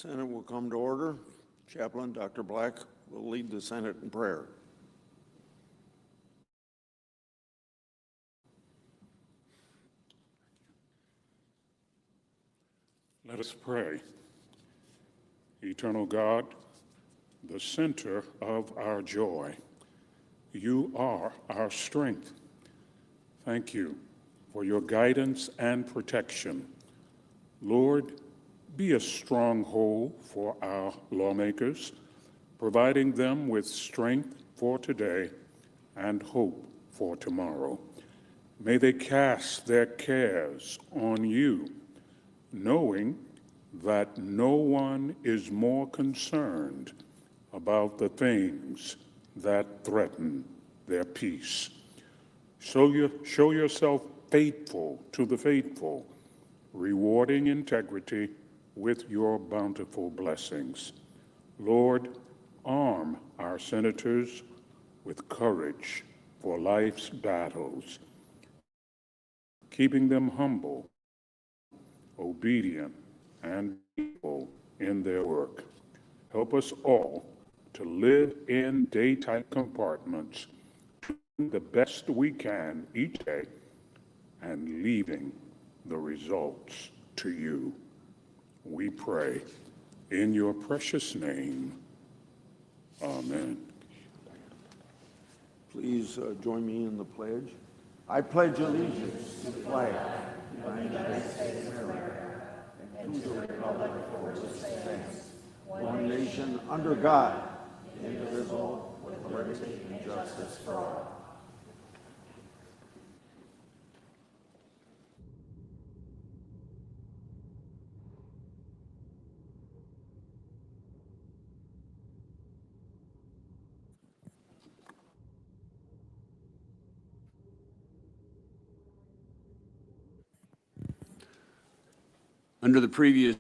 Senate will come to order. Chaplain Dr. Black will lead the Senate in prayer. Let us pray. Eternal God, the center of our joy, you are our strength. Thank you for your guidance and protection. Lord, be a stronghold for our lawmakers, providing them with strength for today and hope for tomorrow. May they cast their cares on you, knowing that no one is more concerned about the things that threaten their peace. Show yourself faithful to the faithful, rewarding integrity with your bountiful blessings. Lord, arm our senators with courage for life's battles, keeping them humble, obedient, and people in their work. Help us all to live in day-type compartments, doing the best we can each day, and leaving the results to you. We pray in your precious name. Amen. Please join me in the pledge. I pledge allegiance to the flag of the United States of America and to the republic for which it stands, one nation under God, indivisible, with liberty and justice for all. Under the previous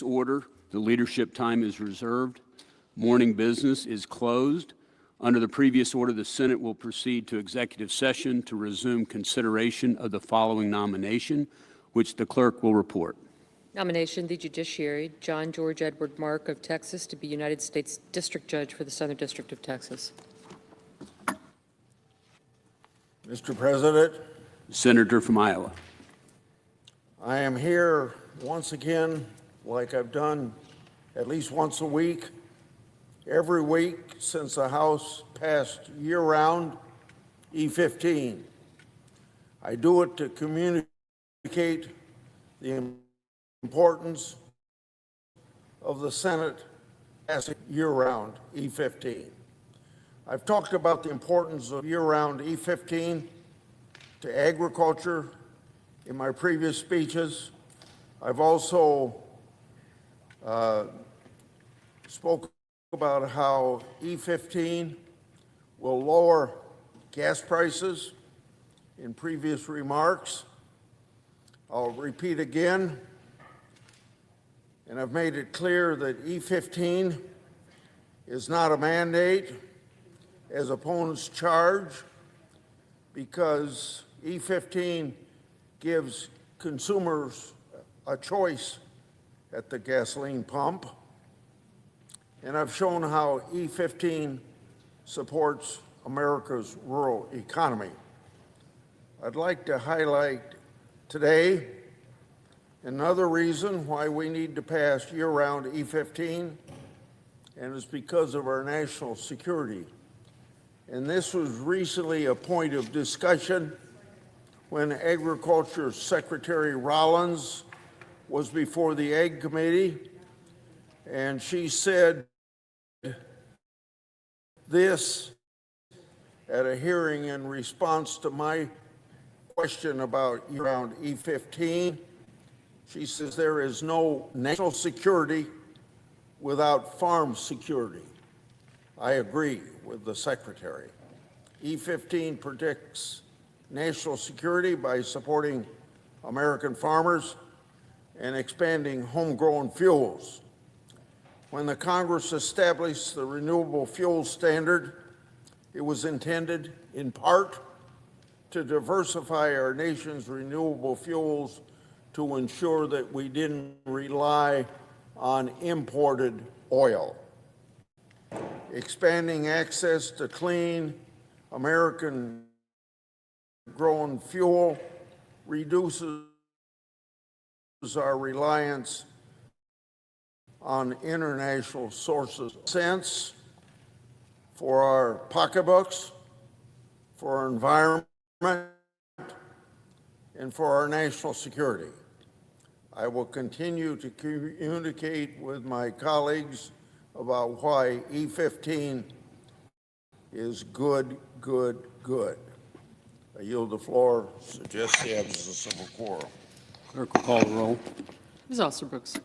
order, the leadership time is reserved. Morning business is closed. Under the previous order, the Senate will proceed to executive session to resume consideration of the following nomination, which the clerk will report. Nomination, the Judiciary, John George Edward Mark of Texas to be United States District Judge for the Southern District of Texas. Mr. President, Senator from Iowa. I am here once again, like I've done at least once a week, every week since the House passed year-round E15. I do it to communicate the importance of the Senate passing year-round E15. I've talked about the importance of year-round E15 to agriculture in my previous speeches. I've also spoke about how E15 will lower gas prices in previous remarks. I'll repeat again, and I've made it clear that E15 is not a mandate, as opponents charge, because E15 gives consumers a choice at the gasoline pump. And I've shown how E15 supports America's rural economy. I'd like to highlight today another reason why we need to pass year-round E15, and it's because of our national security. And this was recently a point of discussion when Agriculture Secretary Rollins was before the Ag Committee, and she said this at a hearing in response to my question about year-round E15. She says there is no national security without farm security. I agree with the Secretary. E15 protects national security by supporting American farmers and expanding homegrown fuels. When the Congress established the renewable fuel standard, it was intended, in part, to diversify our nation's renewable fuels to ensure that we didn't rely on imported oil. Expanding access to clean, American-grown fuel reduces our reliance on international sources. Sense for our pocketbooks, for our environment, and for our national security. I will continue to communicate with my colleagues about why E15 is good, good, good. I yield the floor. Suggest the absence of a quorum. Clerk will call the roll. Ms. Osterbrooks.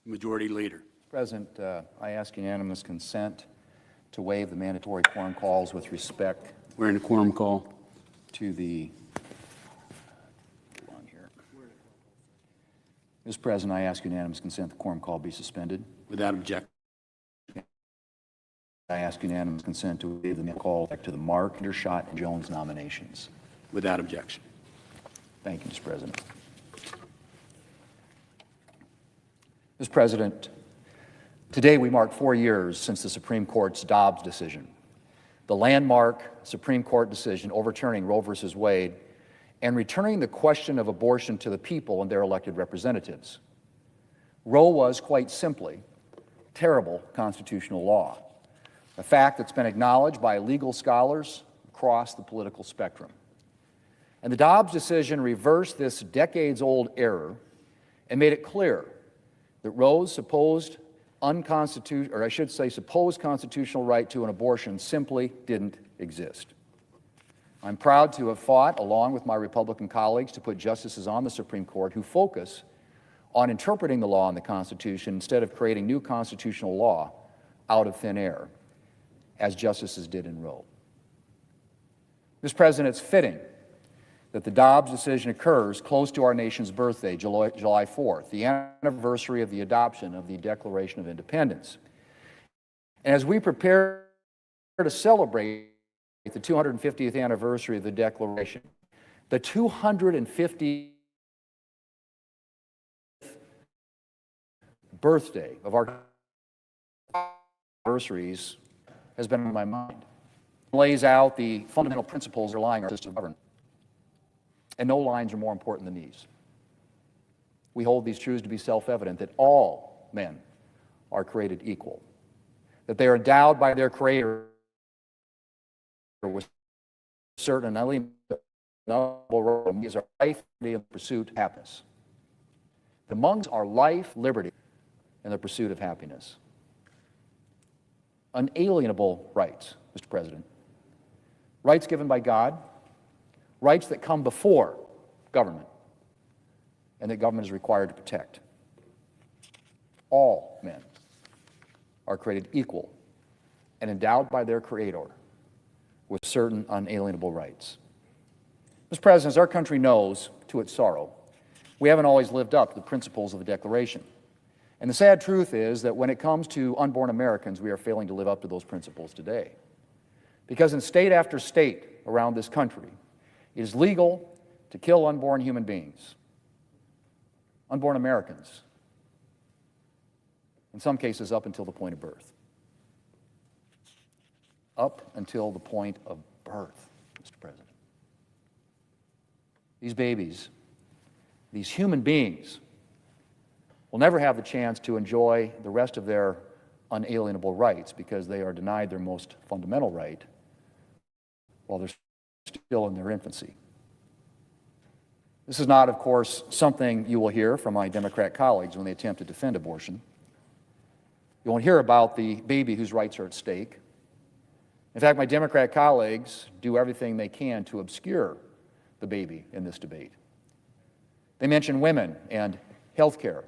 Majority Leader. President, I ask unanimous consent to waive the mandatory quorum calls with respect We're in a quorum call. to the, hold on here. Mr. President, I ask unanimous consent the quorum call be suspended. Without objection. I ask unanimous consent to waive the call back to the Mark, Undershot, and Jones nominations. Without objection. Thank you, Mr. President. Mr. President, today we mark 4 years since the Supreme Court's Dobbs decision, the landmark Supreme Court decision overturning Roe v. Wade and returning the question of abortion to the people and their elected representatives. Roe was, quite simply, terrible constitutional law, a fact that's been acknowledged by legal scholars across the political spectrum. And the Dobbs decision reversed this decades-old error and made it clear that Roe's supposed constitutional right to an abortion simply didn't exist. I'm proud to have fought, along with my Republican colleagues, to put justices on the Supreme Court who focus on interpreting the law and the Constitution instead of creating new constitutional law out of thin air, as justices did in Roe. Mr. President, it's fitting that the Dobbs decision occurs close to our nation's birthday, July 4th, the anniversary of the adoption of the Declaration of Independence. And as we prepare to celebrate the 250th anniversary of the Declaration, the 250th birthday of our anniversaries has been on my mind. It lays out the fundamental principles underlying our system of government. And no lines are more important than these. We hold these truths to be self-evident, that all men are created equal, that they are endowed by their Creator with certain unalienable rights, are life, liberty, and the pursuit of happiness. Amongst our life, liberty, and the pursuit of happiness. Unalienable rights, Mr. President. Rights given by God, rights that come before government, and that government is required to protect. All men are created equal and endowed by their Creator with certain unalienable rights. Mr. President, as our country knows, to its sorrow, we haven't always lived up to the principles of the Declaration. And the sad truth is that when it comes to unborn Americans, we are failing to live up to those principles today. Because in state after state around this country, it is legal to kill unborn human beings, unborn Americans, in some cases up until the point of birth. Up until the point of birth, Mr. President. These babies, these human beings, will never have the chance to enjoy the rest of their unalienable rights because they are denied their most fundamental right while they're still in their infancy. This is not, of course, something you will hear from my Democrat colleagues when they attempt to defend abortion. You won't hear about the baby whose rights are at stake. In fact, my Democrat colleagues do everything they can to obscure the baby in this debate. They mention women and health care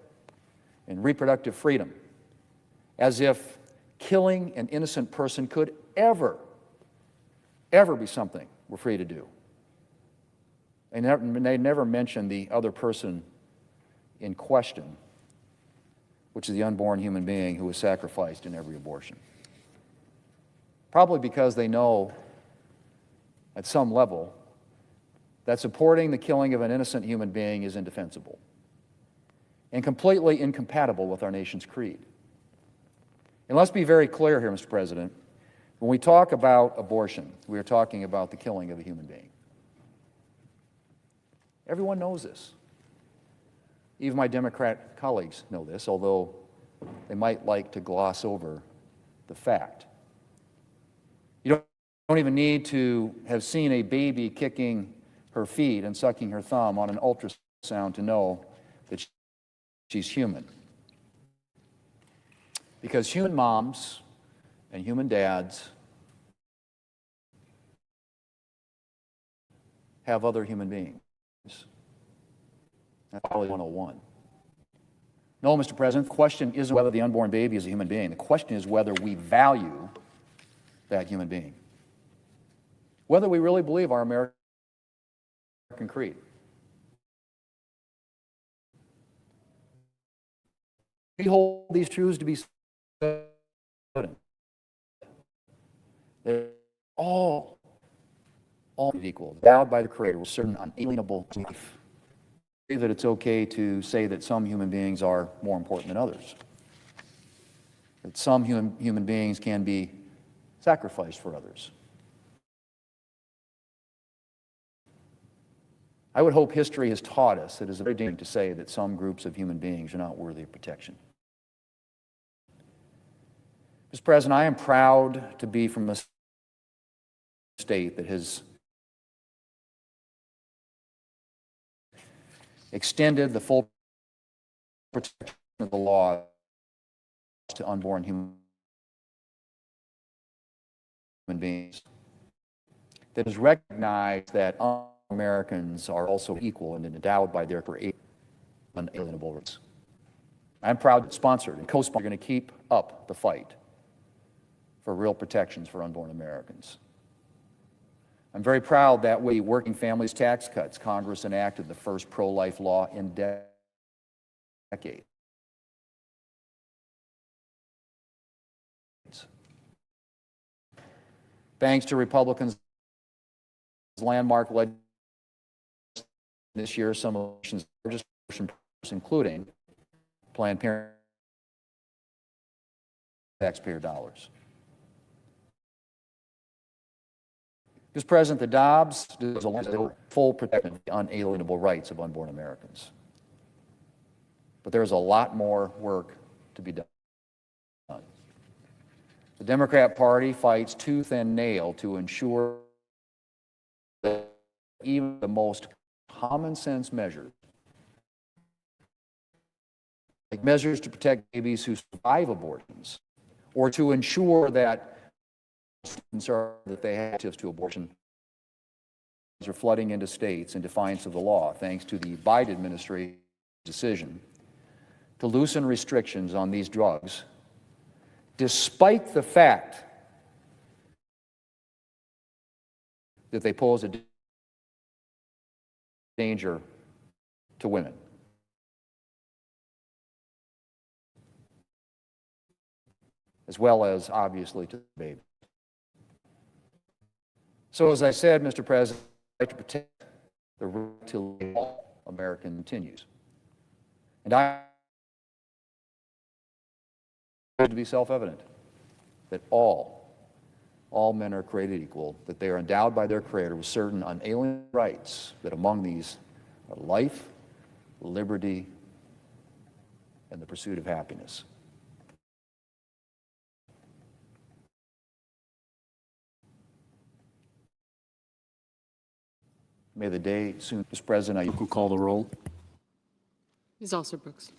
and reproductive freedom as if killing an innocent person could ever be something we're free to do. And they never mention the other person in question, which is the unborn human being who was sacrificed in every abortion. Probably because they know at some level that supporting the killing of an innocent human being is indefensible and completely incompatible with our nation's creed. And let's be very clear here, Mr. President. When we talk about abortion, we are talking about the killing of a human being. Everyone knows this. Even my Democrat colleagues know this, although they might like to gloss over the fact. You don't even need to have seen a baby kicking her feet and sucking her thumb on an ultrasound to know that she's human. Because human moms and human dads have other human beings. That's probably 101. No, Mr. President, the question isn't whether the unborn baby is a human being. The question is whether we value that human being, whether we really believe our American creed. We hold these truths to be evident. They're all equal, endowed by the Creator with certain unalienable belief. That it's okay to say that some human beings are more important than others, that some human beings can be sacrificed for others. I would hope history has taught us that it is very dangerous to say that some groups of human beings are not worthy of protection. Mr. President, I am proud to be from a state that has extended the full protection of the law to unborn human beings, that has recognized that Americans are also equal and endowed by their creator unalienable rights. I'm proud that sponsored and co-sponsored are going to keep up the fight for real protections for unborn Americans. I'm very proud that with Working Families Tax Cuts, Congress enacted the first pro-life law in decades. Thanks to Republicans' landmark legislation this year, some of the nation's largest abortion programs, including Planned Parenthood taxpayer dollars. Mr. President, the Dobbs does a full protection of the unalienable rights of unborn Americans. But there is a lot more work to be done. The Democrat Party fights tooth and nail to ensure that even the most common sense measures, like measures to protect babies who survive abortions, or to ensure that they have access to abortion, are flooding into states in defiance of the law, thanks to the Biden administration's decision to loosen restrictions on these drugs, despite the fact that they pose a danger to women. As well as, obviously, to the baby. So, as I said, Mr. President, the right to protect the right to live all American continues. And I to be self-evident that all men are created equal, that they are endowed by their Creator with certain unalienable rights, that among these are life, liberty, and the pursuit of happiness. May the day soon, Mr. President, Will call the roll. Ms. Alston-Brooks.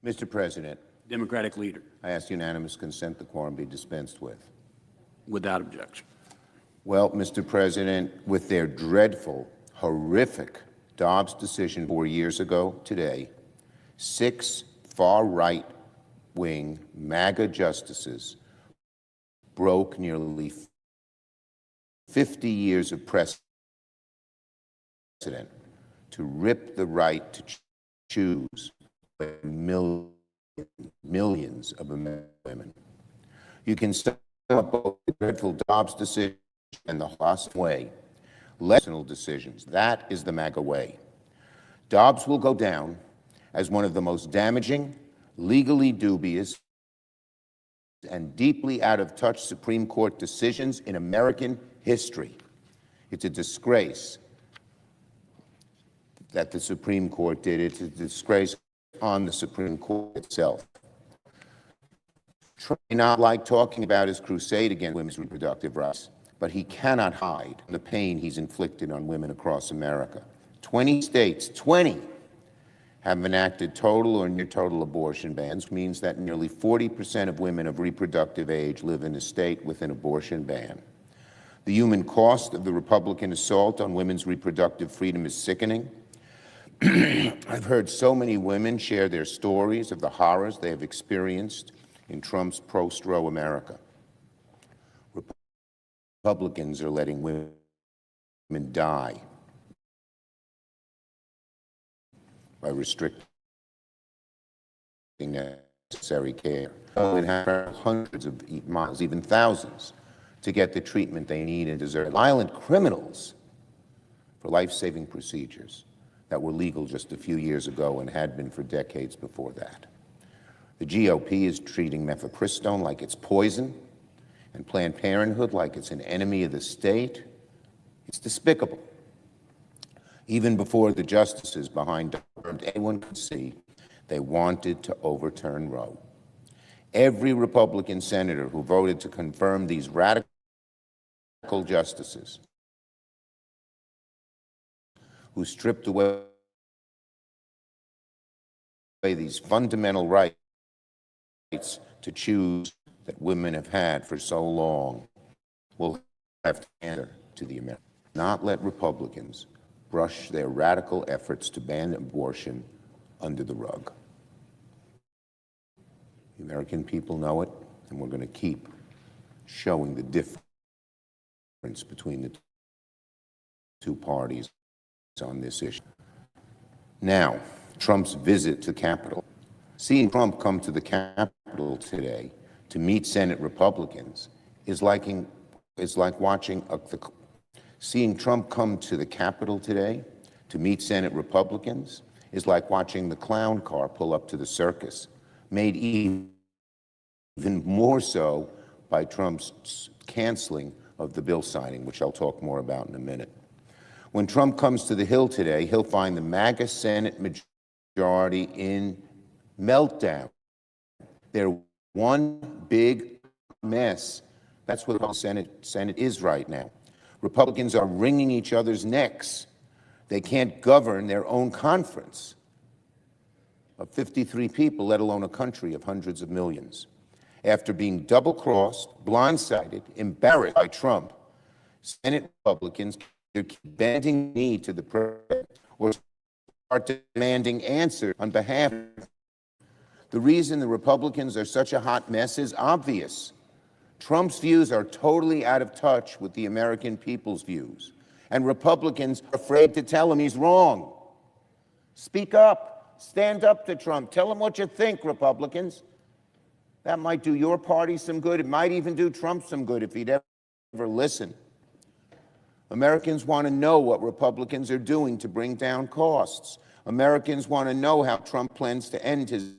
Mr. President, Democratic leader. I ask unanimous consent the quorum be dispensed with. Without objection. Well, Mr. President, with their dreadful, horrific Dobbs decision 4 years ago today, 6 far-right-wing MAGA justices broke nearly 50 years of precedent to rip the right to choose millions of American women. You can sum up both the dreadful Dobbs decision and the lost way, personal decisions. That is the MAGA way. Dobbs will go down as one of the most damaging, legally dubious, and deeply out-of-touch Supreme Court decisions in American history. It's a disgrace that the Supreme Court did. It's a disgrace on the Supreme Court itself. Trump may not like talking about his crusade against women's reproductive rights, but he cannot hide the pain he's inflicted on women across America. 20 states, 20, have enacted total or near total abortion bans, which means that nearly 40% of women of reproductive age live in a state with an abortion ban. The human cost of the Republican assault on women's reproductive freedom is sickening. I've heard so many women share their stories of the horrors they have experienced in Trump's post-Roe America. Republicans are letting women die by restricting necessary care. Women have hundreds of miles, even thousands, to get the treatment they need and deserve. Violent criminals for life-saving procedures that were legal just a few years ago and had been for decades before that. The GOP is treating mifepristone like it's poison and Planned Parenthood like it's an enemy of the state. It's despicable. Even before the justices behind Dobbs, anyone could see they wanted to overturn Roe. Every Republican senator who voted to confirm these radical justices who stripped away these fundamental rights to choose that women have had for so long will have to answer to the Americans. Not let Republicans brush their radical efforts to ban abortion under the rug. The American people know it, and we're going to keep showing the difference between the two parties on this issue. Now, Trump's visit to the Capitol. Seeing Trump come to the Capitol today to meet Senate Republicans is like watching seeing Trump come to the Capitol today to meet Senate Republicans is like watching the clown car pull up to the circus, made even more so by Trump's canceling of the bill signing, which I'll talk more about in a minute. When Trump comes to the Hill today, he'll find the MAGA Senate majority in meltdown. They're one big mess. That's what the Senate is right now. Republicans are wringing each other's necks. They can't govern their own conference of 53 people, let alone a country of hundreds of millions. After being double-crossed, blindsided, embarrassed by Trump, Senate Republicans keep bending the knee to the president or start demanding answers on behalf of him. The reason the Republicans are such a hot mess is obvious. Trump's views are totally out of touch with the American people's views, and Republicans are afraid to tell him he's wrong. Speak up. Stand up to Trump. Tell him what you think, Republicans. That might do your party some good. It might even do Trump some good if he'd ever listen. Americans want to know what Republicans are doing to bring down costs. Americans want to know how Trump plans to end his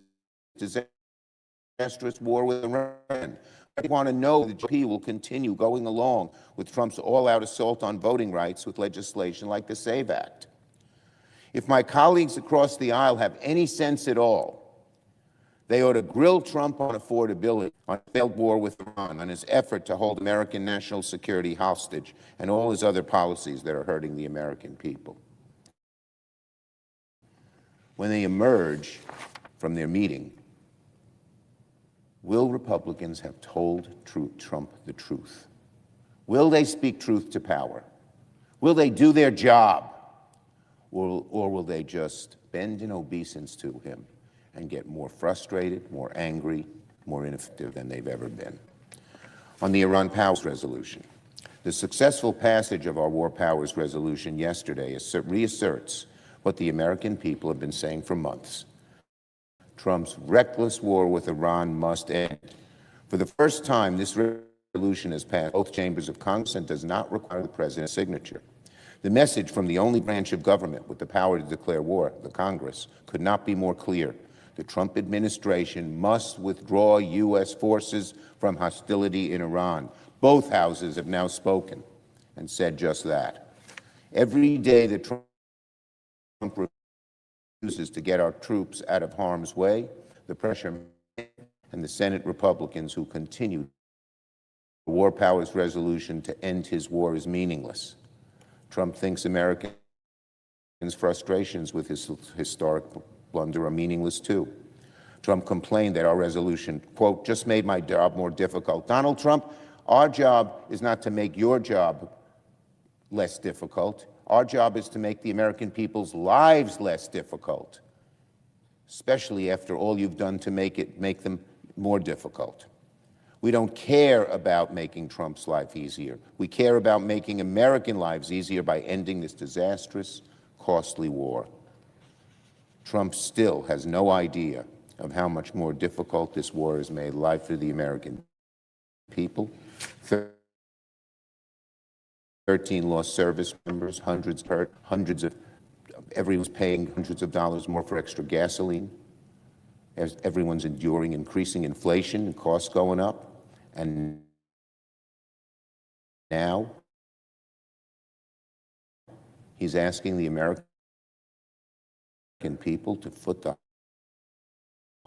disastrous war with Iran. They want to know the GOP will continue going along with Trump's all-out assault on voting rights with legislation like the SAVE Act. If my colleagues across the aisle have any sense at all, they ought to grill Trump on affordability, on a failed war with Iran, on his effort to hold American national security hostage, and all his other policies that are hurting the American people. When they emerge from their meeting, will Republicans have told Trump the truth? Will they speak truth to power? Will they do their job? Or will they just bend in obeisance to him and get more frustrated, more angry, more ineffective than they've ever been? On the Iran Powers Resolution, the successful passage of our War Powers Resolution yesterday reasserts what the American people have been saying for months. Trump's reckless war with Iran must end. For the first time, this resolution has passed both chambers of Congress and does not require the president's signature. The message from the only branch of government with the power to declare war, the Congress, could not be more clear. The Trump administration must withdraw U.S. forces from hostility in Iran. Both houses have now spoken and said just that. Every day that Trump refuses to get our troops out of harm's way, the pressure and the Senate Republicans who continue the War Powers Resolution to end his war is meaningless. Trump thinks Americans' frustrations with his historic blunder are meaningless too. Trump complained that our resolution, quote, just made my job more difficult. Donald Trump, our job is not to make your job less difficult. Our job is to make the American people's lives less difficult, especially after all you've done to make them more difficult. We don't care about making Trump's life easier. We care about making American lives easier by ending this disastrous, costly war. Trump still has no idea of how much more difficult this war has made life for the American people. 13 lost service members, hundreds hurt, everyone's paying hundreds of dollars more for extra gasoline, as everyone's enduring increasing inflation and costs going up. And now he's asking the American people to foot the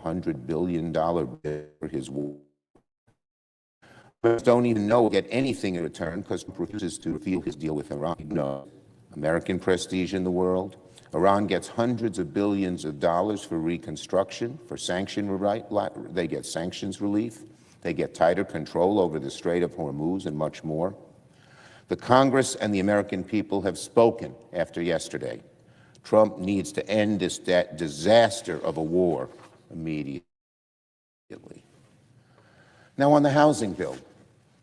$100 billion bill for his war. Don't even know get anything in return because Trump refuses to reveal his deal with Iran. No. American prestige in the world. Iran gets hundreds of billions of dollars for reconstruction, for they get sanctions relief. They get tighter control over the Strait of Hormuz and much more. The Congress and the American people have spoken after yesterday. Trump needs to end this disaster of a war immediately. Now, on the housing bill,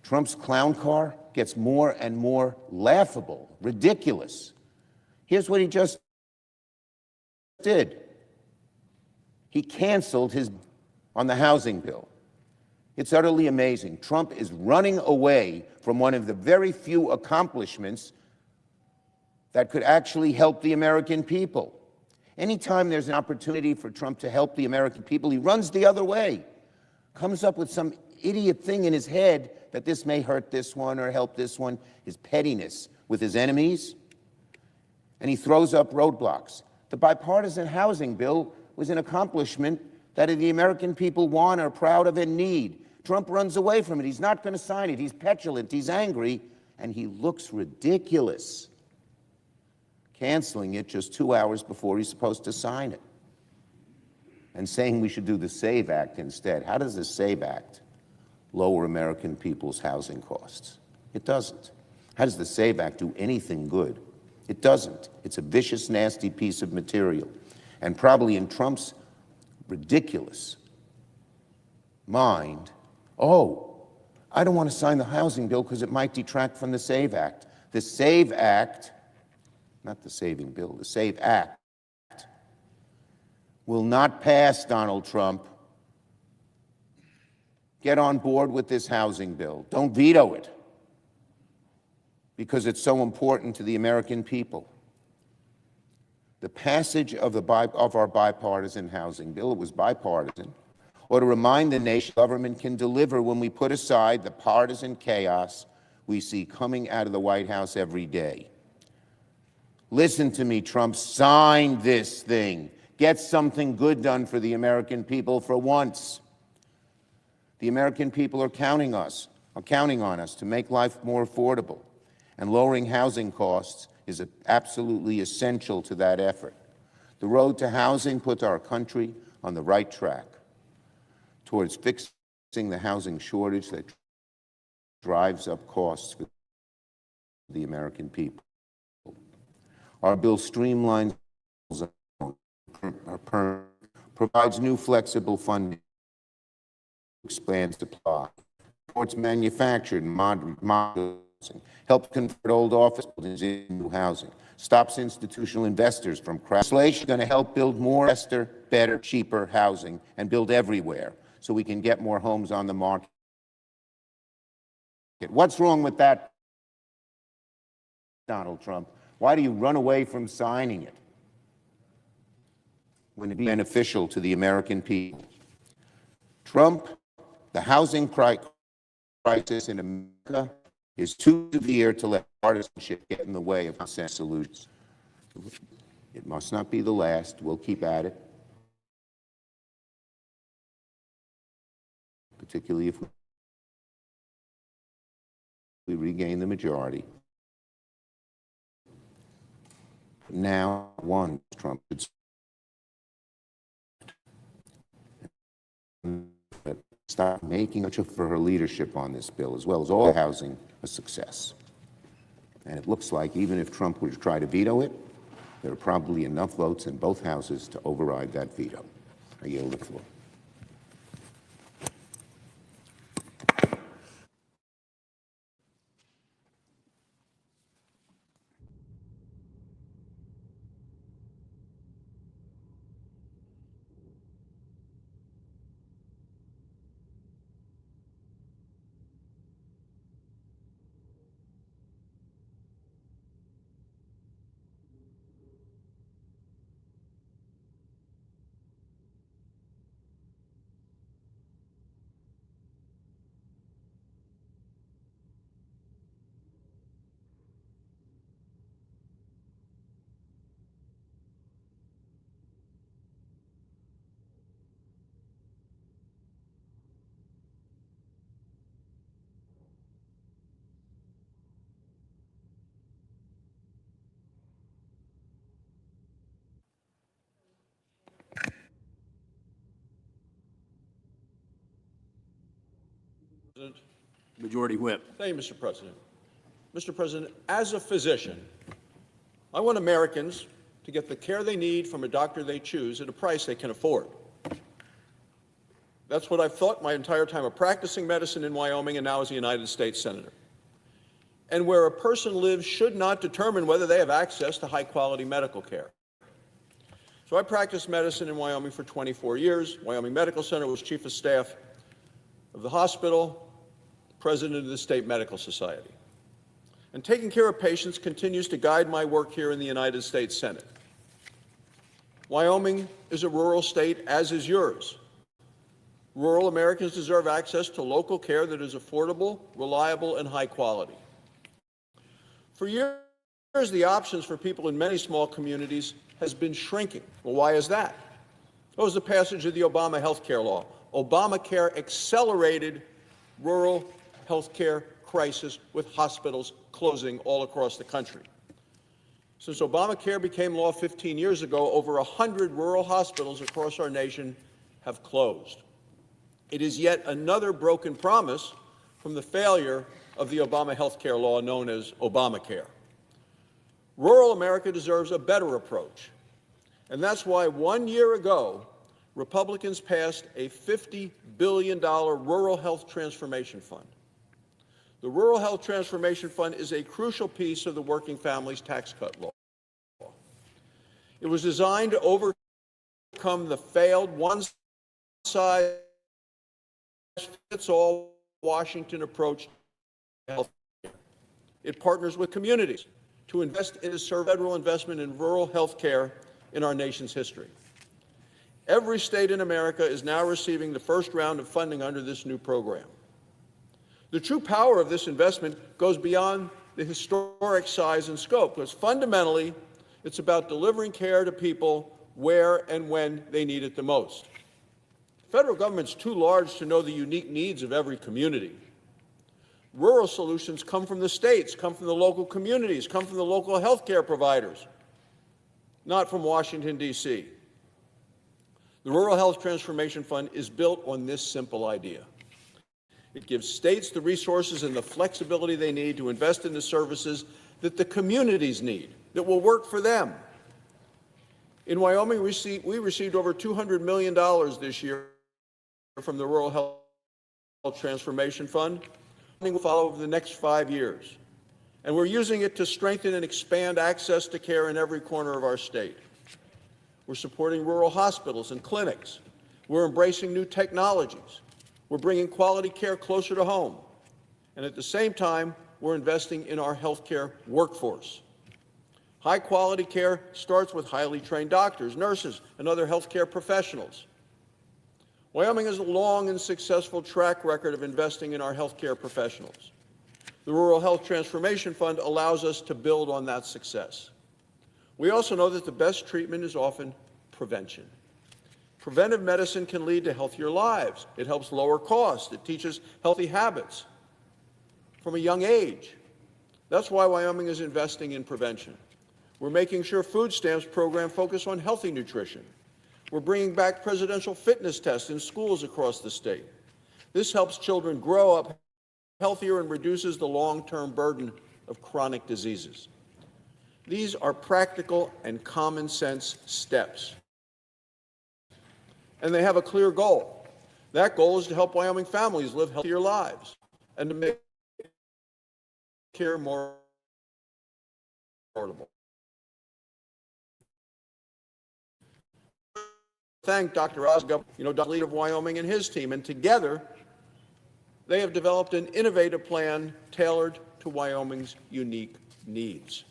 Trump's clown car gets more and more laughable, ridiculous. Here's what he just did. He canceled on the housing bill. It's utterly amazing. Trump is running away from one of the very few accomplishments that could actually help the American people. Anytime there's an opportunity for Trump to help the American people, he runs the other way, comes up with some idiot thing in his head that this may hurt this one or help this one, his pettiness with his enemies, and he throws up roadblocks. The bipartisan housing bill was an accomplishment that the American people want, are proud of, and need. Trump runs away from it. He's not going to sign it. He's petulant. He's angry. And he looks ridiculous, canceling it just 2 hours before he's supposed to sign it and saying we should do the SAVE Act instead. How does the SAVE Act lower American people's housing costs? It doesn't. How does the SAVE Act do anything good? It doesn't. It's a vicious, nasty piece of material. And probably in Trump's ridiculous mind, oh, I don't want to sign the housing bill because it might detract from the SAVE Act. The SAVE Act, not the saving bill, the SAVE Act will not pass, Donald Trump. Get on board with this housing bill. Don't veto it because it's so important to the American people. The passage of our bipartisan housing bill, it was bipartisan, or to remind the nation government can deliver when we put aside the partisan chaos we see coming out of the White House every day. Listen to me, Trump, sign this thing. Get something good done for the American people for once. The American people are counting on us to make life more affordable, and lowering housing costs is absolutely essential to that effort. The road to housing puts our country on the right track towards fixing the housing shortage that drives up costs for the American people. Our bill streamlines, provides new flexible funding, expands supply, supports manufactured and modern housing, helps convert old office buildings into new housing, stops institutional investors from crashing. Legislation is going to help build more, faster, better, cheaper housing and build everywhere so we can get more homes on the market. What's wrong with that, Donald Trump? Why do you run away from signing it when it's beneficial to the American people? Trump, the housing crisis in America is too severe to let partisanship get in the way of consensus solutions. It must not be the last. We'll keep at it, particularly if we regain the majority. Now, one, Trump should stop making much for her leadership on this bill, as well as all housing a success. And it looks like even if Trump were to try to veto it, there are probably enough votes in both houses to override that veto. I yield the floor. Majority Whip. Thank you, Mr. President. Mr. President, as a physician, I want Americans to get the care they need from a doctor they choose at a price they can afford. That's what I've thought my entire time of practicing medicine in Wyoming and now as a United States Senator. And where a person lives should not determine whether they have access to high-quality medical care. So I practiced medicine in Wyoming for 24 years. Wyoming Medical Center, was chief of staff of the hospital, president of the State Medical Society. And taking care of patients continues to guide my work here in the United States Senate. Wyoming is a rural state, as is yours. Rural Americans deserve access to local care that is affordable, reliable, and high quality. For years, the options for people in many small communities has been shrinking. Well, why is that? That was the passage of the Obama health care law. Obamacare accelerated rural health care crisis with hospitals closing all across the country. Since Obamacare became law 15 years ago, over 100 rural hospitals across our nation have closed. It is yet another broken promise from the failure of the Obama health care law known as Obamacare. Rural America deserves a better approach. And that's why 1 year ago, Republicans passed a $50 billion Rural Health Transformation Fund. The Rural Health Transformation Fund is a crucial piece of the Working Families Tax Cut law. It was designed to overcome the failed one-size-fits-all Washington approach to health care. It partners with communities to invest in a federal investment in rural health care in our nation's history. Every state in America is now receiving the first round of funding under this new program. The true power of this investment goes beyond the historic size and scope, because fundamentally, it's about delivering care to people where and when they need it the most. The federal government's too large to know the unique needs of every community. Rural solutions come from the states, come from the local communities, come from the local health care providers, not from Washington, D.C. The Rural Health Transformation Fund is built on this simple idea. It gives states the resources and the flexibility they need to invest in the services that the communities need, that will work for them. In Wyoming, we received over $200 million this year from the Rural Health Transformation Fund. Funding will follow over the next 5 years. And we're using it to strengthen and expand access to care in every corner of our state. We're supporting rural hospitals and clinics. We're embracing new technologies. We're bringing quality care closer to home. And at the same time, we're investing in our healthcare workforce. High-quality care starts with highly trained doctors, nurses, and other healthcare professionals. Wyoming has a long and successful track record of investing in our healthcare professionals. The Rural Health Transformation Fund allows us to build on that success. We also know that the best treatment is often prevention. Preventive medicine can lead to healthier lives. It helps lower costs. It teaches healthy habits from a young age. That's why Wyoming is investing in prevention. We're making sure food stamps program focus on healthy nutrition. We're bringing back presidential fitness tests in schools across the state. This helps children grow up healthier and reduces the long-term burden of chronic diseases. These are practical and common sense steps. And they have a clear goal. That goal is to help Wyoming families live healthier lives and to make care more affordable. Thank Dr. Osgood, Dr. Lead of Wyoming and his team, and together they have developed an innovative plan tailored to Wyoming's unique needs.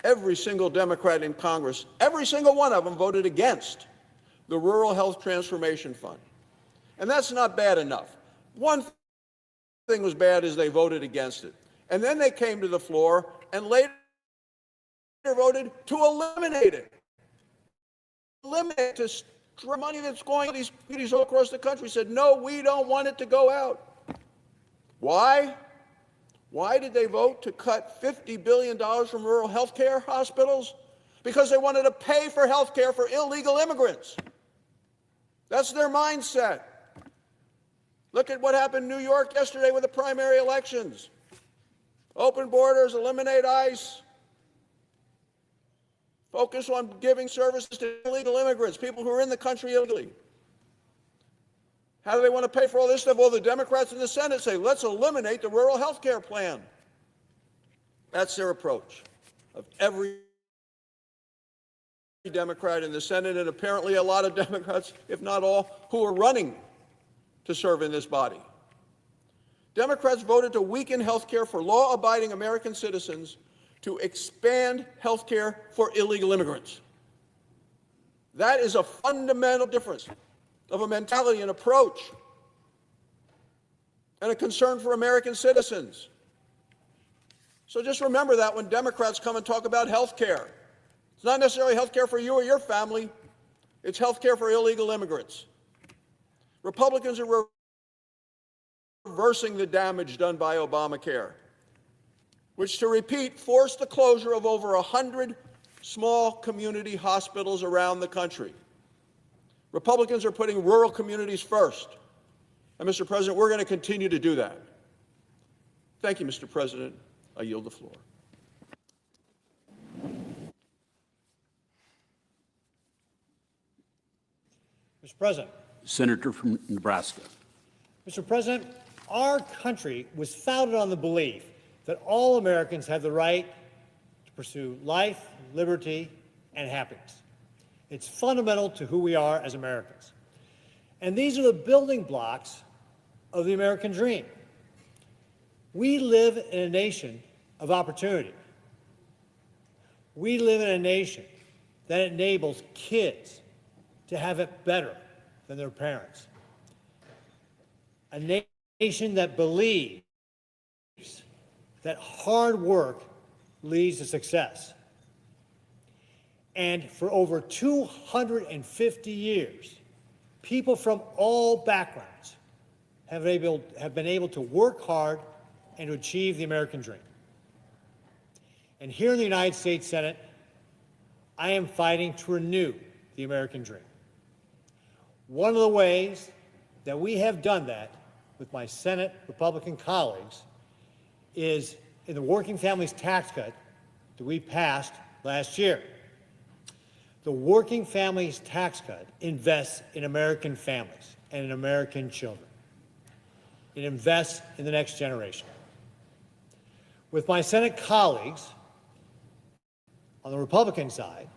Every single Democrat in Congress, every single one of them voted against the Rural Health Transformation Fund. And that's not bad enough. One thing was bad is they voted against it. And then they came to the floor and later voted to eliminate it. Eliminate this money that's going to these communities all across the country. Said, no, we don't want it to go out. Why? Why did they vote to cut $50 billion from rural health care hospitals? Because they wanted to pay for health care for illegal immigrants. That's their mindset. Look at what happened in New York yesterday with the primary elections. Open borders, eliminate ICE. Focus on giving services to illegal immigrants, people who are in the country illegally. How do they want to pay for all this stuff? Well, the Democrats in the Senate say, let's eliminate the rural health care plan. That's their approach of every Democrat in the Senate, and apparently a lot of Democrats, if not all, who are running to serve in this body. Democrats voted to weaken health care for law-abiding American citizens to expand health care for illegal immigrants. That is a fundamental difference of a mentality and approach and a concern for American citizens. So just remember that when Democrats come and talk about health care. It's not necessarily health care for you or your family. It's health care for illegal immigrants. Republicans are reversing the damage done by Obamacare, which, to repeat, forced the closure of over 100 small community hospitals around the country. Republicans are putting rural communities first. And, Mr. President, we're going to continue to do that. Thank you, Mr. President. I yield the floor. Mr. President. Senator from Nebraska. Mr. President, our country was founded on the belief that all Americans have the right to pursue life, liberty, and happiness. It's fundamental to who we are as Americans. And these are the building blocks of the American dream. We live in a nation of opportunity. We live in a nation that enables kids to have it better than their parents. A nation that believes that hard work leads to success. And for over 250 years, people from all backgrounds have been able to work hard and to achieve the American dream. And here in the United States Senate, I am fighting to renew the American dream. One of the ways that we have done that with my Senate Republican colleagues is in the working families tax cut that we passed last year. The working families tax cut invests in American families and in American children. It invests in the next generation. With my Senate colleagues on the Republican side,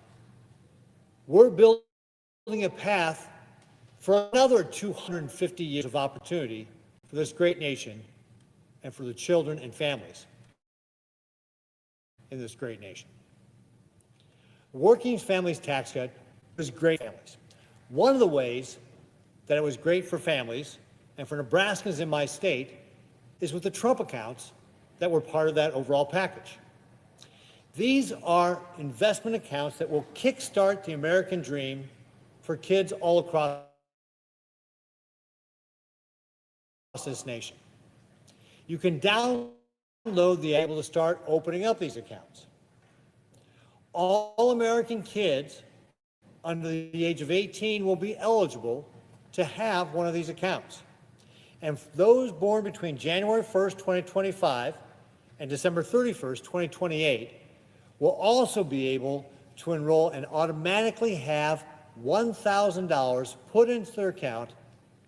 we're building a path for another 250 years of opportunity for this great nation and for the children and families in this great nation. The working families tax cut was great for families. One of the ways that it was great for families and for Nebraskans in my state is with the Trump accounts that were part of that overall package. These are investment accounts that will kickstart the American dream for kids all across this nation. You can download the able to start opening up these accounts. All American kids under the age of 18 will be eligible to have one of these accounts. And those born between January 1st, 2025 and December 31st, 2028 will also be able to enroll and automatically have $1,000 put into their account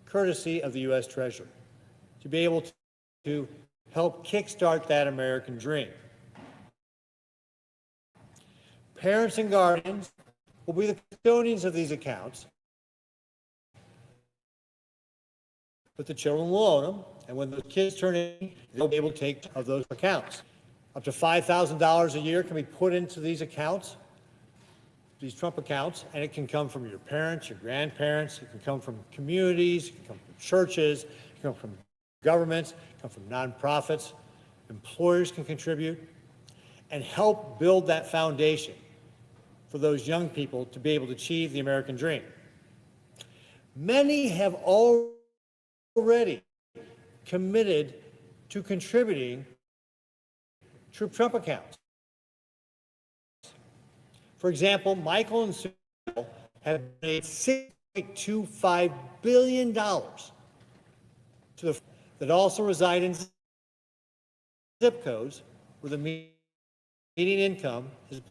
courtesy of the U.S. Treasury to be able to help kickstart that American dream. Parents and guardians will be the custodians of these accounts, but the children will own them, and when the kids turn 18, they'll be able to take of those accounts. Up to $5,000 a year can be put into these accounts, these Trump accounts, and it can come from your parents, your grandparents, it can come from communities, it can come from churches, it can come from governments, it can come from nonprofits. Employers can contribute and help build that foundation for those young people to be able to achieve the American dream. Many have already committed to contributing to Trump accounts. For example, Michael and Sue have made $6.25 billion to that also reside in zip codes where the median income is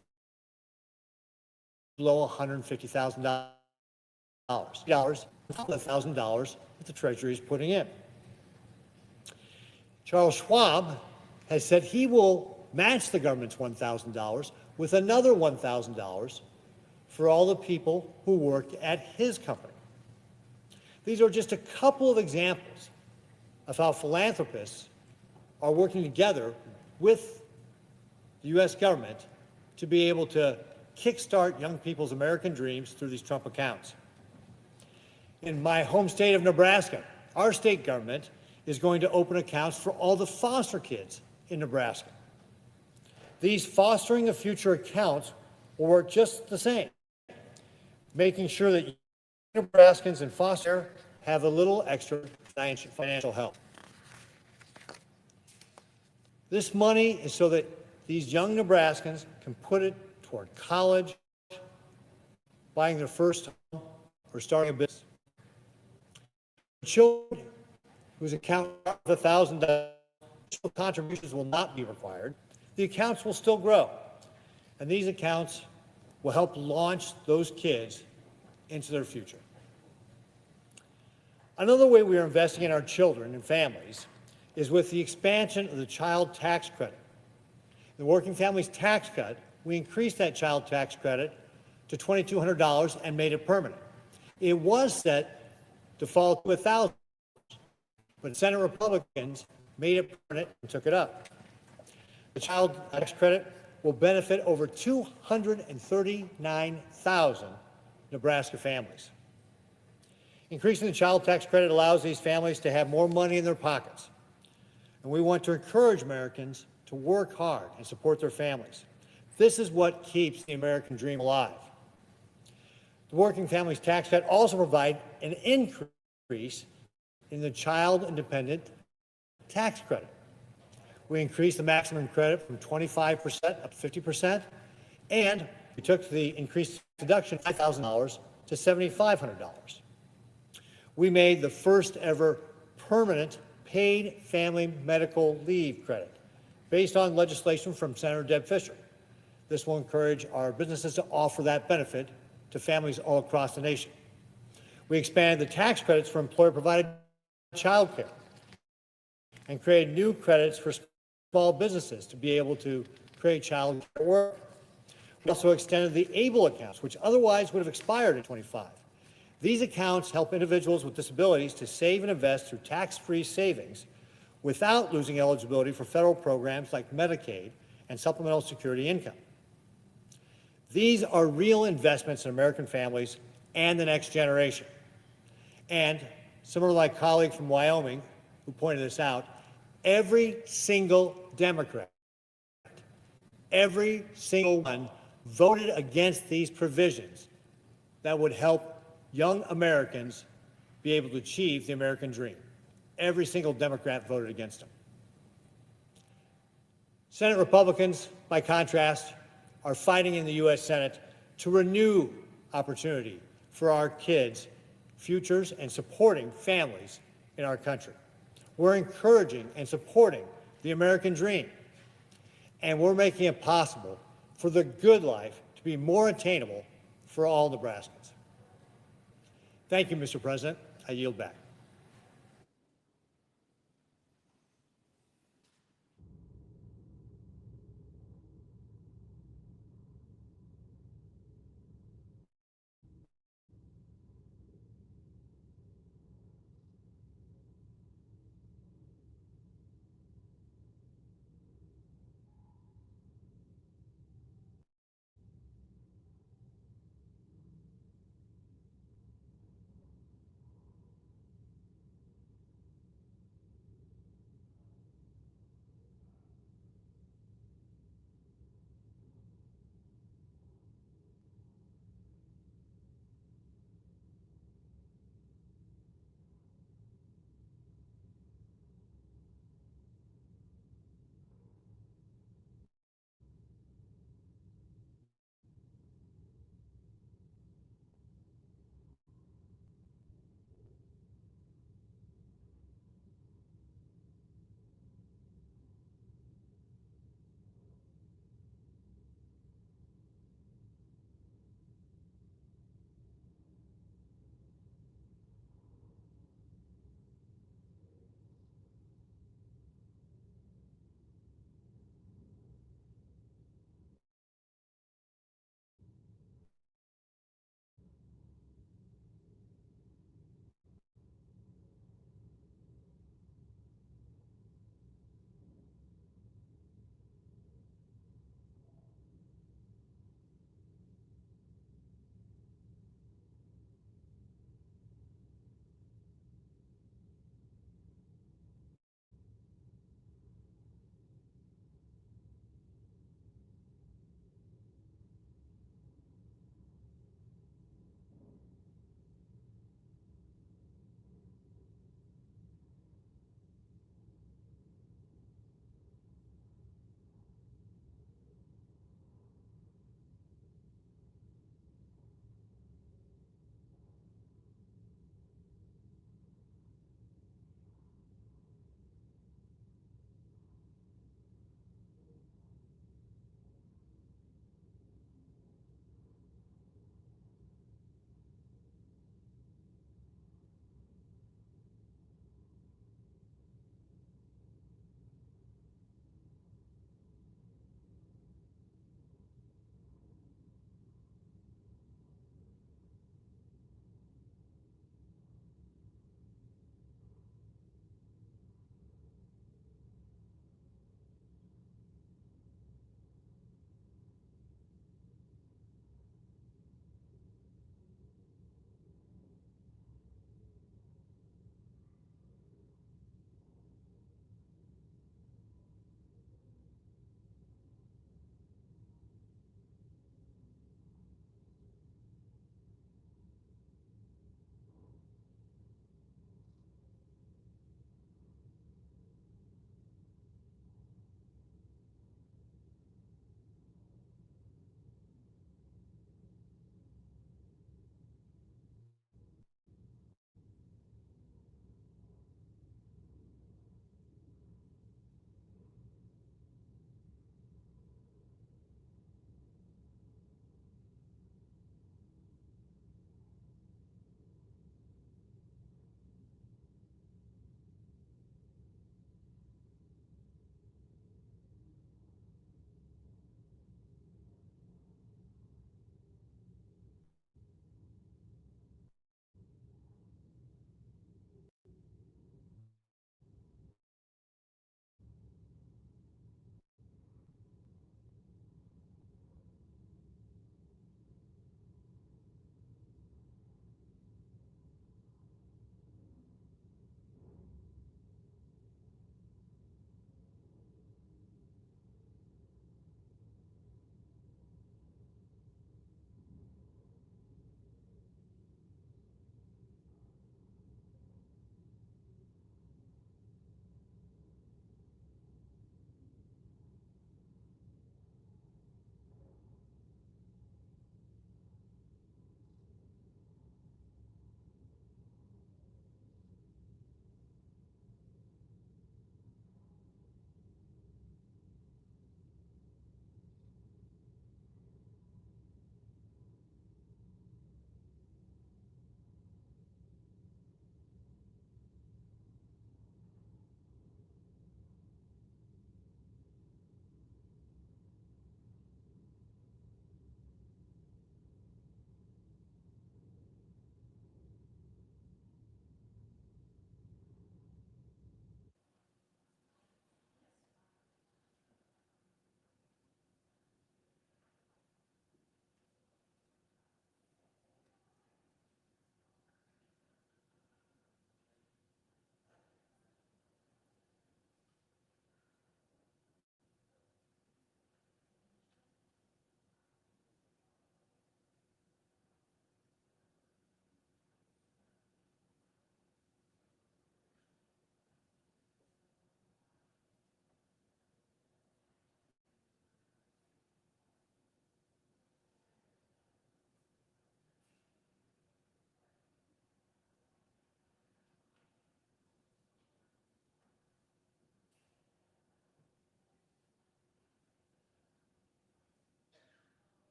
below $150,000. $1,000 that the Treasury is putting in. Charles Schwab has said he will match the government's $1,000 with another $1,000 for all the people who work at his company. These are just a couple of examples of how philanthropists are working together with the U.S. government to be able to kickstart young people's American dreams through these Trump accounts. In my home state of Nebraska, our state government is going to open accounts for all the foster kids in Nebraska. These fostering of future accounts will work just the same, making sure that Nebraskans in foster have a little extra financial help. This money is so that these young Nebraskans can put it toward college, buying their first home, or starting a business. Children whose account of $1,000 contributions will not be required, the accounts will still grow. And these accounts will help launch those kids into their future. Another way we are investing in our children and families is with the expansion of the child tax credit. The working families tax cut, we increased that child tax credit to $2,200 and made it permanent. It was set to fall to $1,000, but Senate Republicans made it permanent and took it up. The child tax credit will benefit over 239,000 Nebraska families. Increasing the child tax credit allows these families to have more money in their pockets. And we want to encourage Americans to work hard and support their families. This is what keeps the American dream alive. The working families tax cut also provides an increase in the child independent tax credit. We increased the maximum credit from 25% up to 50%, and we took the increased deduction $5,000 to $7,500. we made the first ever permanent paid family medical leave credit based on legislation from Senator Deb Fischer. This will encourage our businesses to offer that benefit to families all across the nation. We expanded the tax credits for employer-provided child care and created new credits for small businesses to be able to create child care work. We also extended the ABLE accounts, which otherwise would have expired in 25. These accounts help individuals with disabilities to save and invest through tax-free savings without losing eligibility for federal programs like Medicaid and supplemental security income. These are real investments in American families and the next generation. And similar to my colleague from Wyoming who pointed this out, every single Democrat, every single one voted against these provisions that would help young Americans be able to achieve the American dream. Every single Democrat voted against them. Senate Republicans, by contrast, are fighting in the U.S. Senate to renew opportunity for our kids' futures and supporting families in our country. We're encouraging and supporting the American dream, and we're making it possible for the good life to be more attainable for all Nebraskans. Thank you, Mr. President. I yield back.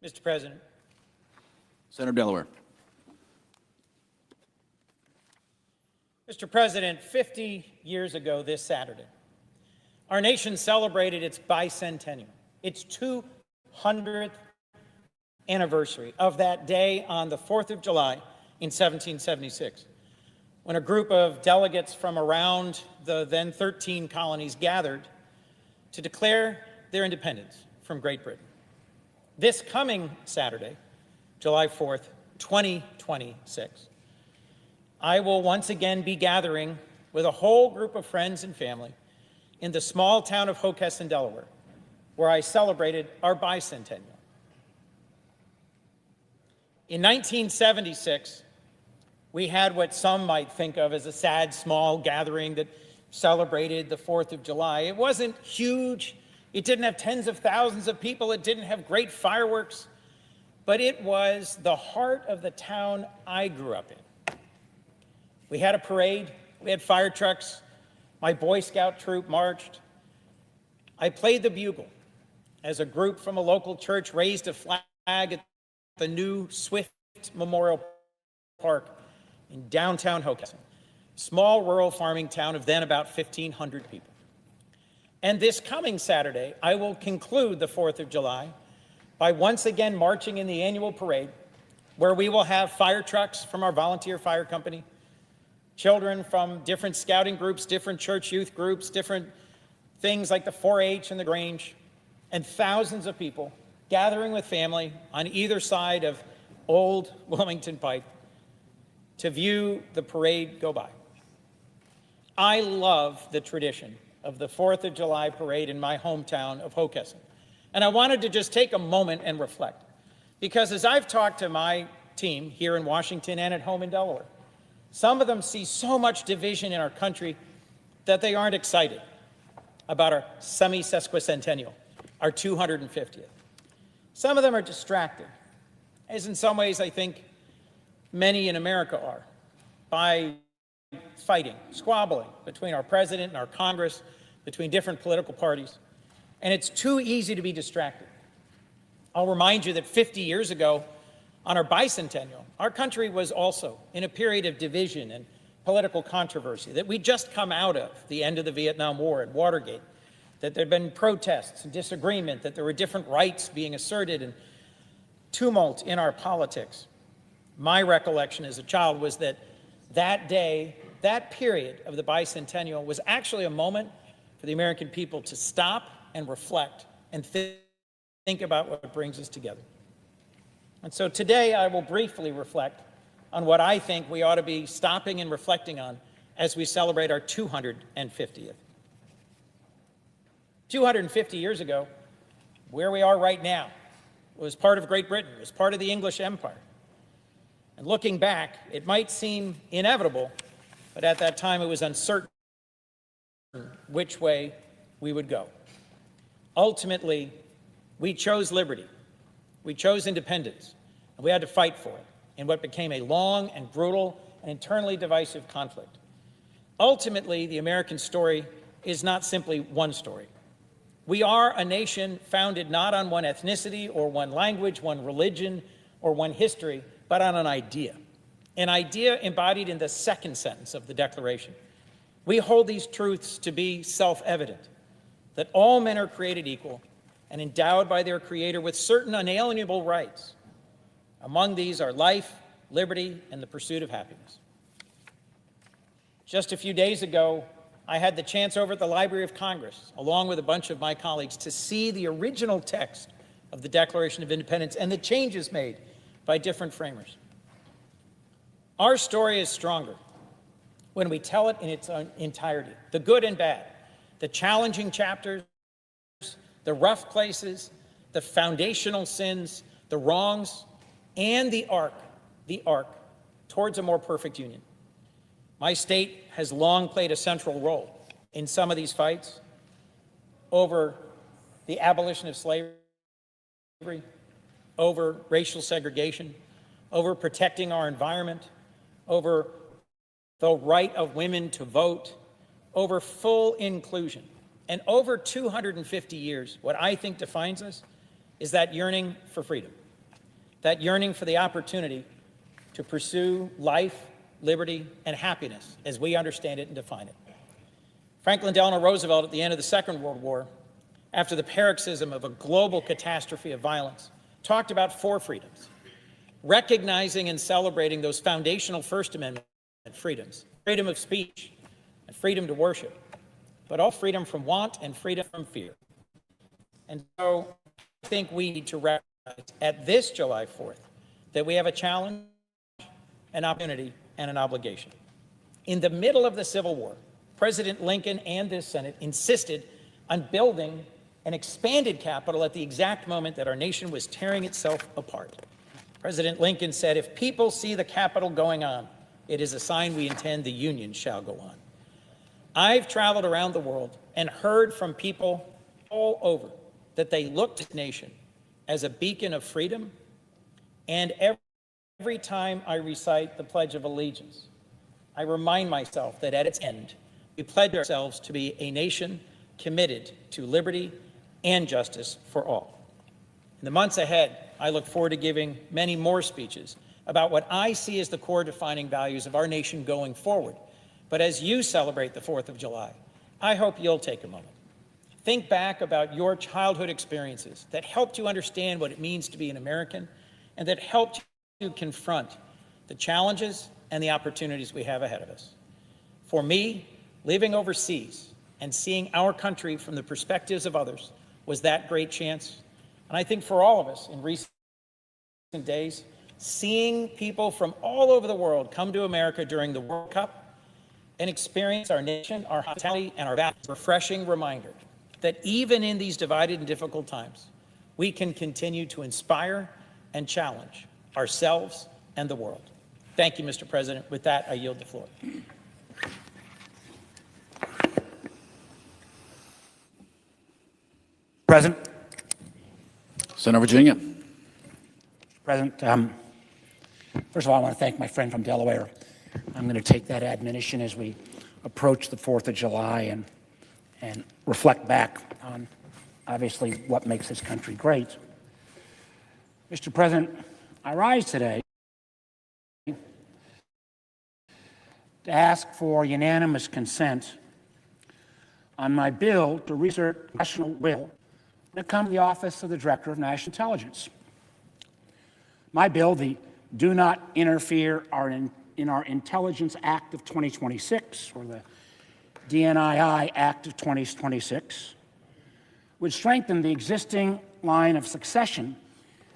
Mr. President, Senator Delaware. Mr. President, 50 years ago this Saturday, our nation celebrated its bicentennial, its 200th anniversary of that day on the 4th of July in 1776, when a group of delegates from around the then 13 colonies gathered to declare their independence from Great Britain. This coming Saturday, July 4th, 2026, I will once again be gathering with a whole group of friends and family in the small town of Hockessin, Delaware, where I celebrated our bicentennial. In 1976, we had what some might think of as a sad, small gathering that celebrated the 4th of July. It wasn't huge. It didn't have tens of thousands of people. It didn't have great fireworks. But it was the heart of the town I grew up in. We had a parade. We had fire trucks. My Boy Scout troop marched. I played the bugle as a group from a local church raised a flag at the new Swift Memorial Park in downtown Hockessin, small rural farming town of then about 1,500 people. And this coming Saturday, I will conclude the 4th of July by once again marching in the annual parade, where we will have fire trucks from our volunteer fire company, children from different scouting groups, different church youth groups, different things like the 4-H and the Grange, and thousands of people gathering with family on either side of Old Wilmington Pike to view the parade go by. I love the tradition of the 4th of July parade in my hometown of Hockessin. And I wanted to just take a moment and reflect, because as I've talked to my team here in Washington and at home in Delaware, some of them see so much division in our country that they aren't excited about our semi-sesquicentennial, our 250th. Some of them are distracted, as in some ways I think many in America are, by fighting, squabbling between our president and our Congress, between different political parties. And it's too easy to be distracted. I'll remind you that 50 years ago, on our bicentennial, our country was also in a period of division and political controversy, that we'd just come out of the end of the Vietnam War and Watergate, that there'd been protests and disagreement, that there were different rights being asserted and tumult in our politics. My recollection as a child was that that day, that period of the bicentennial was actually a moment for the American people to stop and reflect and think about what brings us together. And so today I will briefly reflect on what I think we ought to be stopping and reflecting on as we celebrate our 250th. 250 years ago, where we are right now was part of Great Britain, was part of the English Empire. And looking back, it might seem inevitable, but at that time it was uncertain which way we would go. Ultimately, we chose liberty. We chose independence, and we had to fight for it in what became a long and brutal and internally divisive conflict. Ultimately, the American story is not simply one story. We are a nation founded not on one ethnicity or one language, one religion, or one history, but on an idea embodied in the second sentence of the Declaration. We hold these truths to be self-evident, that all men are created equal and endowed by their Creator with certain unalienable rights. Among these are life, liberty, and the pursuit of happiness. Just a few days ago, I had the chance over at the Library of Congress, along with a bunch of my colleagues, to see the original text of the Declaration of Independence and the changes made by different framers. Our story is stronger when we tell it in its entirety, the good and bad, the challenging chapters, the rough places, the foundational sins, the wrongs, and the arc towards a more perfect union. My state has long played a central role in some of these fights over the abolition of slavery, over racial segregation, over protecting our environment, over the right of women to vote, over full inclusion. And over 250 years, what I think defines us is that yearning for freedom, that yearning for the opportunity to pursue life, liberty, and happiness as we understand it and define it. Franklin Delano Roosevelt, at the end of the Second World War, after the paroxysm of a global catastrophe of violence, talked about 4 freedoms, recognizing and celebrating those foundational First Amendment freedoms: freedom of speech and freedom to worship, but all freedom from want and freedom from fear. And so I think we need to recognize at this July 4th that we have a challenge, an opportunity, and an obligation. In the middle of the Civil War, President Lincoln and this Senate insisted on building an expanded Capitol at the exact moment that our nation was tearing itself apart. President Lincoln said, "If people see the Capitol going on, it is a sign we intend the Union shall go on." I've traveled around the world and heard from people all over that they looked at the nation as a beacon of freedom, and every time I recite the Pledge of Allegiance, I remind myself that at its end, we pledge ourselves to be a nation committed to liberty and justice for all. In the months ahead, I look forward to giving many more speeches about what I see as the core defining values of our nation going forward. But as you celebrate the 4th of July, I hope you'll take a moment. Think back about your childhood experiences that helped you understand what it means to be an American and that helped you confront the challenges and the opportunities we have ahead of us. For me, living overseas and seeing our country from the perspectives of others was that great chance. And I think for all of us in recent days, seeing people from all over the world come to America during the World Cup and experience our nation, our hospitality, and our values, a refreshing reminder that even in these divided and difficult times, we can continue to inspire and challenge ourselves and the world. Thank you, Mr. President. With that, I yield the floor. President. Senator Virginia. President, first of all, I want to thank my friend from Delaware. I'm going to take that admonition as we approach the 4th of July and reflect back on, obviously, what makes this country great. Mr. President, I rise today to ask for unanimous consent on my bill to research congressional will to come to the Office of the Director of National Intelligence. My bill, the Do Not Interfere in Our Intelligence Act of 2026, or the DNII Act of 2026, would strengthen the existing line of succession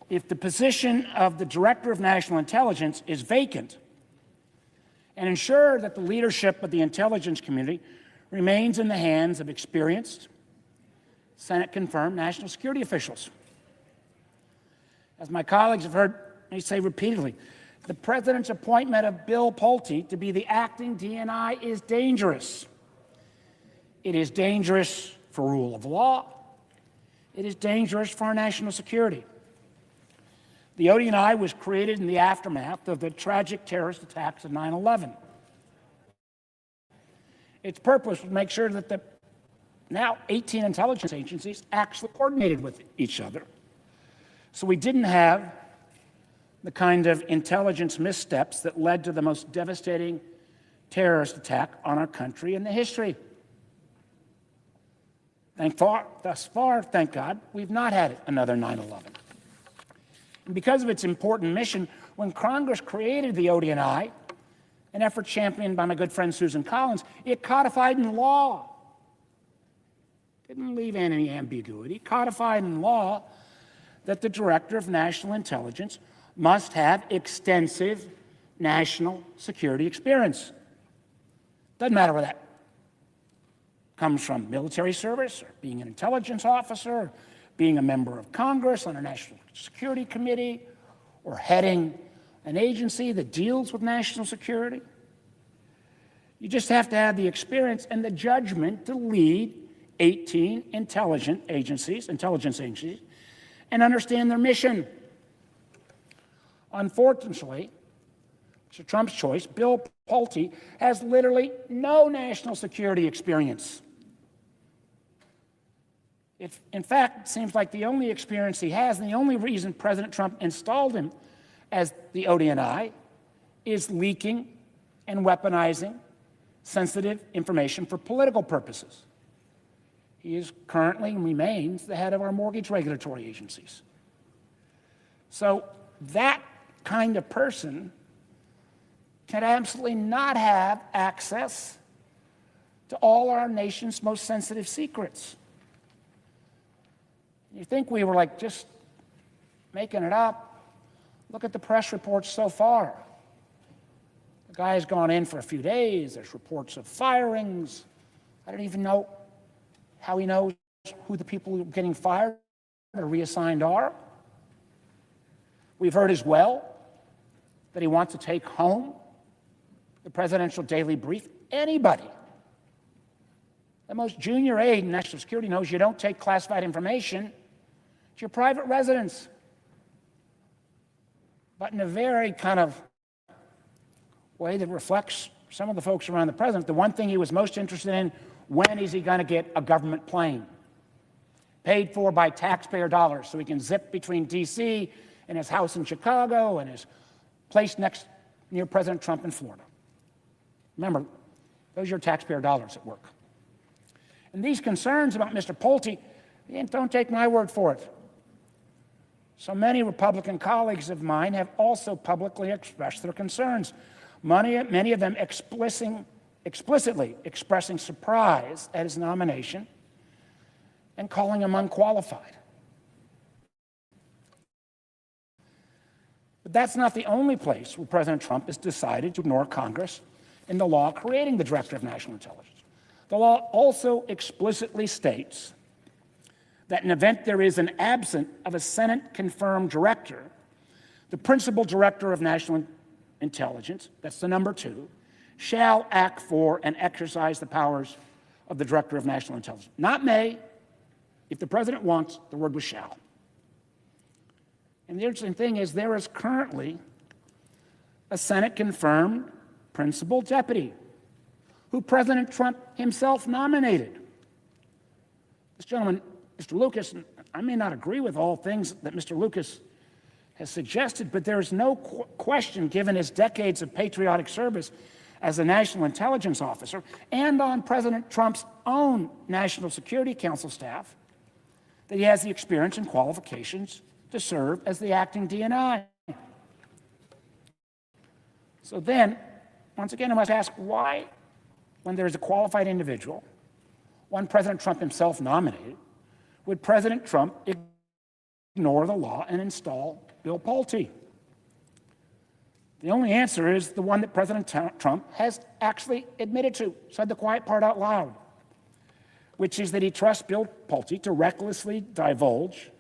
if the position of the Director of National Intelligence is vacant, and ensure that the leadership of the intelligence community remains in the hands of experienced, Senate-confirmed national security officials. As my colleagues have heard me say repeatedly, the President's appointment of Bill Pulte to be the acting DNI is dangerous. It is dangerous for rule of law. It is dangerous for our national security. The ODNI was created in the aftermath of the tragic terrorist attacks of 9/11. Its purpose was to make sure that the now 18 intelligence agencies actually coordinated with each other, so we didn't have the kind of intelligence missteps that led to the most devastating terrorist attack on our country in the history. Thus far, thank God, we've not had another 9/11. And because of its important mission, when Congress created the ODNI, an effort championed by my good friend Susan Collins, it codified in law, didn't leave any ambiguity, codified in law that the Director of National Intelligence must have extensive national security experience. Doesn't matter where that comes from, military service, or being an intelligence officer, or being a member of Congress on a national security committee, or heading an agency that deals with national security. You just have to have the experience and the judgment to lead 18 intelligence agencies, and understand their mission. Unfortunately, Mr. Trump's choice, Bill Pulte, has literally no national security experience. In fact, it seems like the only experience he has and the only reason President Trump installed him as the ODNI is leaking and weaponizing sensitive information for political purposes. He is currently and remains the head of our mortgage regulatory agencies. So that kind of person can absolutely not have access to all our nation's most sensitive secrets. You think we were like just making it up? Look at the press reports so far. The guy has gone in for a few days. There's reports of firings. I don't even know how he knows who the people who are getting fired or reassigned are. We've heard as well that he wants to take home the presidential daily brief. Anybody, the most junior aide in national security, knows you don't take classified information to your private residence. But in a very kind of way that reflects some of the folks around the president, the one thing he was most interested in: when is he going to get a government plane paid for by taxpayer dollars so he can zip between D.C. and his house in Chicago and his place near President Trump in Florida. Remember, those are your taxpayer dollars at work. And these concerns about Mr. Pulte, don't take my word for it. So many Republican colleagues of mine have also publicly expressed their concerns, many of them explicitly expressing surprise at his nomination and calling him unqualified. But that's not the only place where President Trump has decided to ignore Congress in the law creating the Director of National Intelligence. The law also explicitly states that in event there is an absence of a Senate-confirmed director, the principal director of national intelligence, that's the number 2, shall act for and exercise the powers of the director of national intelligence. Not may. If the president wants, the word was shall. And the interesting thing is there is currently a Senate-confirmed principal deputy who President Trump himself nominated. This gentleman, Mr. Lucas, I may not agree with all things that Mr. Lucas has suggested, but there is no question, given his decades of patriotic service as a national intelligence officer and on President Trump's own National Security Council staff, that he has the experience and qualifications to serve as the acting DNI. So then, once again, I must ask why, when there is a qualified individual, one President Trump himself nominated, would President Trump ignore the law and install Bill Pulte? The only answer is the one that President Trump has actually admitted to, said the quiet part out loud, which is that he trusts Bill Pulte to recklessly divulge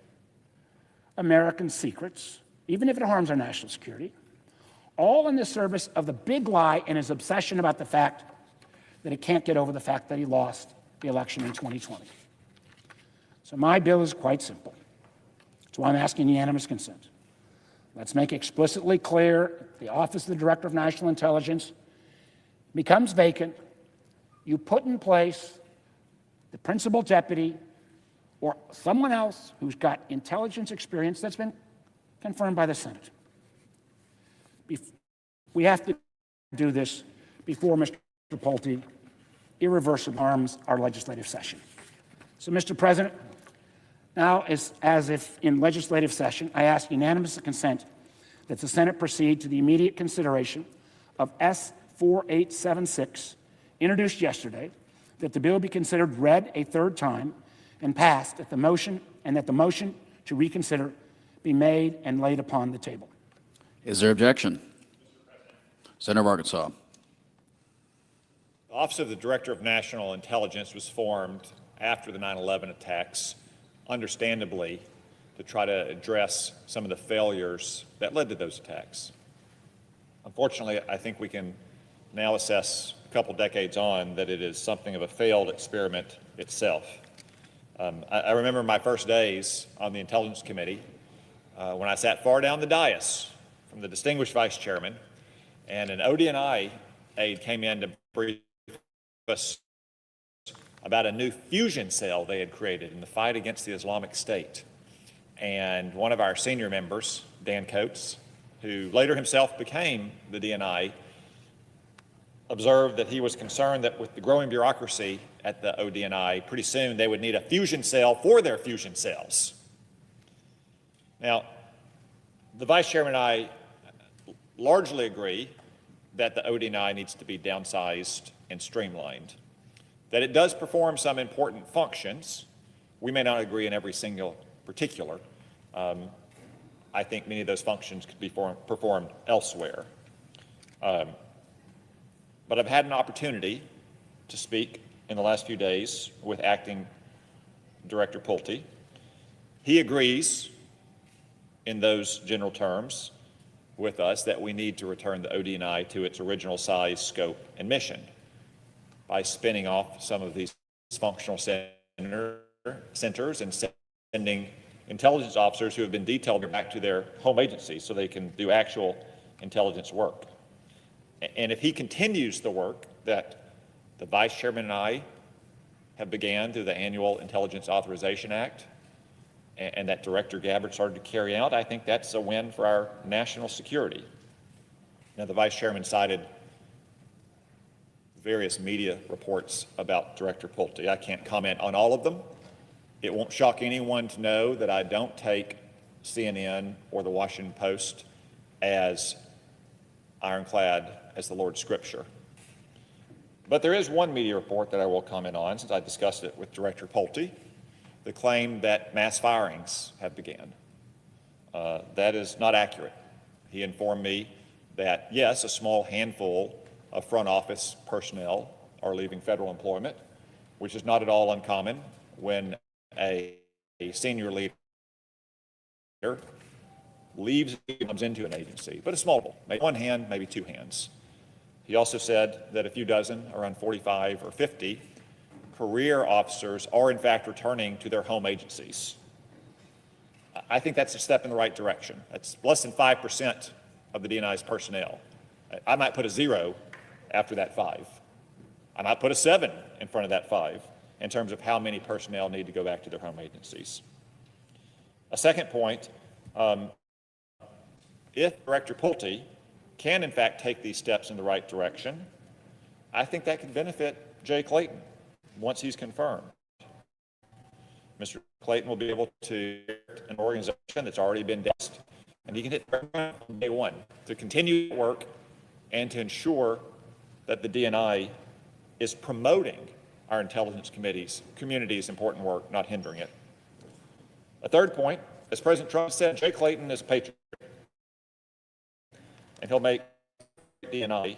American secrets, even if it harms our national security, all in the service of the big lie and his obsession about the fact that he can't get over the fact that he lost the election in 2020. So my bill is quite simple. That's why I'm asking unanimous consent. Let's make explicitly clear the office of the Director of National Intelligence becomes vacant. You put in place the principal deputy or someone else who's got intelligence experience that's been confirmed by the Senate. We have to do this before Mr. Pulte irreversibly harms our legislative session. So, Mr. President, now, as if in legislative session, I ask unanimous consent that the Senate proceed to the immediate consideration of S. 4876, introduced yesterday, that the bill be considered read a third time and passed, that the motion to reconsider be made and laid upon the table. Is there objection? Senator of Arkansas. The Office of the Director of National Intelligence was formed after the 9/11 attacks, understandably, to try to address some of the failures that led to those attacks. Unfortunately, I think we can now assess a couple decades on that it is something of a failed experiment itself. I remember my first days on the Intelligence Committee when I sat far down the dais from the distinguished vice chairman, and an ODNI aide came in to brief us about a new fusion cell they had created in the fight against the Islamic State. And one of our senior members, Dan Coates, who later himself became the DNI, observed that he was concerned that with the growing bureaucracy at the ODNI, pretty soon they would need a fusion cell for their fusion cells. Now, the Vice Chairman and I largely agree that the ODNI needs to be downsized and streamlined, that it does perform some important functions. We may not agree in every single particular. I think many of those functions could be performed elsewhere. But I've had an opportunity to speak in the last few days with Acting Director Pulte. He agrees in those general terms with us that we need to return the ODNI to its original size, scope, and mission by spinning off some of these functional centers and sending intelligence officers who have been detailed back to their home agencies so they can do actual intelligence work. And if he continues the work that the Vice Chairman and I have began through the annual Intelligence Authorization Act and that Director Gabbard started to carry out, I think that's a win for our national security. Now, the Vice Chairman cited various media reports about Director Pulte. I can't comment on all of them. It won't shock anyone to know that I don't take CNN or the Washington Post as ironclad as the Lord's Scripture. But there is one media report that I will comment on, since I discussed it with Director Pulte, the claim that mass firings have begun. That is not accurate. He informed me that, yes, a small handful of front office personnel are leaving federal employment, which is not at all uncommon when a senior leader leaves and comes into an agency, but a small, maybe one hand, maybe two hands. He also said that a few dozen, around 45 or 50, career officers are in fact returning to their home agencies. I think that's a step in the right direction. That's less than 5% of the DNI's personnel. I might put a 0 after that 5. I might put a 7 in front of that 5 in terms of how many personnel need to go back to their home agencies. A second point, if Director Pulte can in fact take these steps in the right direction, I think that could benefit Jay Clayton once he's confirmed. Mr. Clayton will be able to an organization that's already been desk, and he can hit from day one to continue work and to ensure that the DNI is promoting our intelligence community's important work, not hindering it. A third point, as President Trump said, Jay Clayton is a patriot, and he'll make DNI.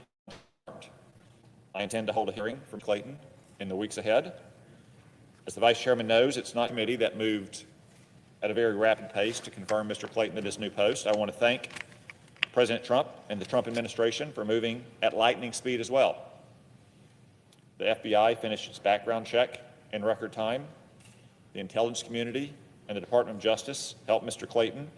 I intend to hold a hearing from Clayton in the weeks ahead. As the Vice Chairman knows, it's not a committee that moved at a very rapid pace to confirm Mr. Clayton at his new post. I want to thank President Trump and the Trump administration for moving at lightning speed as well. The FBI finished its background check in record time. The intelligence community and the Department of Justice helped Mr. Clayton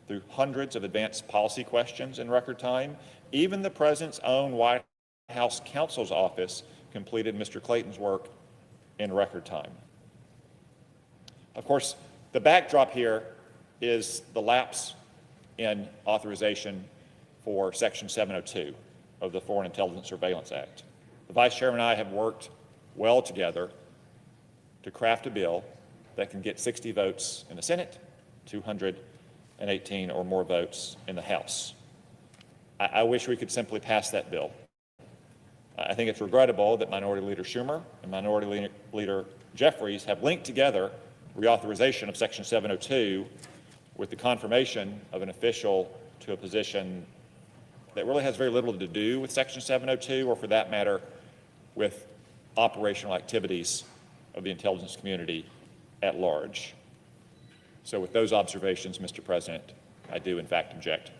through hundreds of advanced policy questions in record time. Even the President's own White House counsel's office completed Mr. Clayton's work in record time. Of course, the backdrop here is the lapse in authorization for Section 702 of the Foreign Intelligence Surveillance Act. The Vice Chairman and I have worked well together to craft a bill that can get 60 votes in the Senate, 218 or more votes in the House. I wish we could simply pass that bill. I think it's regrettable that Minority Leader Schumer and Minority Leader Jeffries have linked together reauthorization of Section 702 with the confirmation of an official to a position that really has very little to do with Section 702, or for that matter, with operational activities of the intelligence community at large. So with those observations, Mr. President, I do in fact object.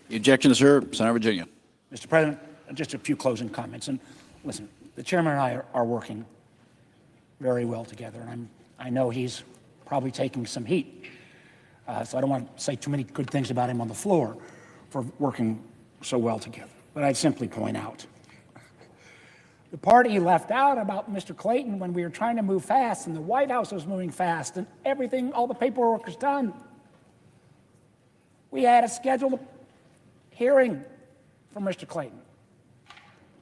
The objection is heard. Senator Virginia. Mr. President, just a few closing comments. And listen, the chairman and I are working very well together, and I know he's probably taking some heat. So I don't want to say too many good things about him on the floor for working so well together. But I'd simply point out The party left out about Mr. Clayton when we were trying to move fast and the White House was moving fast and everything, all the paperwork was done. We had a scheduled hearing for Mr. Clayton.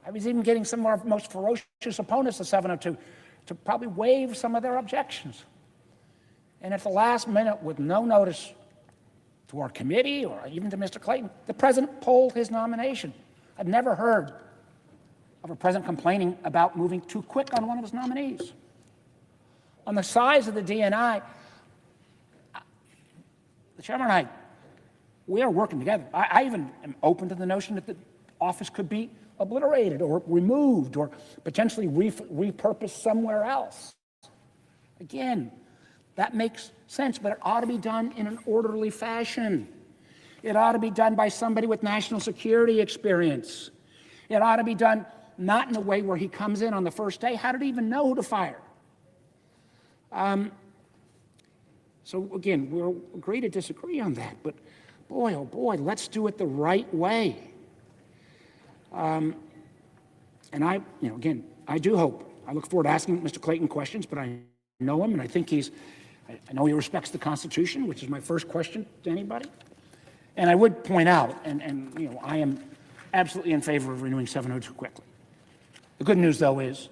I was even getting some of our most ferocious opponents to 702 to probably waive some of their objections. And at the last minute, with no notice to our committee or even to Mr. Clayton, the president pulled his nomination. I'd never heard of a president complaining about moving too quick on one of his nominees. On the size of the DNI, the chairman and I, we are working together. I even am open to the notion that the office could be obliterated or removed or potentially repurposed somewhere else. Again, that makes sense, but it ought to be done in an orderly fashion. It ought to be done by somebody with national security experience. It ought to be done not in a way where he comes in on the first day. How did he even know who to fire? So again, we'll agree to disagree on that, but boy, oh boy, let's do it the right way. And I, again, I do hope, I look forward to asking Mr. Clayton questions, but I know him and I think I know he respects the Constitution, which is my first question to anybody. And I would point out, and I am absolutely in favor of renewing 702 quickly. The good news, though, is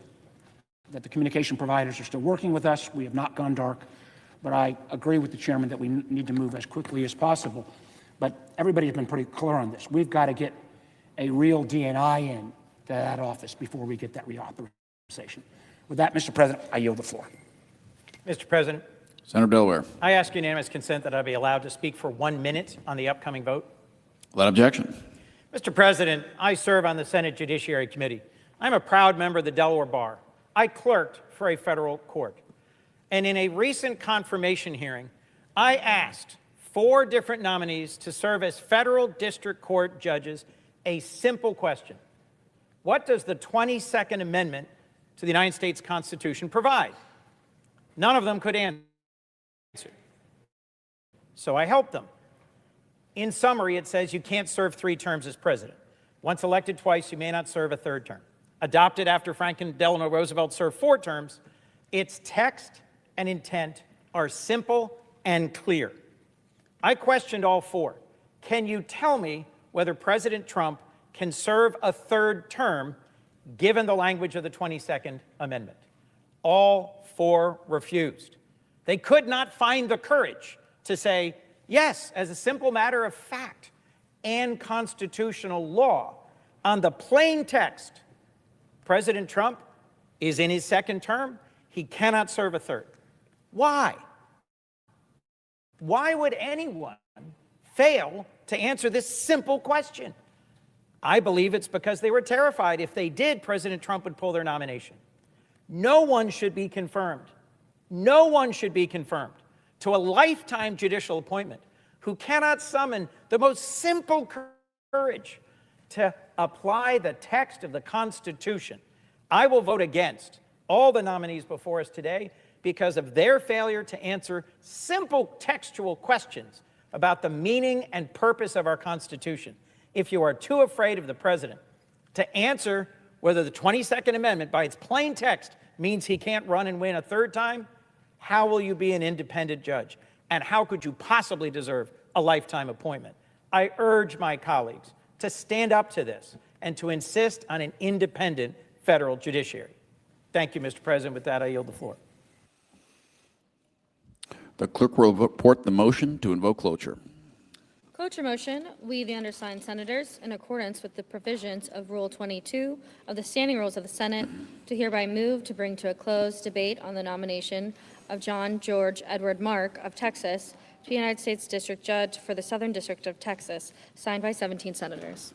that the communication providers are still working with us. We have not gone dark, but I agree with the chairman that we need to move as quickly as possible. But everybody has been pretty clear on this. We've got to get a real DNI in to that office before we get that reauthorization. With that, Mr. President, I yield the floor. Mr. President, Senator Delaware. I ask unanimous consent that I be allowed to speak for 1 minute on the upcoming vote. Without objection. Mr. President, I serve on the Senate Judiciary Committee. I'm a proud member of the Delaware Bar. I clerked for a federal court. And in a recent confirmation hearing, I asked 4 different nominees to serve as federal district court judges a simple question. What does the 22nd Amendment to the United States Constitution provide? None of them could answer. So I helped them. In summary, it says you can't serve 3 terms as president. Once elected twice, you may not serve a 3rd term. Adopted after Franklin Delano Roosevelt served 4 terms, its text and intent are simple and clear. I questioned all 4. Can you tell me whether President Trump can serve a 3rd term given the language of the 22nd Amendment? All 4 refused. They could not find the courage to say, yes, as a simple matter of fact and constitutional law, on the plain text, President Trump is in his 2nd term. He cannot serve a 3rd. Why? Why would anyone fail to answer this simple question? I believe it's because they were terrified if they did, President Trump would pull their nomination. No one should be confirmed. No one should be confirmed to a lifetime judicial appointment who cannot summon the most simple courage to apply the text of the Constitution. I will vote against all the nominees before us today because of their failure to answer simple textual questions about the meaning and purpose of our Constitution. If you are too afraid of the president to answer whether the 22nd Amendment, by its plain text, means he can't run and win a 3rd time, how will you be an independent judge? And how could you possibly deserve a lifetime appointment? I urge my colleagues to stand up to this and to insist on an independent federal judiciary. Thank you, Mr. President. With that, I yield the floor. The clerk will report the motion to invoke cloture. Cloture motion, we, the undersigned senators, in accordance with the provisions of Rule 22 of the Standing Rules of the Senate, do hereby move to bring to a close debate on the nomination of John George Edward Mark of Texas to be United States District Judge for the Southern District of Texas, signed by 17 senators.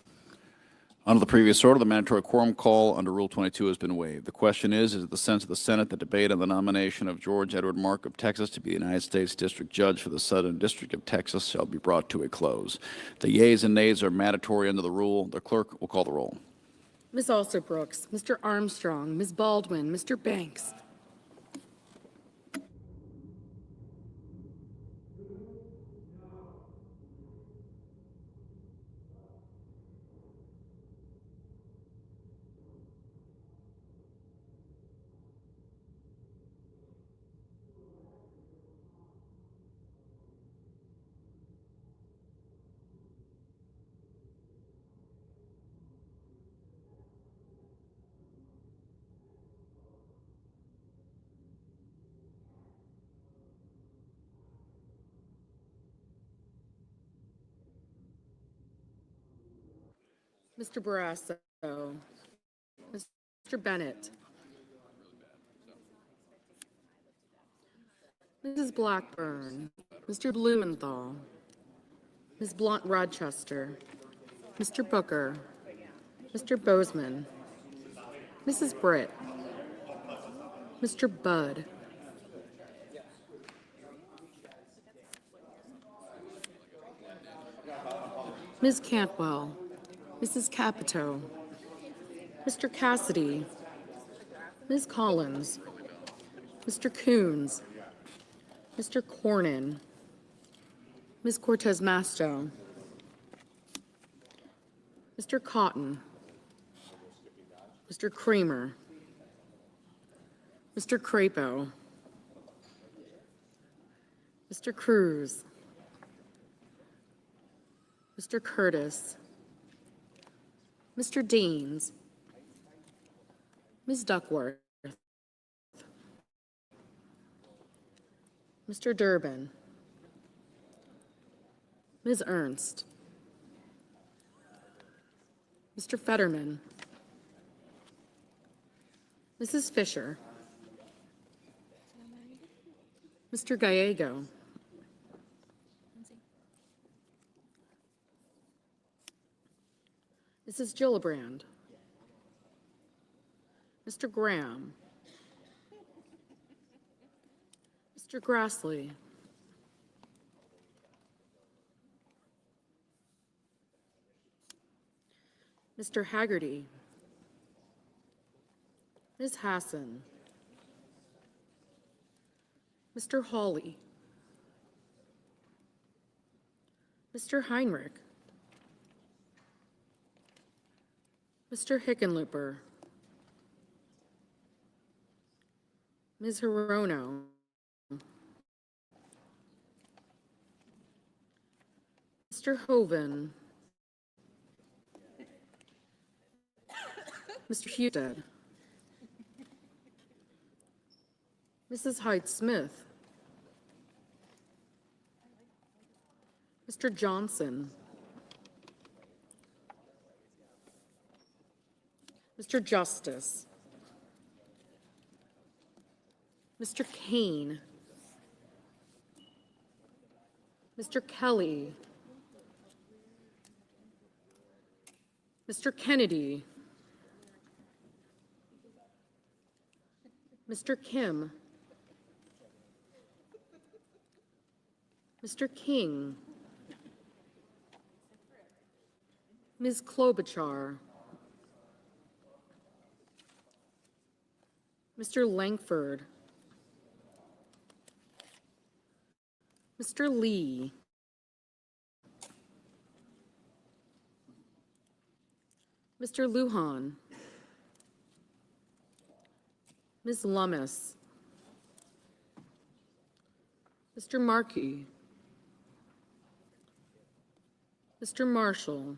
Under the previous order, the mandatory quorum call under Rule 22 has been waived. The question is it the sense of the Senate that debate on the nomination of George Edward Mark of Texas to be the United States District Judge for the Southern District of Texas shall be brought to a close. The yeas and nays are mandatory under the rule. The clerk will call the roll. Ms. Alsor-Brooks, Mr. Armstrong, Ms. Baldwin, Mr. Banks. Mr. Barrasso, Mr. Bennett, Mrs. Blackburn, Mr. Blumenthal, Ms. Blunt-Rochester, Mr. Booker, Mr. Bozeman, Mrs. Britt, Mr. Budd, Ms. Cantwell, Mrs. Capito, Mr. Cassidy, Ms. Collins, Mr. Coons, Mr. Cornyn, Ms. Cortez Masto, Mr. Cotton, Mr. Kramer, Mr. Crapo, Mr. Cruz, Mr. Curtis, Mr. Deans, Ms. Duckworth, Mr. Durbin, Ms. Ernst, Mr. Fetterman, Mrs. Fisher, Mr. Gallego, Mrs. Gillibrand, Mr. Graham, Mr. Grassley, Mr. Haggerty, Ms. Hassan, Mr. Hawley, Mr. Heinrich, Mr. Hickenlooper, Ms. Hirono, Mr. Hoven, Mr. Husted, Mrs. Hyde-Smith, Mr. Johnson, Mr. Justice, Mr. Kane, Mr. Kelly, Mr. Kennedy, Mr. Kim, Mr. King, Ms. Klobuchar, Mr. Langford, Mr. Lee, Mr. Lujan, Ms. Lummis, Mr. Markey, Mr. Marshall,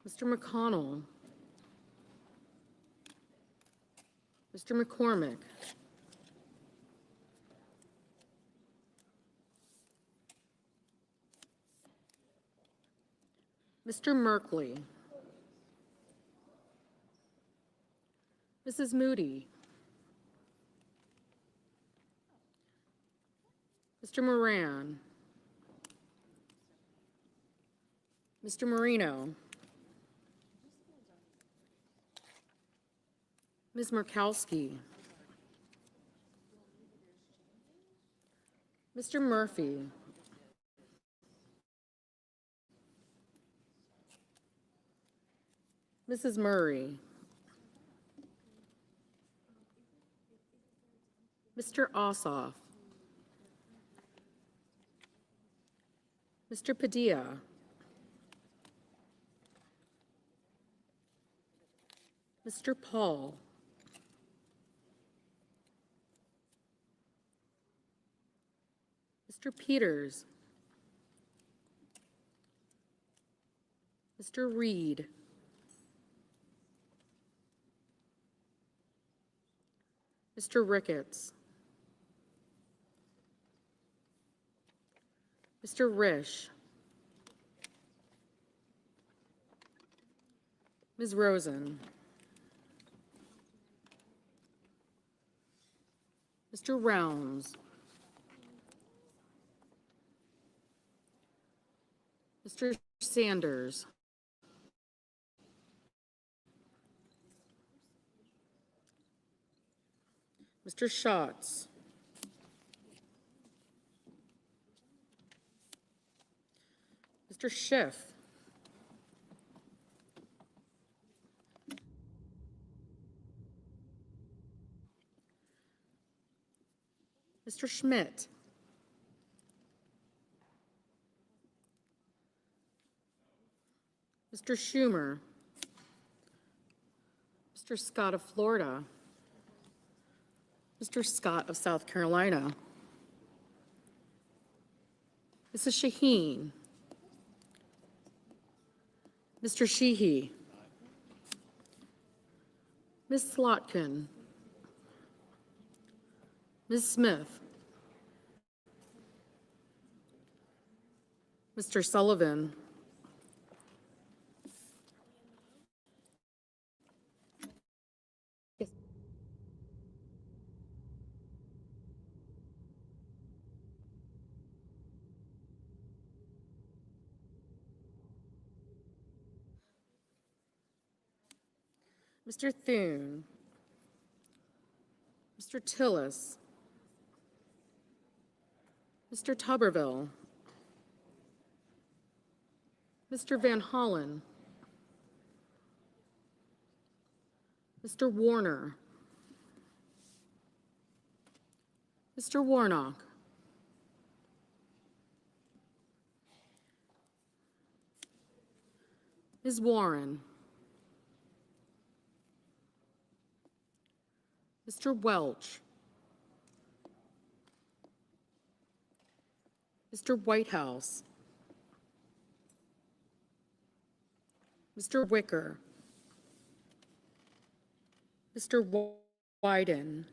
Mr. McConnell, Mr. McCormick, Mr. Merkley, Mrs. Moody, Mr. Moran, Mr. Marino, Ms. Murkowski, Mr. Murphy, Mrs. Murray, Mr. Ossoff, Mr. Padilla, Mr. Paul, Mr. Peters, Mr. Reed, Mr. Ricketts, Mr. Risch, Ms. Rosen. Mr. Rounds. Mr. Sanders. Mr. Schatz. Mr. Schiff. Mr. Schmidt. Mr. Schumer. Mr. Scott of Florida. Mr. Scott of South Carolina. Mrs. Shaheen. Mr. Sheehy. Ms. Slotkin. Ms. Smith. Mr. Sullivan. Mr. Thune. Mr. Tillis. Mr. Tuberville. Mr. Van Hollen. Mr. Warner. Mr. Warnock. Ms. Warren. Mr. Welch. Mr. Whitehouse. Mr. Wicker. Mr. Wyden.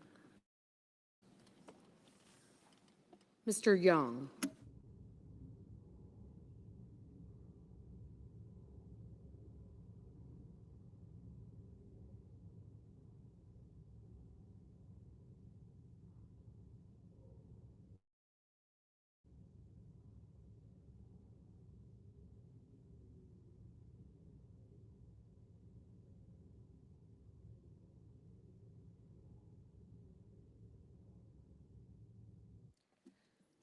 Mr. Young.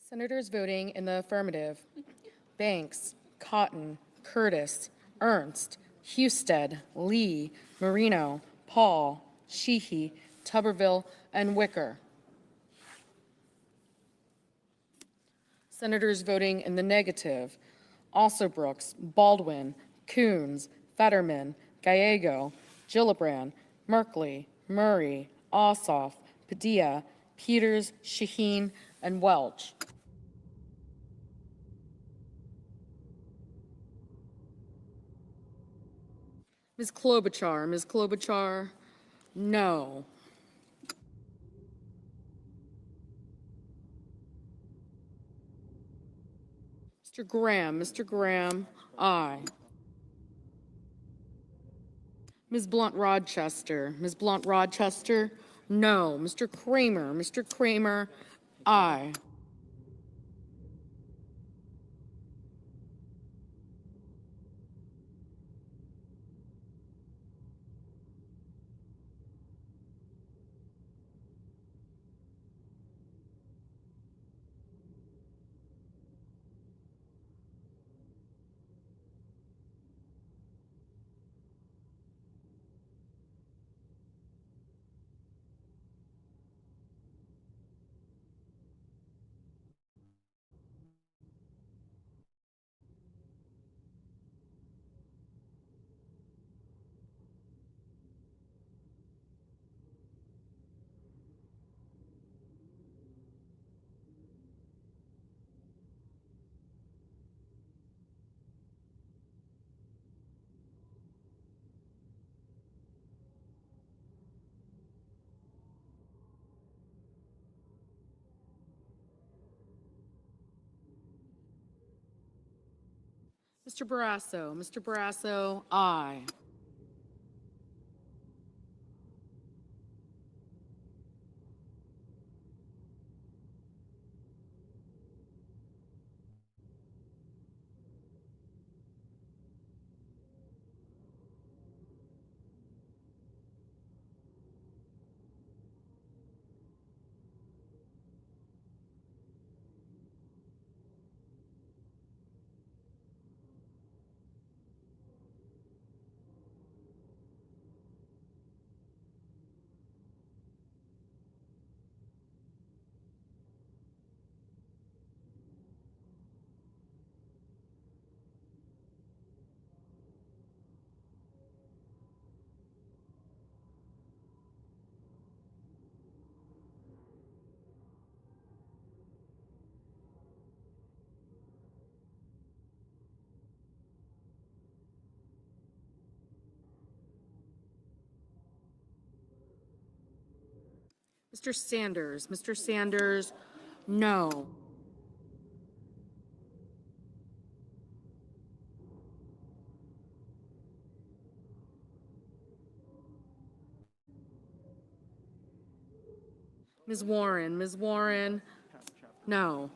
Senators voting in the affirmative: Banks, Cotton, Curtis, Ernst, Husted, Lee, Marino, Paul, Sheehy, Tuberville, and Wicker. Senators voting in the negative: Alsobrooks, Baldwin, Coons, Fetterman, Gallego, Gillibrand, Merkley, Murray, Ossoff, Padilla, Peters, Shaheen, and Welch. Ms. Klobuchar, no. Mr. Graham, aye. Ms. Blunt-Rochester, no. Mr. Kramer, aye. Mr. Barrasso, aye. Mr. Sanders. Mr. Sanders, no. Ms. Warren. Ms. Warren, no.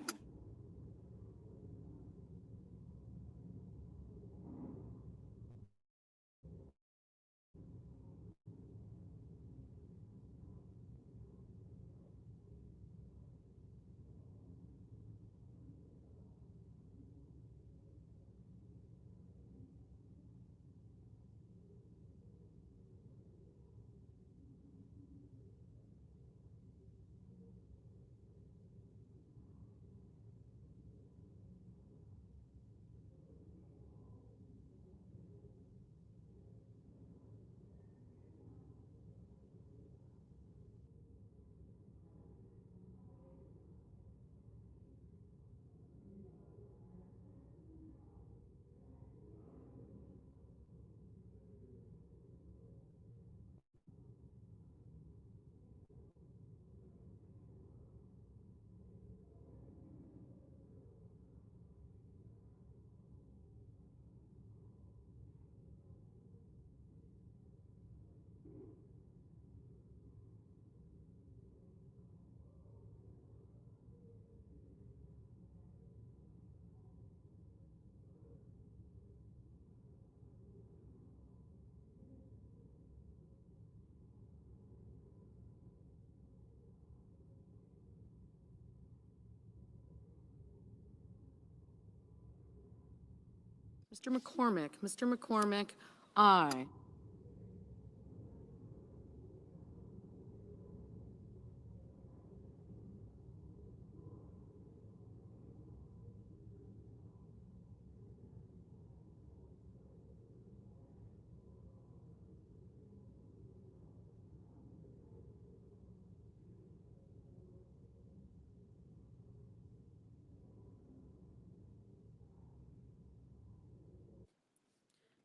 Mr. McCormick. Mr. McCormick, aye.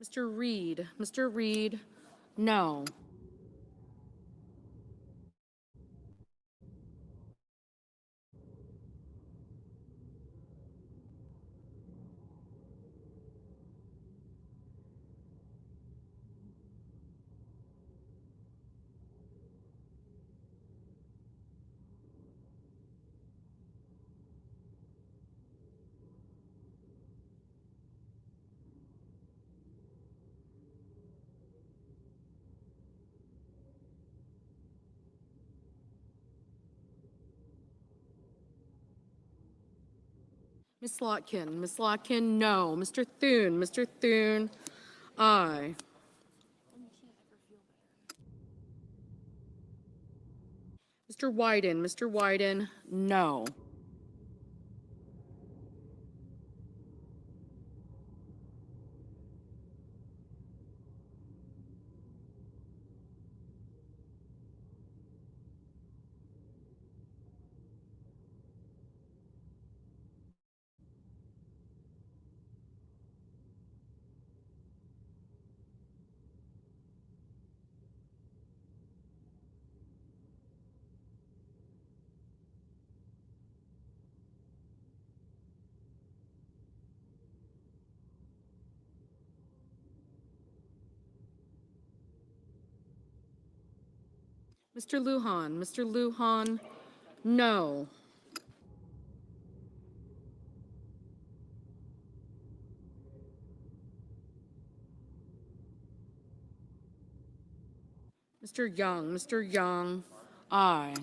Mr. Reed. Mr. Reed, no. Ms. Slotkin. Ms. Slotkin, no. Mr. Thune. Mr. Thune, aye. Mr. Wyden. Mr. Wyden, no. Mr. Lujan. Mr. Lujan, no. Mr. Young. Mr. Young, aye.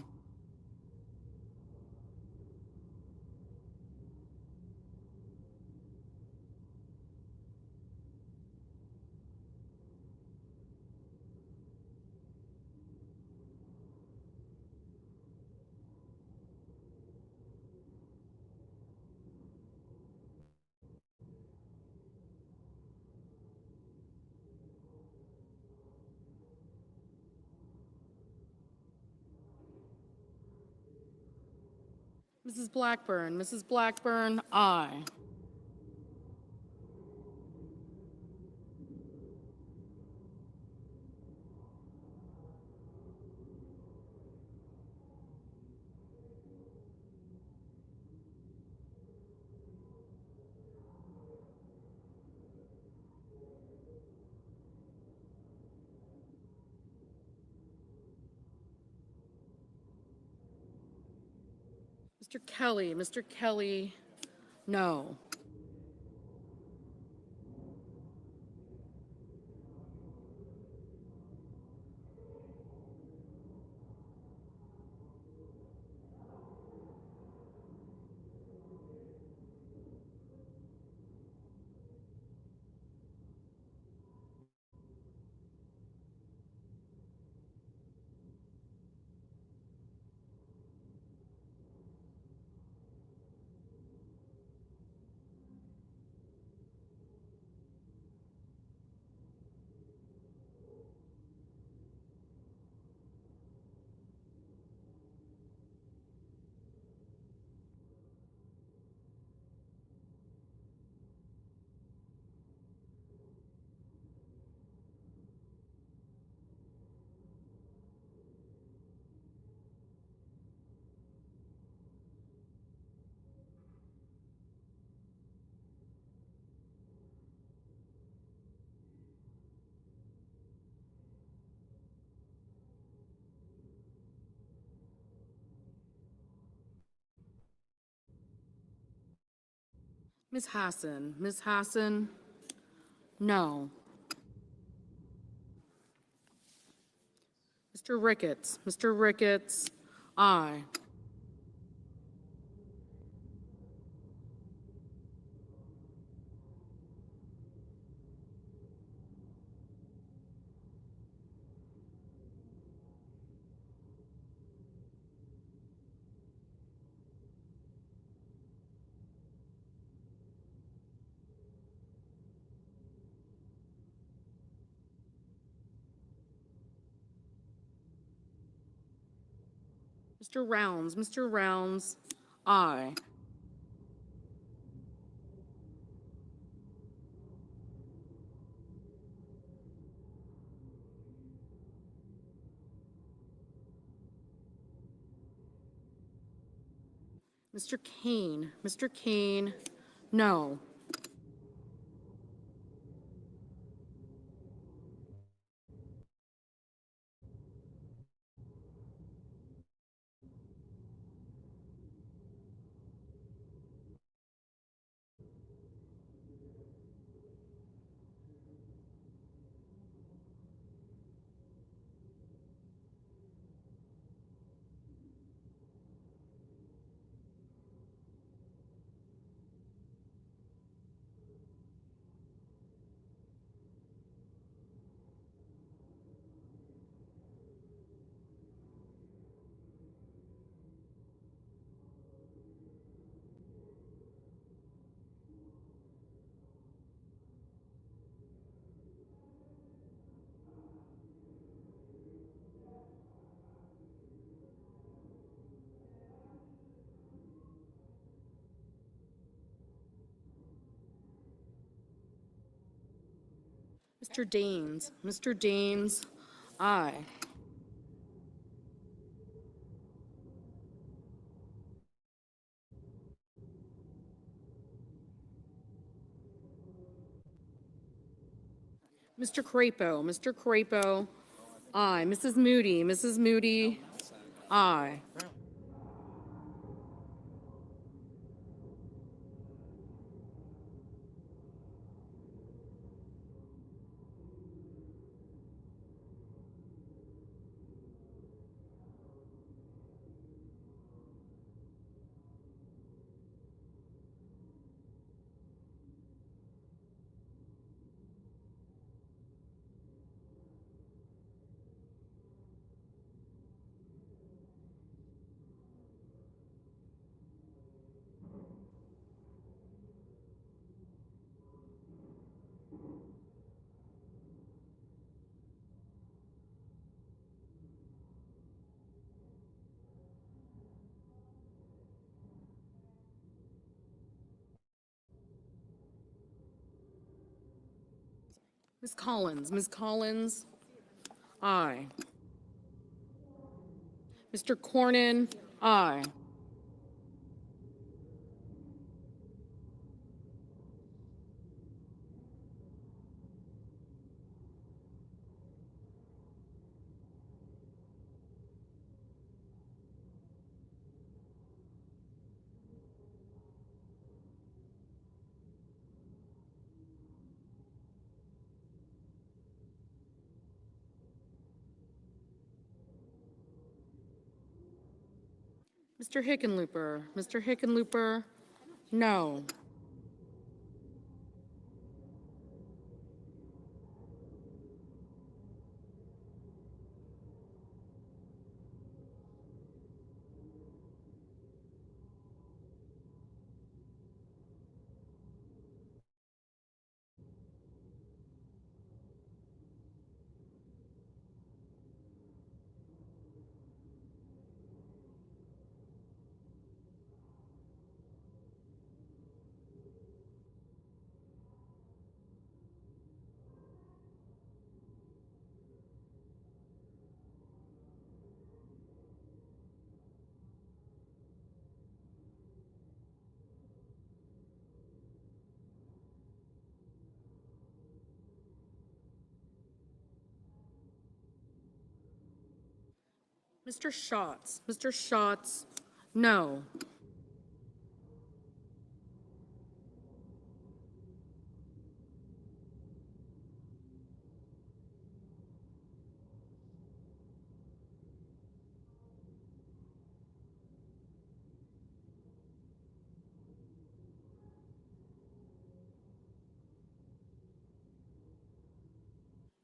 Mrs. Blackburn. Mrs. Blackburn, aye. Mr. Kelly, no. Ms. Hassan, no. Mr. Ricketts, aye. Mr. Rounds, aye. Mr. Kane, no. Mr. Daines, aye. Mr. Crapo, aye. Mrs. Moody, aye. Ms. Collins, aye. Mr. Cornyn, aye. Mr. Hickenlooper. Mr. Hickenlooper, no. Mr. Schatz. Mr. Schatz, no.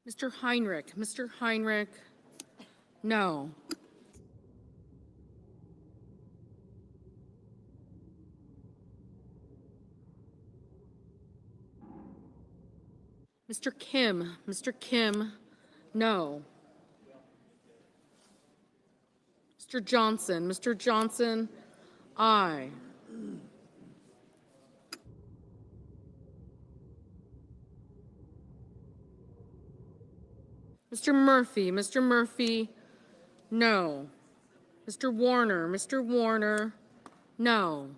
Mr. Heinrich. Mr. Heinrich, no. Mr. Kim. Mr. Kim, no. Mr. Johnson. Mr. Johnson, aye. Mr. Murphy. Mr. Murphy, no. Mr. Warner. Mr. Warner, no.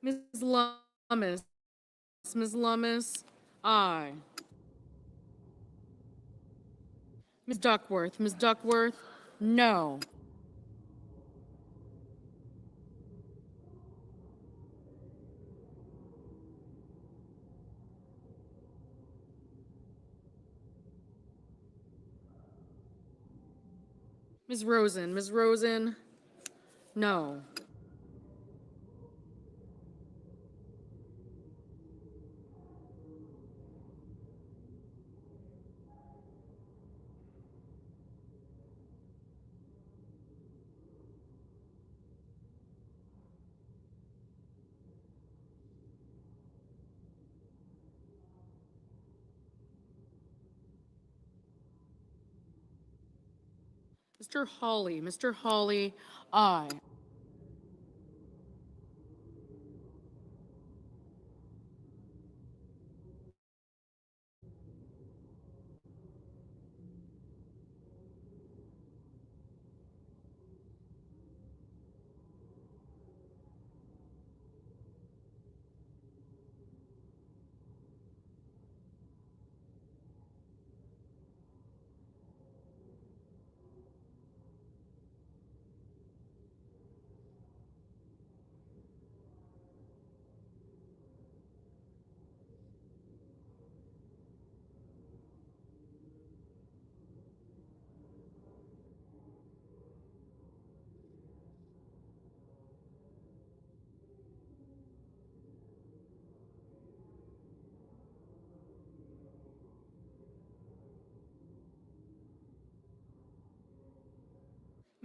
Ms. Lummis. Ms. Lummis, aye. Ms. Duckworth. Ms. Duckworth, no. Ms. Rosen. Ms. Rosen, no. Mr. Hawley. Mr. Hawley, aye.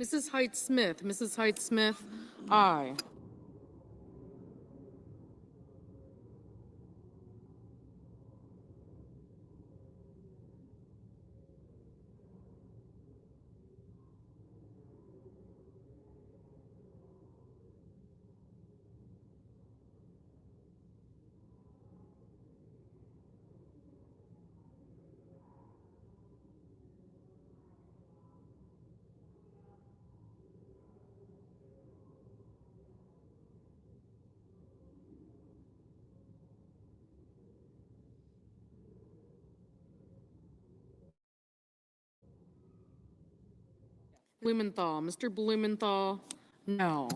Mrs. Height Smith. Mrs. Height Smith, aye. Blumenthal. Mr. Blumenthal, no.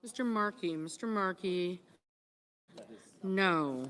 Mr. Markey, no.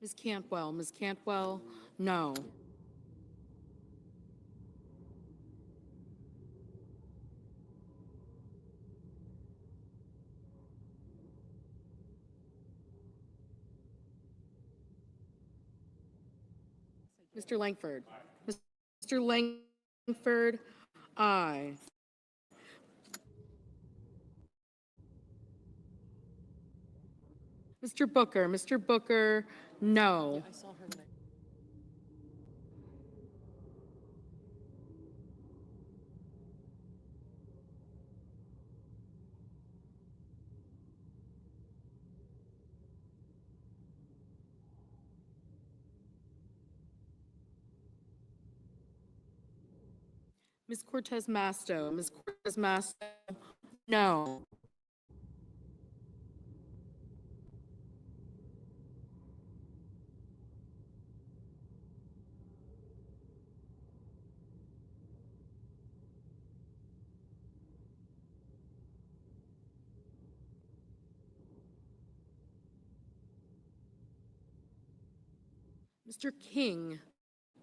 Ms. Cantwell, no. Mr. Langford. Mr. Langford, aye. Mr. Booker, no. Ms. Cortez Masto, no.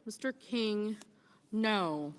Mr. King, no.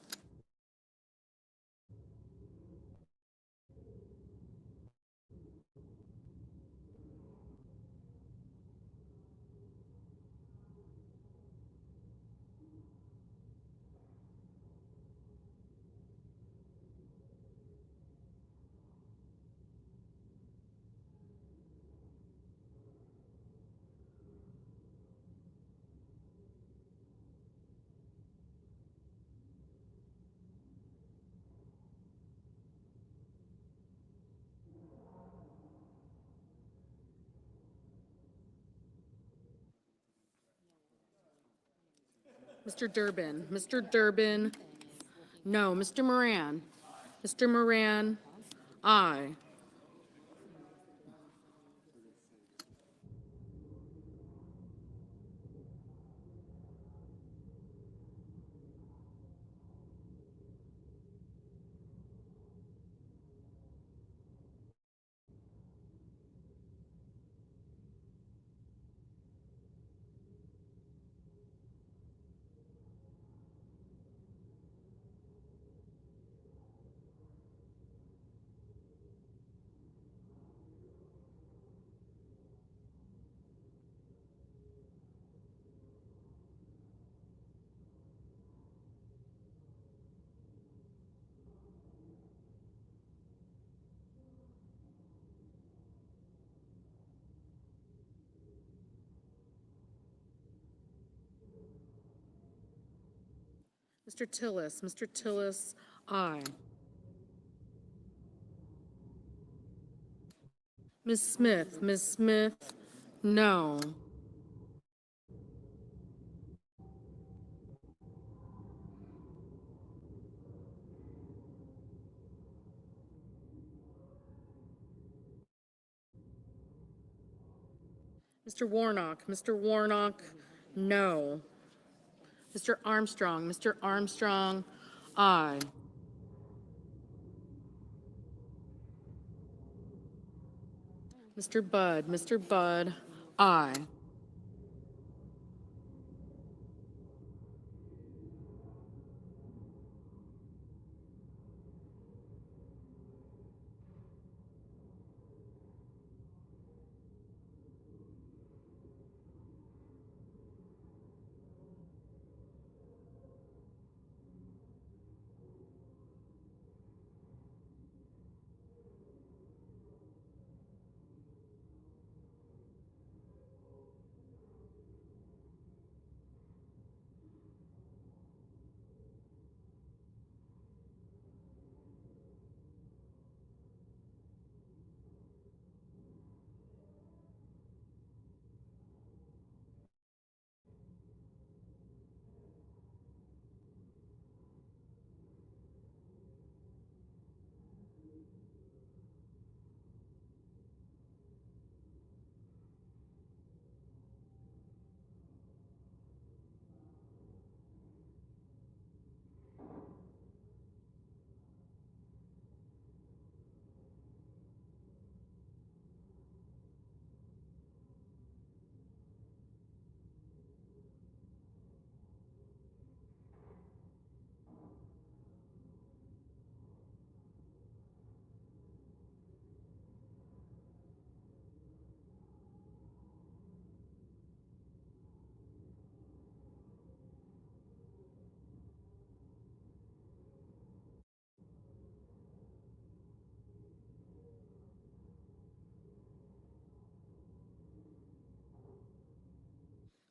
Mr. Durbin, no. Mr. Moran, aye. Mr. Tillis, aye. Ms. Smith, no. Mr. Warnock, no. Mr. Armstrong, aye. Mr. Budd, aye.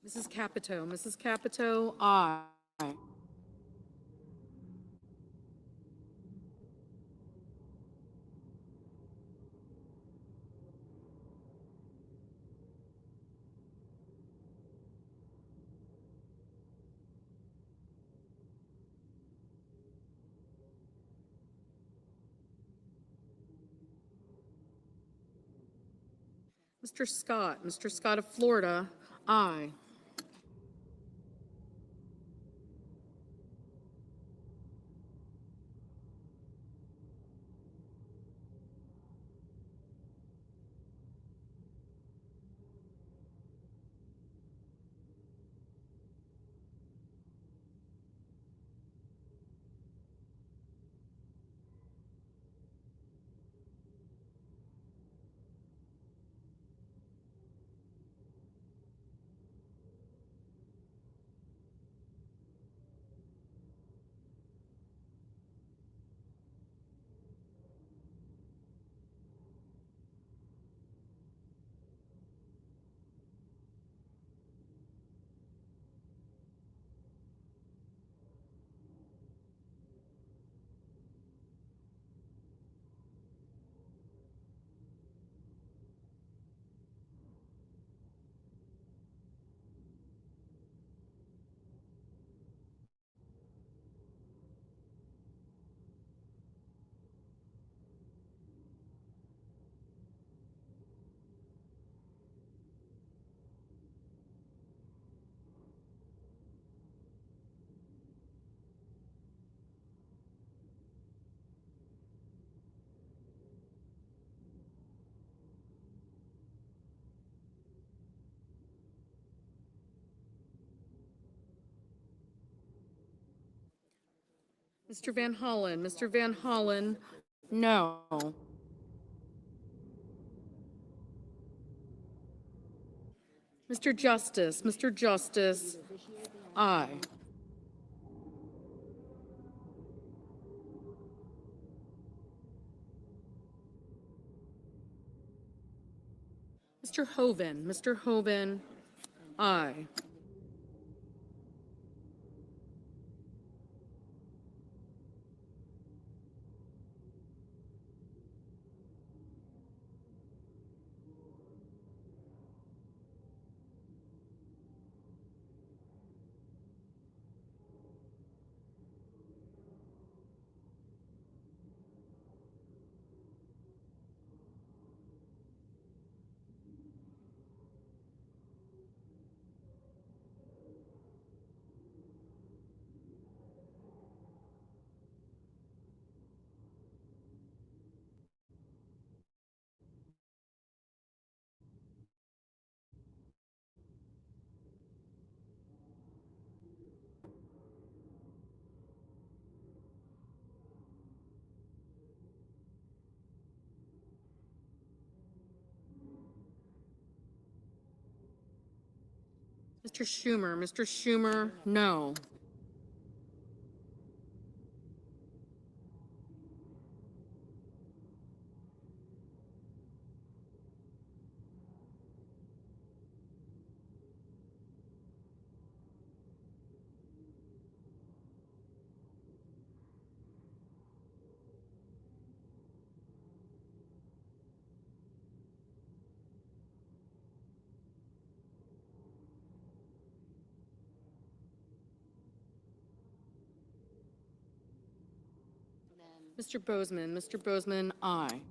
Mrs. Capito, aye. Mr. Scott of Florida, aye. Mr. Van Hollen, no. Mr. Justice, aye. Mr. Hoven, aye. Mr. Schumer, no. Mr. Bozeman, aye.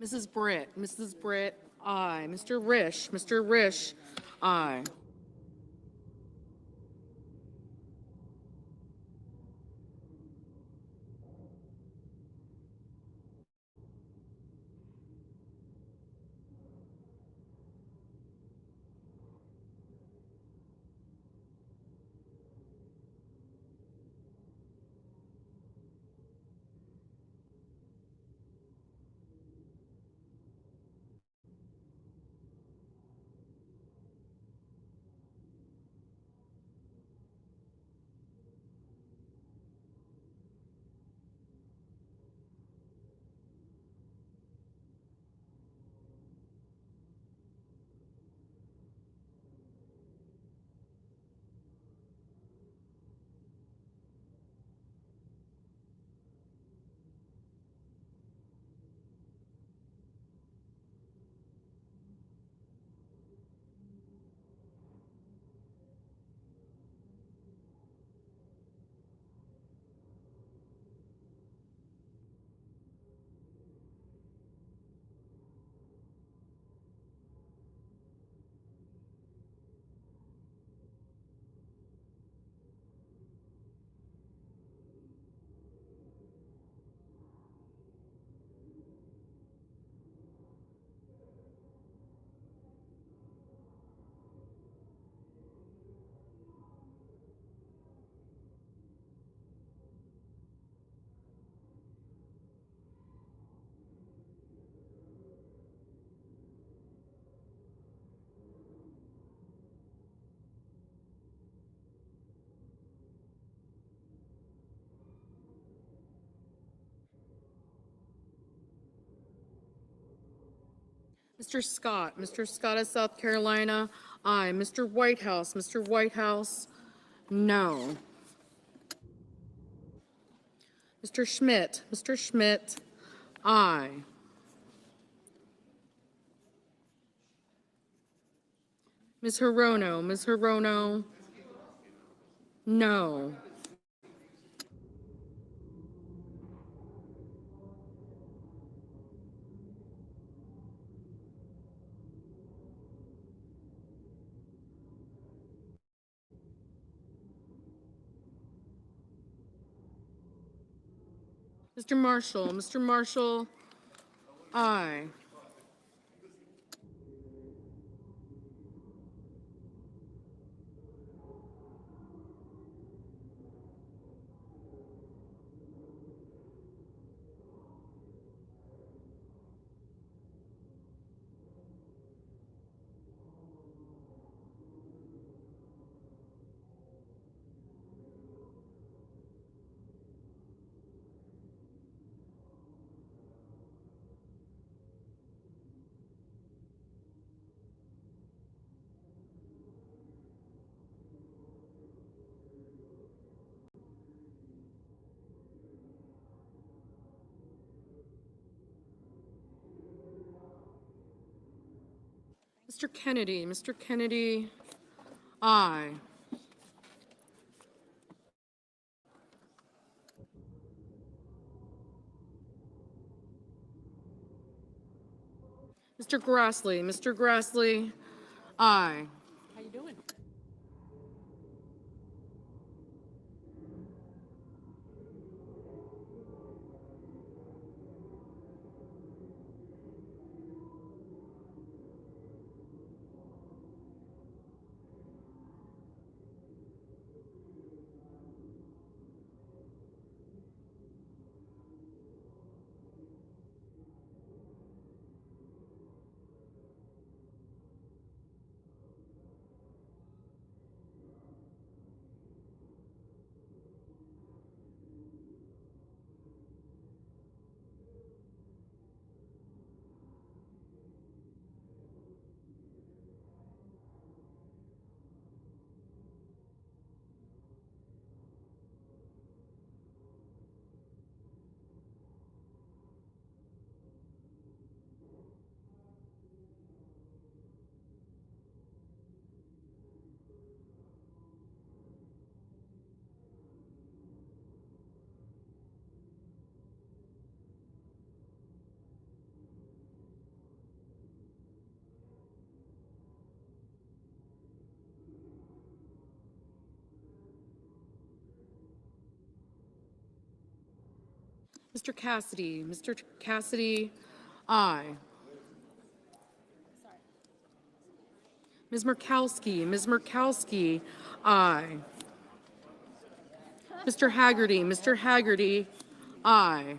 Mrs. Britt, aye. Mr. Risch, aye. Mr. Scott of South Carolina, aye. Mr. Whitehouse, no. Mr. Schmidt, aye. Ms. Hirono, no. Mr. Marshall, aye. Mr. Kennedy, aye. Mr. Grassley, aye. How you doing? Mr. Cassidy, aye. Ms. Murkowski, aye. Mr. Haggerty, aye.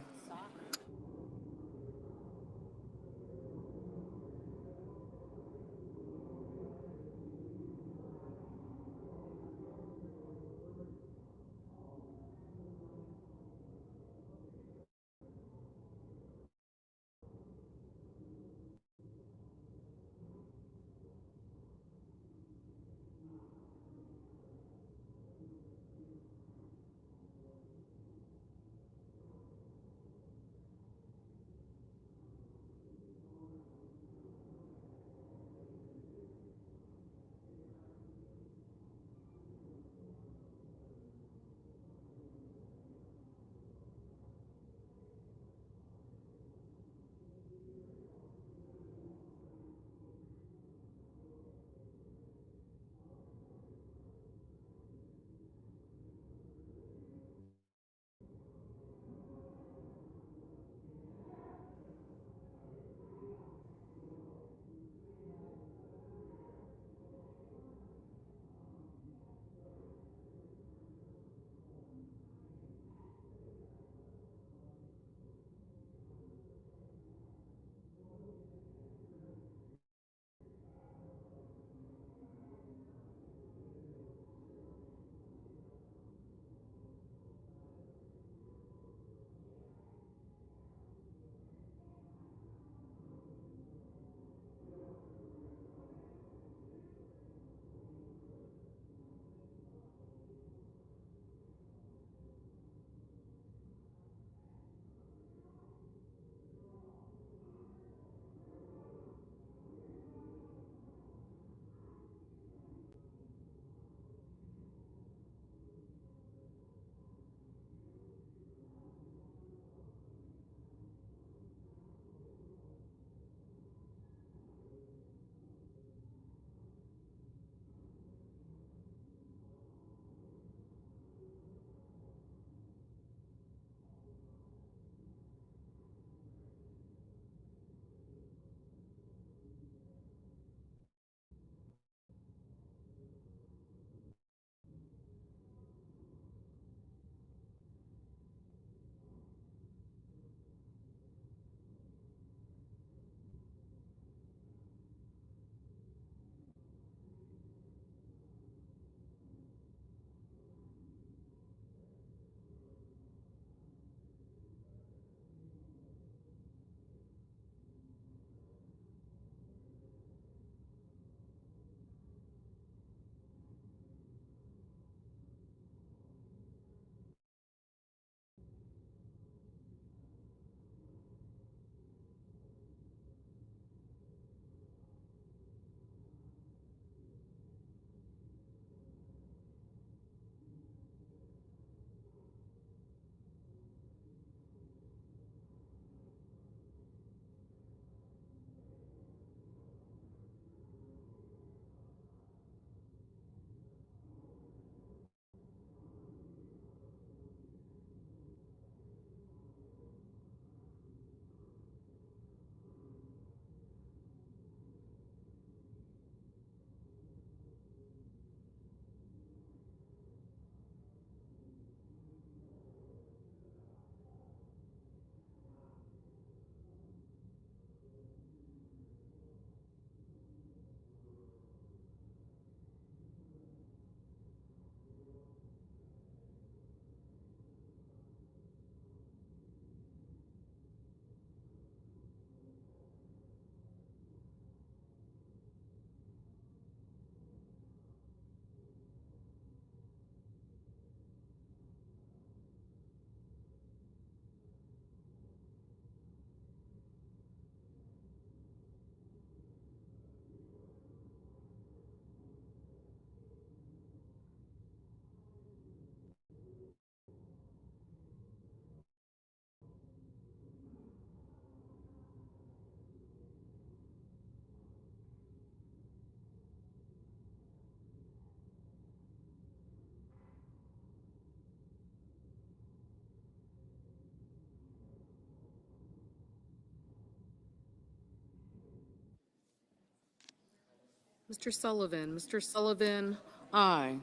Mr. Sullivan. Mr. Sullivan, aye.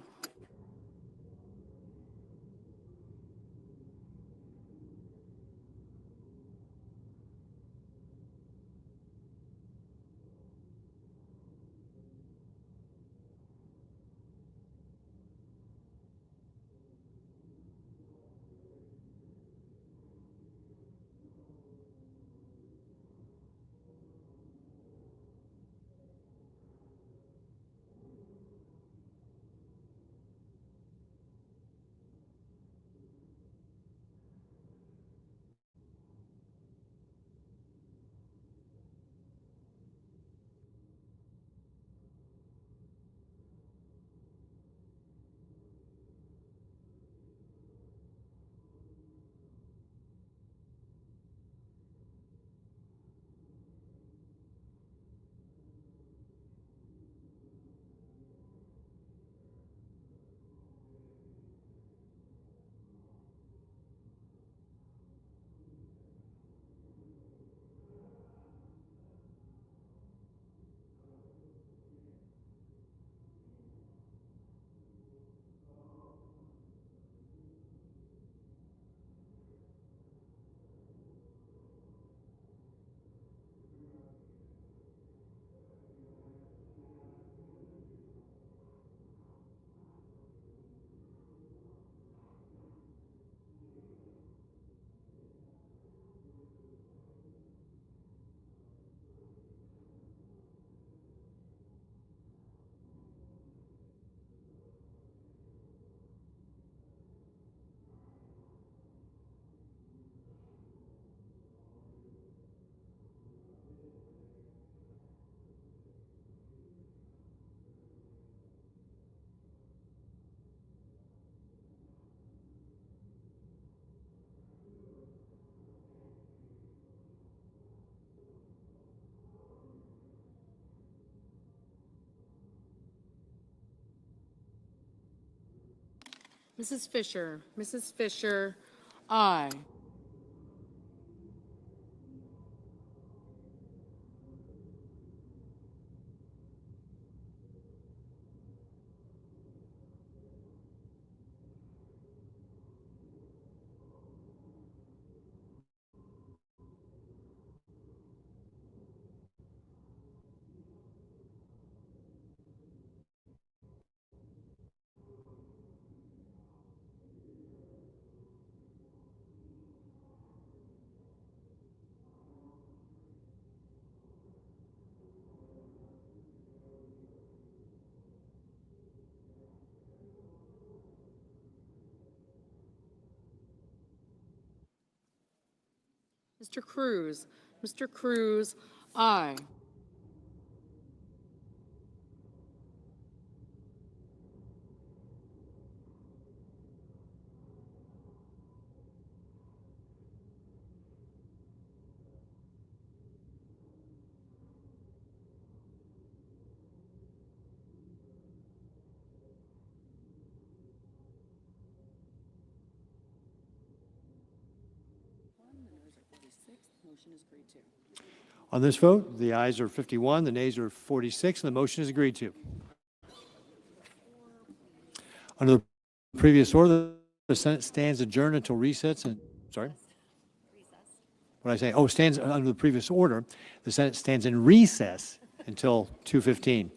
Mrs. Fisher. Mrs. Fisher, aye. Mr. Cruz. Mr. Cruz, aye. On this vote, the ayes are 51, the nays are 46, and the motion is agreed to. Under the previous order, the Senate stands adjourned until recess and, sorry? What did I say? Oh, stands under the previous order, the Senate stands in recess until 2:15.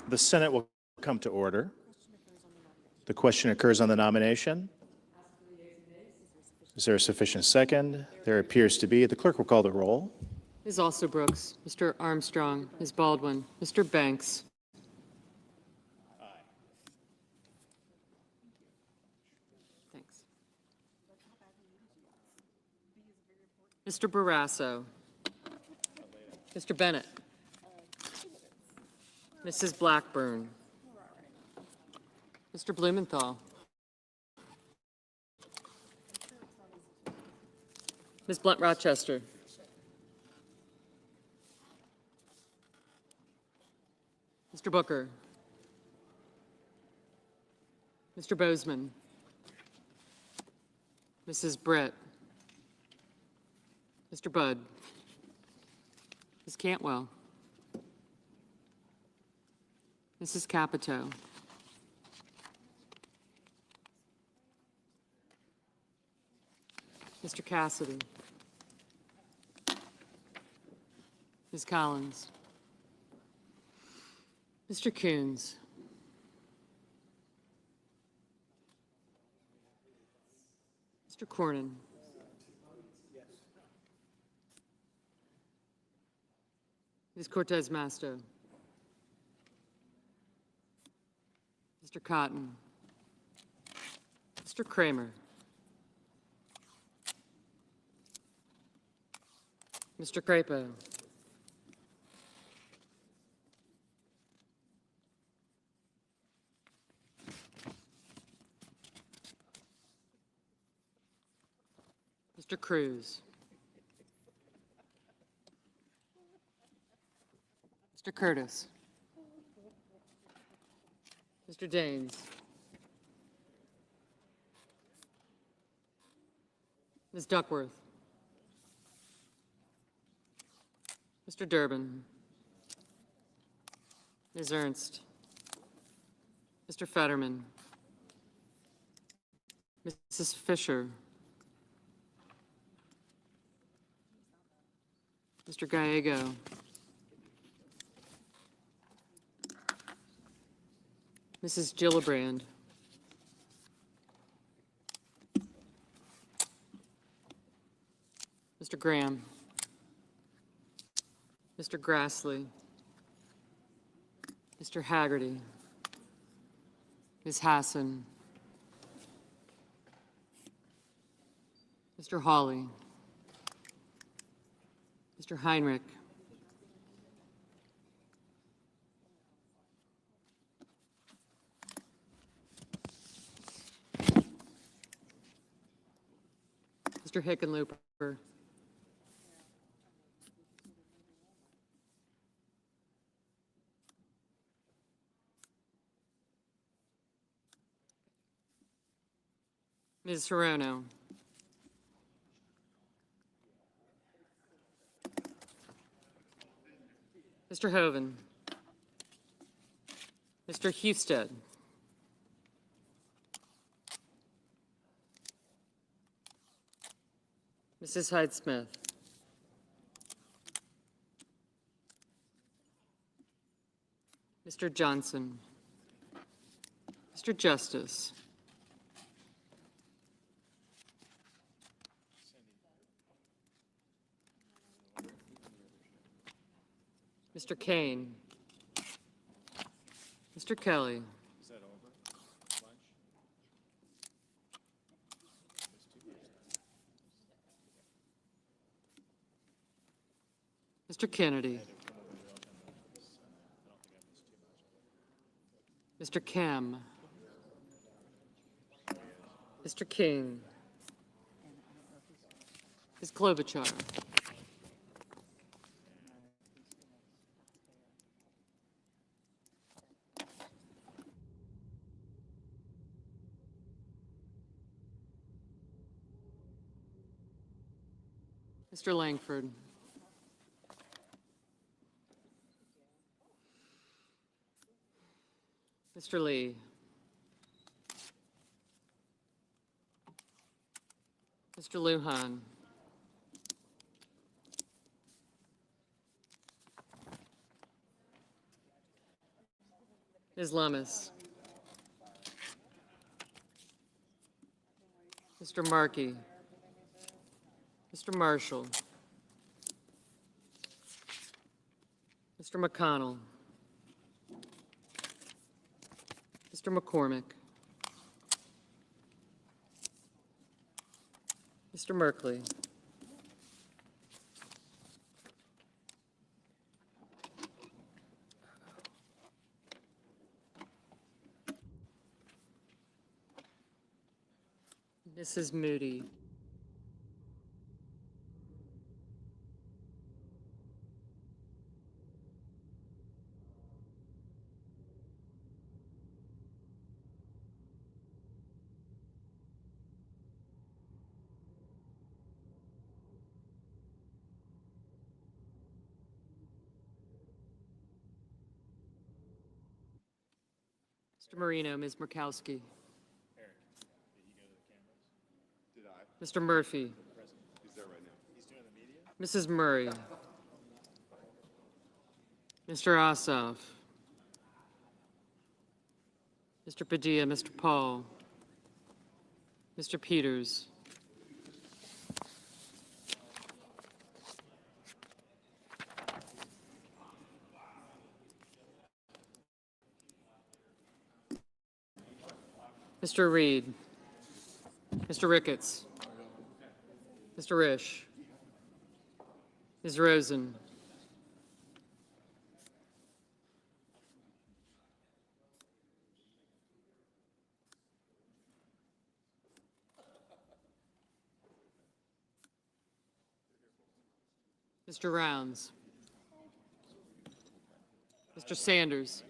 The Senate will come to order. The question occurs on the nomination. Is there a sufficient second? There appears to be. The clerk will call the roll. Ms. Alsobrooks, Mr. Armstrong, Ms. Baldwin, Mr. Banks. Thanks. Mr. Barrasso. Mr. Bennett. Mrs. Blackburn. Mr. Blumenthal. Ms. Blunt Rochester. Mr. Booker. Mr. Bozeman. Mrs. Britt. Mr. Budd. Ms. Cantwell. Mrs. Capito. Mr. Cassidy. Ms. Collins. Mr. Coons. Mr. Cornyn. Ms. Cortez Masto. Mr. Cotton. Mr. Kramer. Mr. Crapo. Mr. Cruz. Mr. Curtis. Mr. Daines. Ms. Duckworth. Mr. Durbin. Ms. Ernst. Mr. Fetterman. Mrs. Fisher. Mr. Gallego. Mrs. Gillibrand. Mr. Graham. Mr. Grassley. Mr. Haggerty. Ms. Hassan. Mr. Hawley. Mr. Heinrich. Mr. Hickenlooper. Ms. Hirono. Mr. Hoven. Mr. Husted. Mrs. Hyde-Smith. Mr. Johnson. Mr. Justice. Mr. Kane. Mr. Kelly. Mr. Kennedy. Mr. Kem. Mr. King. Ms. Klobuchar. Mr. Langford. Mr. Lee. Mr. Lujan. Ms. Lummis. Mr. Markey. Mr. Marshall. Mr. McConnell. Mr. McCormick. Mr. Merkley. Mrs. Moody. Mr. Marino, Ms. Murkowski. Mr. Murphy. Mrs. Murray. Mr. Ossoff. Mr. Padilla, Mr. Paul. Mr. Peters. Mr. Reed. Mr. Ricketts. Mr. Risch. Ms. Rosen. Mr. Rounds. Mr. Sanders.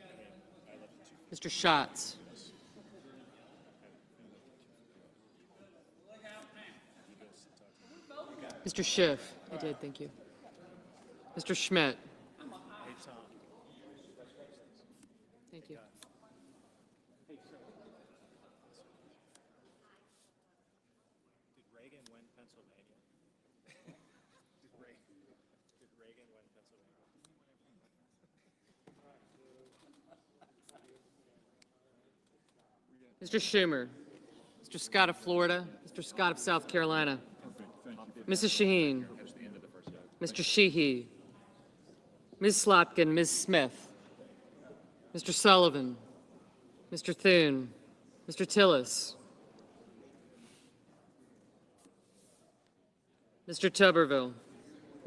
Mr. Schatz. Mr. Schiff. I did, thank you. Mr. Schmidt. Thank you. Did Reagan win Pennsylvania? Did Reagan win Pennsylvania? Mr. Schumer. Mr. Scott of Florida. Mr. Scott of South Carolina. Mrs. Shaheen. Mr. Sheehy. Ms. Slotkin, Ms. Smith. Mr. Sullivan. Mr. Thune. Mr. Tillis. Mr. Tuberville.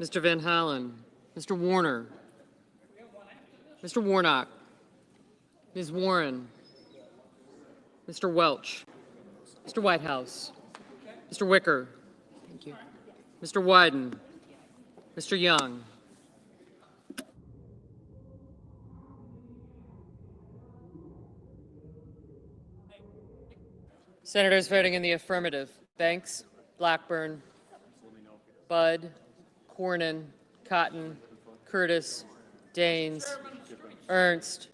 Mr. Van Hollen. Mr. Warner. Mr. Warnock. Ms. Warren. Mr. Welch. Mr. Whitehouse. Mr. Wicker. Thank you. Mr. Wyden. Mr. Young. Senators voting in the affirmative: Banks, Blackburn, Budd, Cornyn, Cotton, Curtis, Daines, Ernst,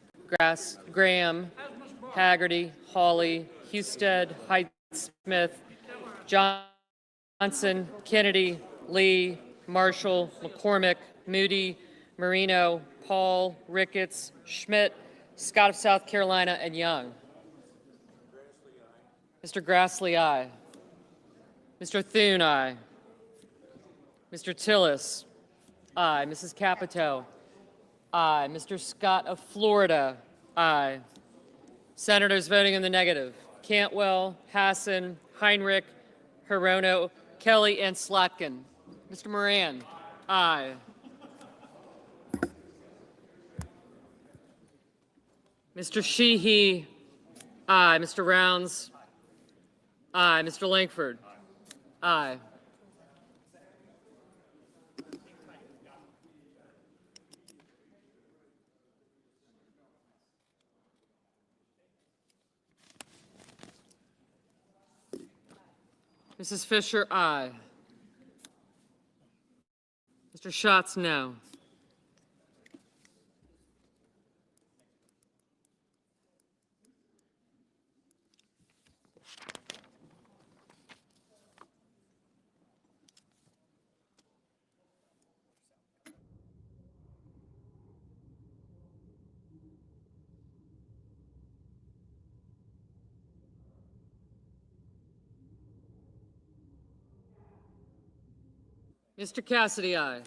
Graham, Haggerty, Hawley, Husted, Height-Smith, Johnson, Kennedy, Lee, Marshall, McCormick, Moody, Marino, Paul, Ricketts, Schmidt, Scott of South Carolina, and Young. Mr. Grassley, aye. Mr. Thune, aye. Mr. Tillis, aye. Mrs. Capito, aye. Mr. Scott of Florida, aye. Senators voting in the negative: Cantwell, Hassan, Heinrich, Hirono, Kelly, and Slotkin. Mr. Moran, aye. Mr. Sheehy, aye. Mr. Rounds, aye. Mr. Langford, aye. Mrs. Fisher, aye. Mr. Schatz, no. Mr. Cassidy, aye.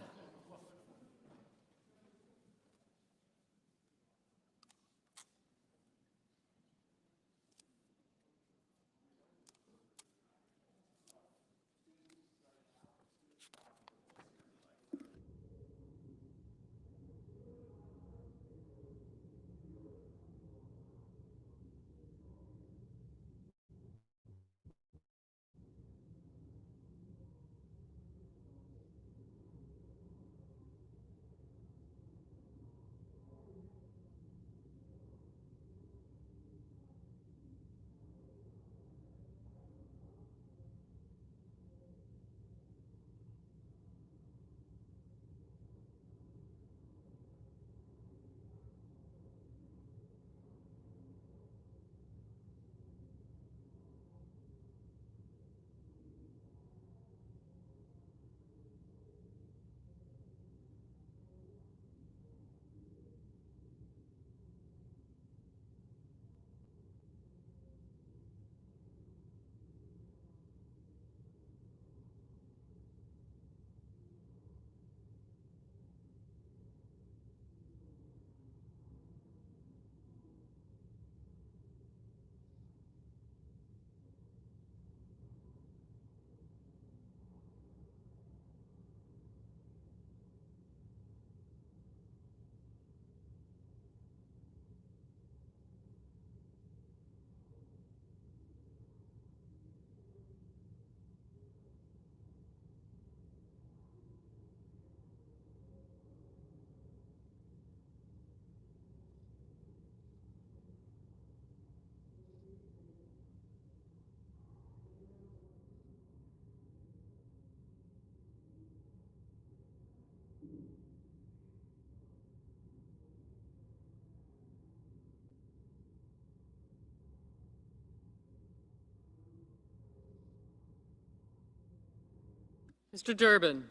Mr. Durbin?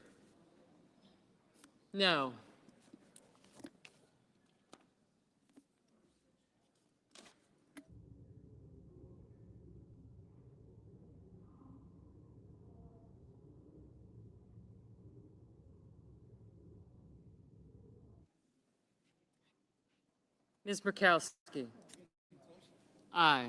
No. Ms. Murkowski? Aye.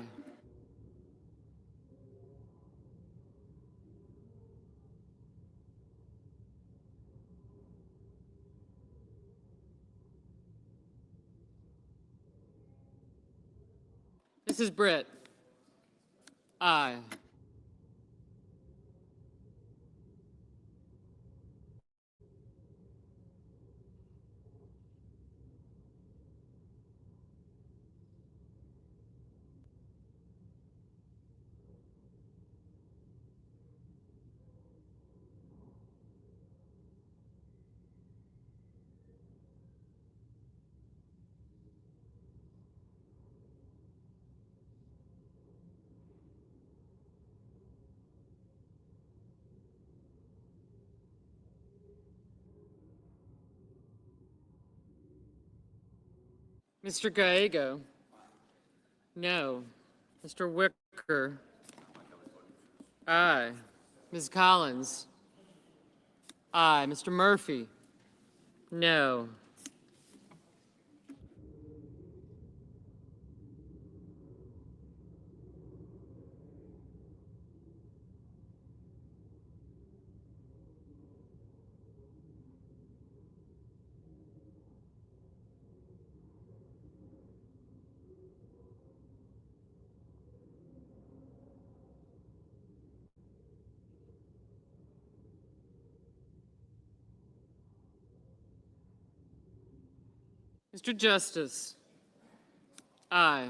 Mrs. Britt? Aye. Mr. Gallego? No. Mr. Wicker? Aye. Ms. Collins? Aye. Mr. Murphy? No. Mr. Justice? Aye.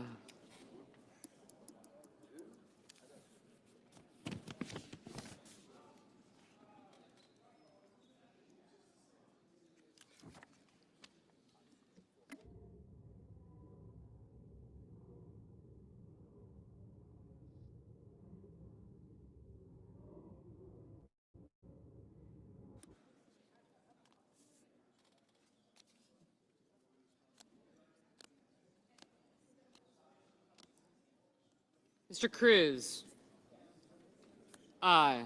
Mr. Cruz? Aye.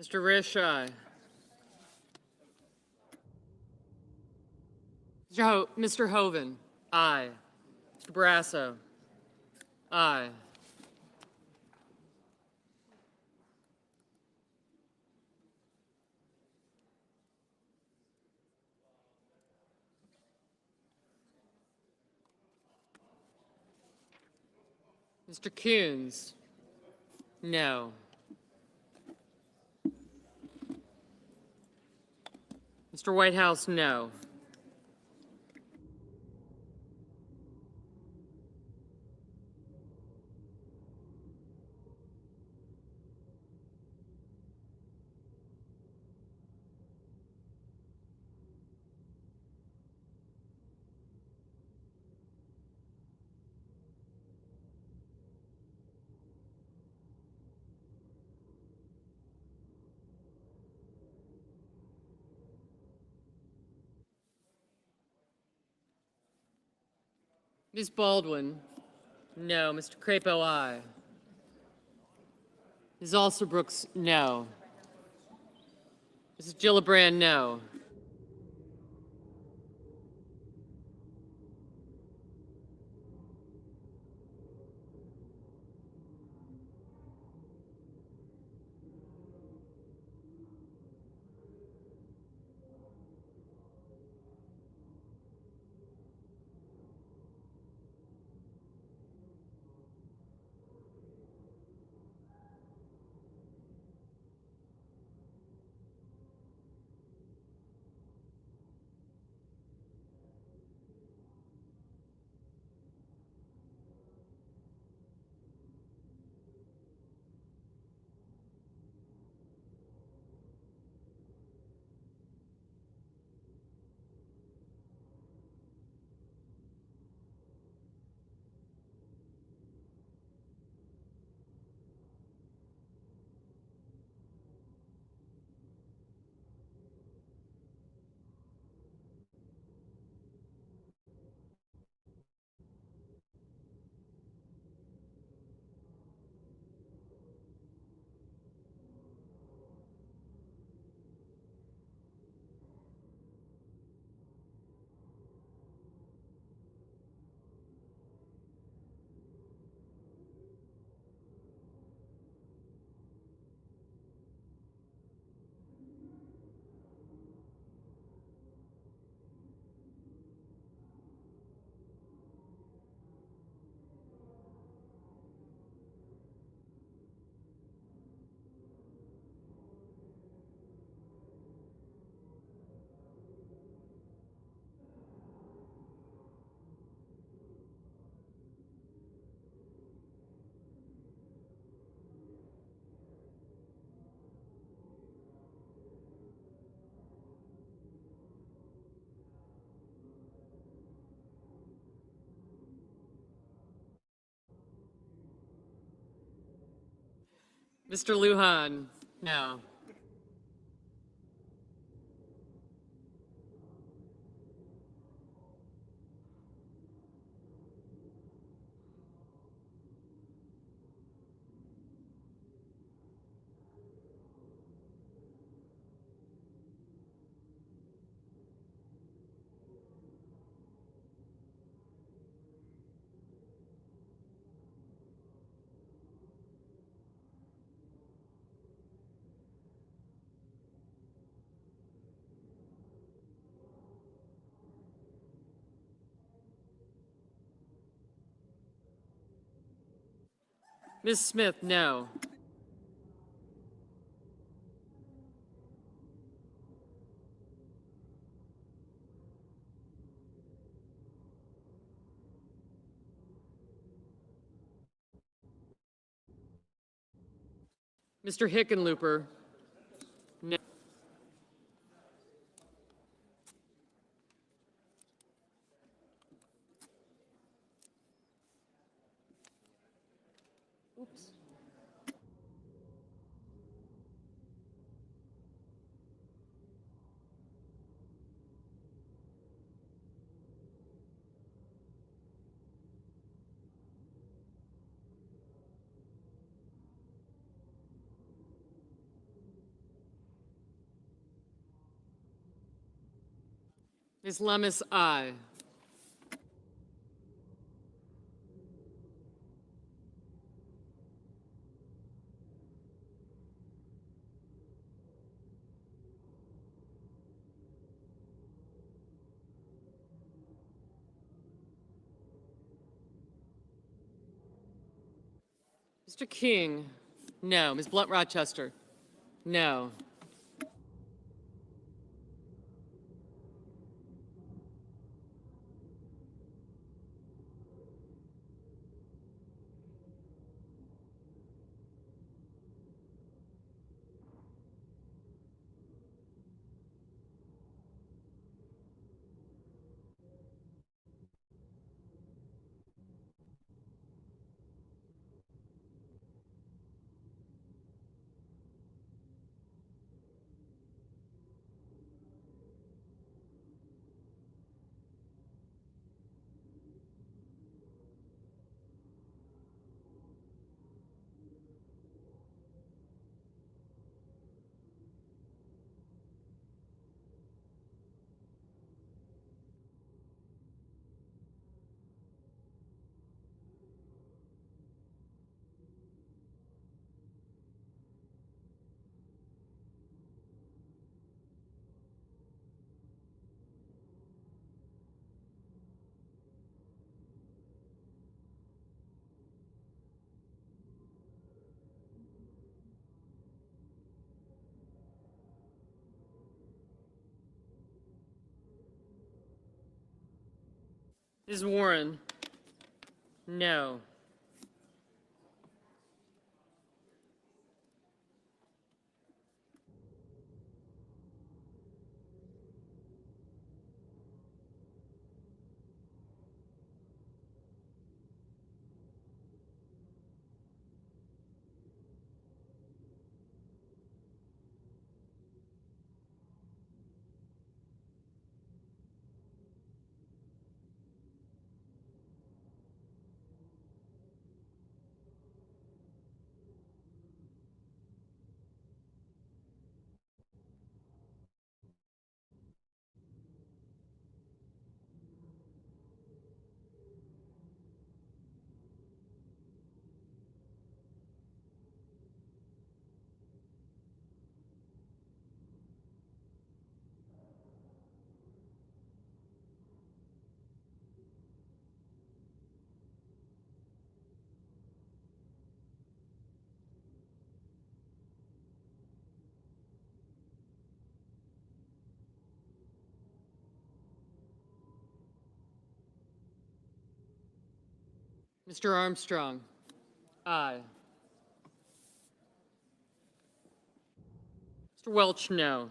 Mr. Rishai. Mr. Hoven. Aye. Mr. Brasso. Aye. Mr. Coons. No. Mr. Whitehouse, no. Ms. Baldwin, no. Mr. Crapo, aye. Ms. Alsobrooks, no. Mrs. Gillibrand, no. Mr. Lujan, no. Ms. Smith, no. Mr. Hickenlooper, no. Oops. Ms. Lummis, aye. Mr. King, no. Ms. Blunt Rochester, no. Ms. Warren, no. Mr. Armstrong, aye. Mr. Welch, no.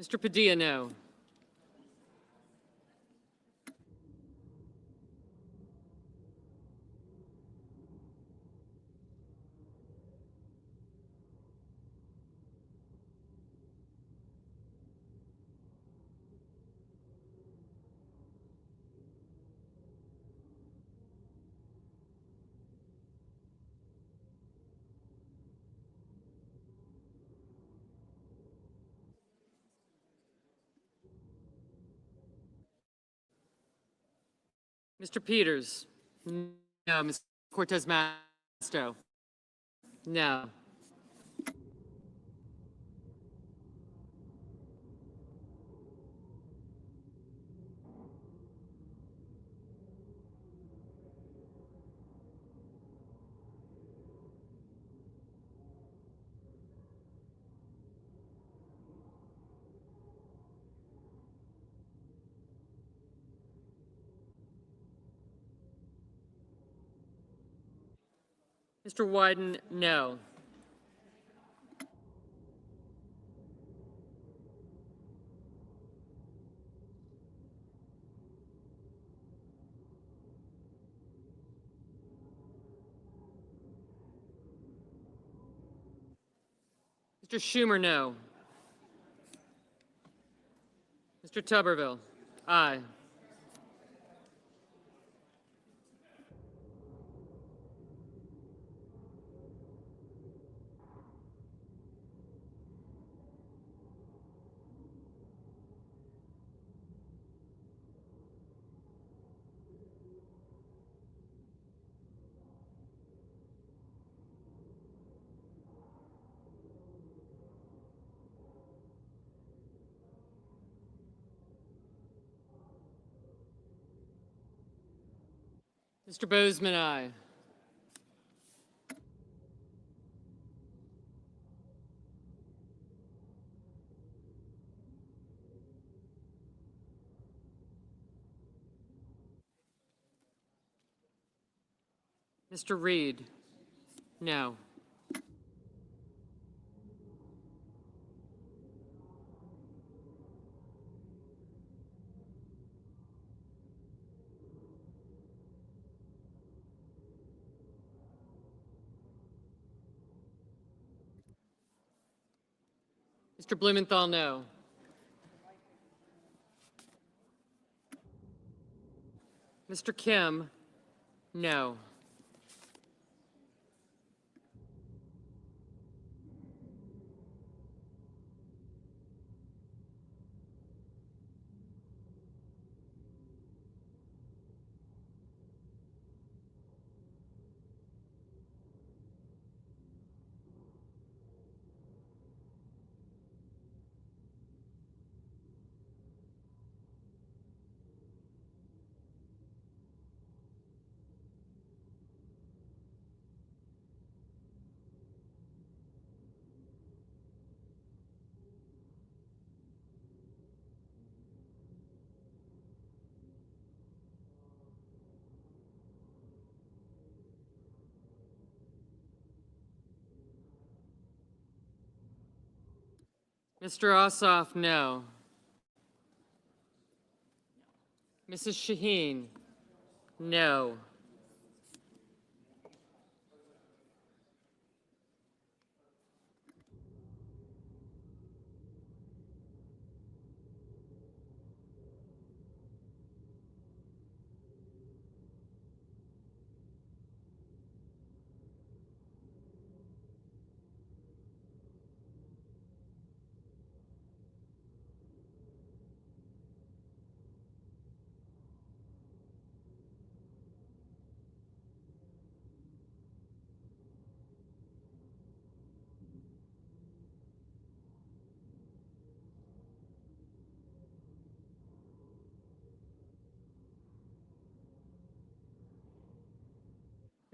Mr. Padilla, no. Mr. Peters, no. Ms. Cortez Masto, no. Mr. Wyden, no. Mr. Schumer, no. Mr. Tuberville, aye. Mr. Bozeman, aye. Mr. Reed, no. Mr. Blumenthal, no. Mr. Kim, no. Mr. Ossoff, no. Mrs. Shaheen, no.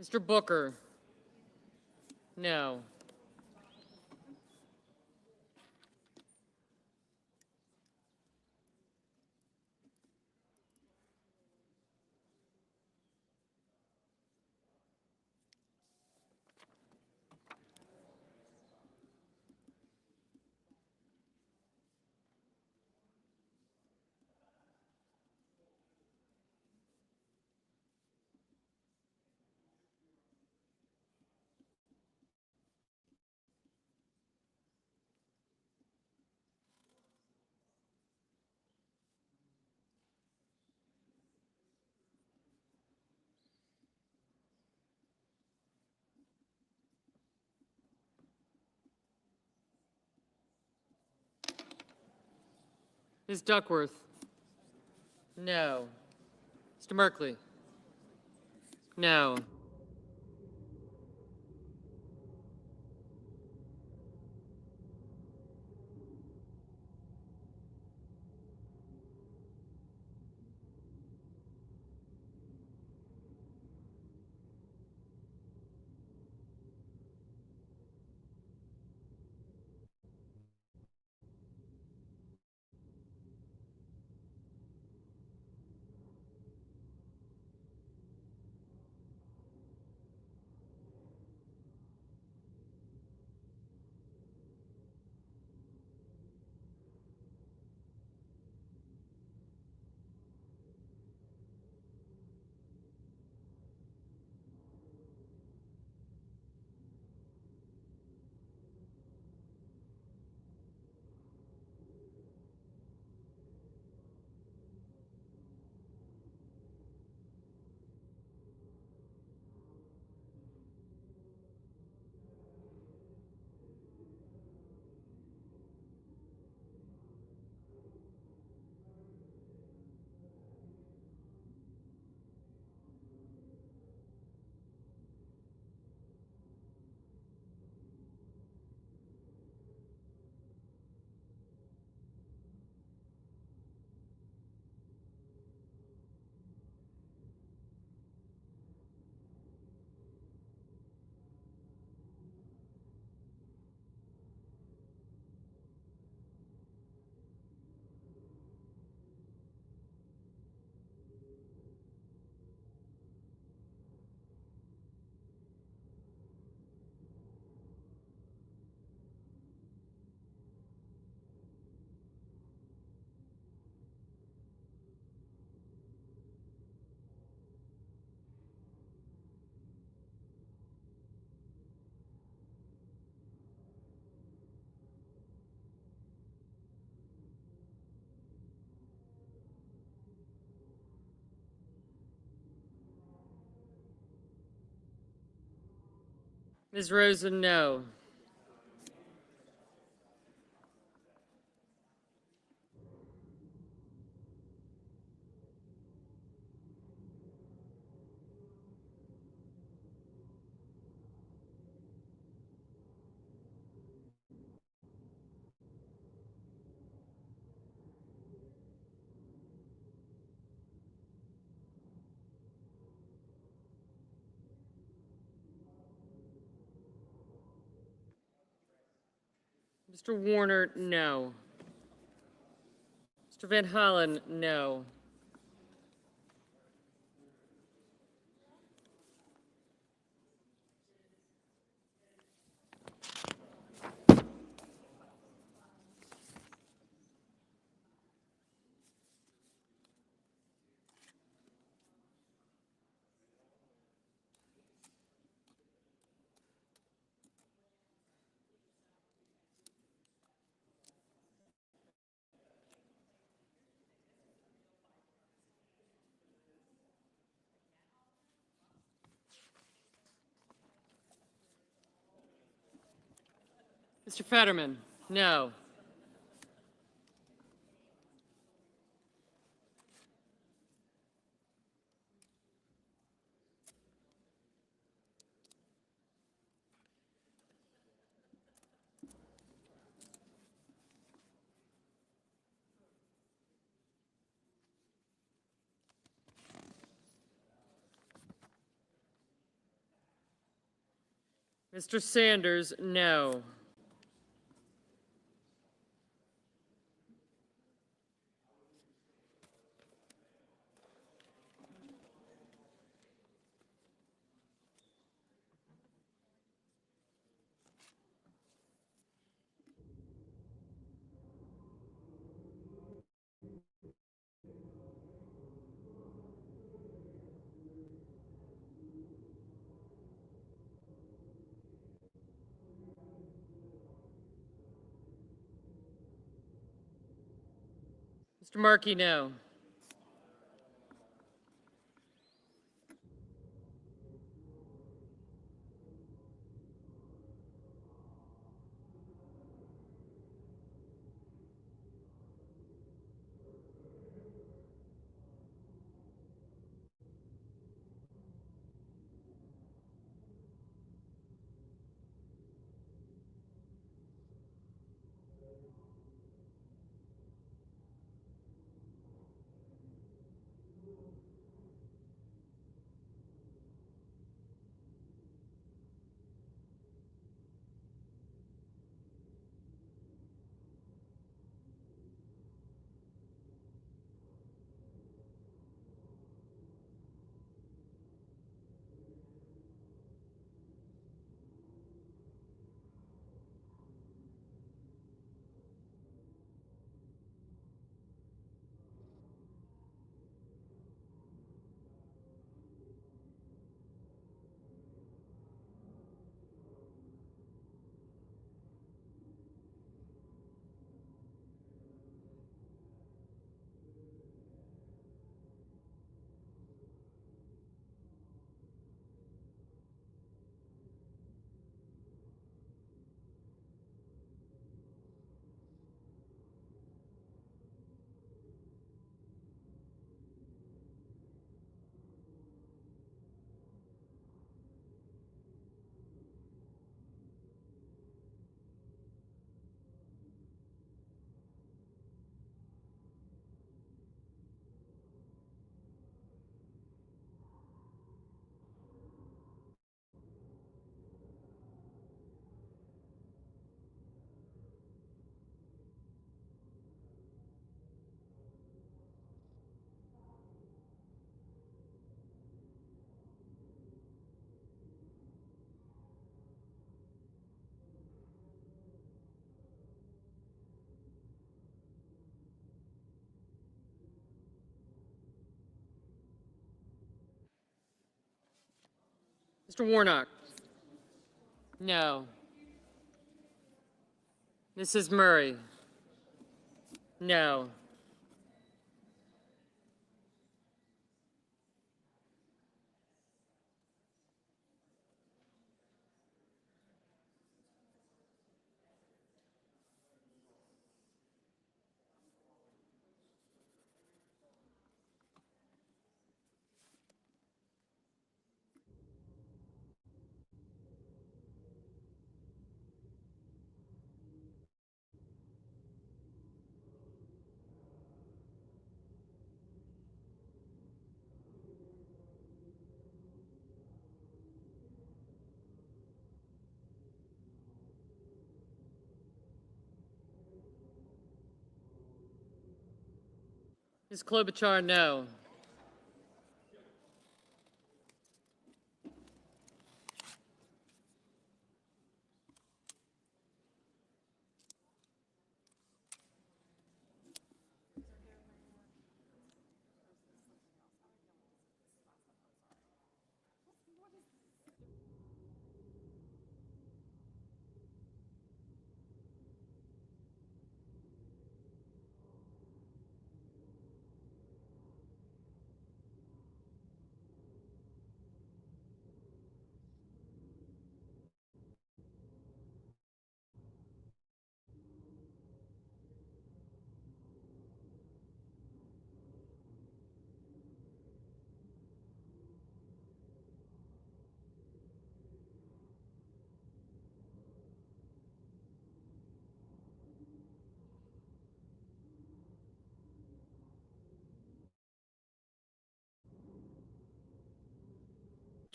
Mr. Booker, no. Ms. Duckworth, no. Mr. Merkley, no. Ms. Rosen, no. Mr. Warner, no. Mr. Van Hollen, no. Mr. Fetterman, no. Mr. Sanders, no. Mr. Markey, no. Mr. Warnock, no. Mrs. Murray, no. Ms. Klobuchar, no.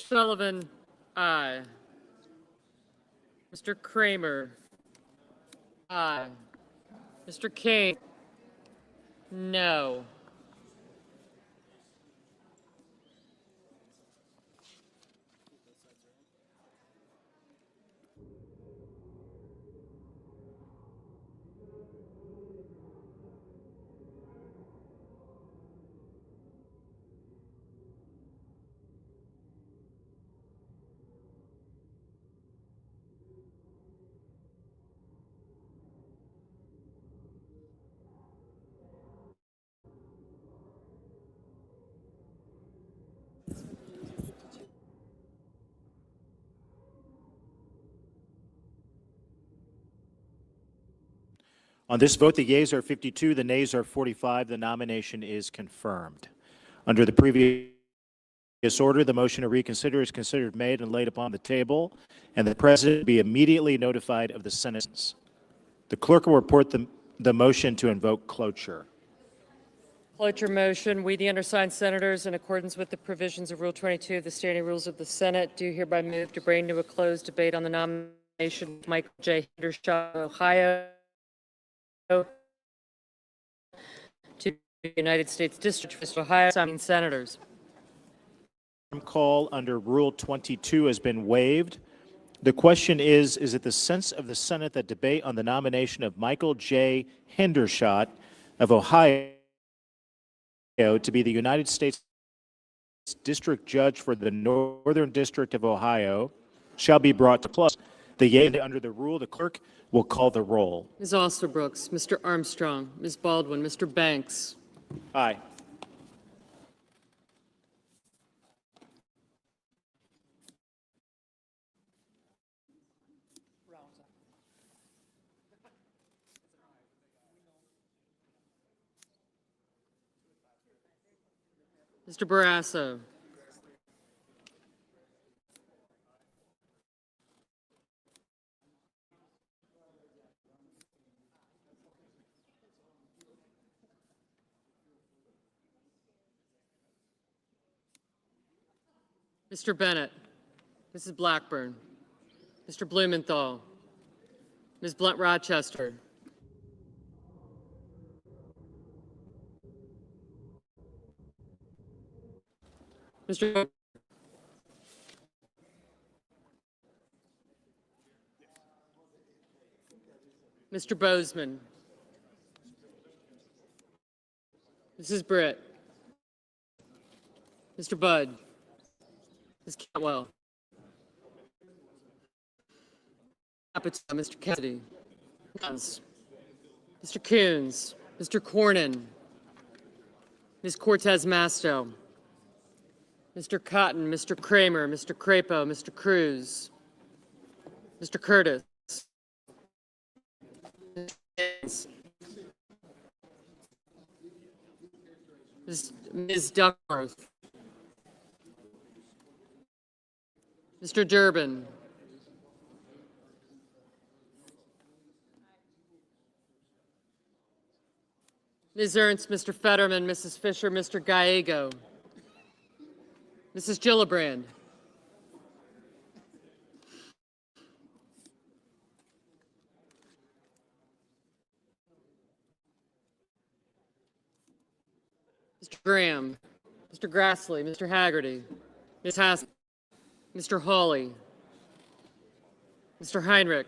Sullivan, aye. Mr. Kramer, aye. Mr. King, no. On this vote, the yeas are 52, the nays are 45. The nomination is confirmed. Under the previous order, the motion to reconsider is considered made and laid upon the table, and the President be immediately notified of the sentence. The clerk will report the motion to invoke cloture. Cloture motion. We, the undersigned senators, in accordance with the provisions of Rule 22 of the Standing Rules of the Senate, do hereby move to bring to a close debate on the nomination of Michael J. Hendershot of Ohio to the United States District of Ohio. Senators. Call under Rule 22 has been waived. The question is it the sense of the Senate that debate on the nomination of Michael J. Hendershot of Ohio to be the United States District Judge for the Northern District of Ohio shall be brought to close? The yea under the rule, the clerk will call the roll. Ms. Alsterbrooks, Mr. Armstrong, Ms. Baldwin, Mr. Banks. Aye. Mr. Barrasso. Mr. Bennett, Mrs. Blackburn, Mr. Blumenthal, Ms. Blunt Rochester, Mr. Mr. Bozeman, Mrs. Britt, Mr. Budd, Ms. Cantwell, Mr. Cassidy, Mr. Coons, Mr. Cornyn, Ms. Cortez Masto, Mr. Cotton, Mr. Kramer, Mr. Crapo, Mr. Cruz, Mr. Curtis, Ms. Duckworth, Mr. Durbin, Ms. Ernst, Mr. Fetterman, Mrs. Fisher, Mr. Gallego, Mrs. Gillibrand, Mr. Graham, Mr. Grassley, Mr. Haggerty, Ms. Hass, Mr. Hawley, Mr. Heinrich,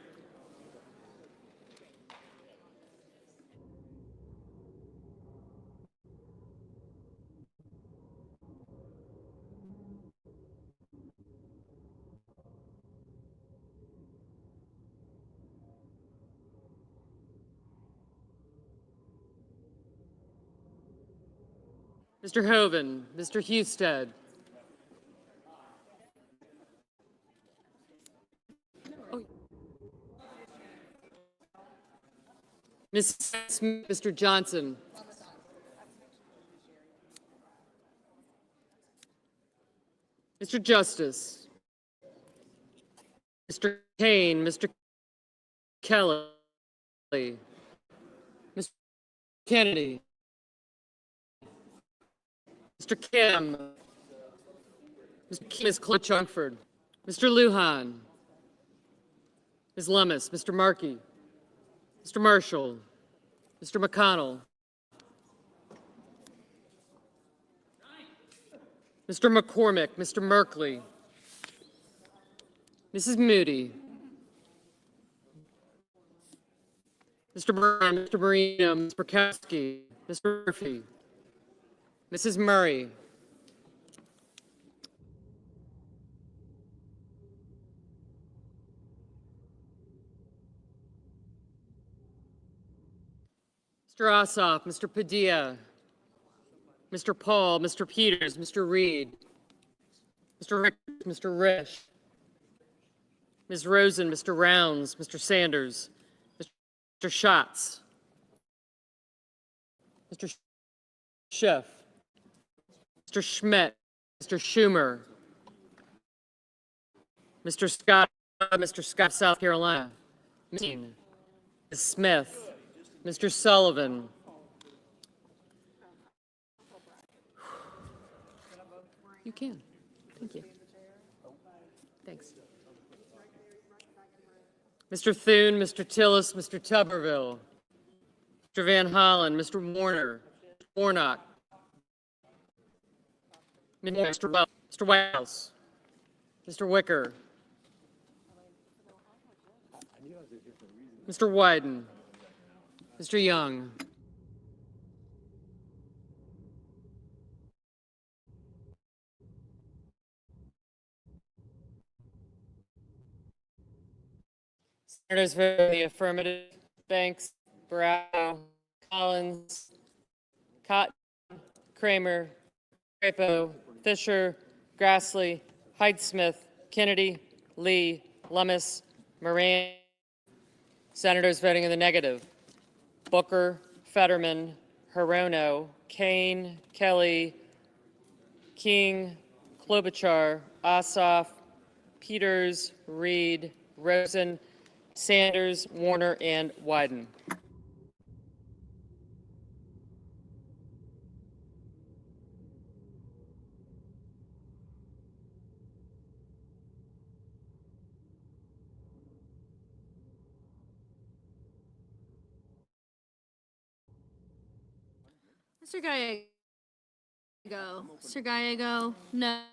Mr. Hoven, Mr. Husted, Ms. Smith, Mr. Johnson, Mr. Justice, Mr. Kane, Mr. Kelly, Mr. Kennedy, Mr. Kim, Ms. Chungford, Mr. Lujan, Ms. Lummis, Mr. Markey, Mr. Marshall, Mr. McConnell, Mr. McCormick, Mr. Merkley, Mrs. Moody, Mr. Brown, Mr. Marino, Ms. Burkowski, Mr. Murphy, Mrs. Murray, Mr. Ossoff, Mr. Padilla, Mr. Paul, Mr. Peters, Mr. Reed, Mr. Rick, Mr. Risch, Ms. Rosen, Mr. Rounds, Mr. Sanders, Mr. Schatz, Mr. Schiff, Mr. Schmidt, Mr. Schumer, Mr. Scott, South Carolina, Ms. Smith, Mr. Sullivan, you can. Thank you. Thanks. Mr. Thune, Mr. Tillis, Mr. Tuberville, Mr. Van Hollen, Mr. Warner, Warnock, Mr. White House, Mr. Wicker, Mr. Wyden, Mr. Young, Senators vote in the affirmative. Banks, Barrow, Collins, Cotton, Kramer, Crapo, Fisher, Grassley, Heidsmith, Kennedy, Lee, Lummis, Moran. Senators voting in the negative. Booker, Fetterman, Hirono, Kane, Kelly, King, Klobuchar, Ossoff, Peters, Reed, Rosen, Sanders, Warner, and Wyden. Mr. Gallego. Mr. Gallego, no.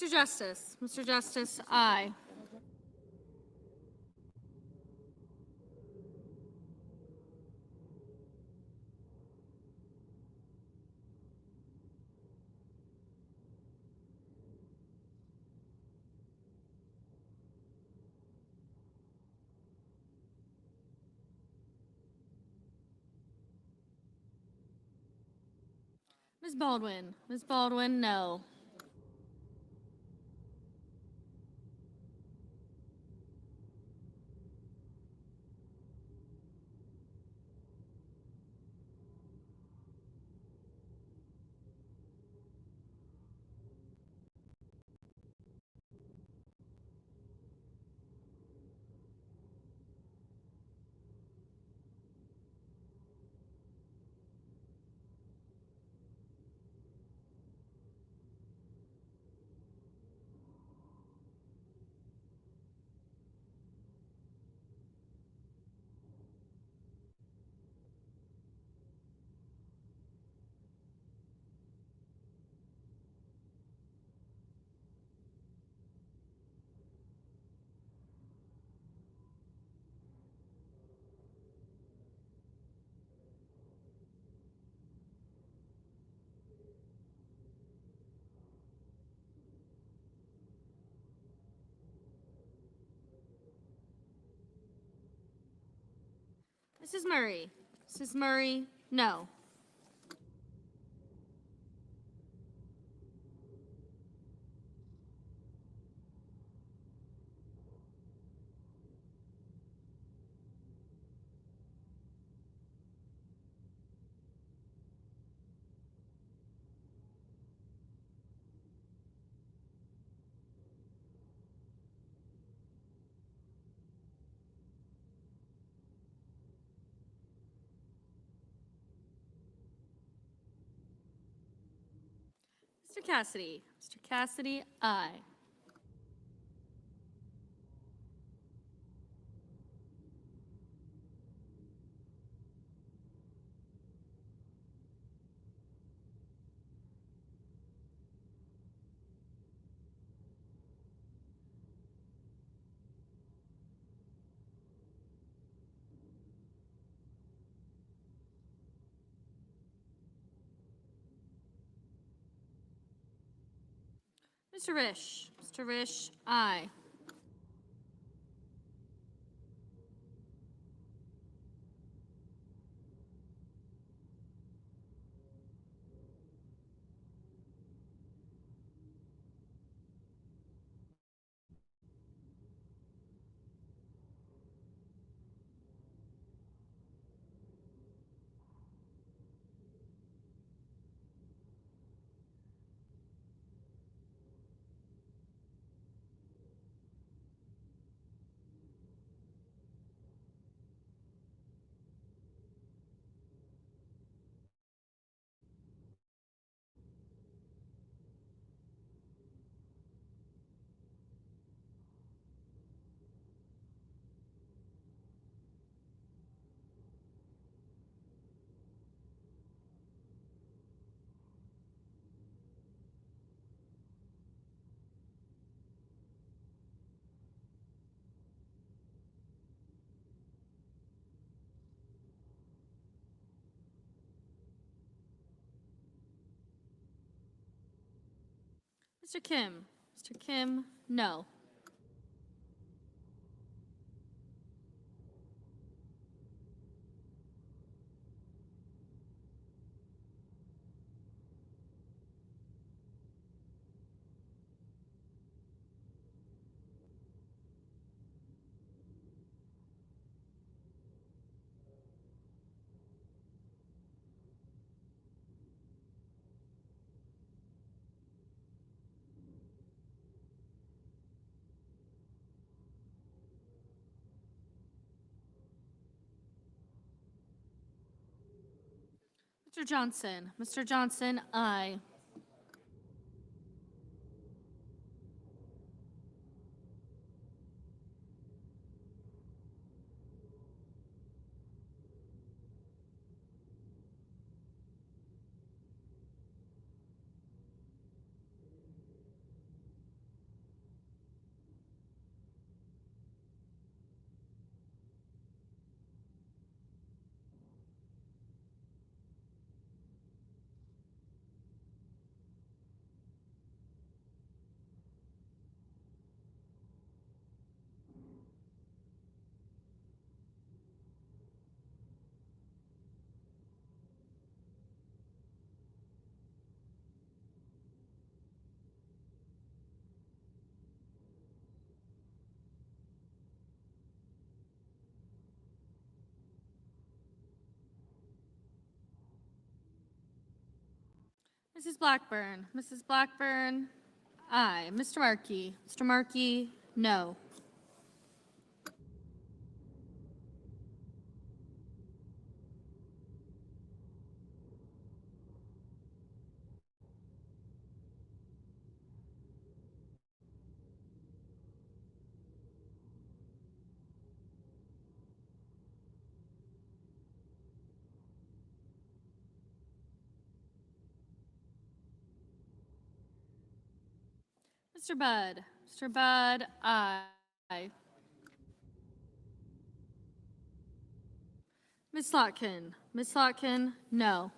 Mr. Justice. Mr. Justice, aye. Ms. Baldwin. Ms. Baldwin, no. Mrs. Murray? Mrs. Murray, no. Mr. Cassidy? Mr. Cassidy, aye. Mr. Rish? Mr. Rish, aye. Mr. Kim? Mr. Kim, no. Mr. Johnson? Mr. Johnson, aye. Mrs. Blackburn? Mrs. Blackburn, aye. Mr. Markey? Mr. Markey, no. Mr. Budd? Mr. Budd, aye. Ms. Slotkin? Ms. Slotkin, no.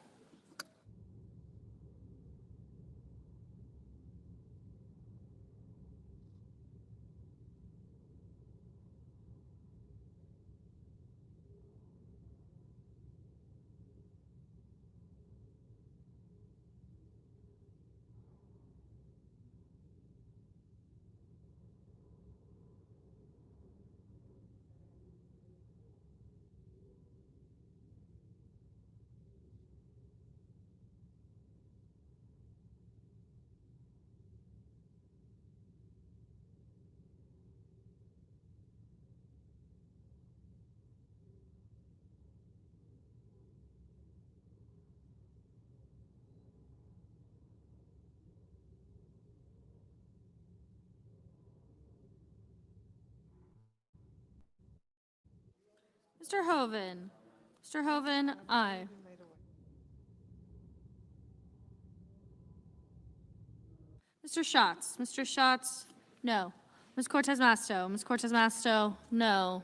Mr. Hoven. Mr. Hoven, aye. Mr. Schatz. Mr. Schatz, no. Ms. Cortez Masto. Ms. Cortez Masto, no.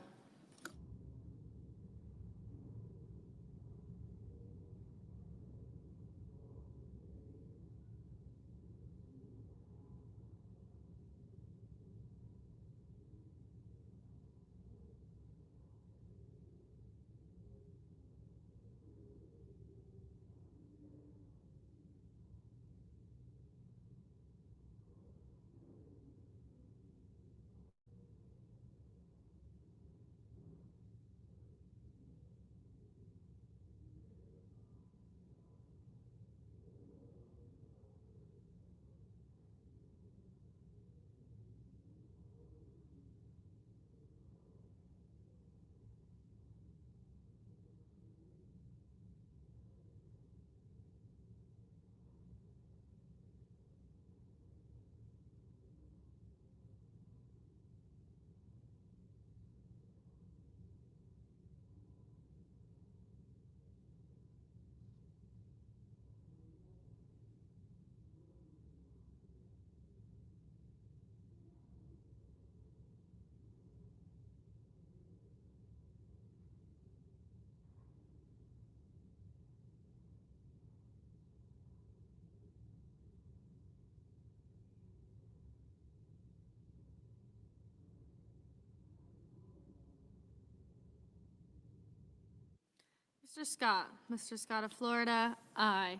Mr. Scott. Mr. Scott of Florida, aye.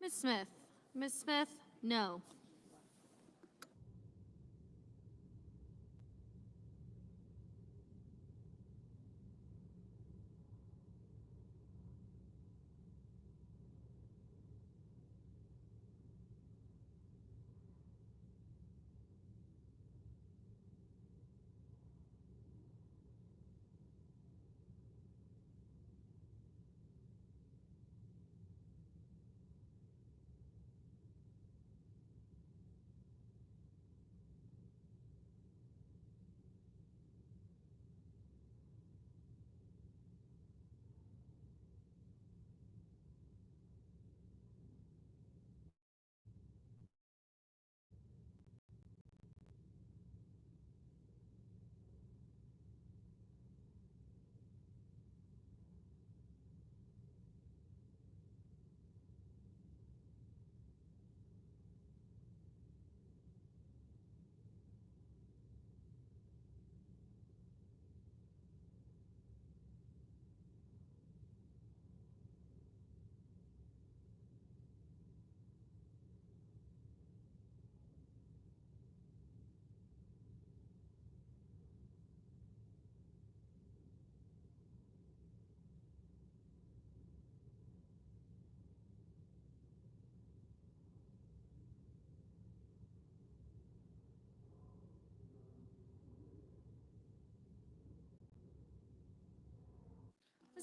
Ms. Smith. Ms. Smith, no.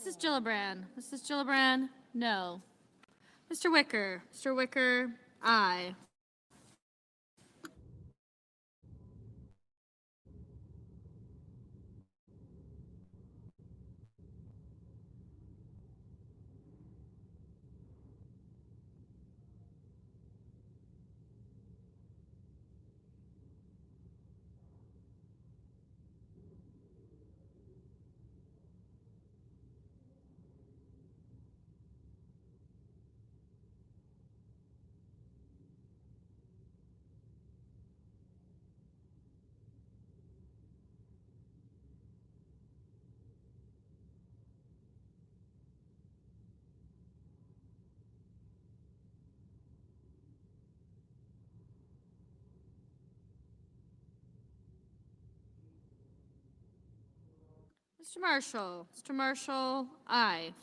Mrs. Gillibrand. Mrs. Gillibrand, no. Mr. Wicker. Mr. Wicker, aye. Mr. Marshall. Mr. Marshall, aye.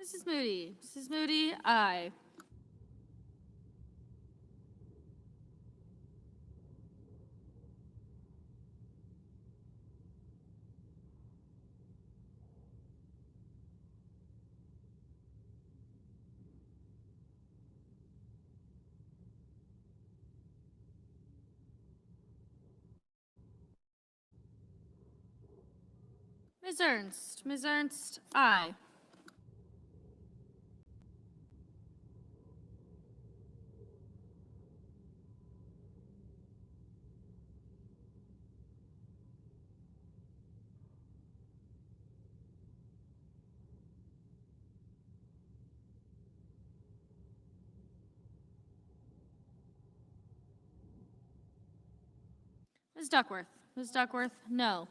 Mrs. Moody. Mrs. Moody, aye. Ms. Ernst. Ms. Ernst, aye. Ms. Duckworth. Ms. Duckworth, no.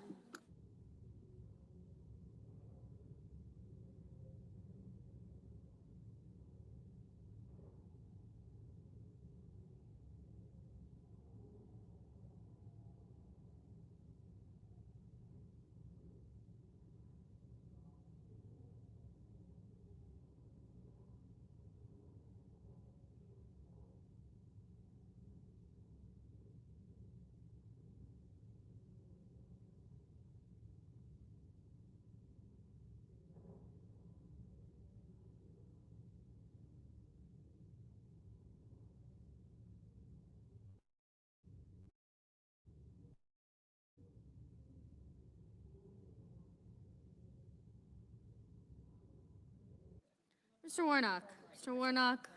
Mr. Warnock. Mr. Warnock,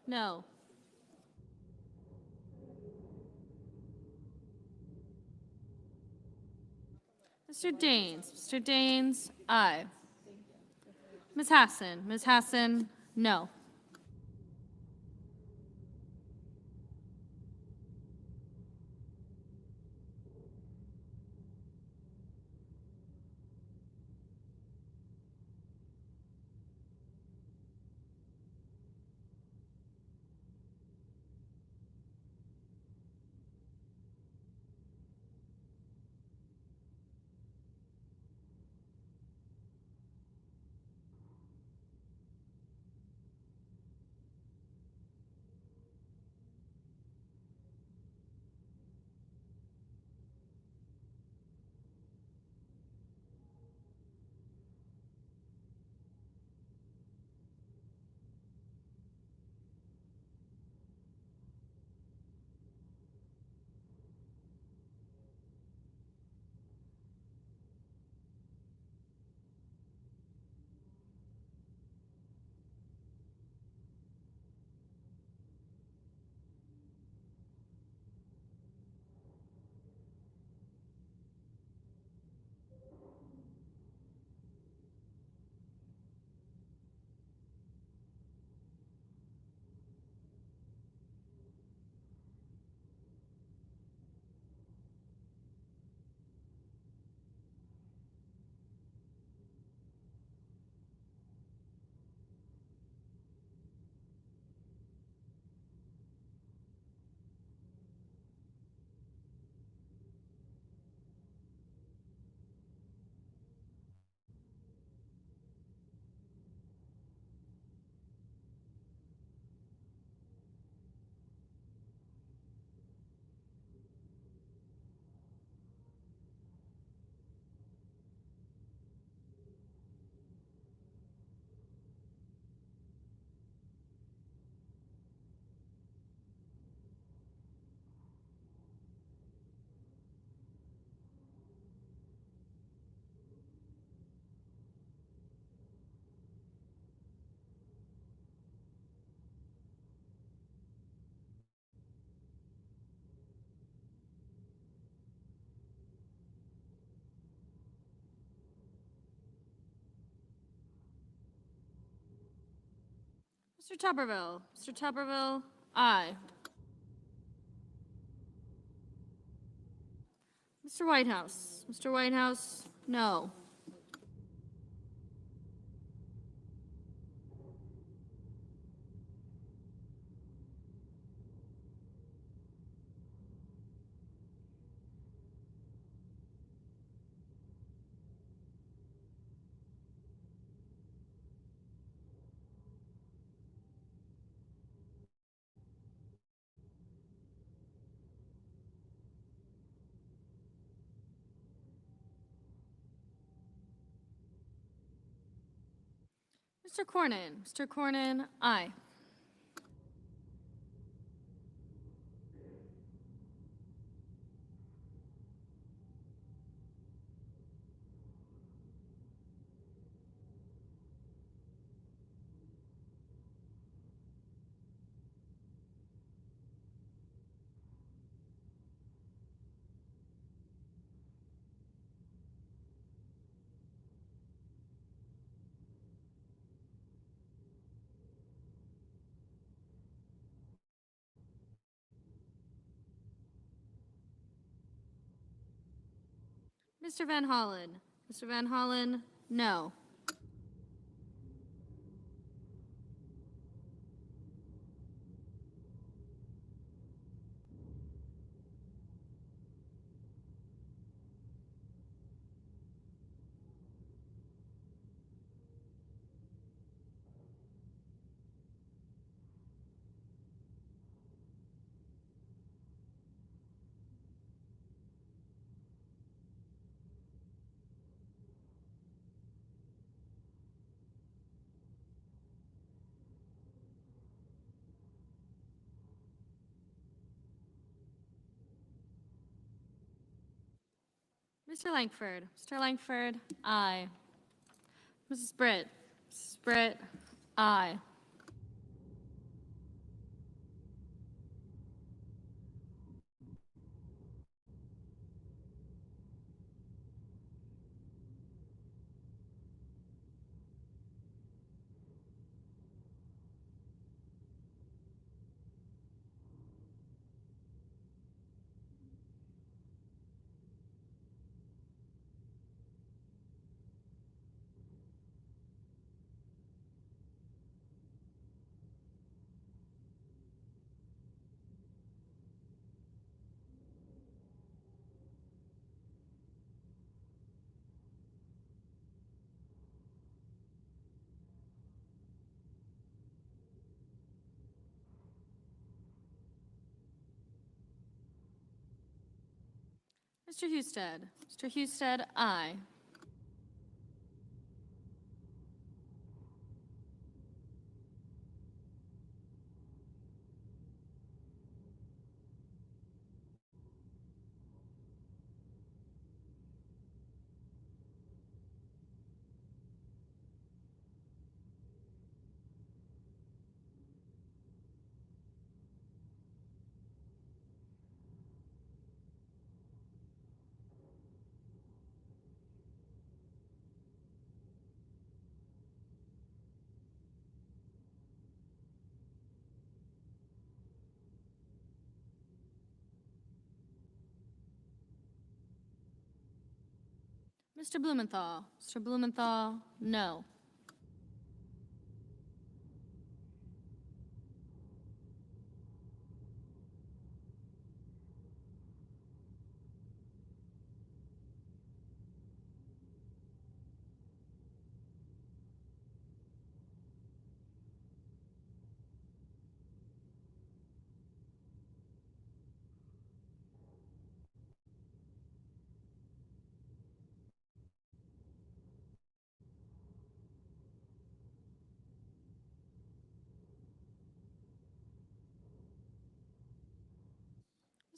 no. Mr. Daines. Mr. Daines, aye. Ms. Hassan. Ms. Hassan, no. Mr. Tuberville. Mr. Tuberville, aye. Mr. Whitehouse. Mr. Whitehouse, no. Mr. Cornyn. Mr. Cornyn, aye. Mr. Van Hollen. Mr. Van Hollen, no. Mr. Langford. Mr. Langford, aye. Mrs. Britt. Mrs. Britt, aye. Mr. Husted. Mr. Husted, aye. Mr. Blumenthal. Mr. Blumenthal, no.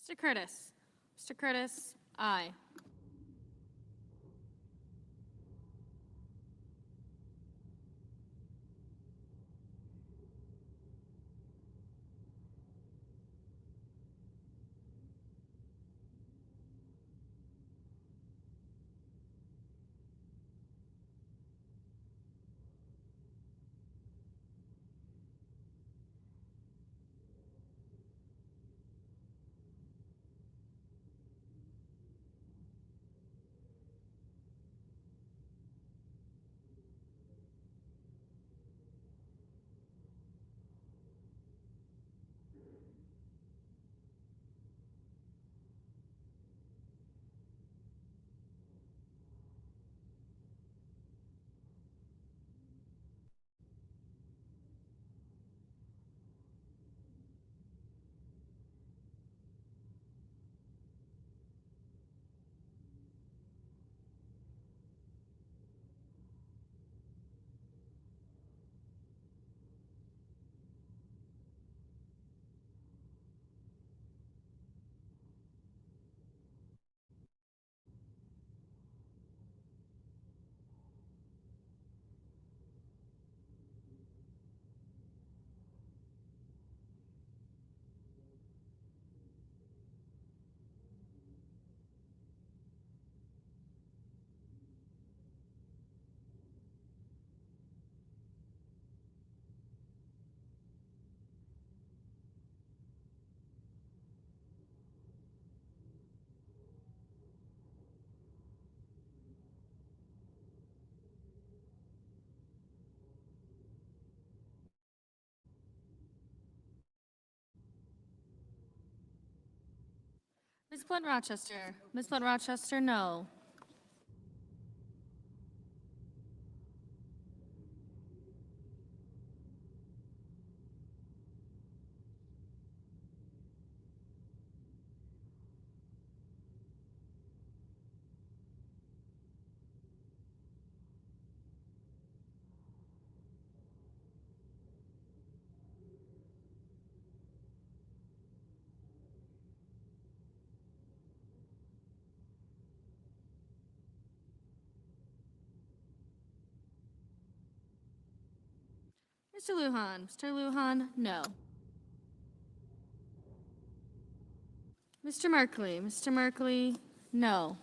Mr. Curtis. Mr. Curtis, aye. Flint Rochester. Ms. Flint Rochester, no. Mr. Lujan. Mr. Lujan, no. Mr. Merkley. Mr. Merkley, no.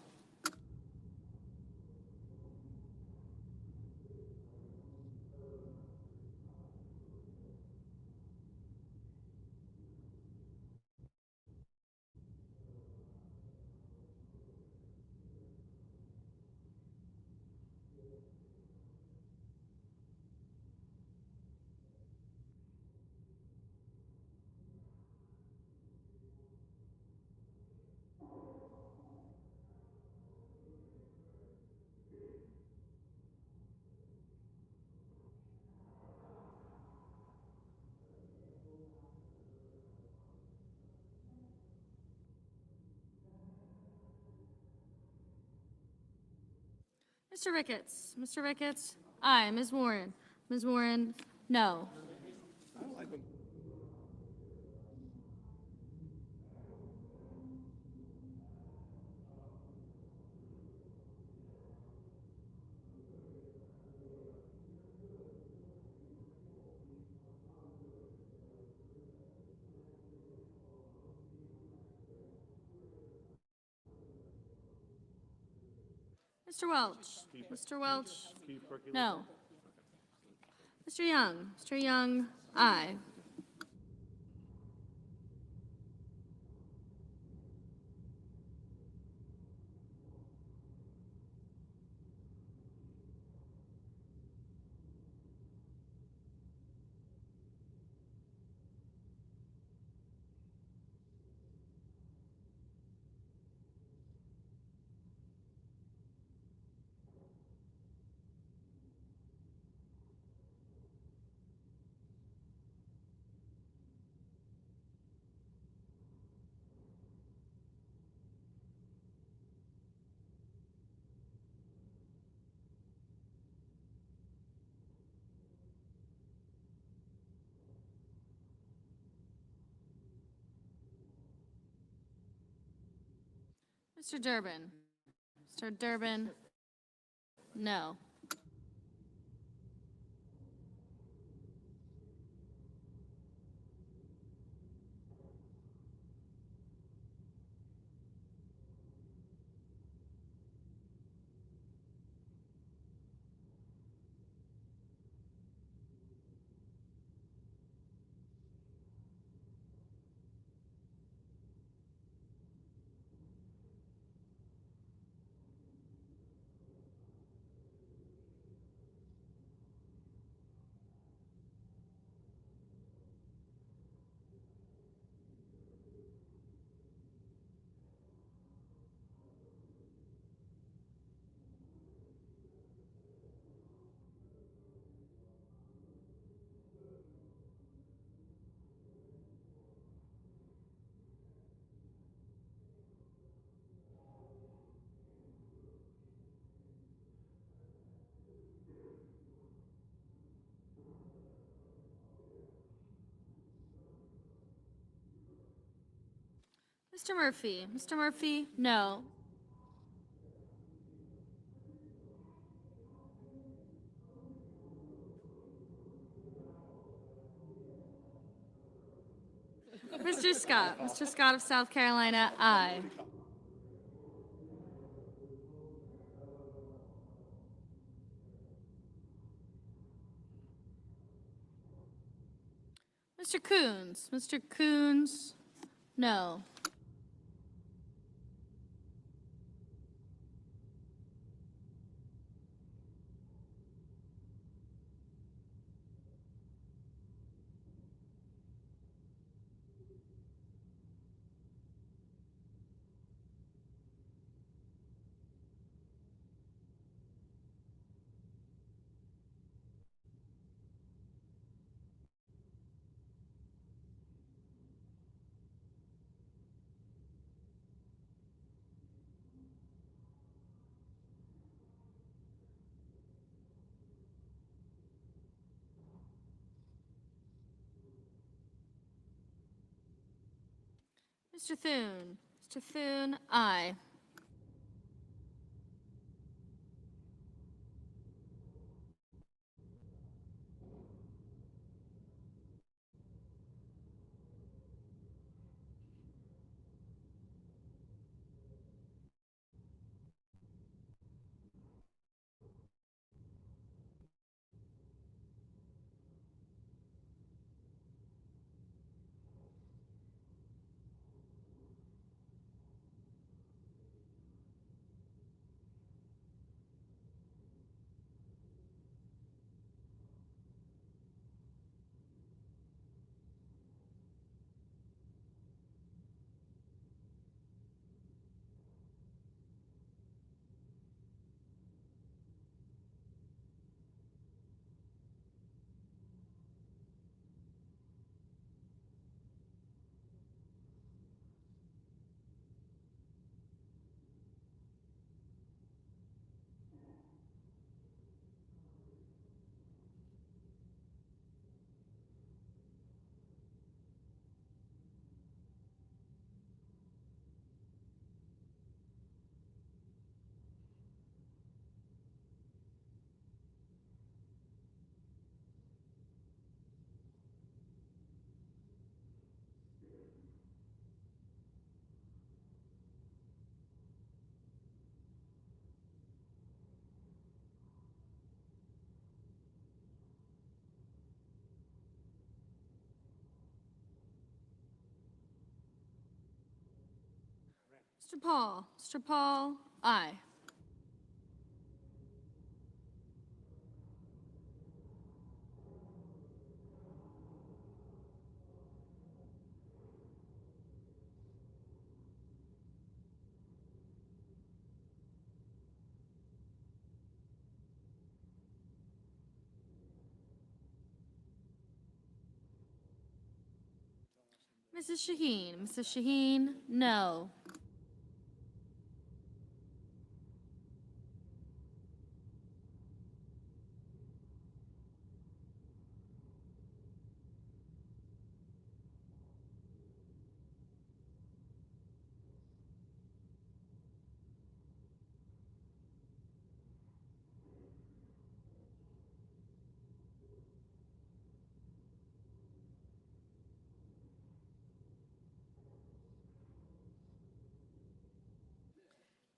Mr. Ricketts. Mr. Ricketts, aye. Ms. Warren. Ms. Warren, no. Mr. Welch. Mr. Welch, no. Mr. Young. Mr. Young, aye. Mr. Durbin. Mr. Durbin, no. Mr. Murphy. Mr. Murphy, no. Mr. Scott. Mr. Scott of South Carolina, aye. Mr. Coons. Mr. Coons, no. Mr. Thune. Mr. Thune, aye. Mr. Paul. Mr. Paul, aye. Mrs. Shaheen. Mrs. Shaheen, no.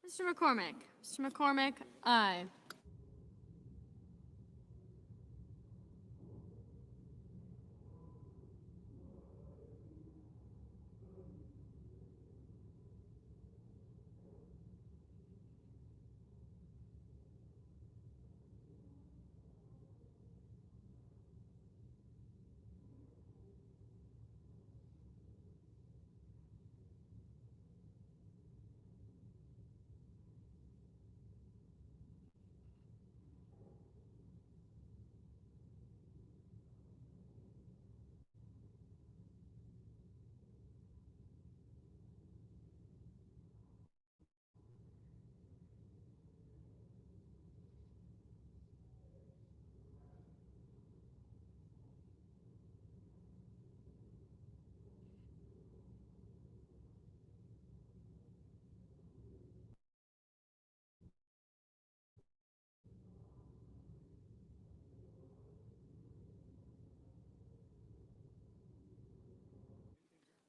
Mr. McCormick. Mr. McCormick, aye.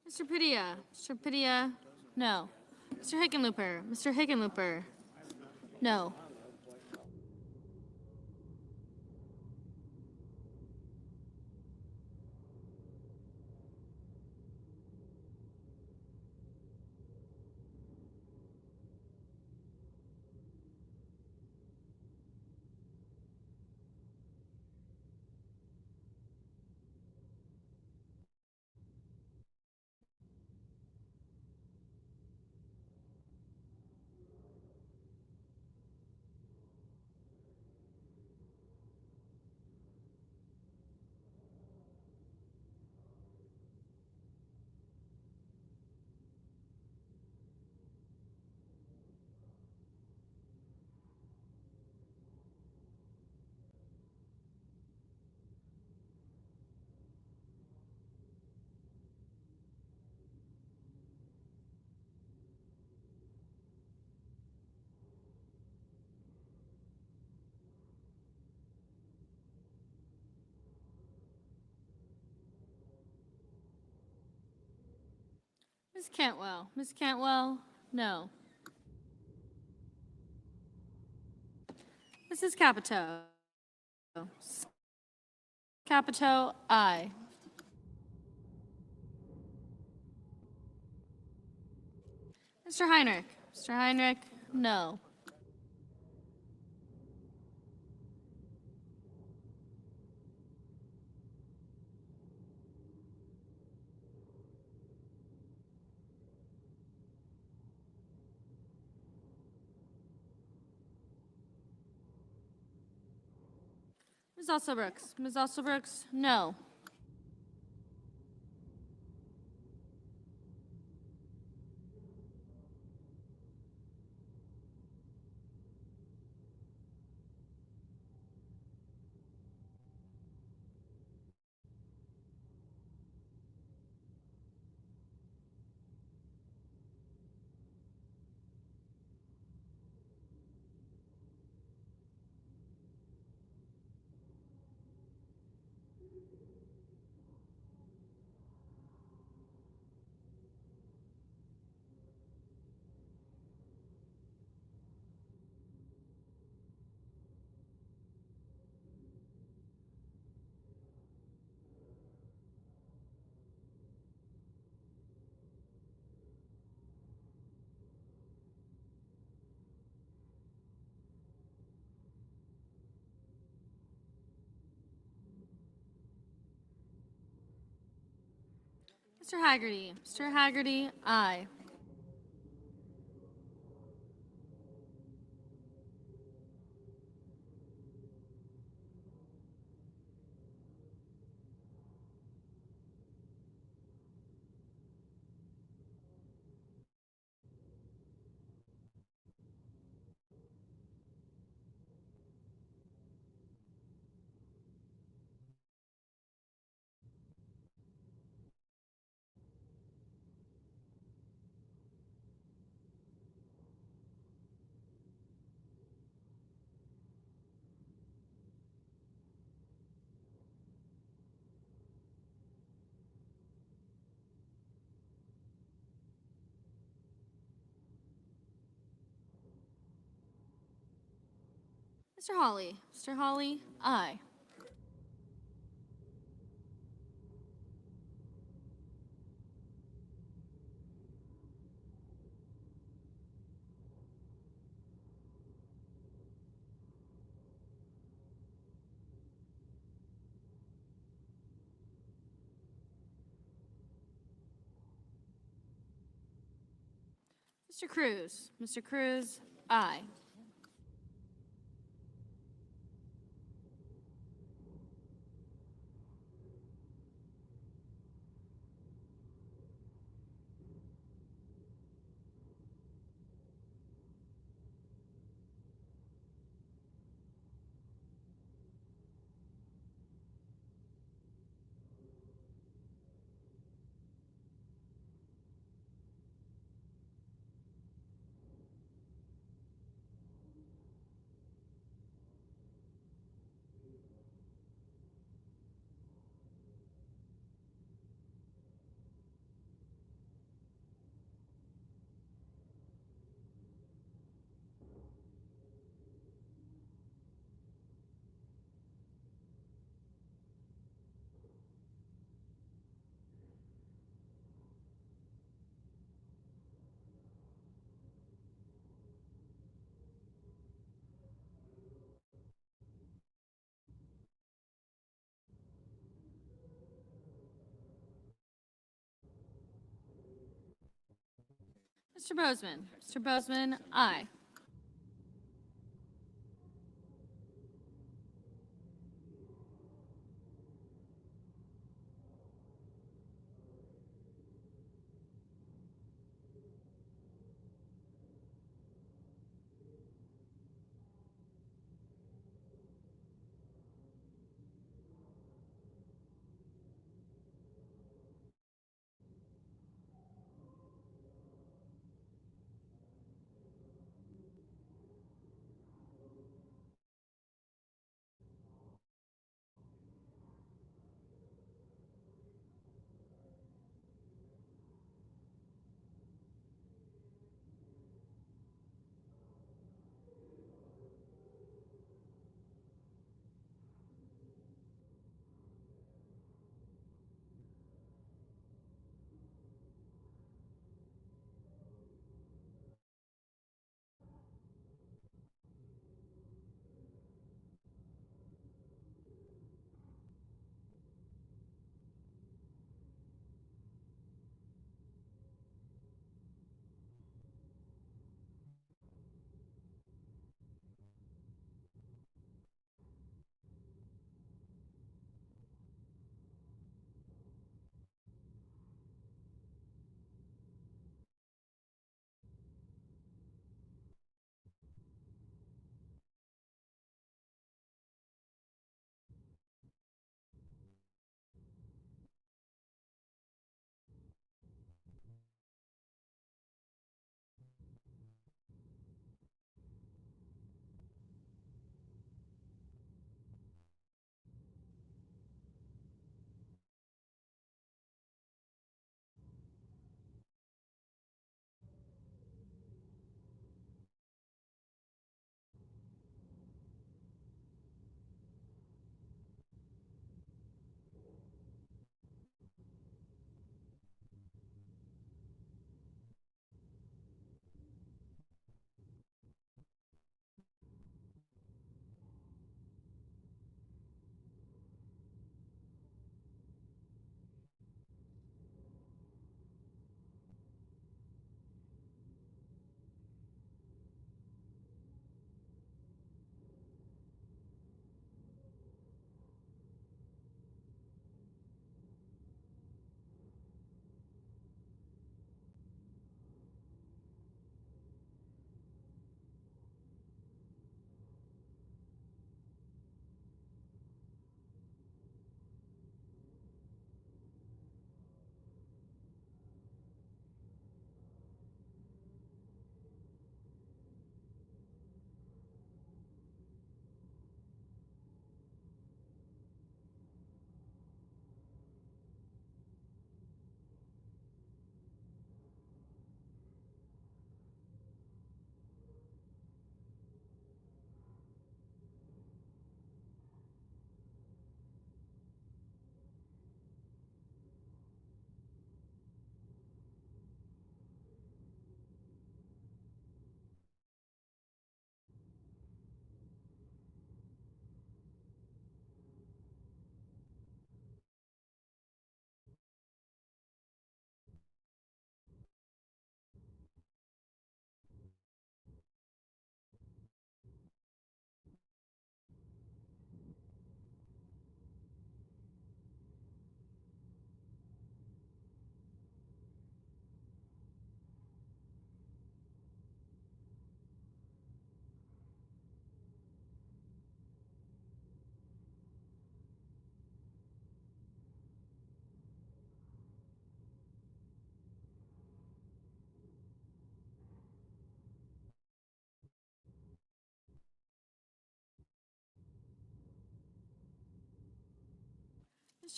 Mr. Padilla. Mr. Padilla, no. Mr. Hickenlooper. Mr. Hickenlooper, no. Ms. Cantwell. Ms. Cantwell, no. Mrs. Capito. Capito, aye. Mr. Heinrich. Mr. Heinrich, no. Ms. Alsobrooks. Ms. Alsobrooks, no. Mr. Haggerty. Mr. Haggerty, aye. Mr. Hawley. Mr. Hawley, aye. Mr. Cruz. Mr. Cruz, aye. Mr. Bozeman. Mr. Bozeman, aye.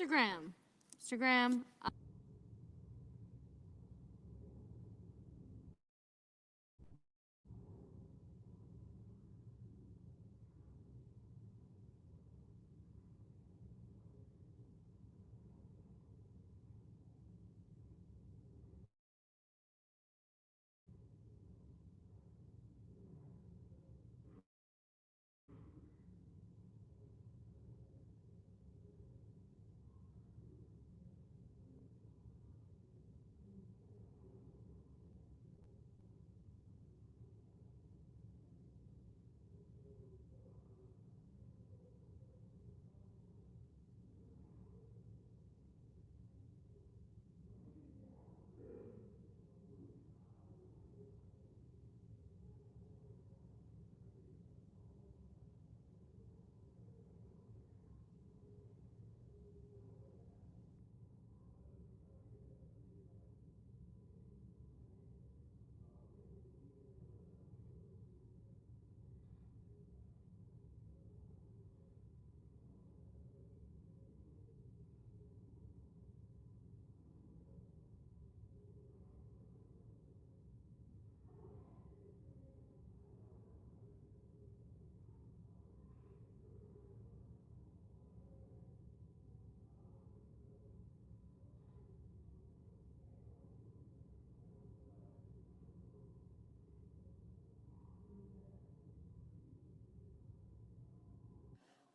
Mr. Graham. Mr. Graham,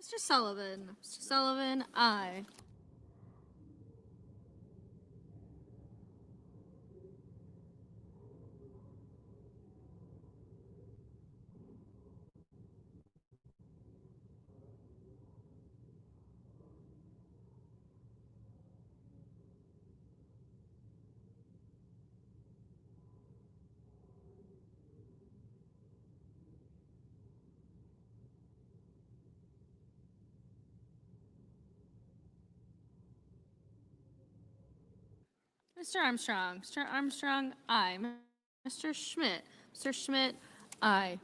Mr. Sullivan. Mr. Sullivan, aye. Mr. Armstrong. Mr. Armstrong, aye. Mr. Schmidt. Mr. Schmidt, aye.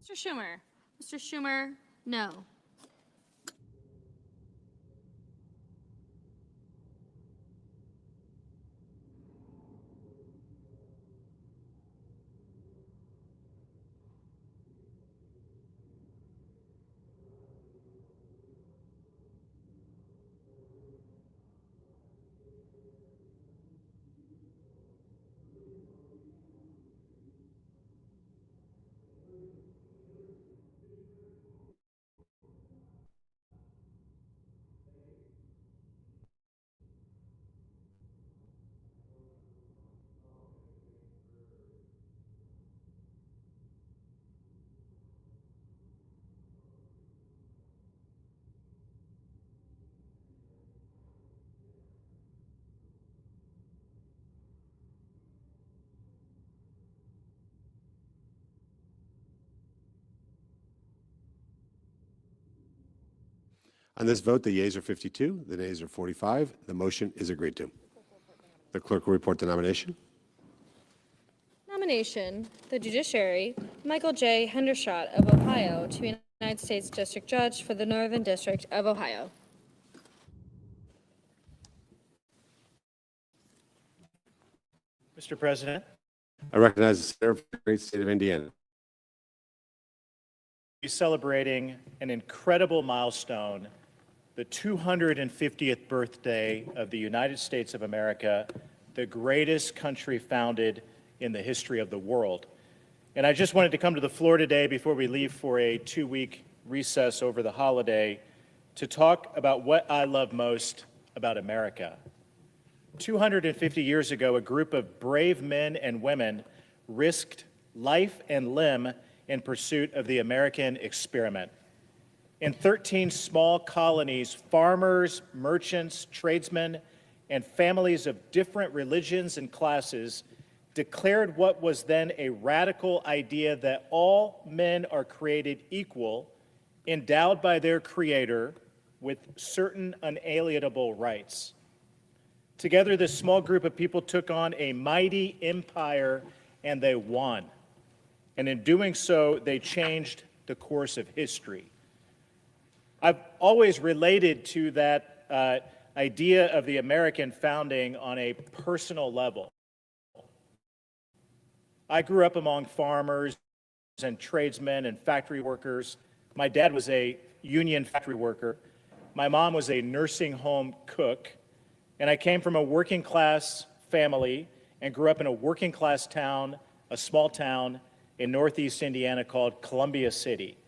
Mr. Schumer. Mr. Schumer, no. On this vote, the yeas are 52, the nays are 45. The motion is agreed to. The clerk will report the nomination. Nomination, the judiciary, Michael J. Hendershot of Ohio to be United States District Judge for the Northern District of Ohio. Mr. President, I recognize the Senator from the great state of Indiana. we're celebrating an incredible milestone, the 250th birthday of the United States of America, the greatest country founded in the history of the world. And I just wanted to come to the floor today before we leave for a 2-week recess over the holiday to talk about what I love most about America. 250 years ago, a group of brave men and women risked life and limb in pursuit of the American experiment. In 13 small colonies, farmers, merchants, tradesmen, and families of different religions and classes declared what was then a radical idea that all men are created equal, endowed by their Creator with certain unalienable rights. Together, this small group of people took on a mighty empire, and they won. And in doing so, they changed the course of history. I've always related to that idea of the American founding on a personal level. I grew up among farmers and tradesmen and factory workers. My dad was a union factory worker. My mom was a nursing home cook. And I came from a working class family and grew up in a working class town, a small town in Northeast Indiana called Columbia City,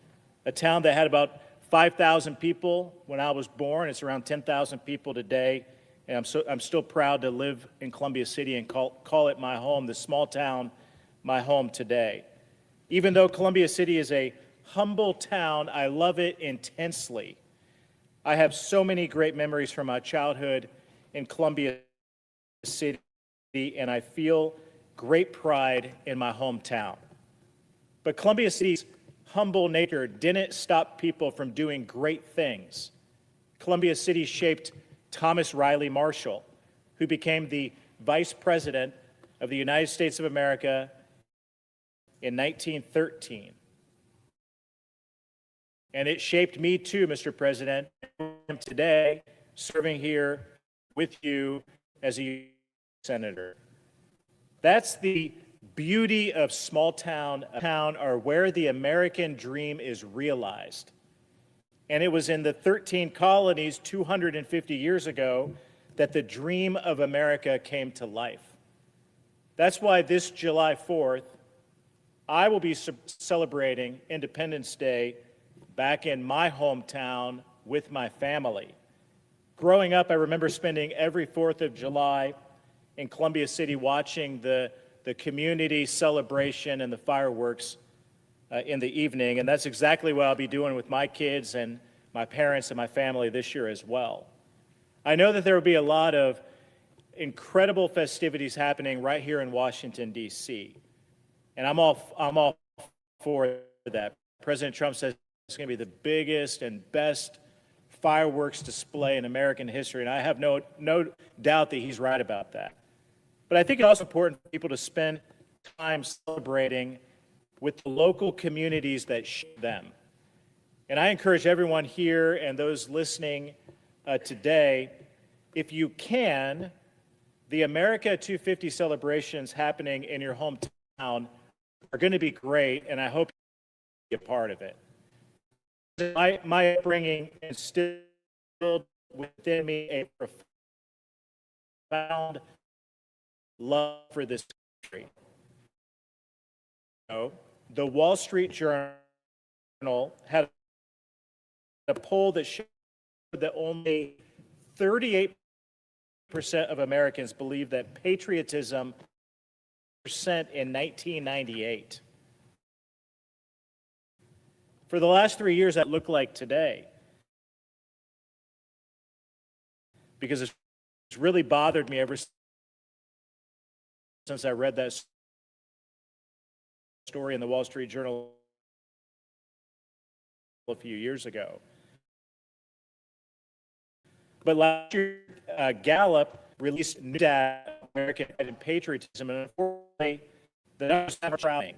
a town that had about 5,000 people when I was born. It's around 10,000 people today. And I'm still proud to live in Columbia City and call it my home, this small town, my home today. Even though Columbia City is a humble town, I love it intensely. I have so many great memories from my childhood in Columbia City, and I feel great pride in my hometown. But Columbia City's humble nature didn't stop people from doing great things. Columbia City shaped Thomas Riley Marshall, who became the Vice President of the United States of America in 1913. And it shaped me too, Mr. President, today, serving here with you as a senator. That's the beauty of small town are where the American dream is realized. And it was in the 13 colonies 250 years ago that the dream of America came to life. That's why this July 4th, I will be celebrating Independence Day back in my hometown with my family. Growing up, I remember spending every 4th of July in Columbia City watching the community celebration and the fireworks in the evening, and that's exactly what I'll be doing with my kids and my parents and my family this year as well. I know that there will be a lot of incredible festivities happening right here in Washington, D.C., and I'm all for that. President Trump says it's going to be the biggest and best fireworks display in American history, and I have no doubt that he's right about that. But I think it's also important for people to spend time celebrating with the local communities that shape them. And I encourage everyone here and those listening today, if you can, the America 250 celebrations happening in your hometown are going to be great, and I hope you be a part of it. My upbringing instilled within me a profound love for this country. The Wall Street Journal had a poll that showed that only 38% of Americans believe that patriotism percent in 1998. For the last 3 years, that looked like today, because it's really bothered me ever since I read that story in the Wall Street Journal a few years ago. But last year, Gallup released new data on American pride and patriotism, and unfortunately, the numbers are shocking.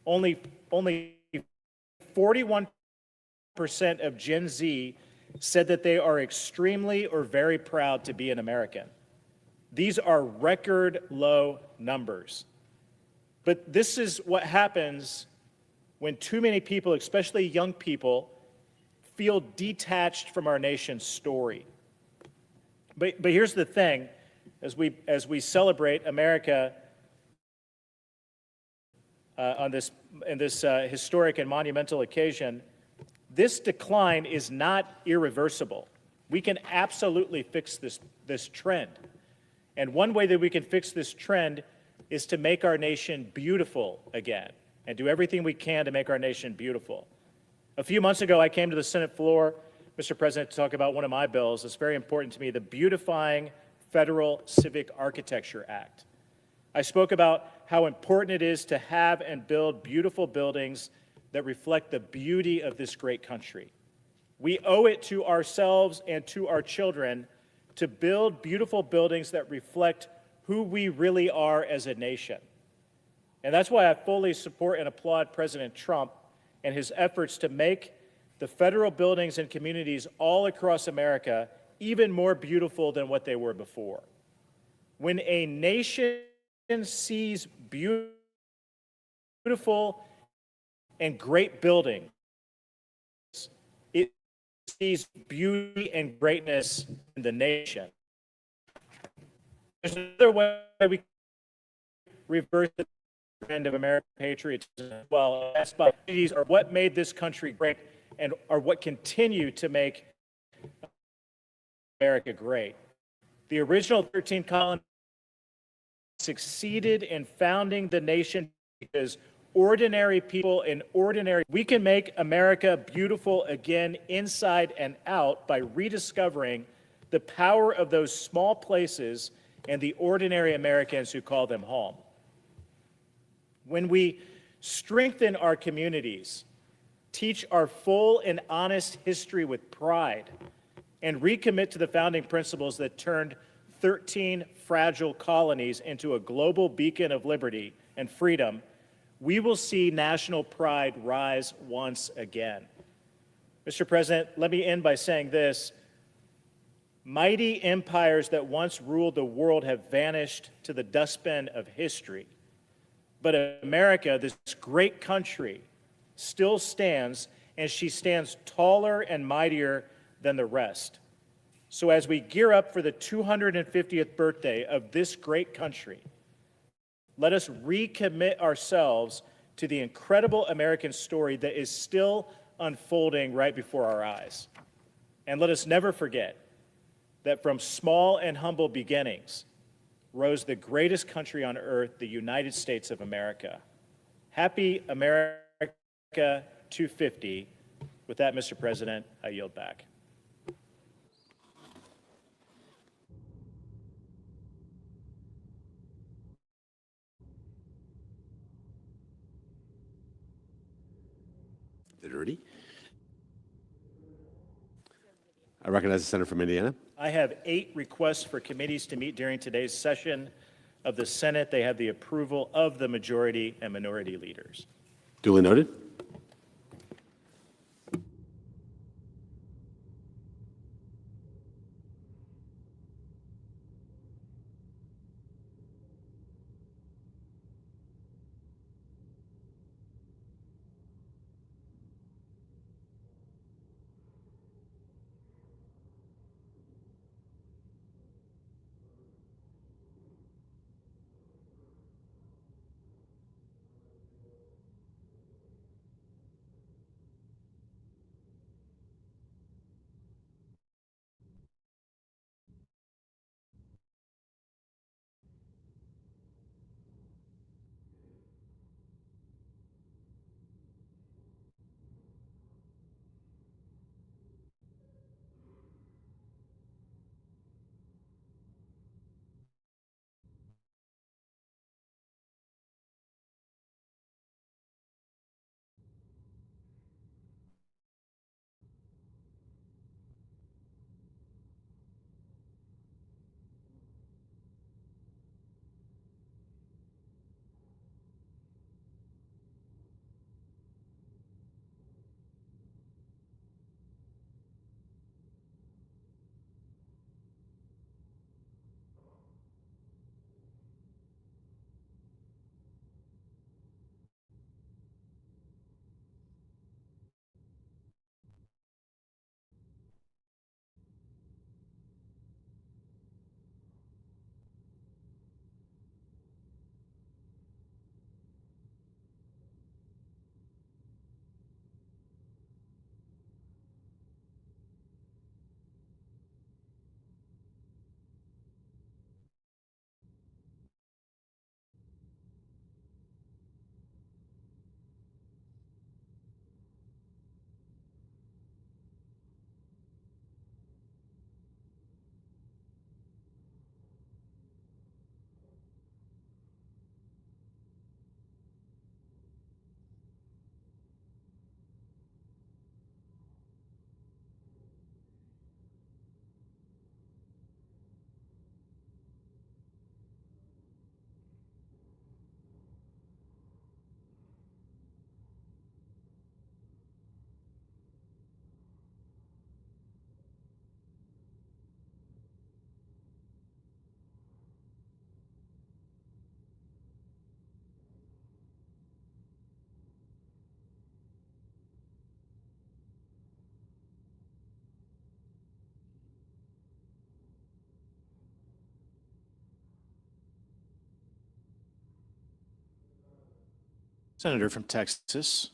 Only 41% of Gen Z said that they are extremely or very proud to be an American. These are record low numbers. But this is what happens when too many people, especially young people, feel detached from our nation's story. But here's the thing, as we celebrate America in this historic and monumental occasion, this decline is not irreversible. We can absolutely fix this trend. And one way that we can fix this trend is to make our nation beautiful again and do everything we can to make our nation beautiful. A few months ago, I came to the Senate floor, Mr. President, to talk about one of my bills. It's very important to me, the Beautifying Federal Civic Architecture Act. I spoke about how important it is to have and build beautiful buildings that reflect the beauty of this great country. We owe it to ourselves and to our children to build beautiful buildings that reflect who we really are as a nation. And that's why I fully support and applaud President Trump and his efforts to make the federal buildings and communities all across America even more beautiful than what they were before. When a nation sees beautiful and great buildings, it sees beauty and greatness in the nation. There's another way we reverse the trend of American patriotism as well. That's by communities are what made this country great and are what continue to make America great. The original 13 colonies succeeded in founding the nation because ordinary people we can make America beautiful again inside and out by rediscovering the power of those small places and the ordinary Americans who call them home. When we strengthen our communities, teach our full and honest history with pride, and recommit to the founding principles that turned 13 fragile colonies into a global beacon of liberty and freedom, we will see national pride rise once again. Mr. President, let me end by saying this. Mighty empires that once ruled the world have vanished to the dustbin of history. But America, this great country, still stands, and she stands taller and mightier than the rest. So as we gear up for the 250th birthday of this great country, let us recommit ourselves to the incredible American story that is still unfolding right before our eyes. And let us never forget that from small and humble beginnings rose the greatest country on earth, the United States of America. Happy America 250. With that, Mr. President, I yield back. Dirty. I recognize the senator from Indiana. I have 8 requests for committees to meet during today's session of the Senate. They have the approval of the majority and minority leaders. Duly noted. Senator from Texas.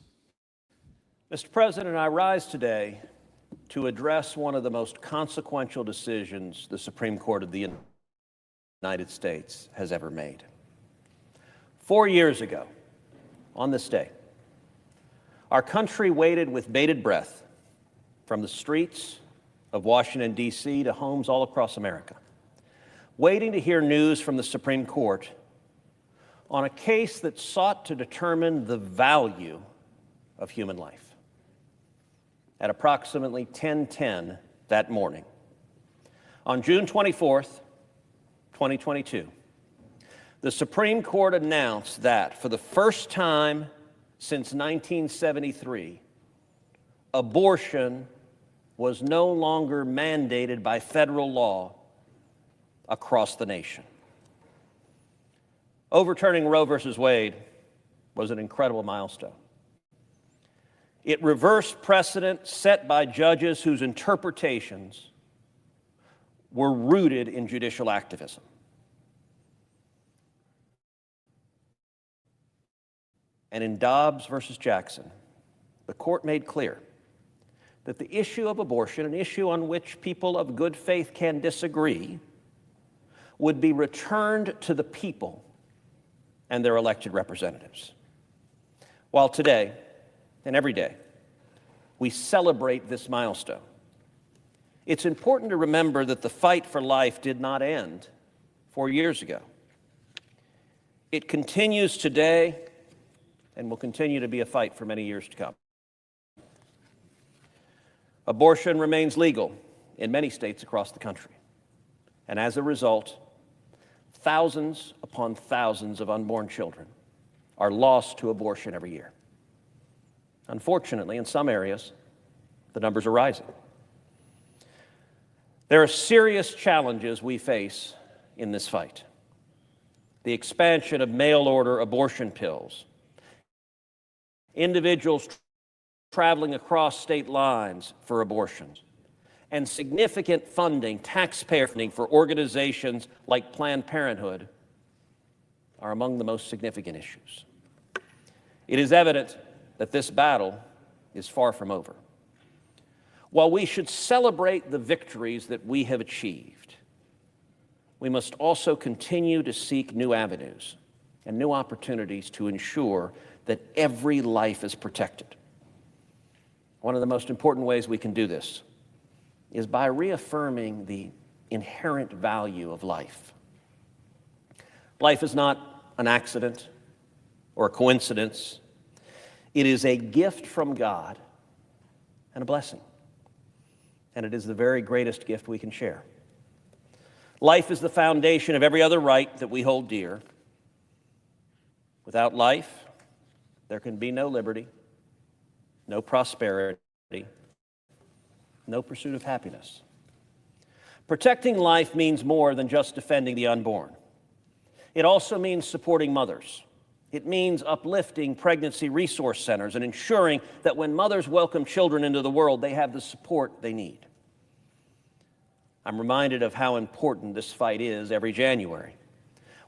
Mr. President, I rise today to address one of the most consequential decisions the Supreme Court of the United States has ever made. 4 years ago, on this day, our country waited with bated breath from the streets of Washington, D.C. to homes all across America, waiting to hear news from the Supreme Court on a case that sought to determine the value of human life. At approximately 10:10 that morning, on June 24th, 2022, the Supreme Court announced that for the first time since 1973, abortion was no longer mandated by federal law across the nation. Overturning Roe v. Wade was an incredible milestone. It reversed precedent set by judges whose interpretations were rooted in judicial activism. And in Dobbs v. Jackson, the court made clear that the issue of abortion, an issue on which people of good faith can disagree, would be returned to the people and their elected representatives. While today, and every day, we celebrate this milestone, it's important to remember that the fight for life did not end 4 years ago. It continues today and will continue to be a fight for many years to come. Abortion remains legal in many states across the country, and as a result, thousands upon thousands of unborn children are lost to abortion every year. Unfortunately, in some areas, the numbers are rising. There are serious challenges we face in this fight. The expansion of mail-order abortion pills, individuals traveling across state lines for abortions, and significant funding, taxpayer funding for organizations like Planned Parenthood are among the most significant issues. It is evident that this battle is far from over. While we should celebrate the victories that we have achieved, we must also continue to seek new avenues and new opportunities to ensure that every life is protected. One of the most important ways we can do this is by reaffirming the inherent value of life. Life is not an accident or a coincidence. It is a gift from God and a blessing. And it is the very greatest gift we can share. Life is the foundation of every other right that we hold dear. Without life, there can be no liberty, no prosperity, no pursuit of happiness. Protecting life means more than just defending the unborn. It also means supporting mothers. It means uplifting pregnancy resource centers and ensuring that when mothers welcome children into the world, they have the support they need. I'm reminded of how important this fight is every January,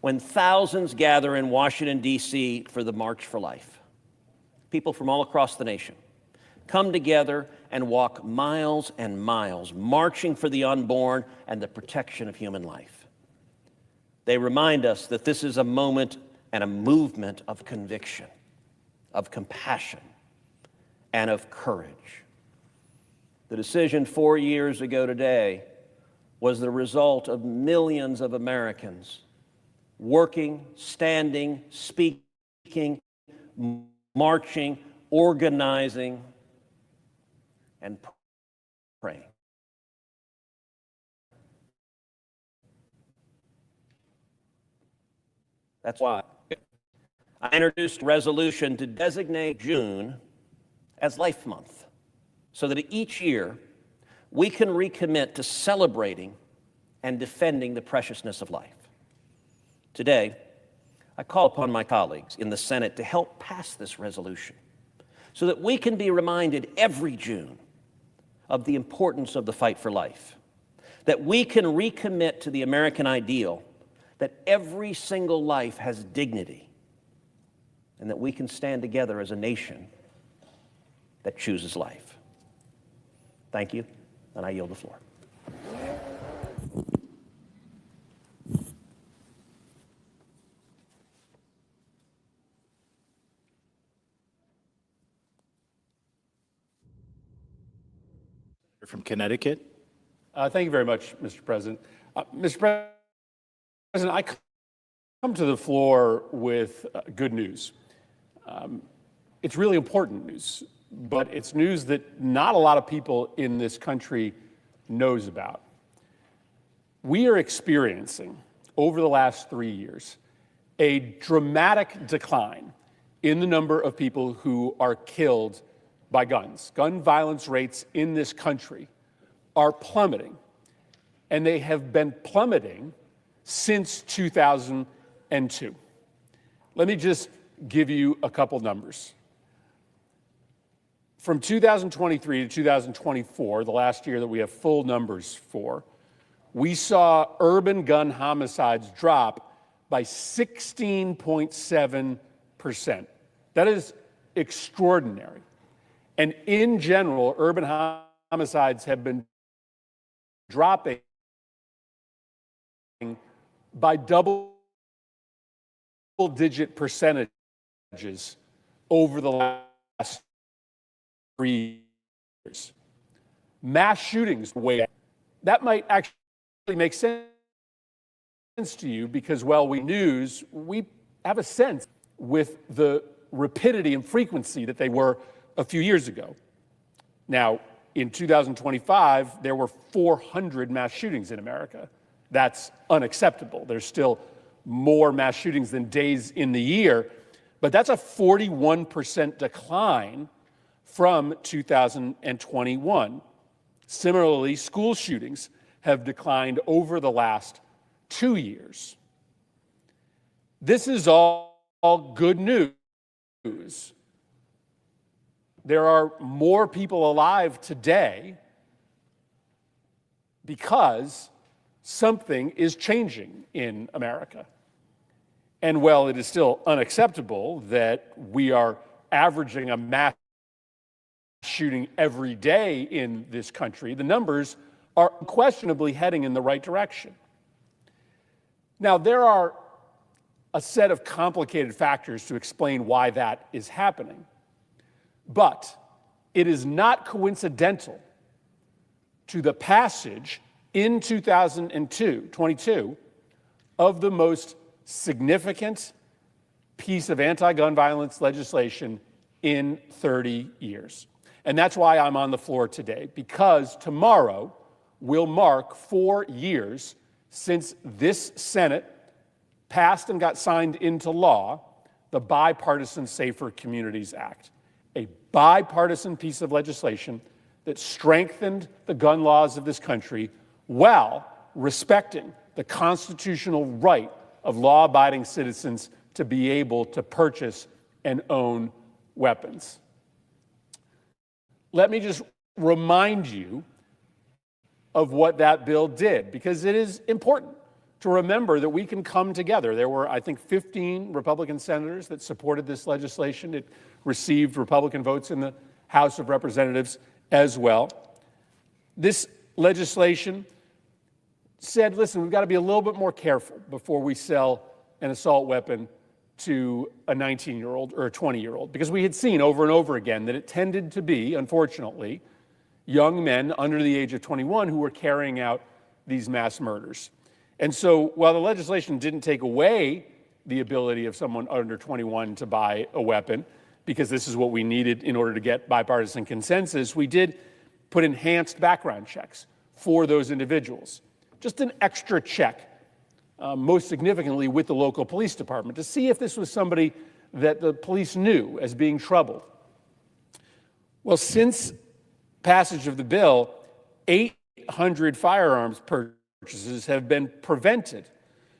when thousands gather in Washington, D.C. for the March for Life. People from all across the nation come together and walk miles and miles, marching for the unborn and the protection of human life. They remind us that this is a moment and a movement of conviction, of compassion, and of courage. The decision 4 years ago today was the result of millions of Americans working, standing, speaking, marching, organizing, and praying. That's why I introduced a resolution to designate June as Life Month, so that each year we can recommit to celebrating and defending the preciousness of life. Today, I call upon my colleagues in the Senate to help pass this resolution so that we can be reminded every June of the importance of the fight for life, that we can recommit to the American ideal that every single life has dignity, and that we can stand together as a nation that chooses life. Thank you, and I yield the floor. From Connecticut. Thank you very much, Mr. President. Mr. President, I come to the floor with good news. It's really important news, but it's news that not a lot of people in this country knows about. We are experiencing, over the last 3 years, a dramatic decline in the number of people who are killed by guns. Gun violence rates in this country are plummeting, and they have been plummeting since 2002. Let me just give you a couple numbers. From 2023 to 2024, the last year that we have full numbers for, we saw urban gun homicides drop by 16.7%. That is extraordinary. And in general, urban homicides have been dropping by double-digit percentages over the last 3 years. Mass shootings, that might actually make sense to you because, well, we have a sense with the rapidity and frequency that they were a few years ago. Now, in 2025, there were 400 mass shootings in America. That's unacceptable. There's still more mass shootings than days in the year, but that's a 41% decline from 2021. Similarly, school shootings have declined over the last 2 years. This is all good news. There are more people alive today because something is changing in America. And while it is still unacceptable that we are averaging a mass shooting every day in this country, the numbers are unquestionably heading in the right direction. Now, there are a set of complicated factors to explain why that is happening. But it is not coincidental to the passage in 2022 of the most significant piece of anti-gun violence legislation in 30 years. And that's why I'm on the floor today, because tomorrow will mark 4 years since this Senate passed and got signed into law the Bipartisan Safer Communities Act, a bipartisan piece of legislation that strengthened the gun laws of this country while respecting the constitutional right of law-abiding citizens to be able to purchase and own weapons. Let me just remind you of what that bill did, because it is important to remember that we can come together. There were, I think, 15 Republican senators that supported this legislation. It received Republican votes in the House of Representatives as well. This legislation said, listen, we've got to be a little bit more careful before we sell an assault weapon to a 19-year-old or a 20-year-old, because we had seen over and over again that it tended to be, unfortunately, young men under the age of 21 who were carrying out these mass murders. And so while the legislation didn't take away the ability of someone under 21 to buy a weapon, because this is what we needed in order to get bipartisan consensus, we did put enhanced background checks for those individuals. Just an extra check, most significantly with the local police department, to see if this was somebody that the police knew as being troubled. Well, since passage of the bill, 800 firearms purchases have been prevented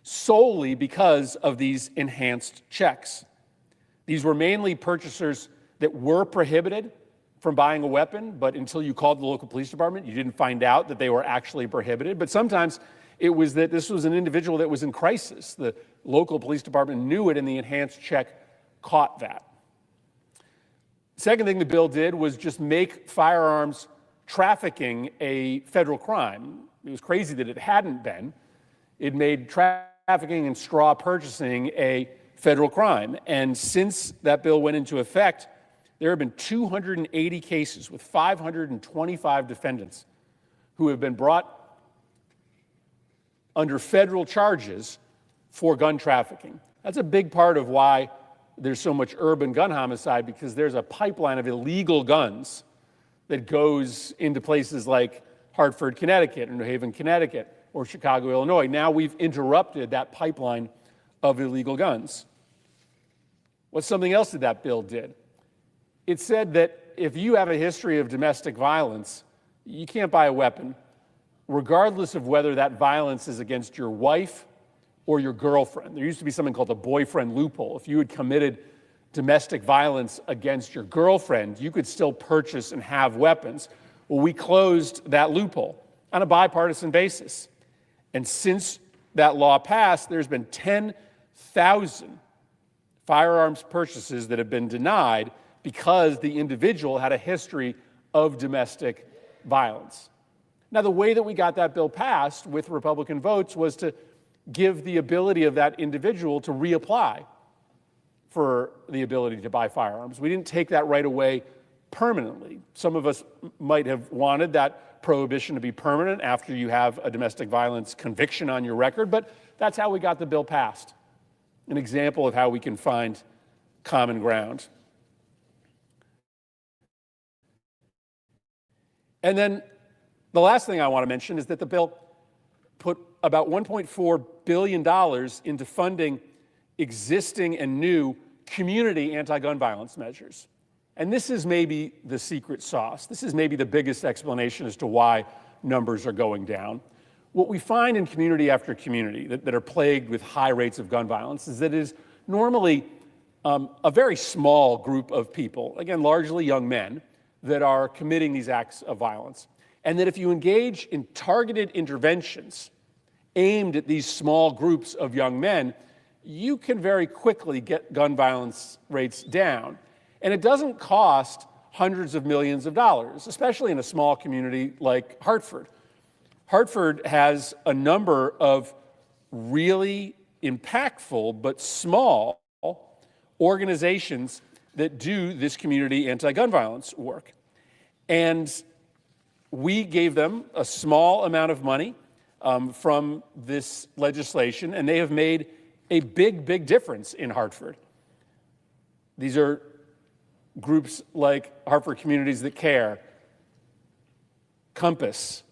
solely because of these enhanced checks. These were mainly purchasers that were prohibited from buying a weapon, but until you called the local police department, you didn't find out that they were actually prohibited. But sometimes it was that this was an individual that was in crisis. The local police department knew it, and the enhanced check caught that. Second thing the bill did was just make firearms trafficking a federal crime. It was crazy that it hadn't been. It made trafficking and straw purchasing a federal crime. And since that bill went into effect, there have been 280 cases with 525 defendants who have been brought under federal charges for gun trafficking. That's a big part of why there's so much urban gun homicide, because there's a pipeline of illegal guns that goes into places like Hartford, Connecticut, or New Haven, Connecticut, or Chicago, Illinois. Now we've interrupted that pipeline of illegal guns. What's something else that bill did? It said that if you have a history of domestic violence, you can't buy a weapon, regardless of whether that violence is against your wife or your girlfriend. There used to be something called a boyfriend loophole. If you had committed domestic violence against your girlfriend, you could still purchase and have weapons. Well, we closed that loophole on a bipartisan basis. And since that law passed, there's been 10,000 firearms purchases that have been denied because the individual had a history of domestic violence. Now, the way that we got that bill passed with Republican votes was to give the ability of that individual to reapply for the ability to buy firearms. We didn't take that right away permanently. Some of us might have wanted that prohibition to be permanent after you have a domestic violence conviction on your record, but that's how we got the bill passed. An example of how we can find common ground. And then the last thing I want to mention is that the bill put about $1.4 billion into funding existing and new community anti-gun violence measures. And this is maybe the secret sauce. This is maybe the biggest explanation as to why numbers are going down. What we find in community after community that are plagued with high rates of gun violence is that it is normally a very small group of people, again, largely young men, that are committing these acts of violence. And that if you engage in targeted interventions aimed at these small groups of young men, you can very quickly get gun violence rates down. And it doesn't cost hundreds of millions of dollars, especially in a small community like Hartford. Hartford has a number of really impactful but small organizations that do this community anti-gun violence work. And we gave them a small amount of money from this legislation, and they have made a big, big difference in Hartford. These are groups like Hartford Communities That Care, Compass.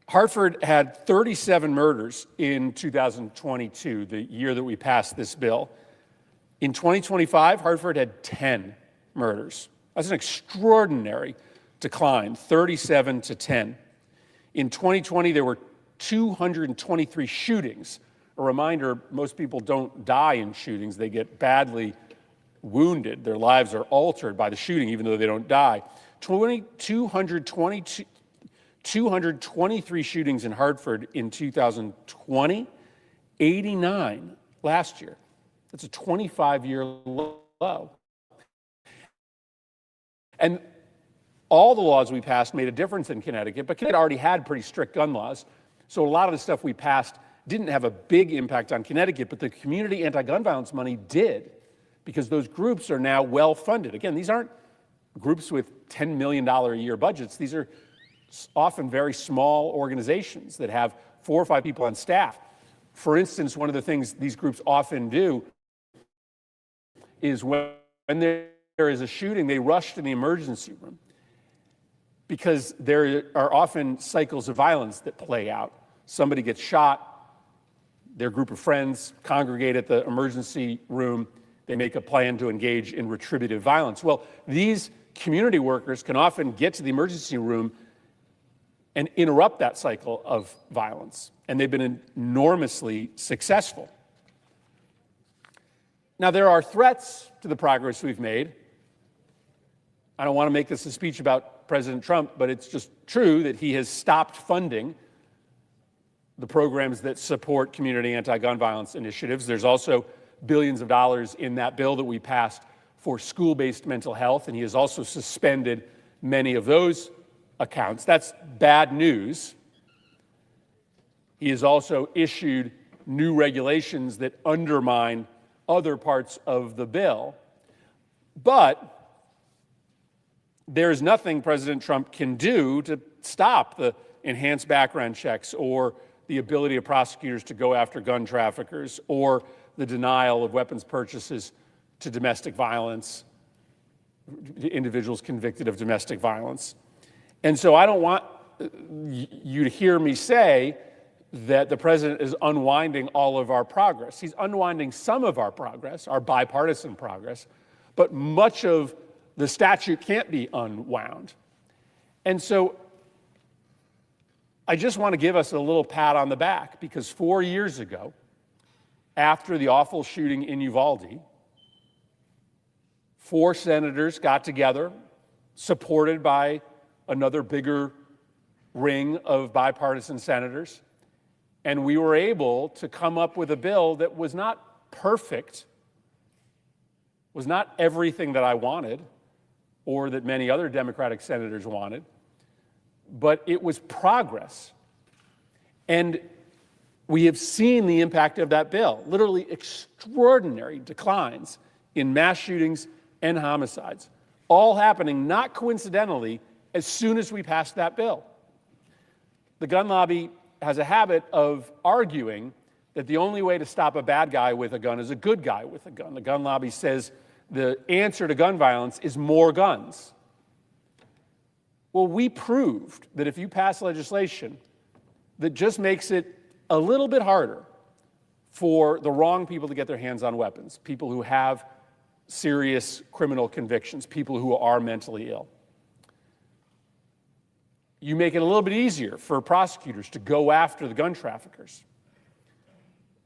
Hartford had 37 murders in 2022, the year that we passed this bill. In 2025, Hartford had 10 murders. That's an extraordinary decline, 37 to 10. In 2020, there were 223 shootings. A reminder, most people don't die in shootings. They get badly wounded. Their lives are altered by the shooting, even though they don't die. 223 shootings in Hartford in 2020, 89 last year. That's a 25-year low. And all the laws we passed made a difference in Connecticut, but Connecticut already had pretty strict gun laws. So a lot of the stuff we passed didn't have a big impact on Connecticut, but the community anti-gun violence money did, because those groups are now well funded. Again, these aren't groups with $10 million a year budgets. These are often very small organizations that have 4 or 5 people on staff. For instance, one of the things these groups often do is when there is a shooting, they rush to the emergency room, because there are often cycles of violence that play out. Somebody gets shot, their group of friends congregate at the emergency room, they make a plan to engage in retributive violence. Well, these community workers can often get to the emergency room and interrupt that cycle of violence, and they've been enormously successful. Now, there are threats to the progress we've made. I don't want to make this a speech about President Trump, but it's just true that he has stopped funding the programs that support community anti-gun violence initiatives. There's also billions of dollars in that bill that we passed for school-based mental health, and he has also suspended many of those accounts. That's bad news. He has also issued new regulations that undermine other parts of the bill. But there is nothing President Trump can do to stop the enhanced background checks, or the ability of prosecutors to go after gun traffickers, or the denial of weapons purchases to domestic violence, to individuals convicted of domestic violence. And so I don't want you to hear me say that the president is unwinding all of our progress. He's unwinding some of our progress, our bipartisan progress, but much of the statute can't be unwound. And so I just want to give us a little pat on the back, because 4 years ago, after the awful shooting in Uvalde, 4 senators got together, supported by another bigger ring of bipartisan senators, and we were able to come up with a bill that was not perfect, was not everything that I wanted or that many other Democratic senators wanted, but it was progress. And we have seen the impact of that bill, literally extraordinary declines in mass shootings and homicides, all happening not coincidentally as soon as we passed that bill. The gun lobby has a habit of arguing that the only way to stop a bad guy with a gun is a good guy with a gun. The gun lobby says the answer to gun violence is more guns. Well, we proved that if you pass legislation that just makes it a little bit harder for the wrong people to get their hands on weapons, people who have serious criminal convictions, people who are mentally ill. You make it a little bit easier for prosecutors to go after the gun traffickers.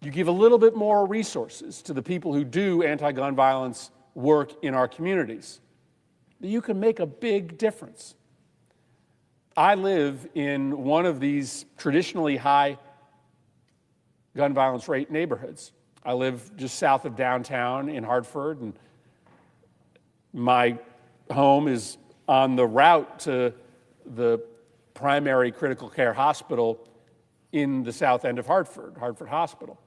You give a little bit more resources to the people who do anti-gun violence work in our communities. You can make a big difference. I live in one of these traditionally high gun violence rate neighborhoods. I live just south of downtown in Hartford, and my home is on the route to the primary critical care hospital in the south end of Hartford, Hartford Hospital.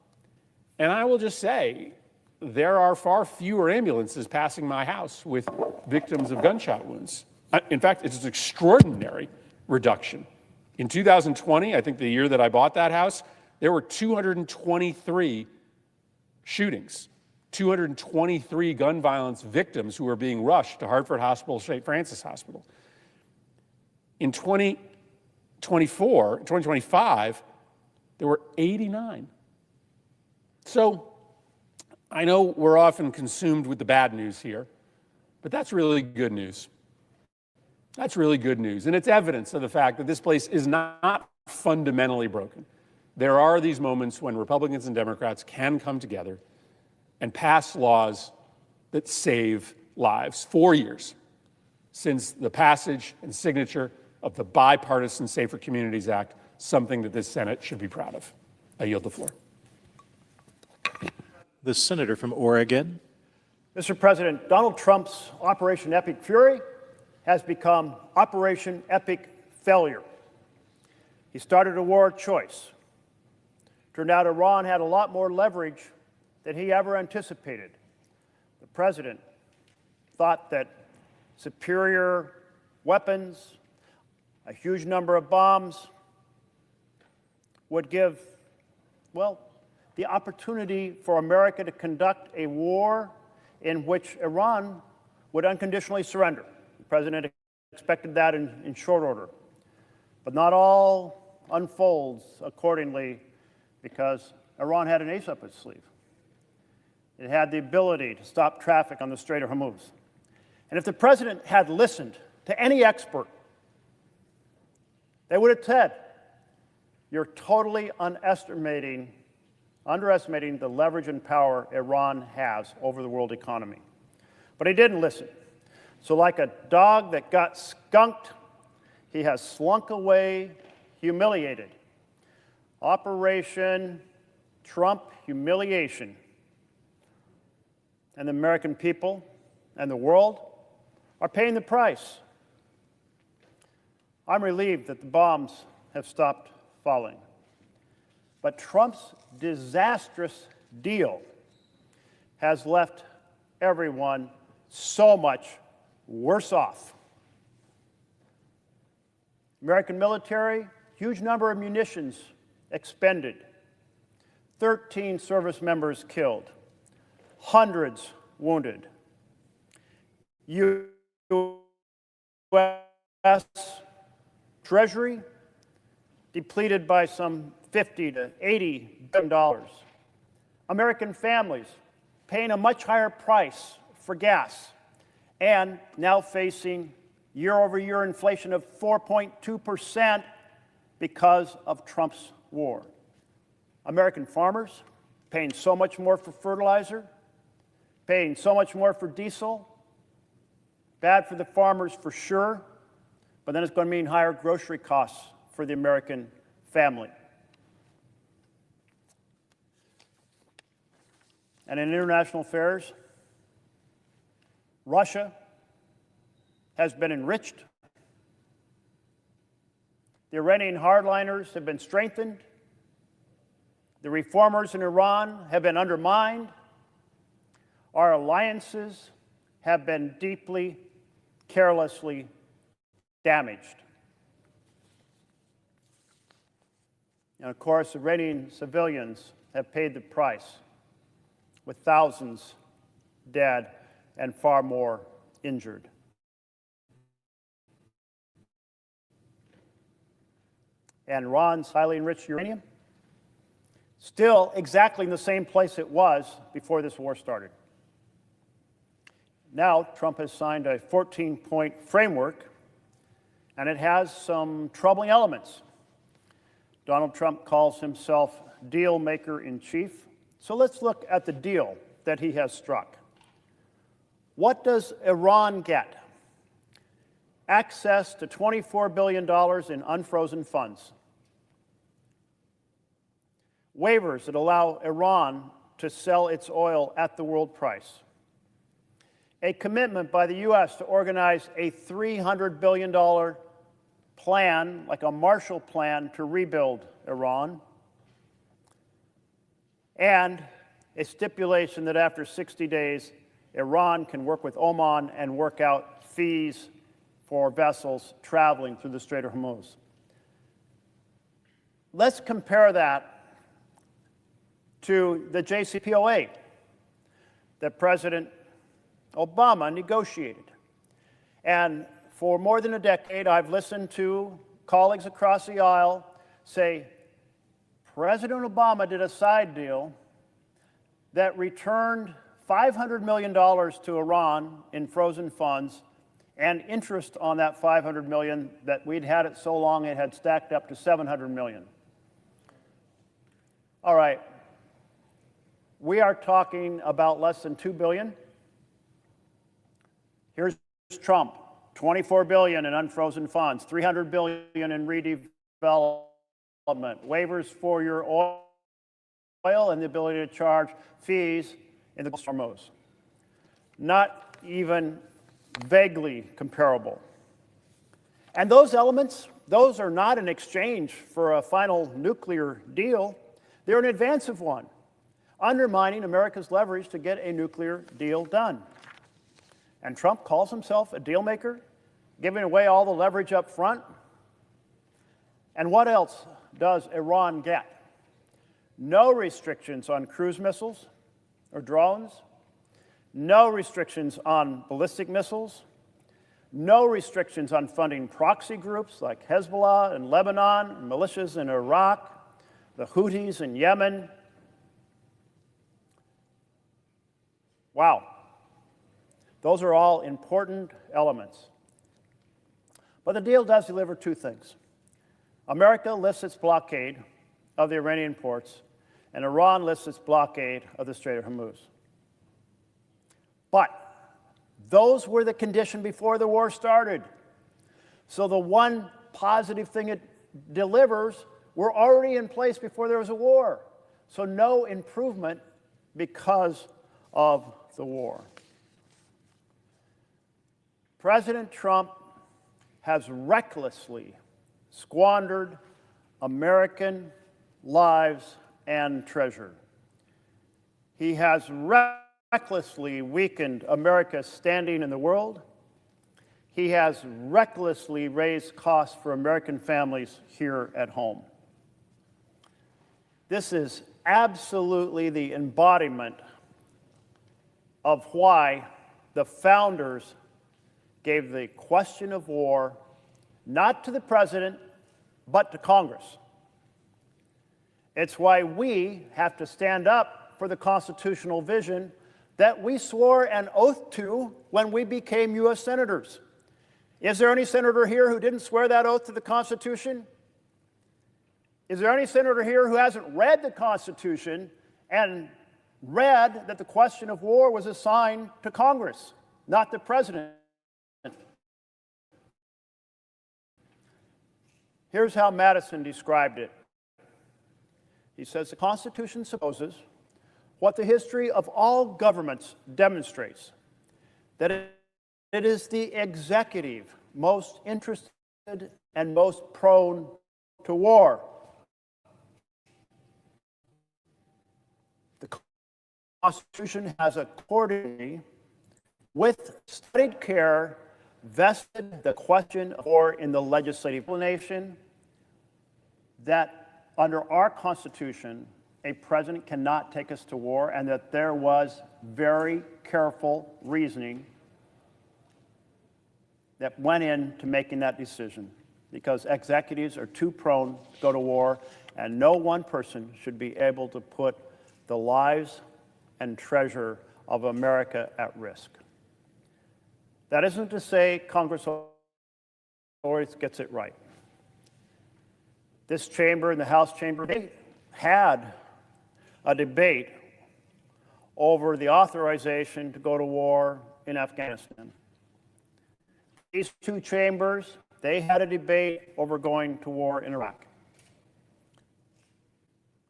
And I will just say, there are far fewer ambulances passing my house with victims of gunshot wounds. In fact, it's an extraordinary reduction. In 2020, I think the year that I bought that house, there were 223 shootings, 223 gun violence victims who were being rushed to Hartford Hospital, St. Francis Hospital. In 2025, there were 89. So I know we're often consumed with the bad news here, but that's really good news. That's really good news. And it's evidence of the fact that this place is not fundamentally broken. There are these moments when Republicans and Democrats can come together and pass laws that save lives. 4 years since the passage and signature of the bipartisan Safer Communities Act, something that this Senate should be proud of. I yield the floor. The senator from Oregon. Mr. President, Donald Trump's Operation Epic Fury has become Operation Epic Failure. He started a war of choice. Turned out Iran had a lot more leverage than he ever anticipated. The president thought that superior weapons, a huge number of bombs, would give, well, the opportunity for America to conduct a war in which Iran would unconditionally surrender. The president expected that in short order. But not all unfolds accordingly, because Iran had an ace up its sleeve. It had the ability to stop traffic on the Strait of Hormuz. And if the president had listened to any expert, they would have said, you're totally underestimating the leverage and power Iran has over the world economy. But he didn't listen. So like a dog that got skunked, he has slunk away, humiliated. Operation Trump Humiliation. And the American people and the world are paying the price. I'm relieved that the bombs have stopped falling. But Trump's disastrous deal has left everyone so much worse off. American military, huge number of munitions expended, 13 service members killed, hundreds wounded. U.S. Treasury depleted by some $50 to $80 billion. American families paying a much higher price for gas and now facing year-over-year inflation of 4.2% because of Trump's war. American farmers paying so much more for fertilizer, paying so much more for diesel. Bad for the farmers for sure, but then it's going to mean higher grocery costs for the American family. And in international affairs, Russia has been enriched. The Iranian hardliners have been strengthened. The reformers in Iran have been undermined. Our alliances have been deeply, carelessly damaged. And of course, Iranian civilians have paid the price, with thousands dead and far more injured. And Iran's highly enriched uranium, still exactly in the same place it was before this war started. Now, Trump has signed a 14-point framework, and it has some troubling elements. Donald Trump calls himself deal maker in chief. So let's look at the deal that he has struck. What does Iran get? Access to $24 billion in unfrozen funds. Waivers that allow Iran to sell its oil at the world price. A commitment by the U.S. to organize a $300 billion plan, like a Marshall Plan, to rebuild Iran. And a stipulation that after 60 days, Iran can work with Oman and work out fees for vessels traveling through the Strait of Hormuz. Let's compare that to the JCPOA that President Obama negotiated. And for more than a decade, I've listened to colleagues across the aisle say, President Obama did a side deal that returned $500 million to Iran in frozen funds and interest on that $500 million that we'd had it so long it had stacked up to $700 million. All right, we are talking about less than $2 billion. Here's Trump, $24 billion in unfrozen funds, $300 billion in redevelopment, waivers for your oil, and the ability to charge fees in the Gulf of Hormuz. Not even vaguely comparable. And those elements, those are not in exchange for a final nuclear deal. They're in advance of one, undermining America's leverage to get a nuclear deal done. And Trump calls himself a deal maker, giving away all the leverage up front. And what else does Iran get? No restrictions on cruise missiles or drones, no restrictions on ballistic missiles, no restrictions on funding proxy groups like Hezbollah in Lebanon, militias in Iraq, the Houthis in Yemen. Wow. Those are all important elements. But the deal does deliver two things. America lifts its blockade of the Iranian ports, and Iran lifts its blockade of the Strait of Hormuz. But those were the condition before the war started. So the one positive thing it delivers were already in place before there was a war. So no improvement because of the war. President Trump has recklessly squandered American lives and treasure. He has recklessly weakened America's standing in the world. He has recklessly raised costs for American families here at home. This is absolutely the embodiment of why the founders gave the question of war not to the president, but to Congress. It's why we have to stand up for the constitutional vision that we swore an oath to when we became U.S. senators. Is there any senator here who didn't swear that oath to the Constitution? Is there any senator here who hasn't read the Constitution and read that the question of war was assigned to Congress, not the president? Here's how Madison described it. He says, the Constitution supposes what the history of all governments demonstrates, that it is the executive most interested and most prone to war. The Constitution has accordingly, with studied care, vested the question of war in the legislative nation, that under our Constitution, a president cannot take us to war, and that there was very careful reasoning that went into making that decision, because executives are too prone to go to war, and no one person should be able to put the lives and treasure of America at risk. That isn't to say Congress always gets it right. This chamber and the House chamber, they had a debate over the authorization to go to war in Afghanistan. These two chambers, they had a debate over going to war in Iraq.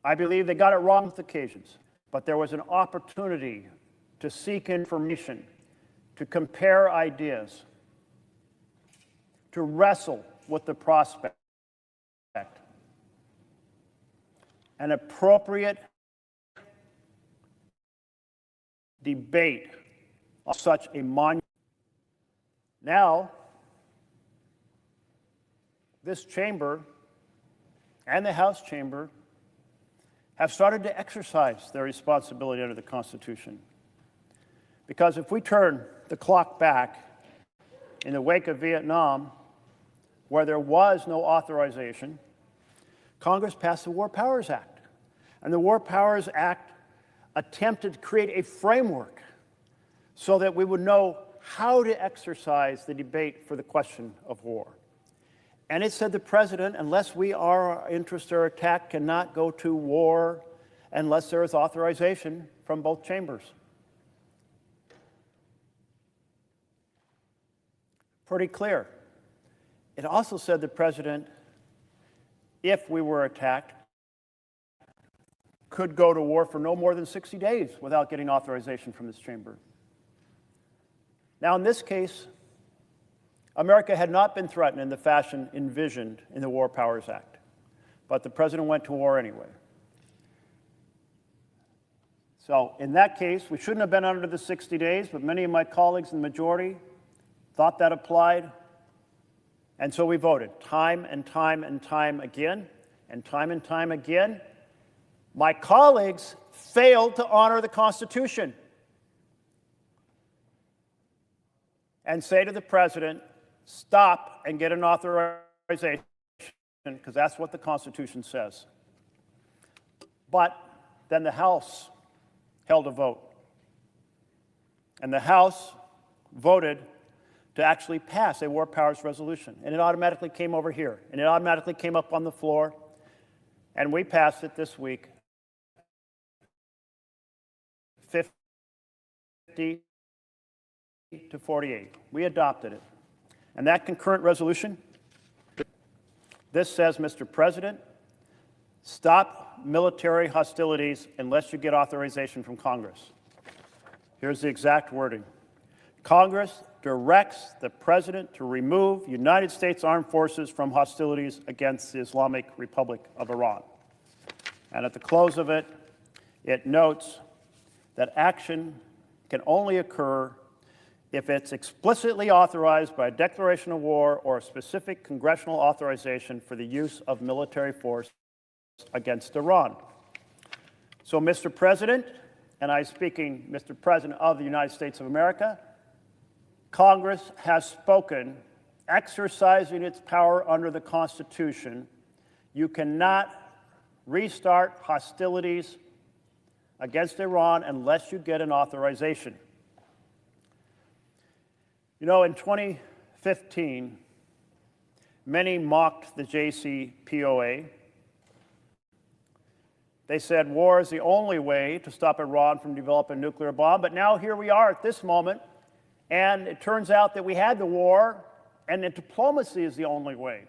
I believe they got it wrong with occasions, but there was an opportunity to seek information, to compare ideas, to wrestle with the prospect. An appropriate debate on such a monument. Now, this chamber and the House chamber have started to exercise their responsibility under the Constitution. Because if we turn the clock back in the wake of Vietnam, where there was no authorization, Congress passed the War Powers Act. And the War Powers Act attempted to create a framework so that we would know how to exercise the debate for the question of war. And it said the president, unless our interests are attacked, cannot go to war unless there is authorization from both chambers. Pretty clear. It also said the president, if we were attacked, could go to war for no more than 60 days without getting authorization from this chamber. Now, in this case, America had not been threatened in the fashion envisioned in the War Powers Act, but the president went to war anyway. So in that case, we shouldn't have been under the 60 days, but many of my colleagues in the majority thought that applied, and so we voted time and time and time again, and time again. My colleagues failed to honor the Constitution and say to the president, stop and get an authorization, because that's what the Constitution says. But then the House held a vote. And the House voted to actually pass a war powers resolution. And it automatically came over here. And it automatically came up on the floor. And we passed it this week. 50 to 48. We adopted it. And that concurrent resolution, this says, Mr. President, stop military hostilities unless you get authorization from Congress. Here's the exact wording. Congress directs the President to remove United States Armed Forces from hostilities against the Islamic Republic of Iran. And at the close of it, it notes that action can only occur if it's explicitly authorized by a declaration of war or a specific congressional authorization for the use of military force against Iran. So, Mr. President, and I'm speaking, Mr. President of the United States of America, Congress has spoken, exercising its power under the Constitution. You cannot restart hostilities against Iran unless you get an authorization. You know, in 2015, many mocked the JCPOA. They said war is the only way to stop Iran from developing a nuclear bomb. But now here we are at this moment, and it turns out that we had the war, and that diplomacy is the only way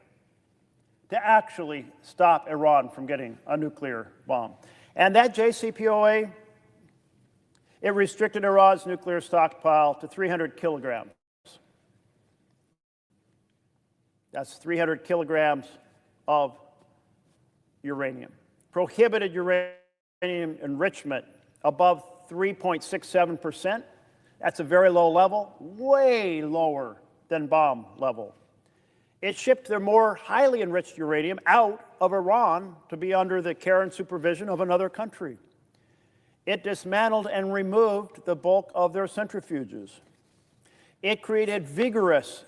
to actually stop Iran from getting a nuclear bomb. And that JCPOA, it restricted Iran's nuclear stockpile to 300 kilograms. That's 300 kilograms of uranium. Prohibited uranium enrichment above 3.67%. That's a very low level, way lower than bomb level. It shipped their more highly enriched uranium out of Iran to be under the care and supervision of another country. It dismantled and removed the bulk of their centrifuges. It created vigorous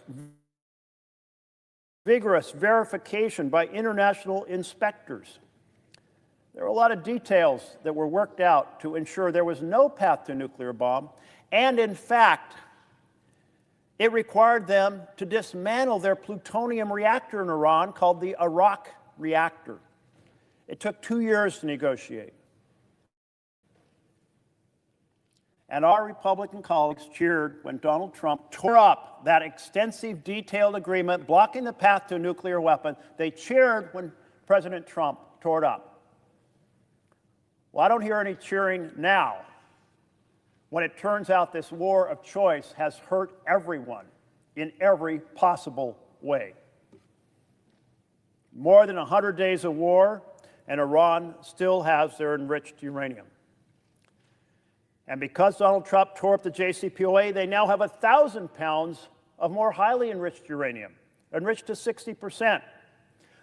verification by international inspectors. There were a lot of details that were worked out to ensure there was no path to a nuclear bomb. And in fact, It required them to dismantle their plutonium reactor in Iran called the Arak reactor. It took 2 years to negotiate. And our Republican colleagues cheered when Donald Trump tore up that extensive, detailed agreement blocking the path to a nuclear weapon. They cheered when President Trump tore it up. Well, I don't hear any cheering now, when it turns out this war of choice has hurt everyone in every possible way. More than 100 days of war, and Iran still has their enriched uranium. And because Donald Trump tore up the JCPOA, they now have 1,000 pounds of more highly enriched uranium, enriched to 60%.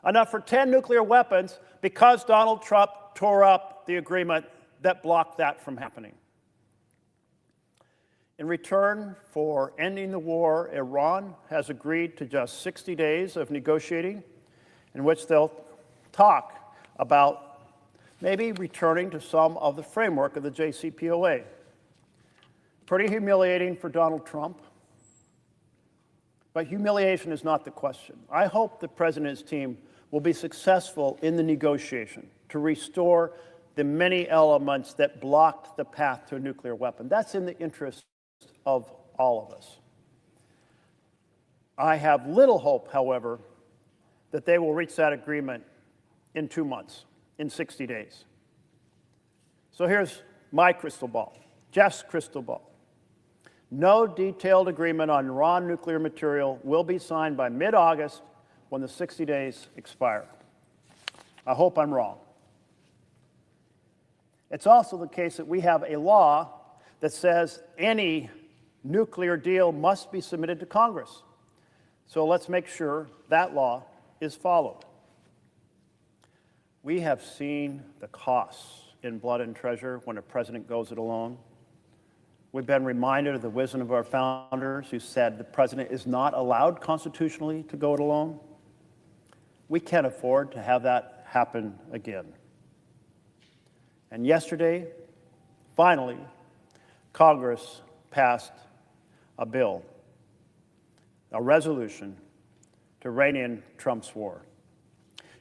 Enough for 10 nuclear weapons because Donald Trump tore up the agreement that blocked that from happening. In return for ending the war, Iran has agreed to just 60 days of negotiating in which they'll talk about maybe returning to some of the framework of the JCPOA. Pretty humiliating for Donald Trump, but humiliation is not the question. I hope the President and his team will be successful in the negotiation to restore the many elements that blocked the path to a nuclear weapon. That's in the interest of all of us. I have little hope, however, that they will reach that agreement in 2 months, in 60 days. So here's my crystal ball, Jeff's crystal ball. No detailed agreement on Iran nuclear material will be signed by mid-August when the 60 days expire. I hope I'm wrong. It's also the case that we have a law that says any nuclear deal must be submitted to Congress. So let's make sure that law is followed. We have seen the costs in blood and treasure when a president goes it alone. We've been reminded of the wisdom of our founders who said the president is not allowed constitutionally to go it alone. We can't afford to have that happen again. And yesterday, finally, Congress passed a bill, a resolution to rein in Trump's war.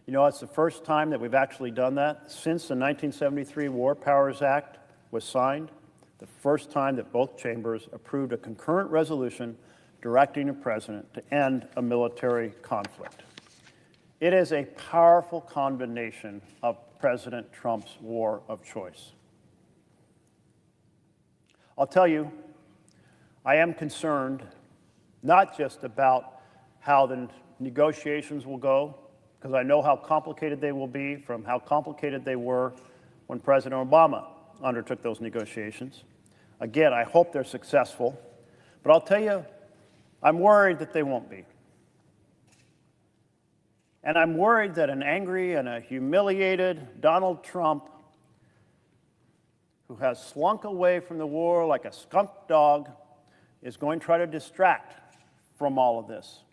You know, it's the first time that we've actually done that since the 1973 War Powers Act was signed, the first time that both chambers approved a concurrent resolution directing the president to end a military conflict. It is a powerful combination of President Trump's war of choice. I'll tell you, I am concerned not just about how the negotiations will go, because I know how complicated they will be from how complicated they were when President Obama undertook those negotiations. Again, I hope they're successful, but I'll tell you, I'm worried that they won't be. And I'm worried that an angry and a humiliated Donald Trump, who has slunk away from the war like a skunk dog, is going to try to distract from all of this.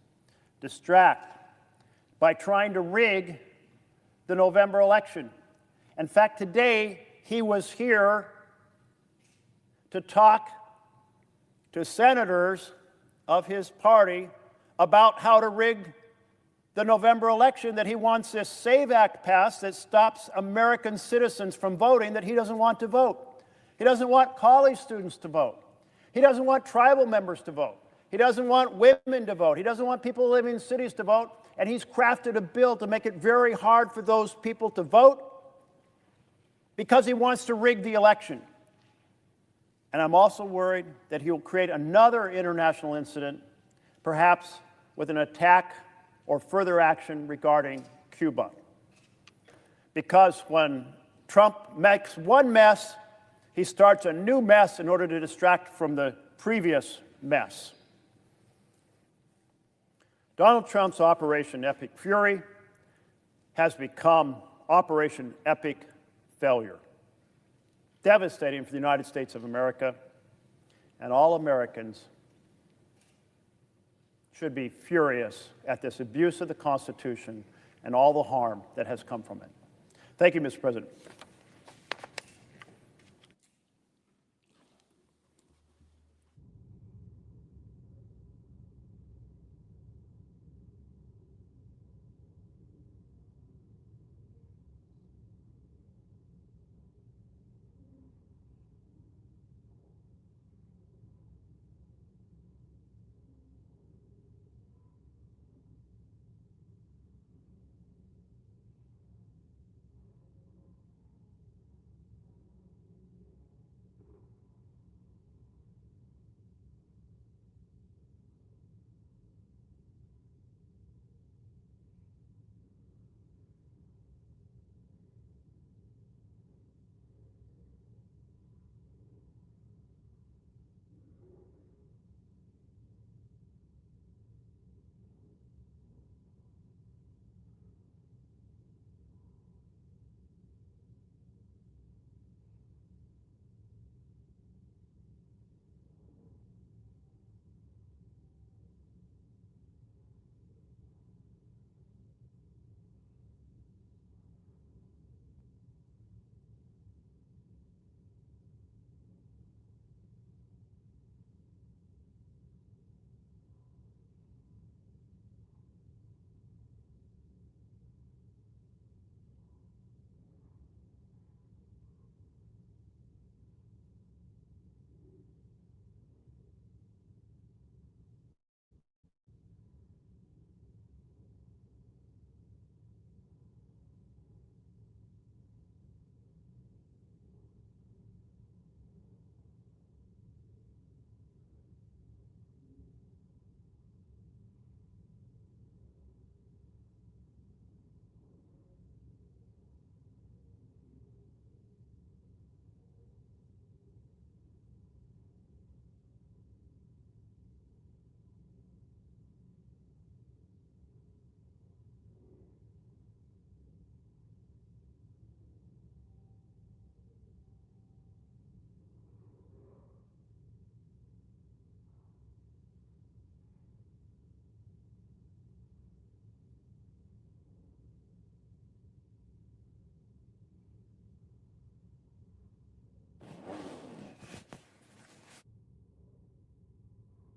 Distract by trying to rig the November election. In fact, today he was here to talk to senators of his party about how to rig the November election, that he wants this SAVE Act passed that stops American citizens from voting, that he doesn't want to vote. He doesn't want college students to vote. He doesn't want tribal members to vote. He doesn't want women to vote. He doesn't want people living in cities to vote. And he's crafted a bill to make it very hard for those people to vote because he wants to rig the election. And I'm also worried that he'll create another international incident, perhaps with an attack or further action regarding Cuba. Because when Trump makes one mess, he starts a new mess in order to distract from the previous mess. Donald Trump's Operation Epic Fury has become Operation Epic Failure. Devastating for the United States of America, and all Americans should be furious at this abuse of the Constitution and all the harm that has come from it. Thank you, Mr. President.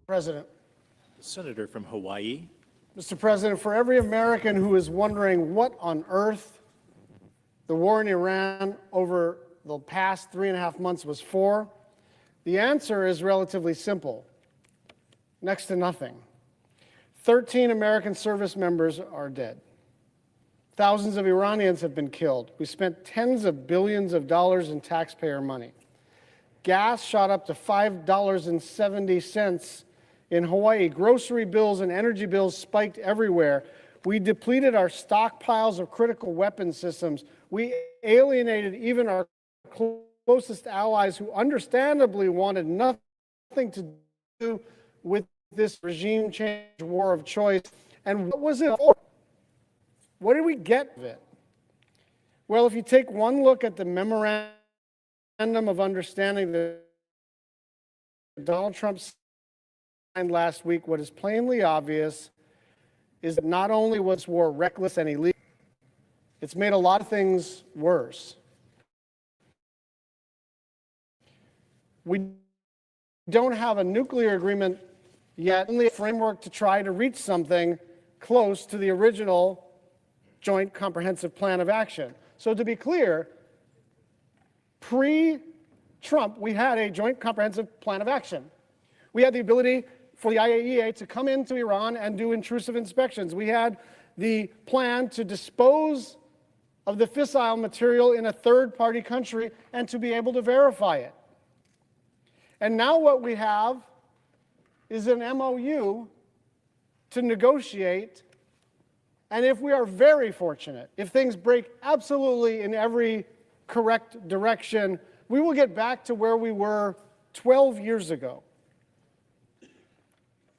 President. Senator from Hawaii. Mr. President, for every American who is wondering what on earth the war in Iran over the past 3.5 months was for, the answer is relatively simple. Next to nothing. 13 American service members are dead. Thousands of Iranians have been killed. We spent tens of billions of dollars in taxpayer money. Gas shot up to $5.70 in Hawaii. Grocery bills and energy bills spiked everywhere. We depleted our stockpiles of critical weapon systems. We alienated even our closest allies who understandably wanted nothing to do with this regime change war of choice. And what was it for? What did we get of it? Well, if you take one look at the memorandum of understanding that Donald Trump signed last week, what is plainly obvious is that not only was war reckless and illegal, it's made a lot of things worse. We don't have a nuclear agreement yet, only a framework to try to reach something close to the original Joint Comprehensive Plan of Action. So to be clear, pre-Trump, we had a Joint Comprehensive Plan of Action. We had the ability for the IAEA to come into Iran and do intrusive inspections. We had the plan to dispose of the fissile material in a third-party country and to be able to verify it. And now what we have is an MOU to negotiate, and if we are very fortunate, if things break absolutely in every correct direction, we will get back to where we were 12 years ago.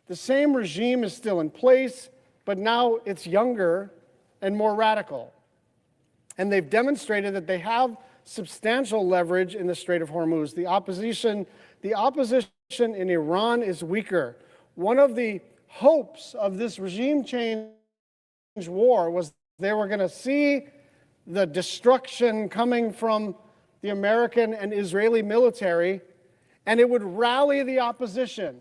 The same regime is still in place, but now it's younger and more radical. And they've demonstrated that they have substantial leverage in the Strait of Hormuz. The opposition in Iran is weaker. One of the hopes of this regime change war was they were going to see the destruction coming from the American and Israeli military, and it would rally the opposition.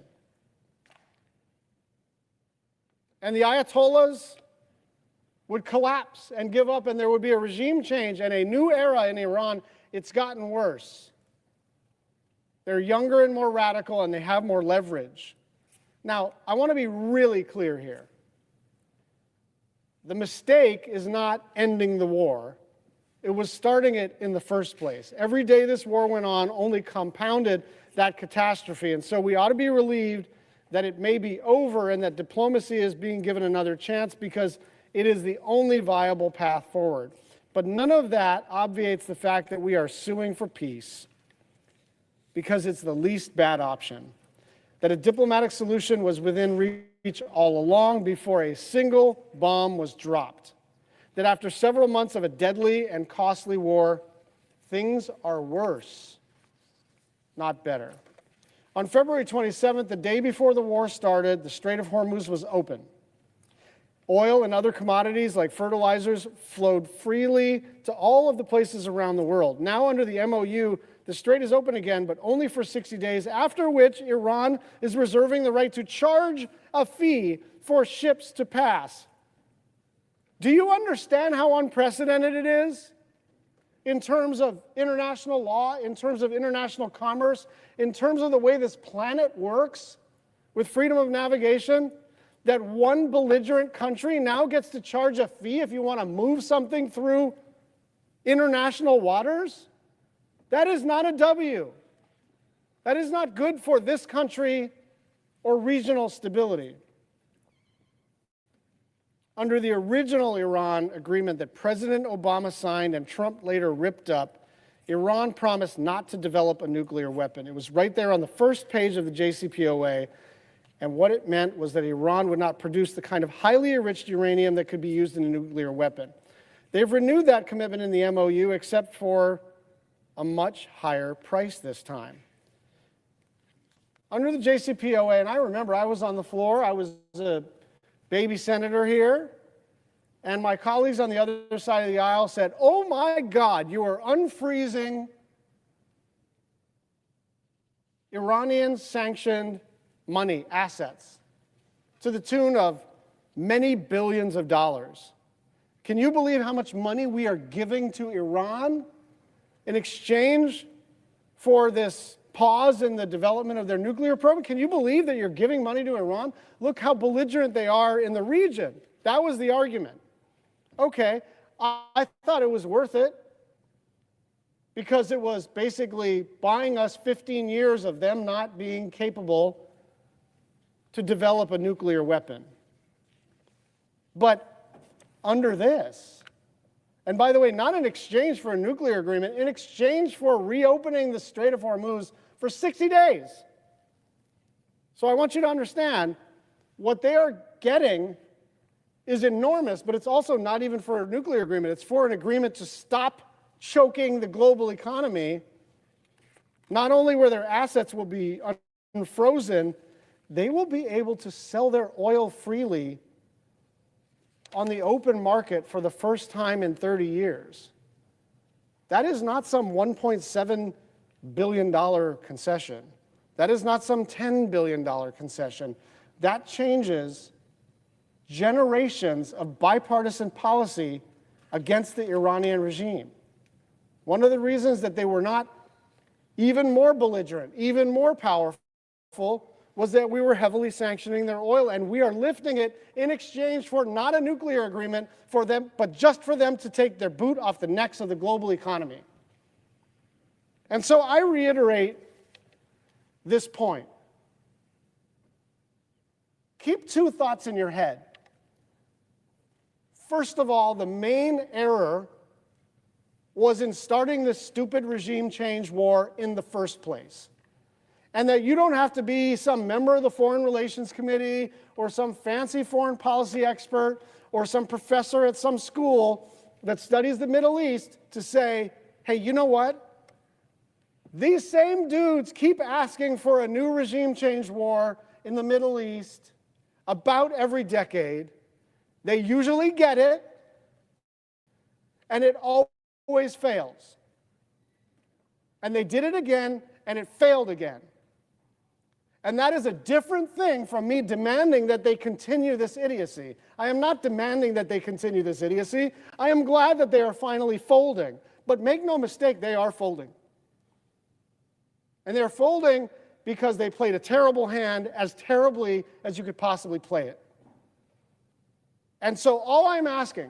And the Ayatollahs would collapse and give up, and there would be a regime change and a new era in Iran. It's gotten worse. They're younger and more radical, and they have more leverage. Now, I want to be really clear here. The mistake is not ending the war. It was starting it in the first place. Every day this war went on only compounded that catastrophe, and so we ought to be relieved that it may be over and that diplomacy is being given another chance because it is the only viable path forward. But none of that obviates the fact that we are suing for peace because it's the least bad option. That a diplomatic solution was within reach all along before a single bomb was dropped. That after several months of a deadly and costly war, things are worse, not better. On February 27th, the day before the war started, the Strait of Hormuz was open. Oil and other commodities like fertilizers flowed freely to all of the places around the world. Now under the MOU, the strait is open again, but only for 60 days, after which Iran is reserving the right to charge a fee for ships to pass. Do you understand how unprecedented it is in terms of international law, in terms of international commerce, in terms of the way this planet works with freedom of navigation, that one belligerent country now gets to charge a fee if you want to move something through international waters? That is not a W. That is not good for this country or regional stability. Under the original Iran agreement that President Obama signed and Trump later ripped up, Iran promised not to develop a nuclear weapon. It was right there on the first page of the JCPOA, and what it meant was that Iran would not produce the kind of highly enriched uranium that could be used in a nuclear weapon. They've renewed that commitment in the MOU, except for a much higher price this time. Under the JCPOA, and I remember I was on the floor, I was a baby senator here, and my colleagues on the other side of the aisle said, "Oh my God, you are unfreezing Iranian-sanctioned money, assets, to the tune of many billions of dollars. Can you believe how much money we are giving to Iran in exchange for this pause in the development of their nuclear program? Can you believe that you're giving money to Iran? Look how belligerent they are in the region. That was the argument. Okay, I thought it was worth it because it was basically buying us 15 years of them not being capable to develop a nuclear weapon. But under this, and by the way, not in exchange for a nuclear agreement, in exchange for reopening the Strait of Hormuz for 60 days. So I want you to understand what they are getting is enormous, but it's also not even for a nuclear agreement. It's for an agreement to stop choking the global economy. Not only where their assets will be unfrozen, they will be able to sell their oil freely on the open market for the first time in 30 years. That is not some $1.7 billion concession. That is not some $10 billion concession. That changes generations of bipartisan policy against the Iranian regime. One of the reasons that they were not even more belligerent, even more powerful, was that we were heavily sanctioning their oil, and we are lifting it in exchange for not a nuclear agreement for them, but just for them to take their boot off the necks of the global economy. And so I reiterate this point. Keep two thoughts in your head. First of all, the main error was in starting this stupid regime change war in the first place. And that you don't have to be some member of the Foreign Relations Committee or some fancy foreign policy expert or some professor at some school that studies the Middle East to say, hey, you know what? These same dudes keep asking for a new regime change war in the Middle East about every decade. They usually get it, and it always fails. And they did it again, and it failed again. And that is a different thing from me demanding that they continue this idiocy. I am not demanding that they continue this idiocy. I am glad that they are finally folding. But make no mistake, they are folding. And they're folding because they played a terrible hand, as terribly as you could possibly play it. And so all I'm asking,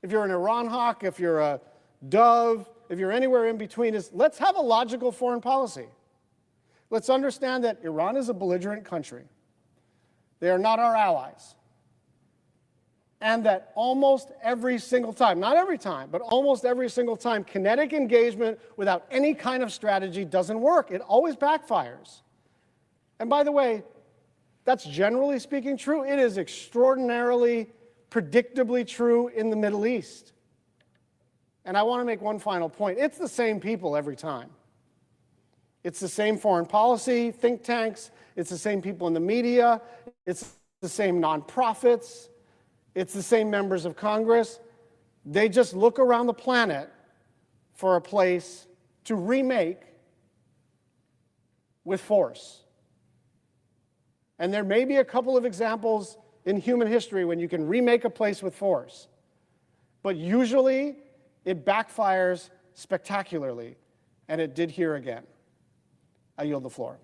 if you're an Iran hawk, if you're a dove, if you're anywhere in between, is let's have a logical foreign policy. Let's understand that Iran is a belligerent country. They are not our allies. And that almost every single time, not every time, but almost every single time, kinetic engagement without any kind of strategy doesn't work. It always backfires. And by the way, that's generally speaking true. It is extraordinarily, predictably true in the Middle East. And I want to make one final point. It's the same people every time. It's the same foreign policy think tanks. It's the same people in the media. It's the same nonprofits. It's the same members of Congress. They just look around the planet for a place to remake with force. And there may be a couple of examples in human history when you can remake a place with force. But usually it backfires spectacularly, and it did here again. I yield the floor.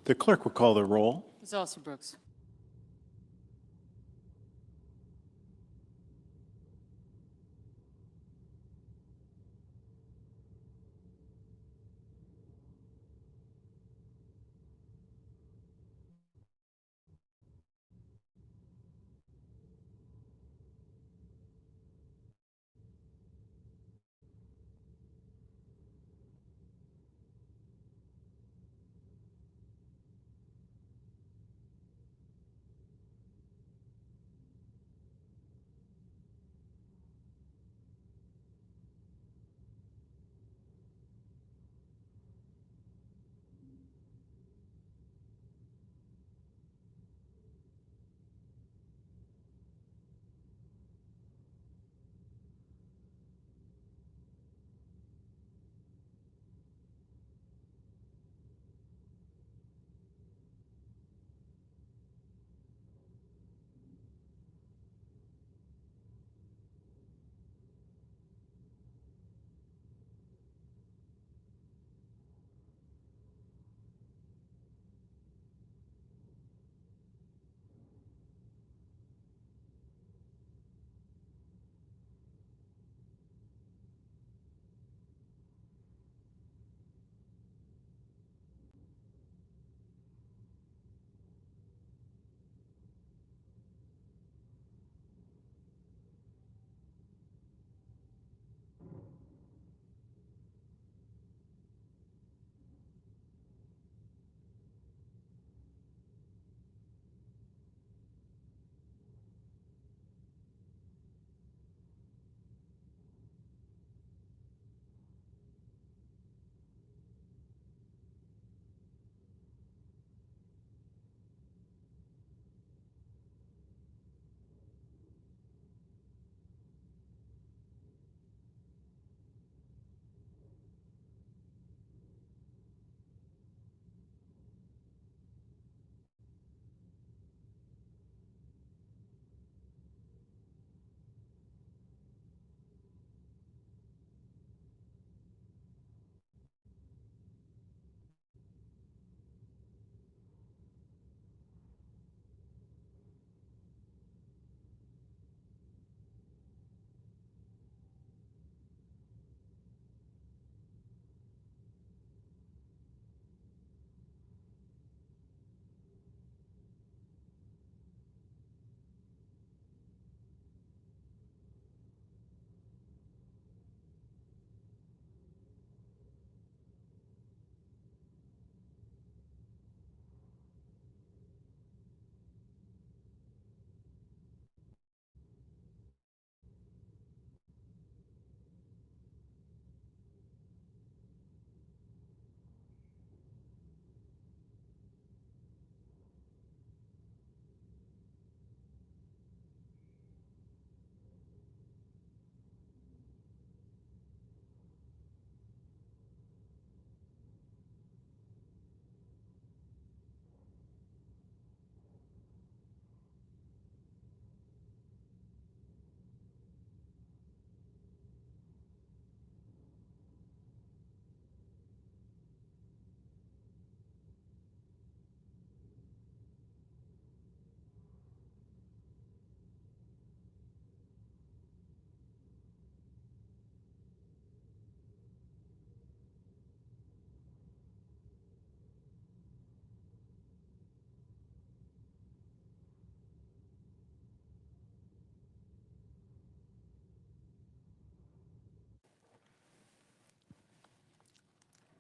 The clerk will call the roll. Ms. Alston-Brooks.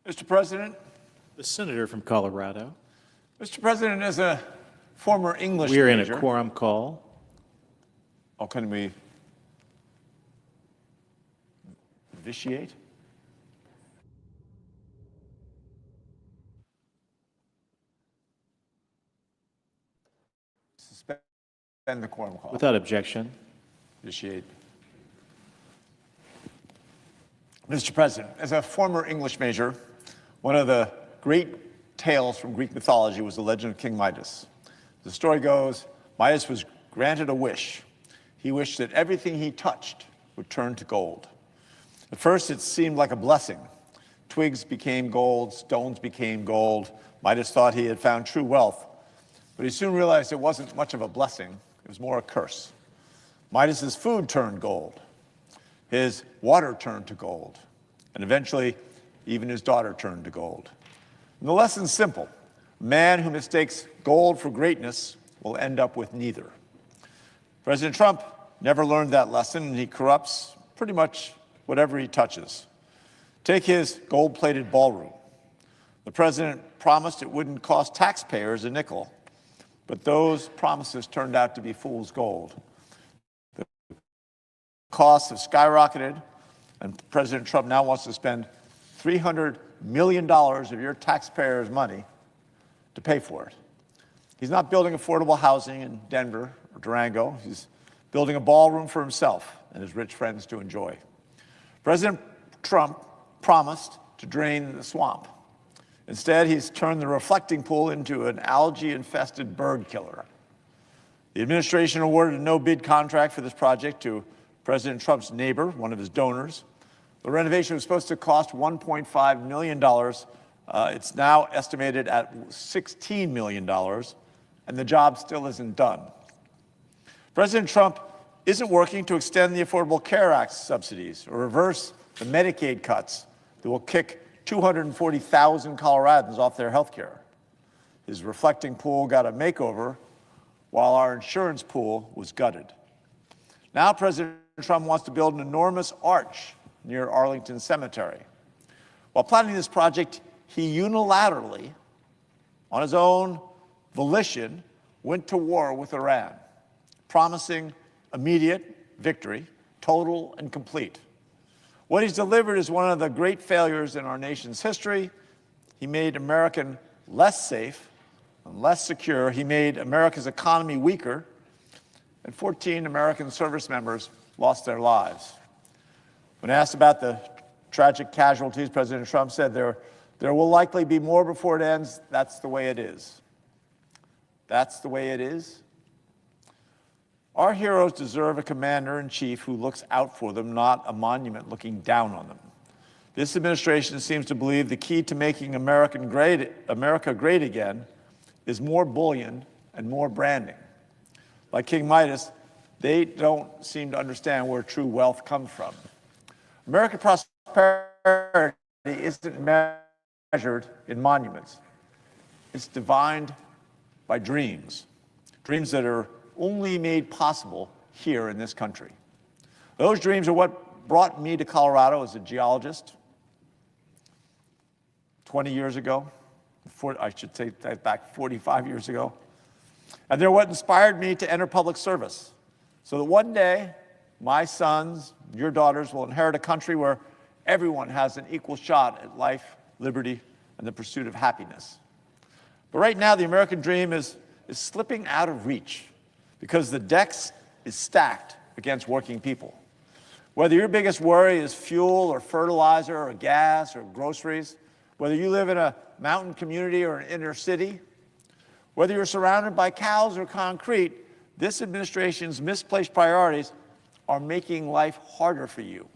Mr. President, The senator from Colorado. Mr. President, as a former English We are in major, a quorum call. oh, can we vitiate? Suspend the quorum call. Without objection. Vitiate. Mr. President, as a former English major, one of the great tales from Greek mythology was the legend of King Midas. The story goes, Midas was granted a wish. He wished that everything he touched would turn to gold. At first, it seemed like a blessing. Twigs became gold, stones became gold. Midas thought he had found true wealth, but he soon realized it wasn't much of a blessing. It was more a curse. Midas's food turned gold. His water turned to gold. And eventually, even his daughter turned to gold. And the lesson's simple. A man who mistakes gold for greatness will end up with neither. President Trump never learned that lesson, and he corrupts pretty much whatever he touches. Take his gold-plated ballroom. The president promised it wouldn't cost taxpayers a nickel, but those promises turned out to be fool's gold. The costs have skyrocketed, and President Trump now wants to spend $300 million of your taxpayers' money to pay for it. He's not building affordable housing in Denver or Durango. He's building a ballroom for himself and his rich friends to enjoy. President Trump promised to drain the swamp. Instead, he's turned the reflecting pool into an algae-infested bird killer. The administration awarded a no-bid contract for this project to President Trump's neighbor, one of his donors. The renovation was supposed to cost $1.5 million. It's now estimated at $16 million, and the job still isn't done. President Trump isn't working to extend the Affordable Care Act subsidies or reverse the Medicaid cuts that will kick 240,000 Coloradans off their health care. His reflecting pool got a makeover while our insurance pool was gutted. Now President Trump wants to build an enormous arch near Arlington Cemetery. While planning this project, he unilaterally, on his own volition, went to war with Iran, promising immediate victory, total and complete. What he's delivered is one of the great failures in our nation's history. He made America less safe and less secure. He made America's economy weaker, and 14 American service members lost their lives. When asked about the tragic casualties, President Trump said there will likely be more before it ends. That's the way it is. That's the way it is. Our heroes deserve a commander-in-chief who looks out for them, not a monument looking down on them. This administration seems to believe the key to making America great again is more bullion and more branding. Like King Midas, they don't seem to understand where true wealth comes from. American prosperity isn't measured in monuments. It's defined by dreams, dreams that are only made possible here in this country. Those dreams are what brought me to Colorado as a geologist 20 years ago. I should take that back 45 years ago. And they're what inspired me to enter public service, so that one day my sons, your daughters, will inherit a country where everyone has an equal shot at life, liberty, and the pursuit of happiness. But right now, the American dream is slipping out of reach because the deck is stacked against working people. Whether your biggest worry is fuel or fertilizer or gas or groceries, whether you live in a mountain community or an inner city, whether you're surrounded by cows or concrete, this administration's misplaced priorities are making life harder for you.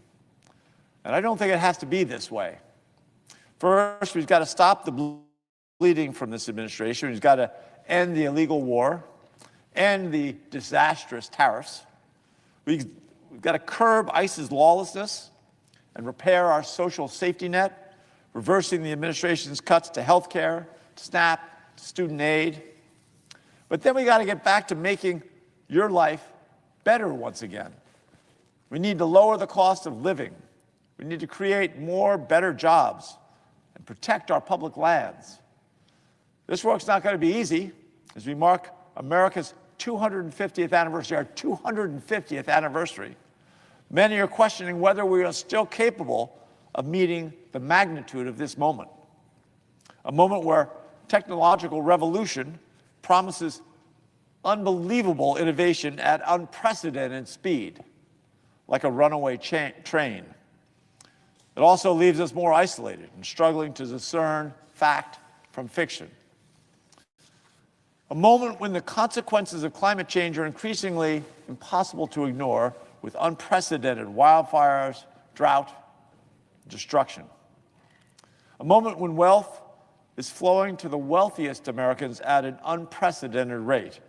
And I don't think it has to be this way. First, we've got to stop the bleeding from this administration. We've got to end the illegal war, end the disastrous tariffs. We've got to curb ICE's lawlessness and repair our social safety net, reversing the administration's cuts to health care, to SNAP, to student aid. But then we got to get back to making your life better once again. We need to lower the cost of living. We need to create more better jobs and protect our public lands. This work's not going to be easy as we mark America's 250th anniversary, our 250th anniversary. Many are questioning whether we are still capable of meeting the magnitude of this moment. A moment where technological revolution promises unbelievable innovation at unprecedented speed, like a runaway train. It also leaves us more isolated and struggling to discern fact from fiction. A moment when the consequences of climate change are increasingly impossible to ignore, with unprecedented wildfires, drought, destruction. A moment when wealth is flowing to the wealthiest Americans at an unprecedented rate.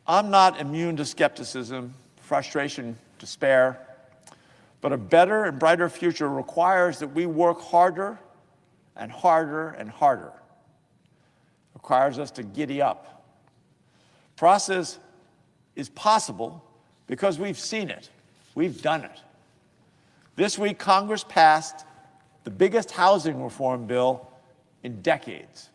I'm not immune to skepticism, frustration, despair, but a better and brighter future requires that we work harder and harder and harder. It requires us to giddy up. Process is possible because we've seen it. We've done it. This week, Congress passed the biggest housing reform bill in decades.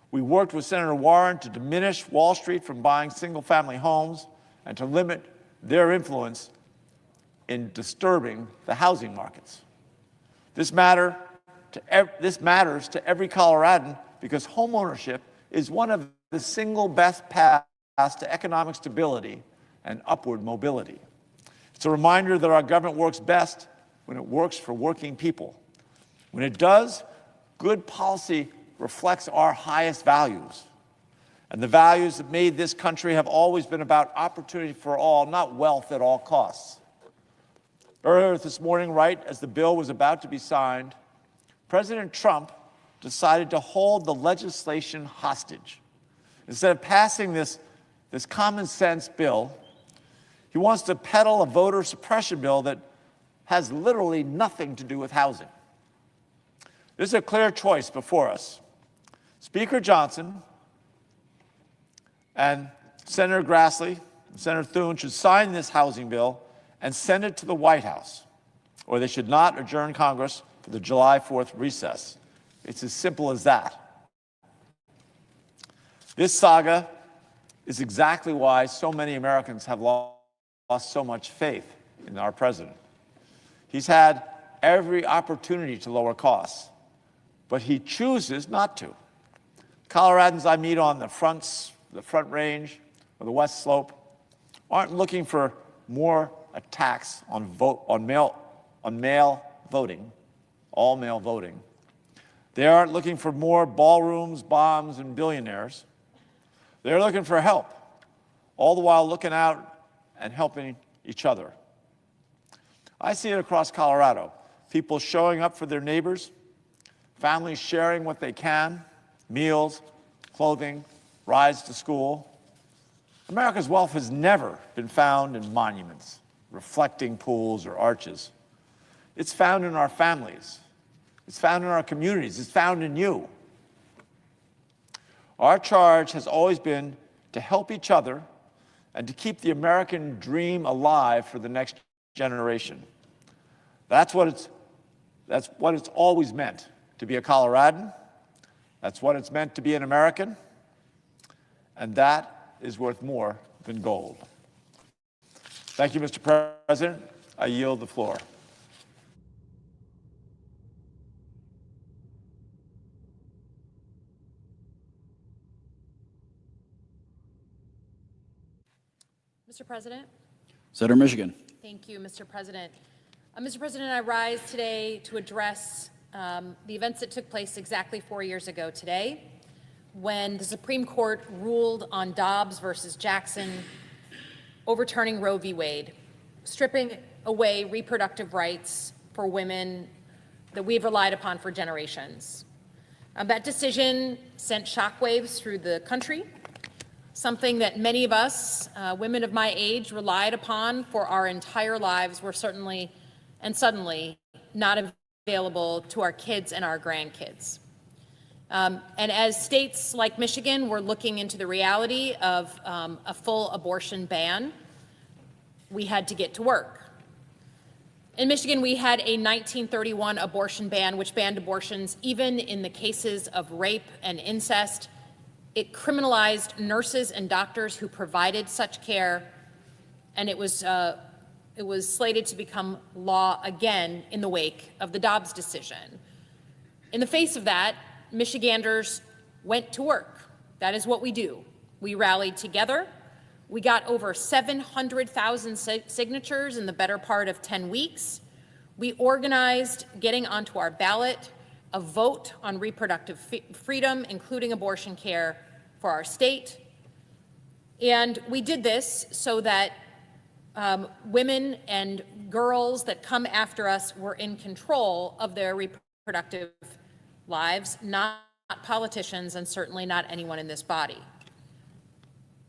We worked with Senator Warren to diminish Wall Street from buying single-family homes and to limit their influence in disturbing the housing markets. This matters to every Coloradan because homeownership is one of the single best paths to economic stability and upward mobility. It's a reminder that our government works best when it works for working people. When it does, good policy reflects our highest values. And the values that made this country have always been about opportunity for all, not wealth at all costs. Earlier this morning, right as the bill was about to be signed, President Trump decided to hold the legislation hostage. Instead of passing this common sense bill, he wants to peddle a voter suppression bill that has literally nothing to do with housing. There's a clear choice before us. Speaker Johnson and Senator Grassley and Senator Thune should sign this housing bill and send it to the White House, or they should not adjourn Congress for the July 4th recess. It's as simple as that. This saga is exactly why so many Americans have lost so much faith in our president. He's had every opportunity to lower costs, but he chooses not to. Coloradans I meet on the Front Range or the West Slope aren't looking for more attacks on male voting, all male voting. They aren't looking for more ballrooms, bombs, and billionaires. They're looking for help, all the while looking out and helping each other. I see it across Colorado. People showing up for their neighbors, families sharing what they can, meals, clothing, rides to school. America's wealth has never been found in monuments, reflecting pools, or arches. It's found in our families. It's found in our communities. It's found in you. Our charge has always been to help each other and to keep the American dream alive for the next generation. That's what it's always meant to be a Coloradan. That's what it's meant to be an American. And that is worth more than gold. Thank you, Mr. President. I yield the floor. Mr. President. Senator Michigan. Thank you, Mr. President. Mr. President, I rise today to address the events that took place exactly 4 years ago today, when the Supreme Court ruled on Dobbs versus Jackson, overturning Roe v. Wade, stripping away reproductive rights for women that we've relied upon for generations. That decision sent shockwaves through the country, something that many of us, women of my age, relied upon for our entire lives were certainly and suddenly not available to our kids and our grandkids. And as states like Michigan were looking into the reality of a full abortion ban, we had to get to work. In Michigan, we had a 1931 abortion ban, which banned abortions even in the cases of rape and incest. It criminalized nurses and doctors who provided such care, and it was slated to become law again in the wake of the Dobbs decision. In the face of that, Michiganders went to work. That is what we do. We rallied together. We got over 700,000 signatures in the better part of 10 weeks. We organized getting onto our ballot a vote on reproductive freedom, including abortion care for our state. And we did this so that women and girls that come after us were in control of their reproductive lives, not politicians, and certainly not anyone in this body.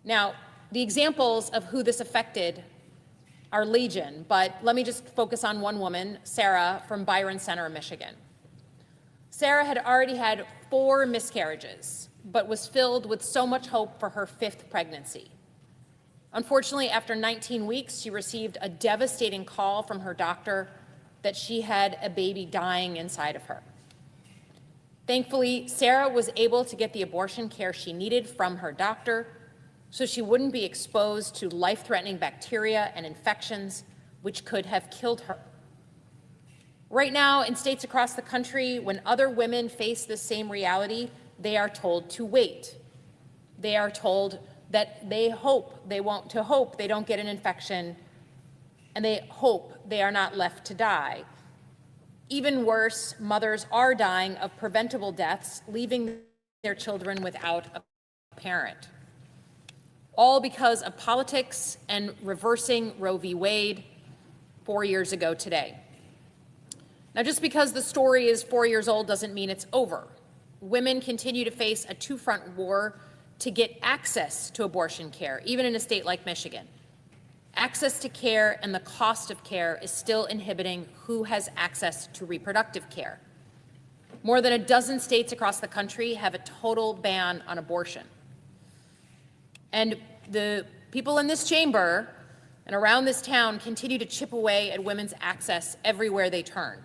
Now, the examples of who this affected are legion, but let me just focus on one woman, Sarah from Byron Center, Michigan. Sarah had already had 4 miscarriages, but was filled with so much hope for her 5th pregnancy. Unfortunately, after 19 weeks, she received a devastating call from her doctor that she had a baby dying inside of her. Thankfully, Sarah was able to get the abortion care she needed from her doctor so she wouldn't be exposed to life-threatening bacteria and infections which could have killed her. Right now, in states across the country, when other women face this same reality, they are told to wait. They are told that they don't get an infection, and they hope they are not left to die. Even worse, mothers are dying of preventable deaths, leaving their children without a parent. All because of politics and reversing Roe v. Wade 4 years ago today. Now, just because the story is 4 years old doesn't mean it's over. Women continue to face a two-front war to get access to abortion care, even in a state like Michigan. Access to care and the cost of care is still inhibiting who has access to reproductive care. More than a dozen states across the country have a total ban on abortion. And the people in this chamber and around this town continue to chip away at women's access everywhere they turn.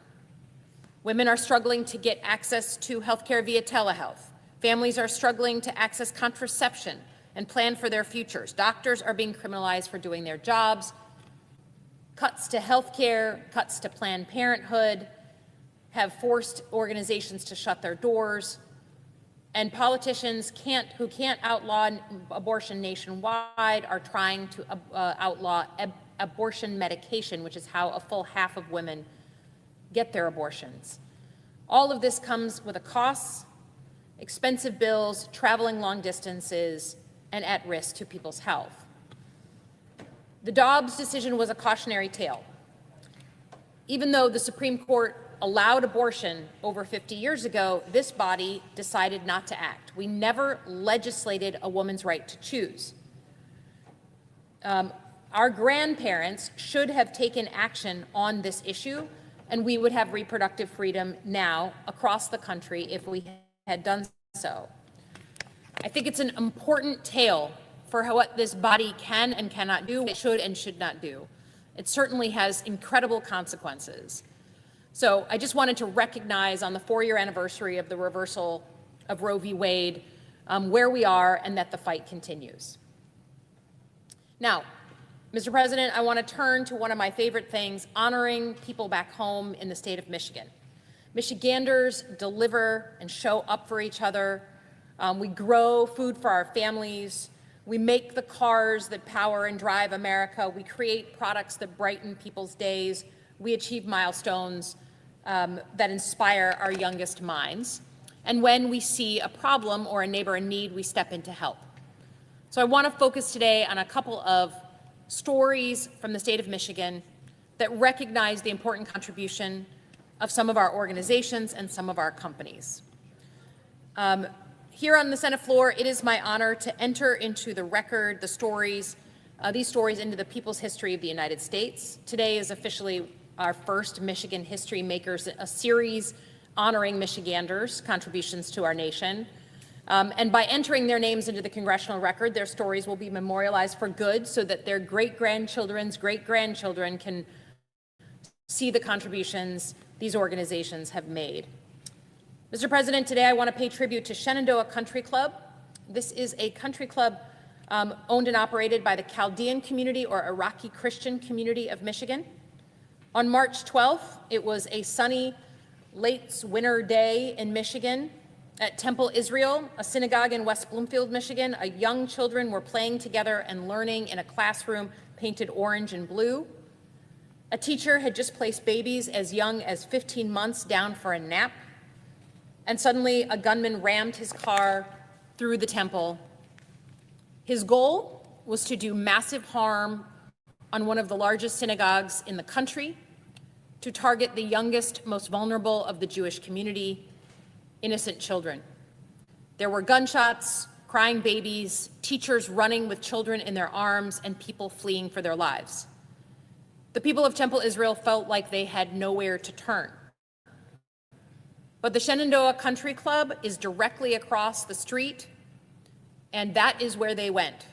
Women are struggling to get access to health care via telehealth. Families are struggling to access contraception and plan for their futures. Doctors are being criminalized for doing their jobs. Cuts to health care, cuts to Planned Parenthood have forced organizations to shut their doors. And politicians who can't outlaw abortion nationwide are trying to outlaw abortion medication, which is how a full half of women get their abortions. All of this comes with a cost, expensive bills, traveling long distances, and at risk to people's health. The Dobbs decision was a cautionary tale. Even though the Supreme Court allowed abortion over 50 years ago, this body decided not to act. We never legislated a woman's right to choose. Our grandparents should have taken action on this issue, and we would have reproductive freedom now across the country if we had done so. I think it's an important tale for what this body can and cannot do, what it should and should not do. It certainly has incredible consequences. So I just wanted to recognize on the 4-year anniversary of the reversal of Roe v. Wade where we are and that the fight continues. Now, Mr. President, I want to turn to one of my favorite things, honoring people back home in the state of Michigan. Michiganders deliver and show up for each other. We grow food for our families. We make the cars that power and drive America. We create products that brighten people's days. We achieve milestones that inspire our youngest minds. And when we see a problem or a neighbor in need, we step in to help. So I want to focus today on a couple of stories from the state of Michigan that recognize the important contribution of some of our organizations and some of our companies. Here on the Senate floor, it is my honor to enter into the record these stories into the people's history of the United States. Today is officially our first Michigan History Makers, a series honoring Michiganders' contributions to our nation. And by entering their names into the congressional record, their stories will be memorialized for good so that their great-grandchildren's great-grandchildren can see the contributions these organizations have made. Mr. President, today I want to pay tribute to Shenandoah Country Club. This is a country club owned and operated by the Chaldean community or Iraqi Christian community of Michigan. On March 12th, it was a sunny, late winter day in Michigan. At Temple Israel, a synagogue in West Bloomfield, Michigan, young children were playing together and learning in a classroom painted orange and blue. A teacher had just placed babies as young as 15 months down for a nap, and suddenly a gunman rammed his car through the temple. His goal was to do massive harm on one of the largest synagogues in the country, to target the youngest, most vulnerable of the Jewish community, innocent children. There were gunshots, crying babies, teachers running with children in their arms, and people fleeing for their lives. The people of Temple Israel felt like they had nowhere to turn. But the Shenandoah Country Club is directly across the street, and that is where they went.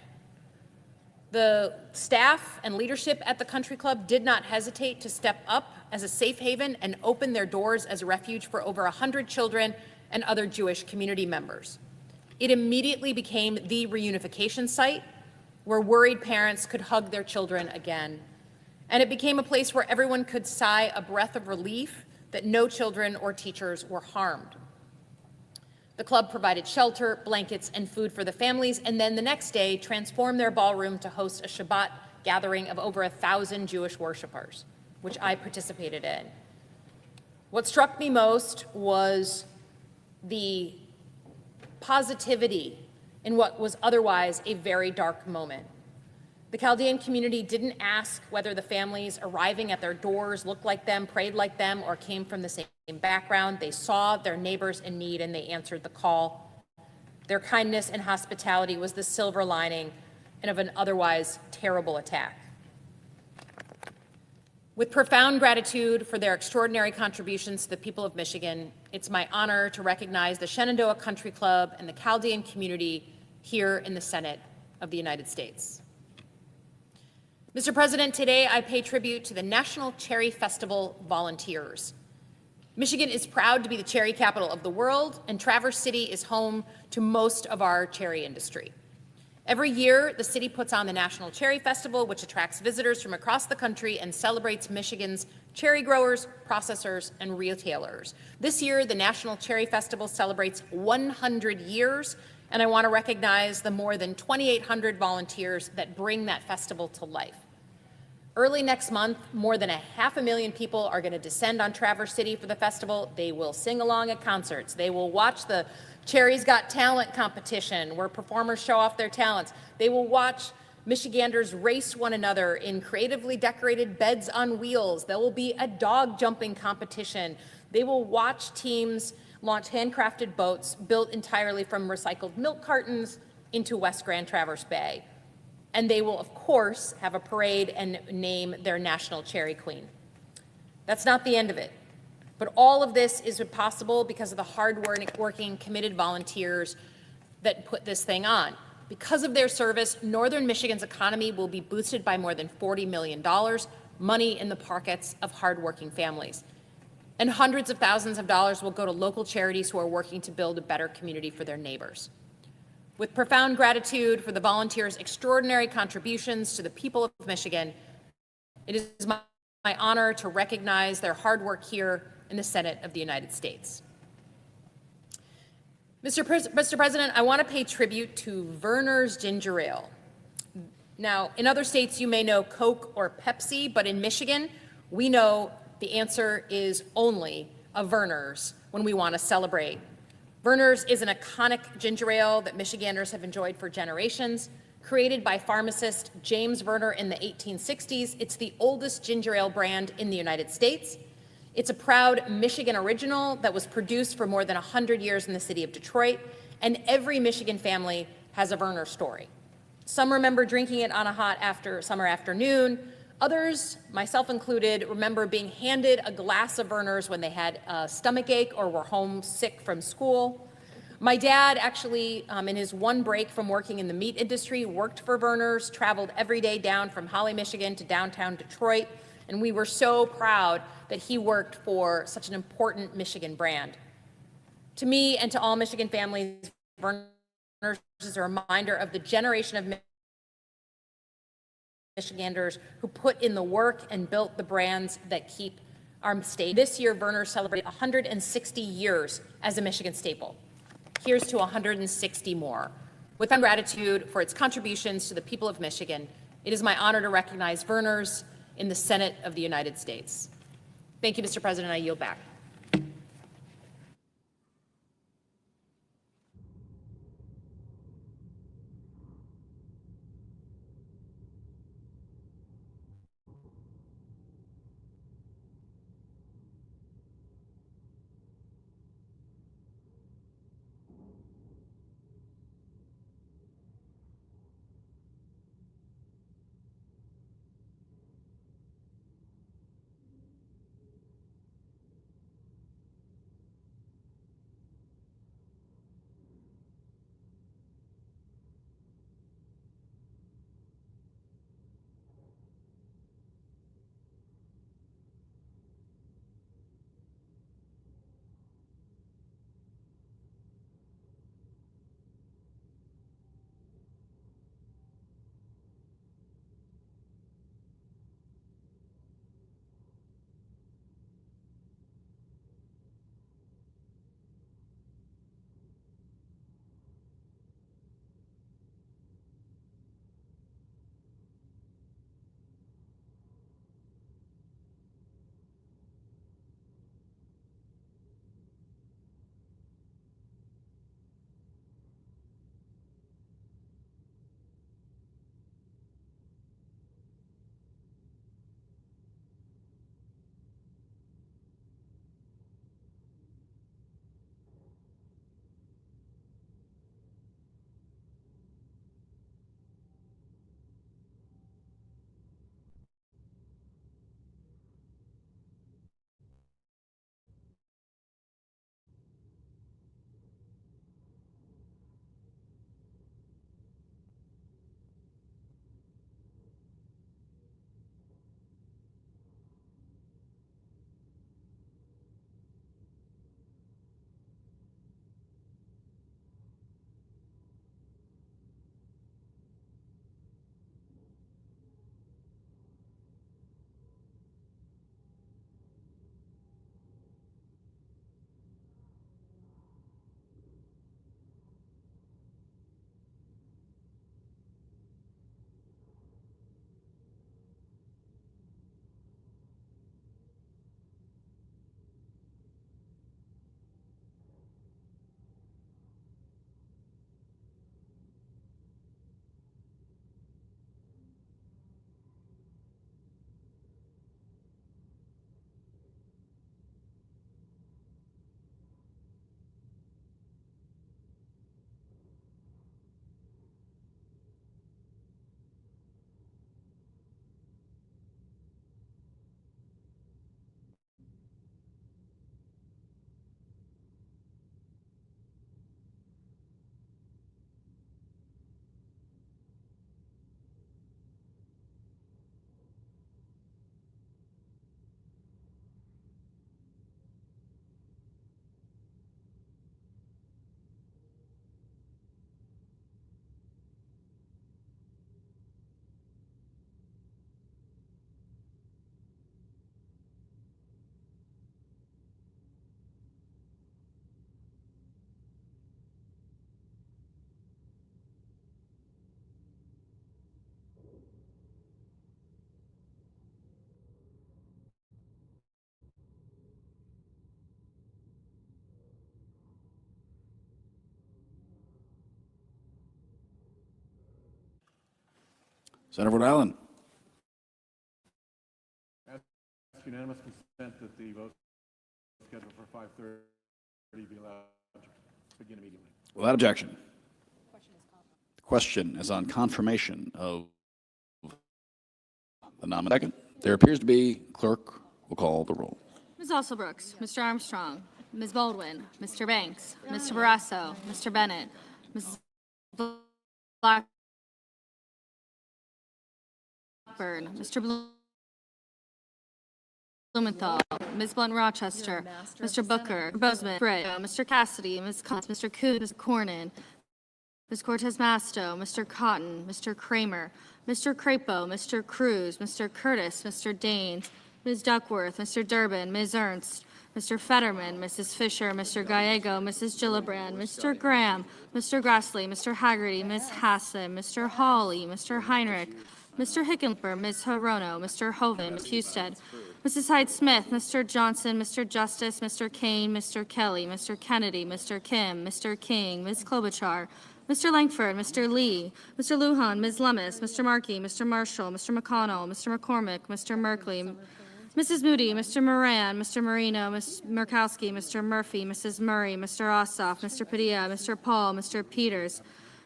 The staff and leadership at the country club did not hesitate to step up as a safe haven and open their doors as a refuge for over 100 children and other Jewish community members. It immediately became the reunification site where worried parents could hug their children again. And it became a place where everyone could sigh a breath of relief that no children or teachers were harmed. The club provided shelter, blankets, and food for the families, and then the next day transformed their ballroom to host a Shabbat gathering of over 1,000 Jewish worshipers, which I participated in. What struck me most was the positivity in what was otherwise a very dark moment. The Chaldean community didn't ask whether the families arriving at their doors looked like them, prayed like them, or came from the same background. They saw their neighbors in need and they answered the call. Their kindness and hospitality was the silver lining of an otherwise terrible attack. With profound gratitude for their extraordinary contributions to the people of Michigan, it's my honor to recognize the Shenandoah Country Club and the Chaldean community here in the Senate of the United States. Mr. President, today I pay tribute to the National Cherry Festival volunteers. Michigan is proud to be the cherry capital of the world, and Traverse City is home to most of our cherry industry. Every year, the city puts on the National Cherry Festival, which attracts visitors from across the country and celebrates Michigan's cherry growers, processors, and retailers. This year, the National Cherry Festival celebrates 100 years, and I want to recognize the more than 2,800 volunteers that bring that festival to life. Early next month, more than 500,000 people are going to descend on Traverse City for the festival. They will sing along at concerts. They will watch the Cherry's Got Talent competition where performers show off their talents. They will watch Michiganders race one another in creatively decorated beds on wheels. There will be a dog jumping competition. They will watch teams launch handcrafted boats built entirely from recycled milk cartons into West Grand Traverse Bay. And they will, of course, have a parade and name their national cherry queen. That's not the end of it. But all of this is possible because of the hard-working, committed volunteers that put this thing on. Because of their service, Northern Michigan's economy will be boosted by more than $40 million, money in the pockets of hardworking families. And hundreds of thousands of dollars will go to local charities who are working to build a better community for their neighbors. With profound gratitude for the volunteers' extraordinary contributions to the people of Michigan, it is my honor to recognize their hard work here in the Senate of the United States. Mr. President, I want to pay tribute to Verner's Ginger Ale. Now, in other states, you may know Coke or Pepsi, but in Michigan, we know the answer is only a Verner's when we want to celebrate. Verner's is an iconic ginger ale that Michiganders have enjoyed for generations. Created by pharmacist James Verner in the 1860s, it's the oldest ginger ale brand in the United States. It's a proud Michigan original that was produced for more than 100 years in the city of Detroit, and every Michigan family has a Verner story. Some remember drinking it on a hot summer afternoon. Others, myself included, remember being handed a glass of Verner's when they had a stomach ache or were homesick from school. My dad actually, in his one break from working in the meat industry, worked for Verner's, traveled every day down from Holly, Michigan to downtown Detroit, And we were so proud that he worked for such an important Michigan brand. To me and to all Michigan families, Vernors is a reminder of the generation of Michiganders who put in the work and built the brands that keep our state. This year, Vernors celebrated 160 years as a Michigan staple. Here's to 160 more. With gratitude for its contributions to the people of Michigan, it is my honor to recognize Vernors in the Senate of the United States. Thank you, Mr. President. I yield back. Senator Rhode Island. Ask unanimous consent that the vote scheduled for 5:30 be allowed to begin immediately. Without objection. The question is on confirmation of the nomination. There appears to be, clerk will call the roll. Ms. Alsobrooks, Mr. Armstrong, Ms. Baldwin, Mr. Banks, Mr. Barrasso, Mr. Bennett, Ms. Blackburn, Mr. Blumenthal, Ms. Blunt Rochester, Mr. Booker, Bozeman, Britt, Mr. Cassidy, Ms. Collins, Mr. Coon, Ms. Cornyn, Ms. Cortez Masto, Mr. Cotton, Mr. Kramer, Mr. Crapo, Mr. Cruz, Mr. Curtis, Mr. Daines, Ms. Duckworth, Mr. Durbin, Ms. Ernst, Mr. Fetterman, Mrs. Fisher, Mr. Gallego, Mrs. Gillibrand, Mr. Graham, Mr. Grassley, Mr. Haggerty, Ms. Hassan, Mr. Hawley, Mr. Heinrich, Mr. Hickenlooper, Ms. Hirono, Mr. Hoven, Ms. Husted, Mrs. Hyde-Smith, Mr. Johnson, Mr. Justice, Mr. Kane, Mr. Kelly, Mr. Kennedy, Mr. Kim, Mr. King, Ms. Klobuchar, Mr. Langford, Mr. Lee, Mr. Lujan, Ms. Lummis, Mr. Markey, Mr. Marshall, Mr. McConnell, Mr. McCormick, Mr. Merkley, Mrs. Moody, Mr. Moran, Mr. Marino, Ms. Murkowski, Mr. Murphy, Mrs. Murray, Mr. Ossoff, Mr. Padilla, Mr. Paul, Mr. Peters,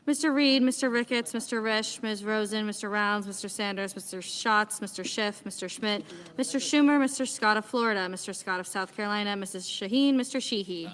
Mr. Reed, Mr. Ricketts, Mr. Risch, Ms. Rosen, Mr. Rounds, Mr. Sanders, Mr. Schatz, Mr. Schiff, Mr. Schmidt, Mr. Schumer, Mr. Scott of Florida, Mr. Scott of South Carolina, Mrs. Shaheen, Mr. Sheehy.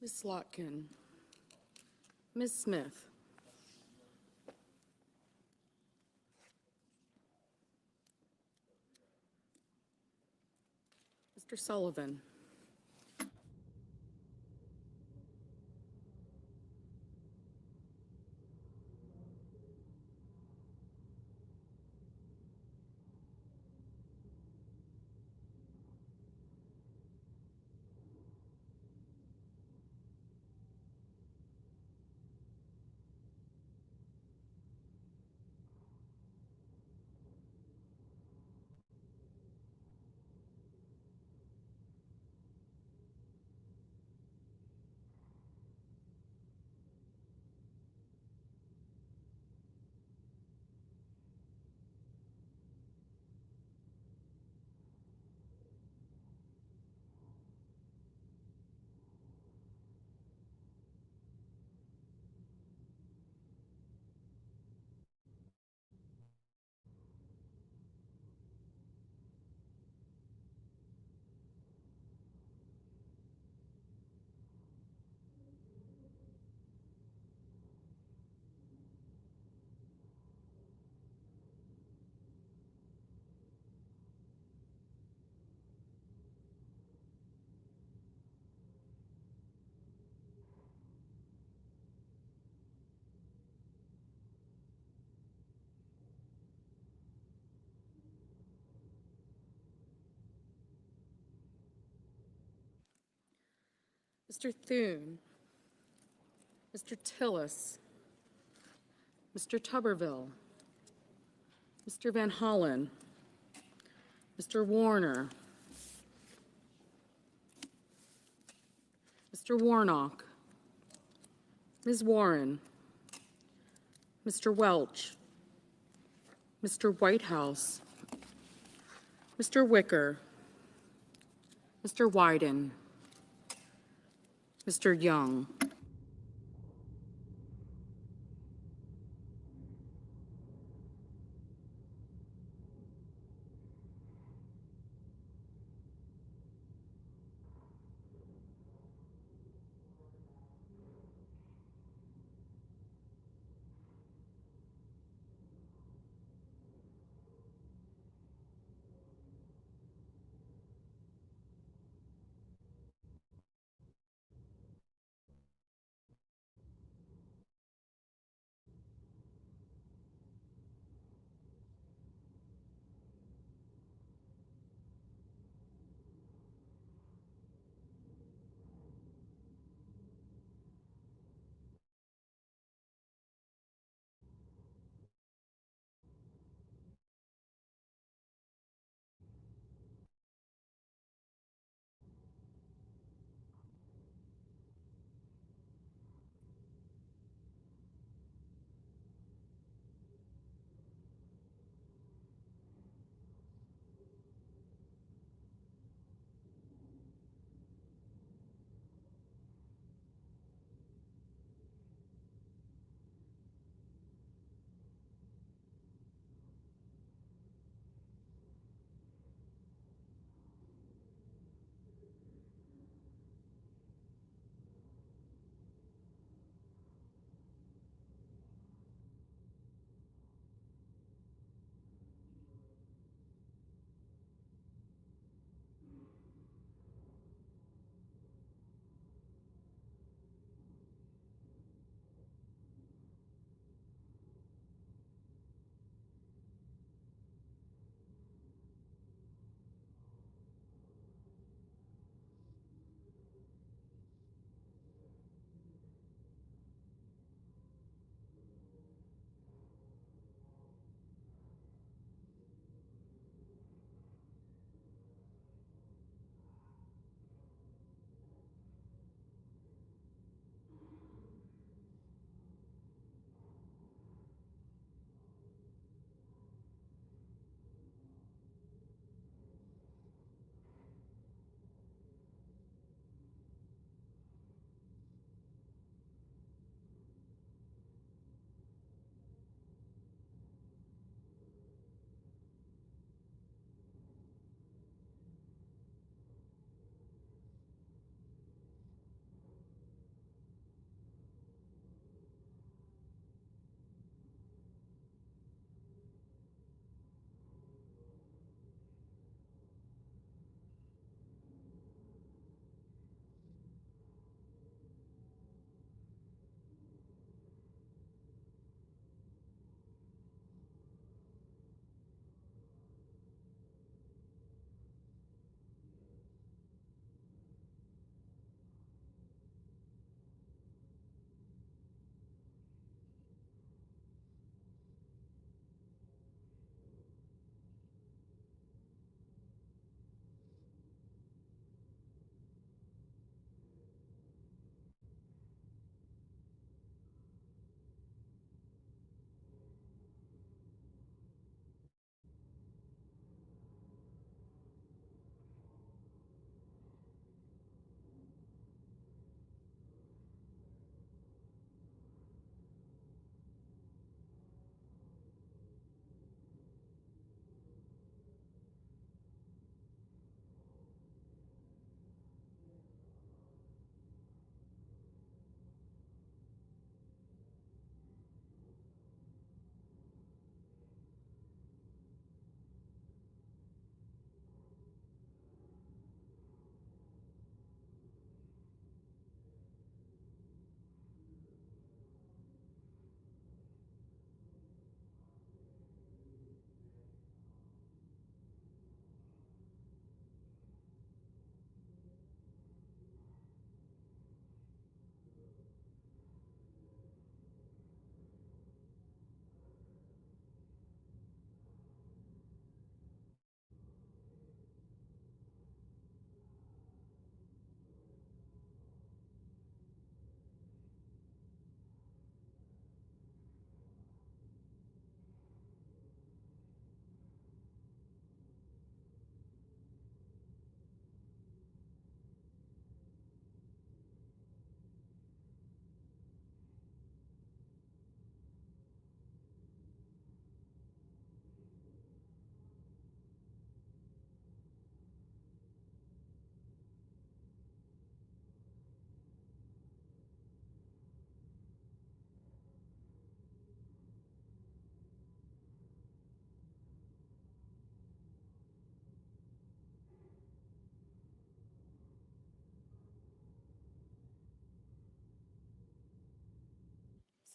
Ms. Slotkin. Ms. Smith. Mr. Sullivan. Mr. Thune. Mr. Tillis. Mr. Tuberville. Mr. Van Hollen. Mr. Warner. Mr. Warnock. Ms. Warren. Mr. Welch. Mr. Whitehouse, Mr. Wicker, Mr. Wyden, Mr. Young,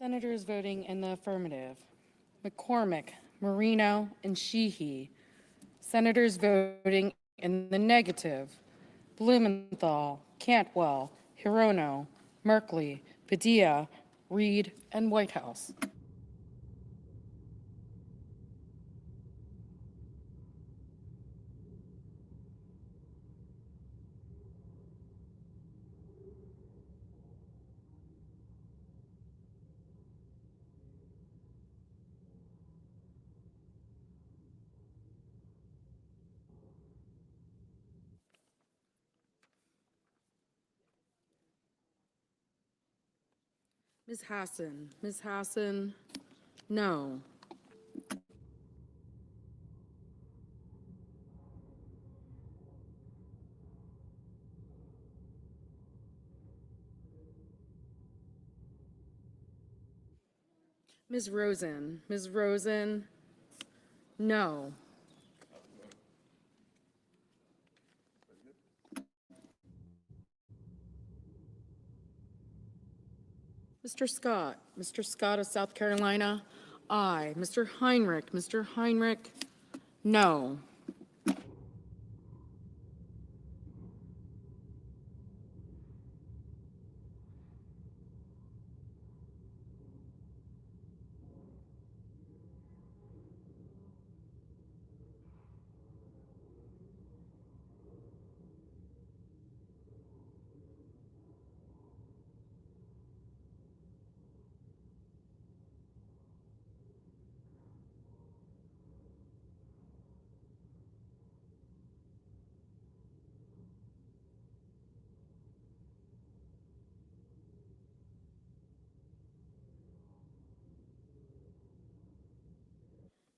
Senators voting in the affirmative: McCormick, Marino, and Sheehy. Senators voting in the negative: Blumenthal, Cantwell, Hirono, Merkley, Padilla, Reed, and Whitehouse. Ms. Hassan, no. Ms. Rosen, no. Mr. Scott of South Carolina, aye. Mr. Heinrich, no.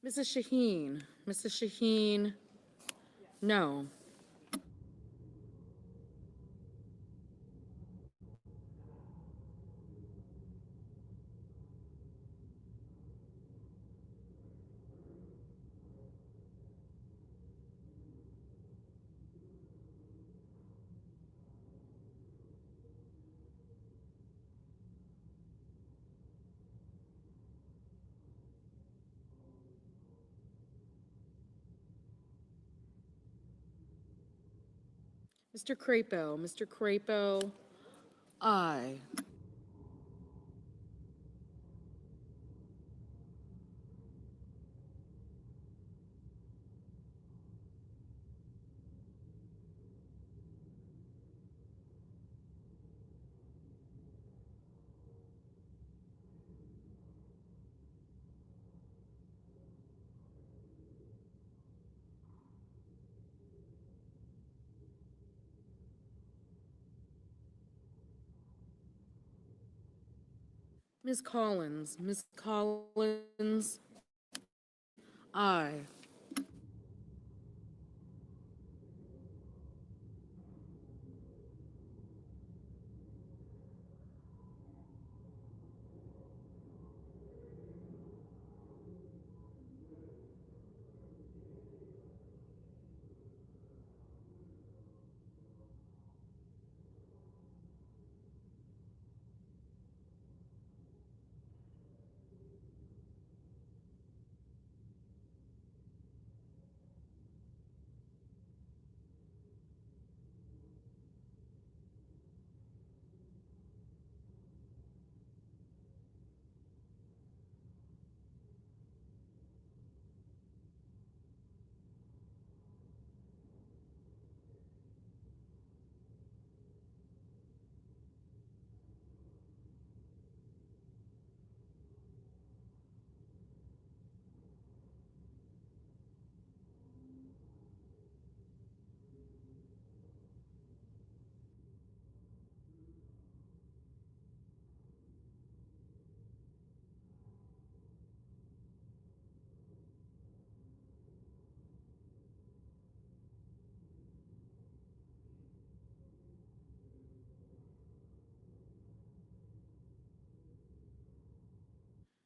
Mrs. Shaheen, no. Mr. Crapo, aye. Ms. Collins, aye.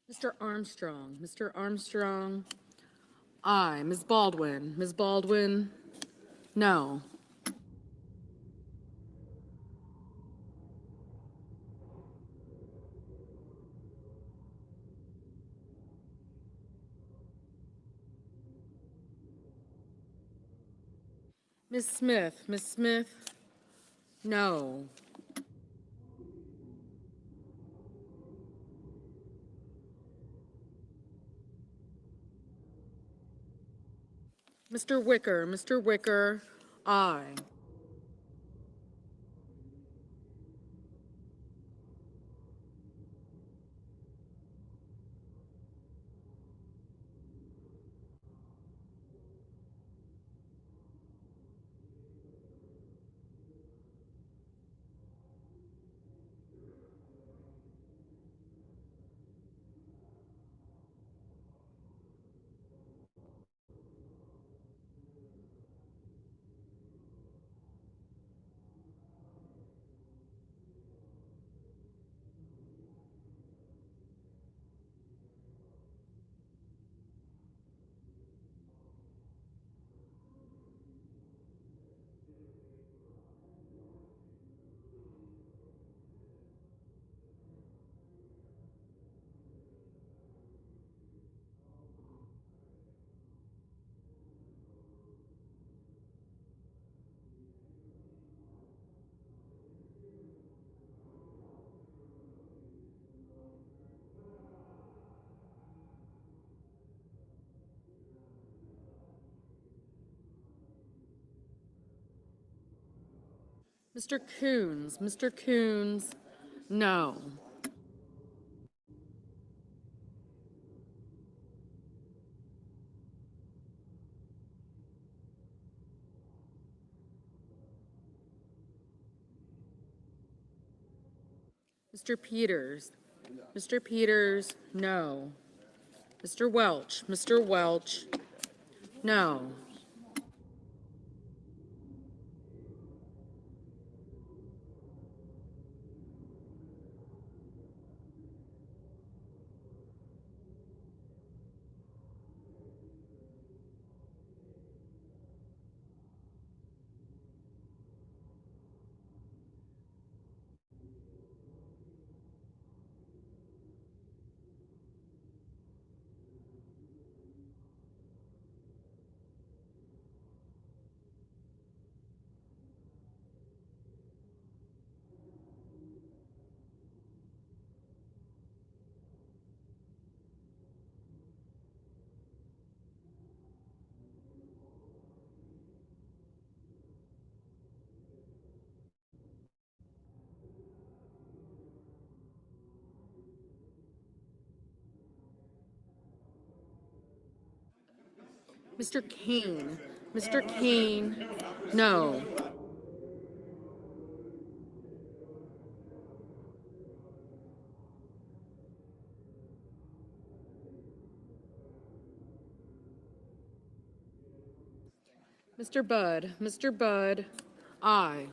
Mr. Armstrong, aye. Ms. Baldwin, no. Ms. Smith, Ms. Smith, no. Mr. Wicker, aye. Mr. Coons, no. Mr. Peters, no. Mr. Welch, no. Mr. Kane, no. Mr. Budd, aye.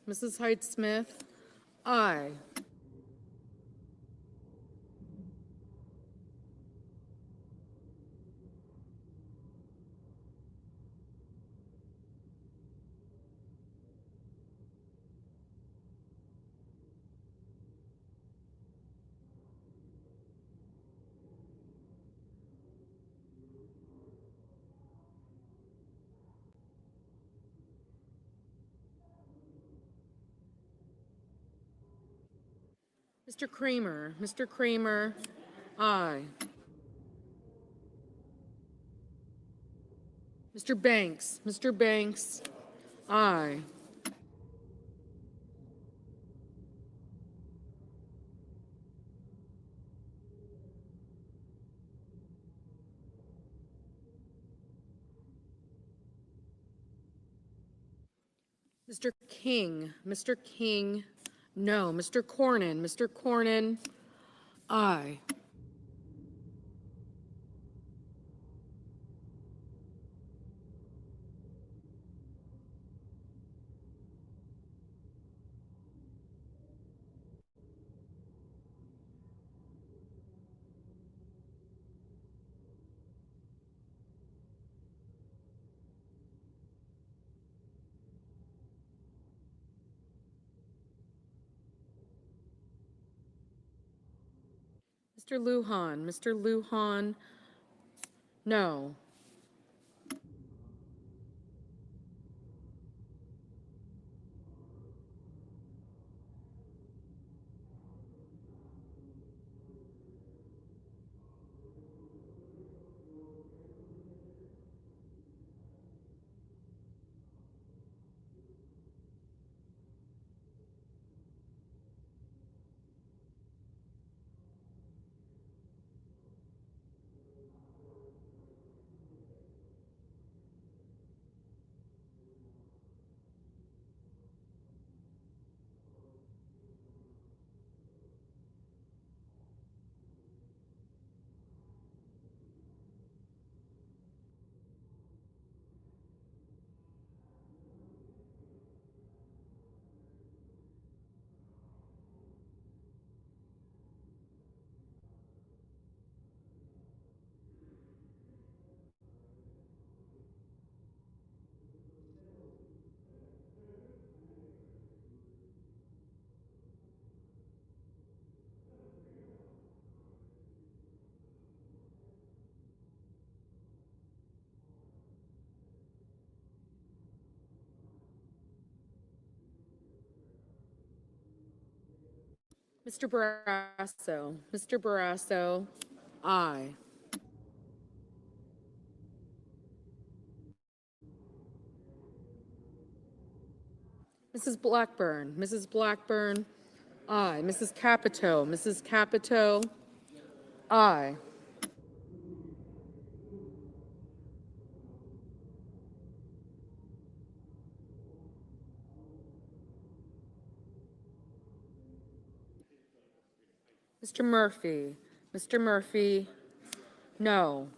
Mrs. Height Smith, aye. Mr. Kramer, Mr. Kramer, aye. Mr. Banks, aye. Mr. King, no. Mr. Cornyn, aye. Mr. Lujan, no. Mr. Barrasso, aye. Mrs. Blackburn, aye. Mrs. Capito, aye. Mr. Murphy, no.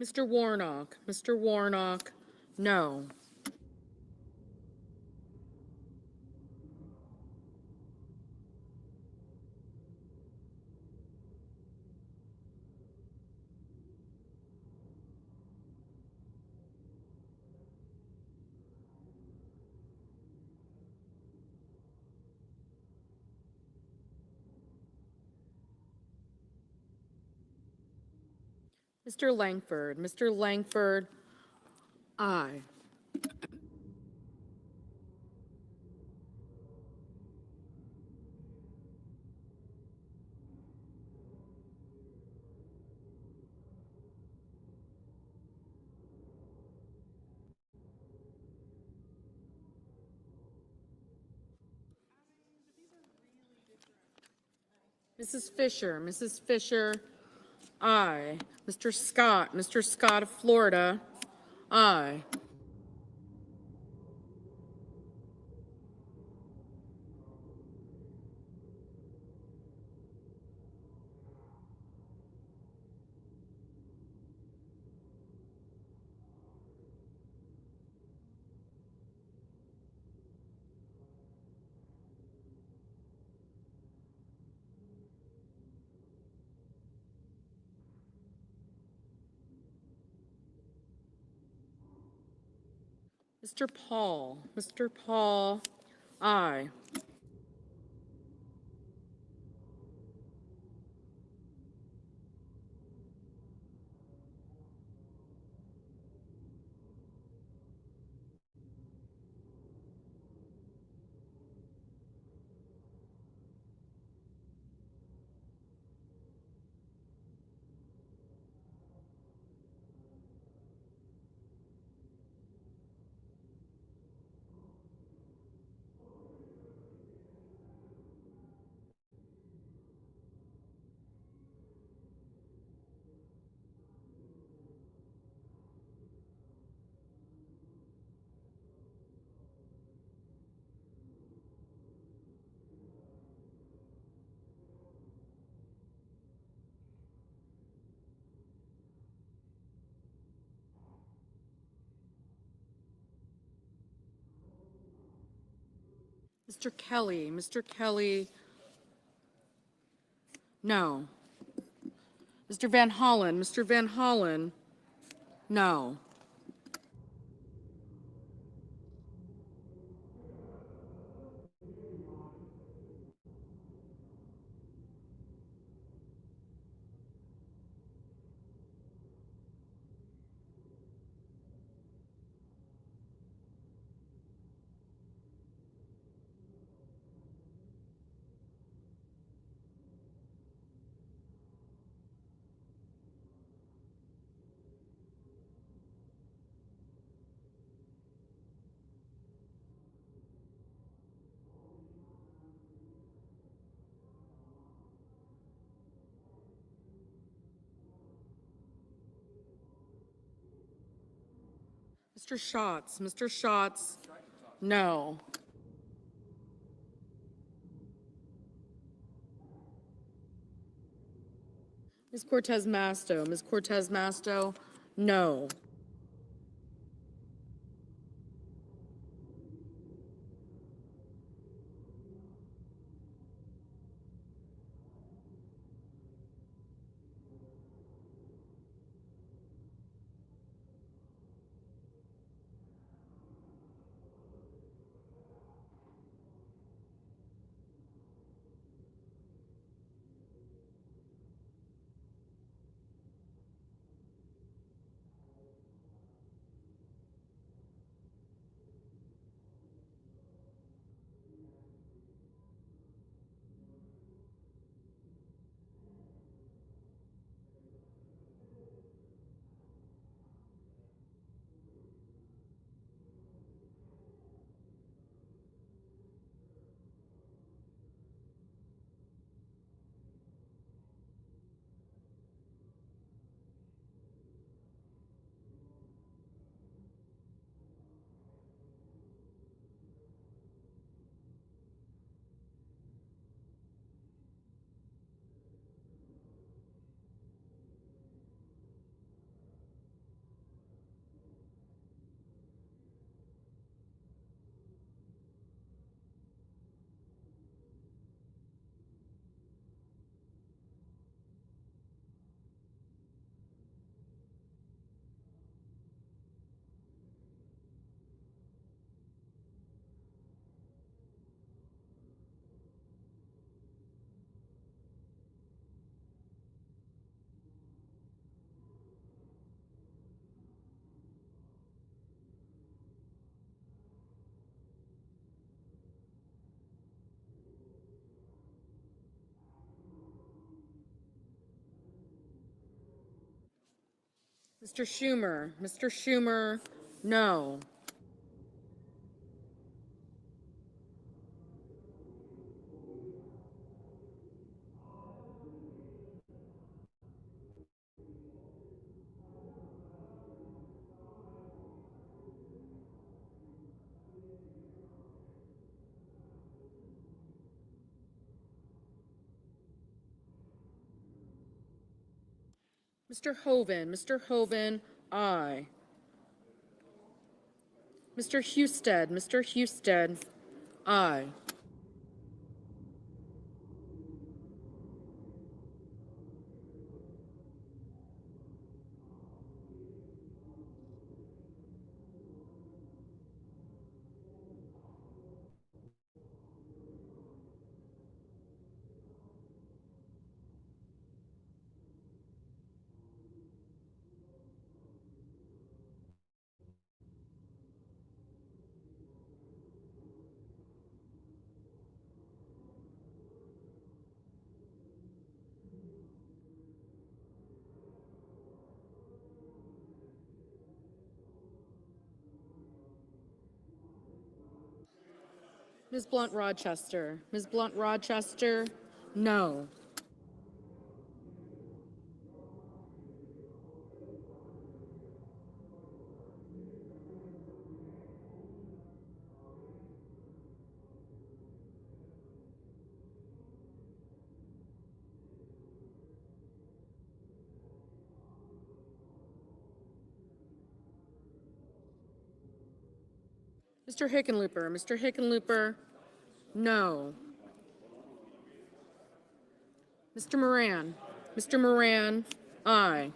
Mr. Warnock, no. Mr. Langford, aye. Mrs. Fisher, aye. Mr. Scott of Florida, aye. Mr. Paul. Mr. Paul, aye. Mr. Kelly. Mr. Kelly, no. Mr. Van Hollen. Mr. Van Hollen, no. Mr. Schatz. Mr. Schatz, no. Ms. Cortez Masto. Ms. Cortez Masto, no. Mr. Schumer. Mr. Schumer, no. Mr. Hoven. Mr. Hoven, aye. Mr. Husted. Mr. Husted, aye. Ms. Blunt Rochester. Ms. Blunt Rochester, no. Mr. Hickenlooper. Mr. Hickenlooper, no. Mr. Moran. Mr. Moran, aye.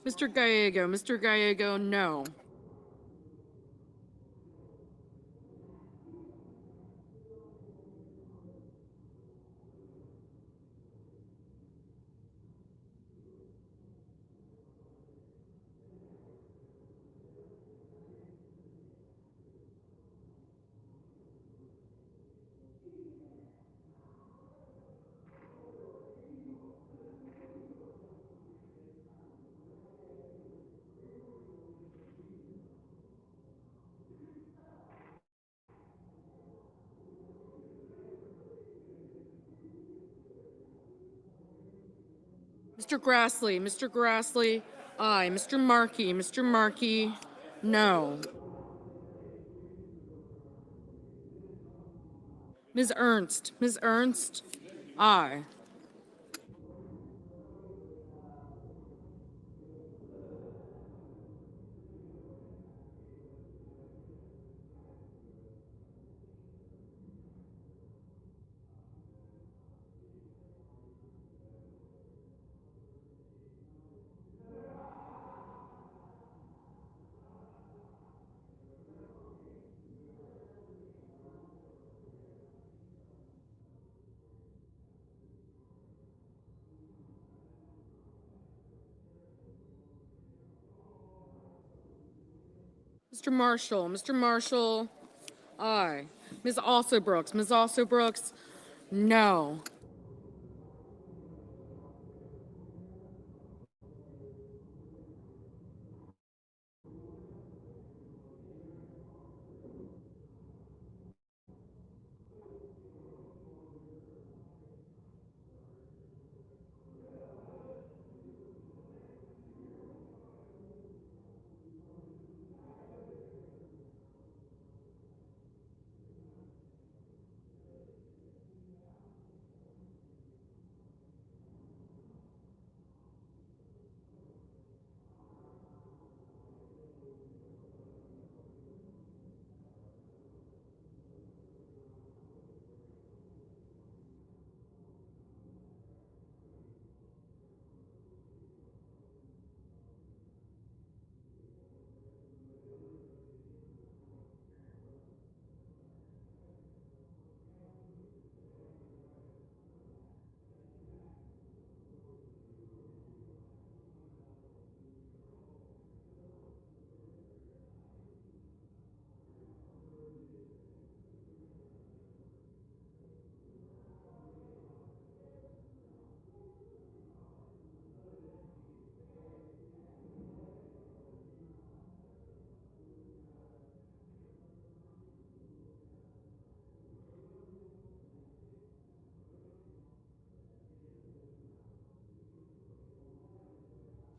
Mr. Gallego. Mr. Gallego, no. Mr. Grassley. Mr. Grassley, aye. Mr. Markey. Mr. Markey, no. Ms. Ernst. Ms. Ernst, aye. Mr. Marshall. Mr. Marshall, aye. Ms. Also Brooks. Ms. Also Brooks, no.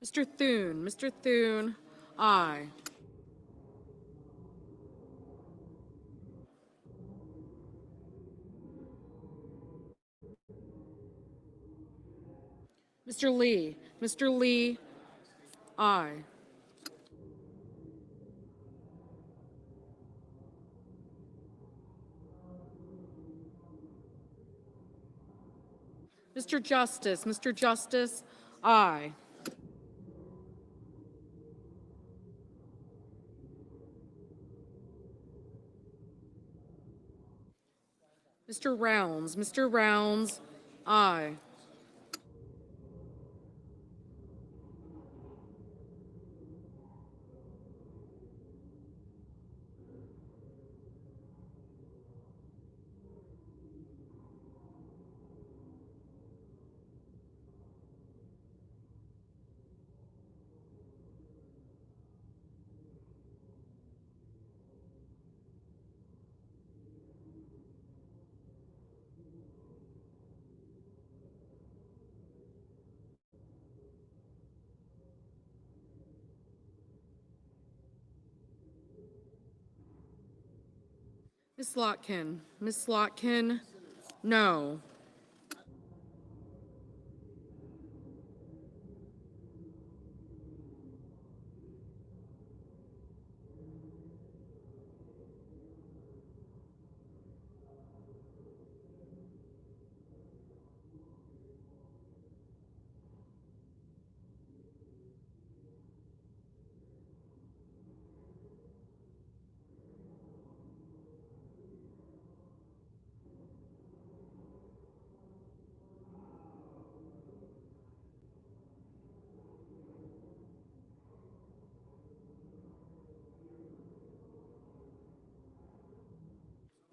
Mr. Thune. Mr. Thune, Aye. Mr. Lee. Mr. Lee, aye. Mr. Justice. Mr. Justice, aye. Mr. Rounds. Mr. Rounds, aye. Ms. Lotkin. Ms. Lotkin, no.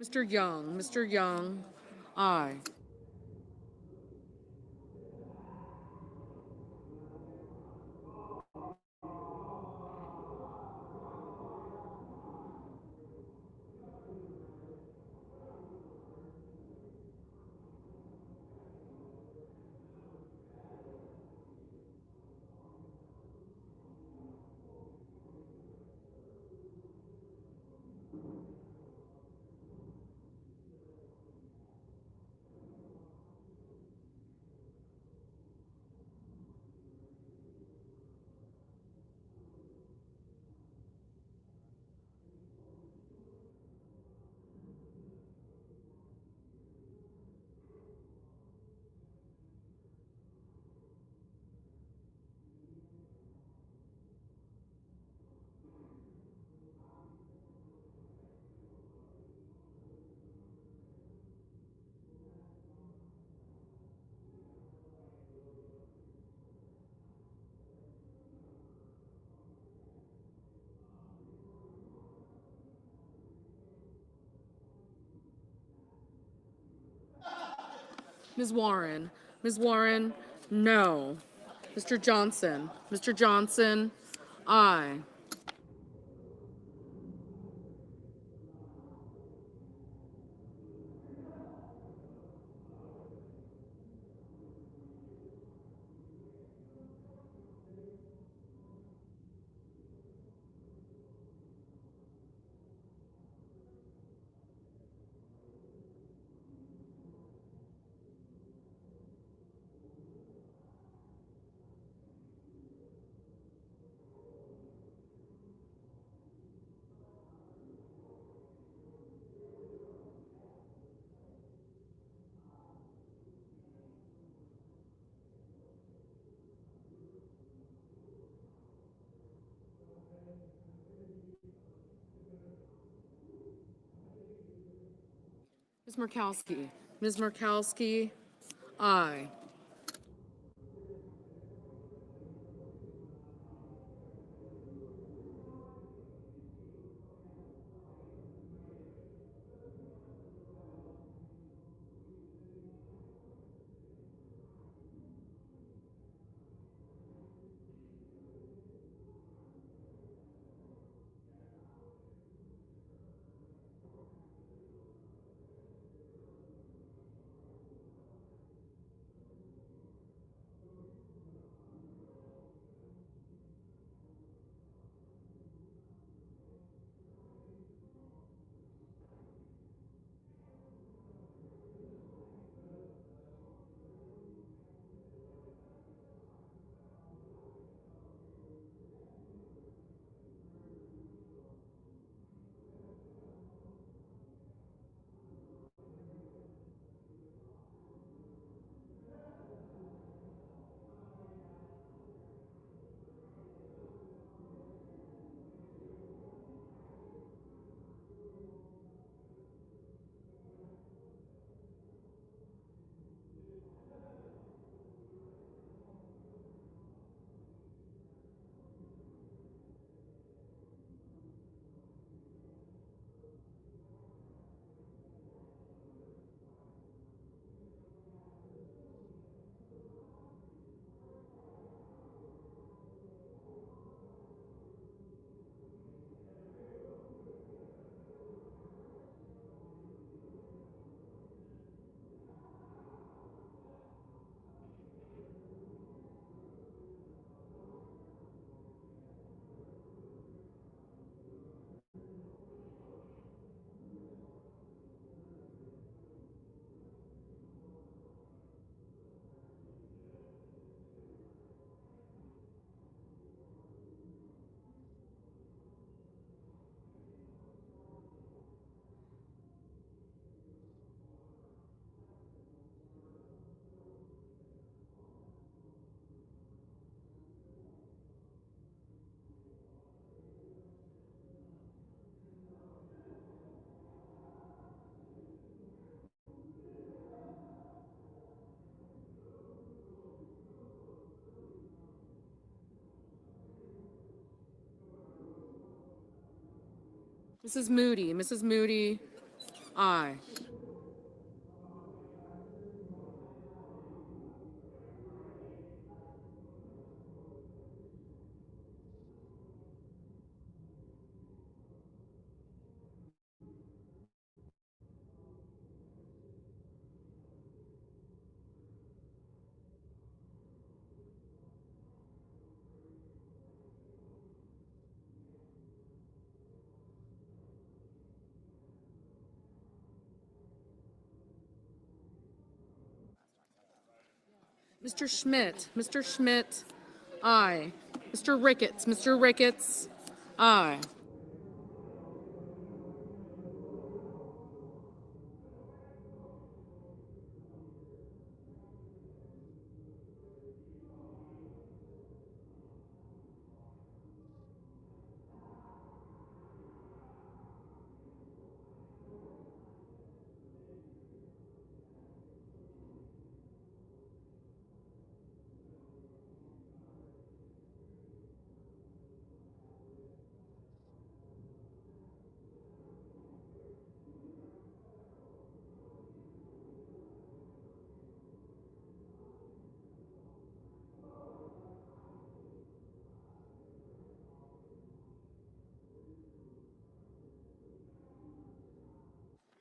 Mr. Young. Mr. Young, aye. Ms. Warren. Ms. Warren, no. Mr. Johnson. Mr. Johnson, aye. Ms. Murkowski. Ms. Murkowski, aye. Mrs. Moody, Mrs. Moody, aye. Mr. Schmidt, Mr. Schmidt, aye. Mr. Ricketts, Mr. Ricketts, aye.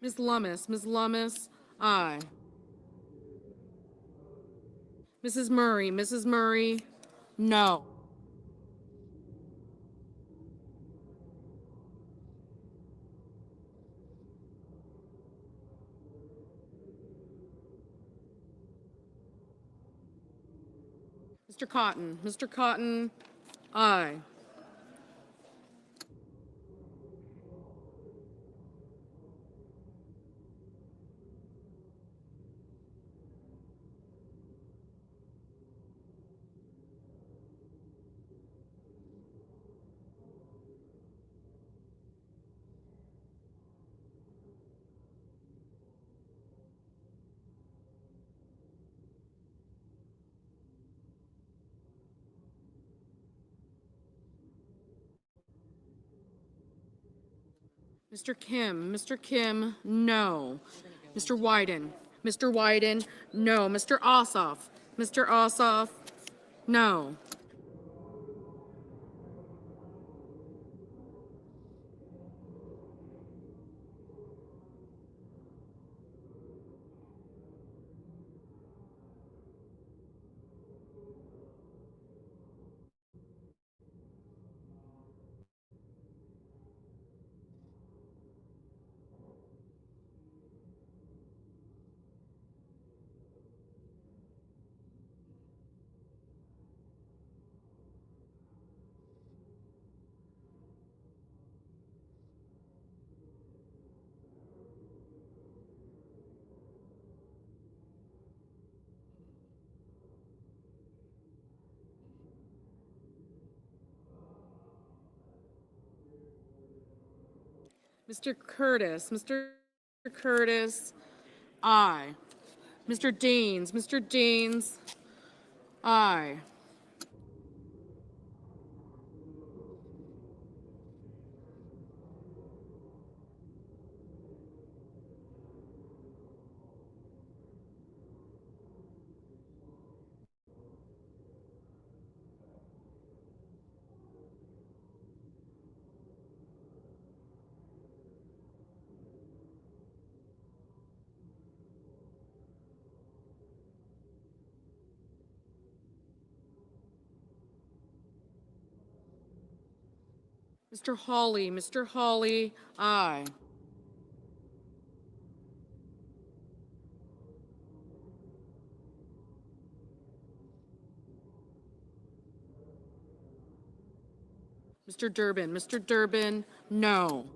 Ms. Lummis, aye. Mrs. Murray, no. Mr. Cotton, aye. Mr. Kim, no. Mr. Wyden, no. Mr. Ossoff, no. Mr. Curtis, aye. Mr. Deans, aye. Mr. Hawley, aye. Mr. Durbin, no.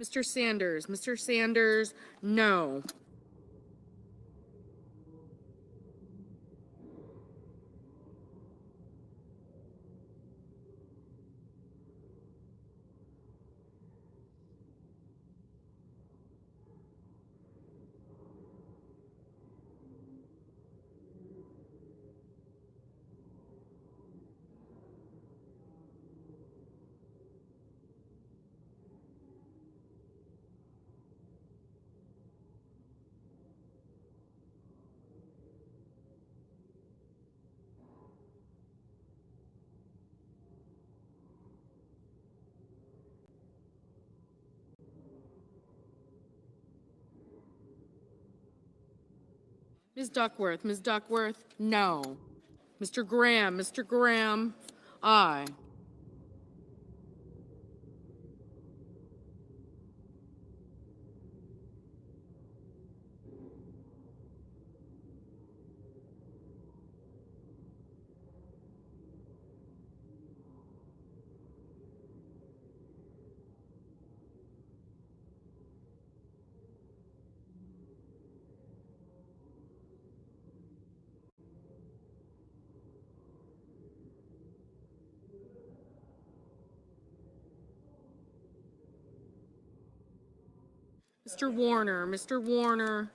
Mr. Sanders. Mr. Sanders, no. Ms. Duckworth, no. Mr. Graham, aye. Mr. Warner,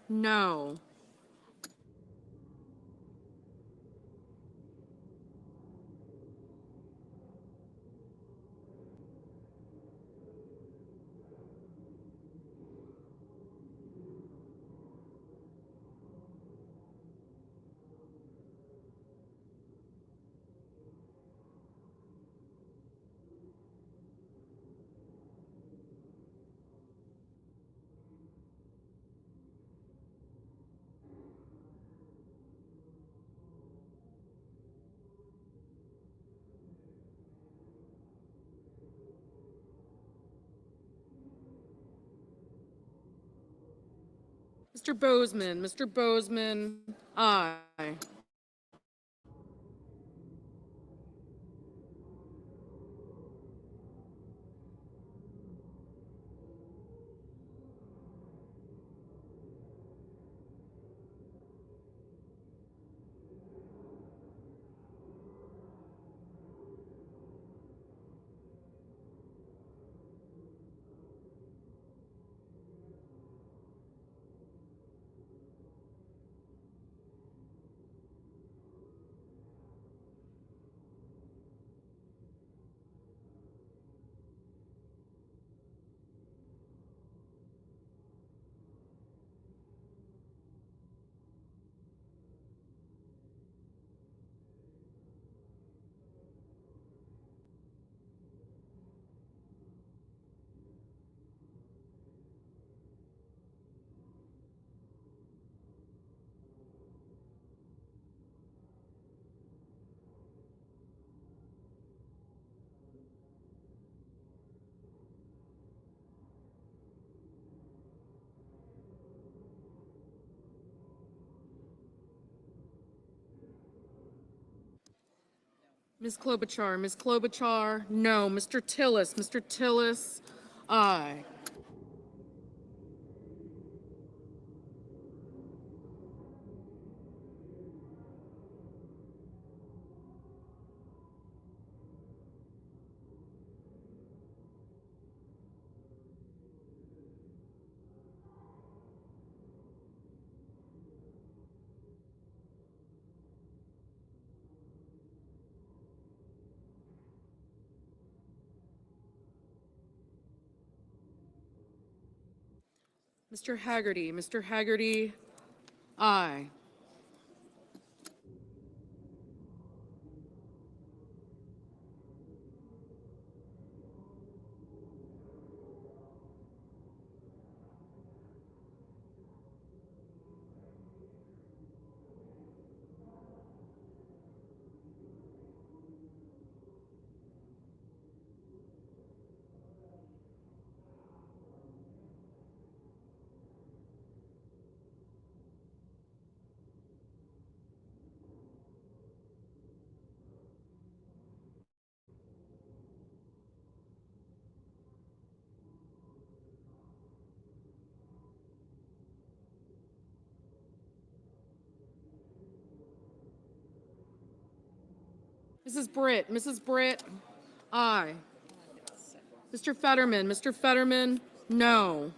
no. Mr. Bozeman, aye. Ms. Klobuchar, no. Mr. Tillis, aye. Mr. Haggerty, aye. Mrs. Britt, aye. Mr. Fetterman, no.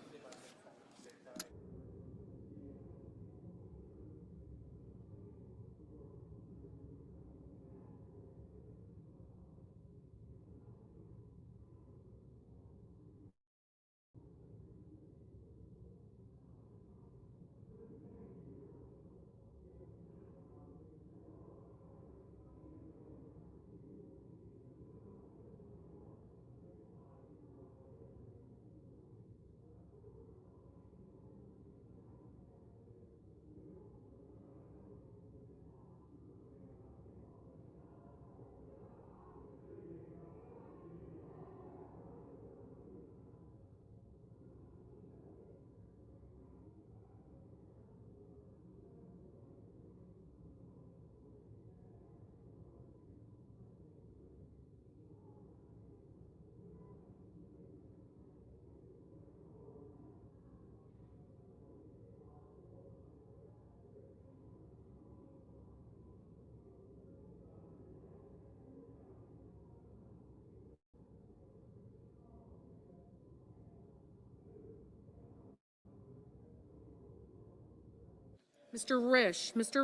Mr.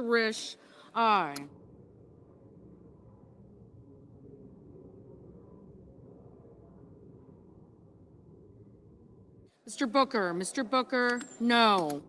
Risch, aye. Mr. Booker, no.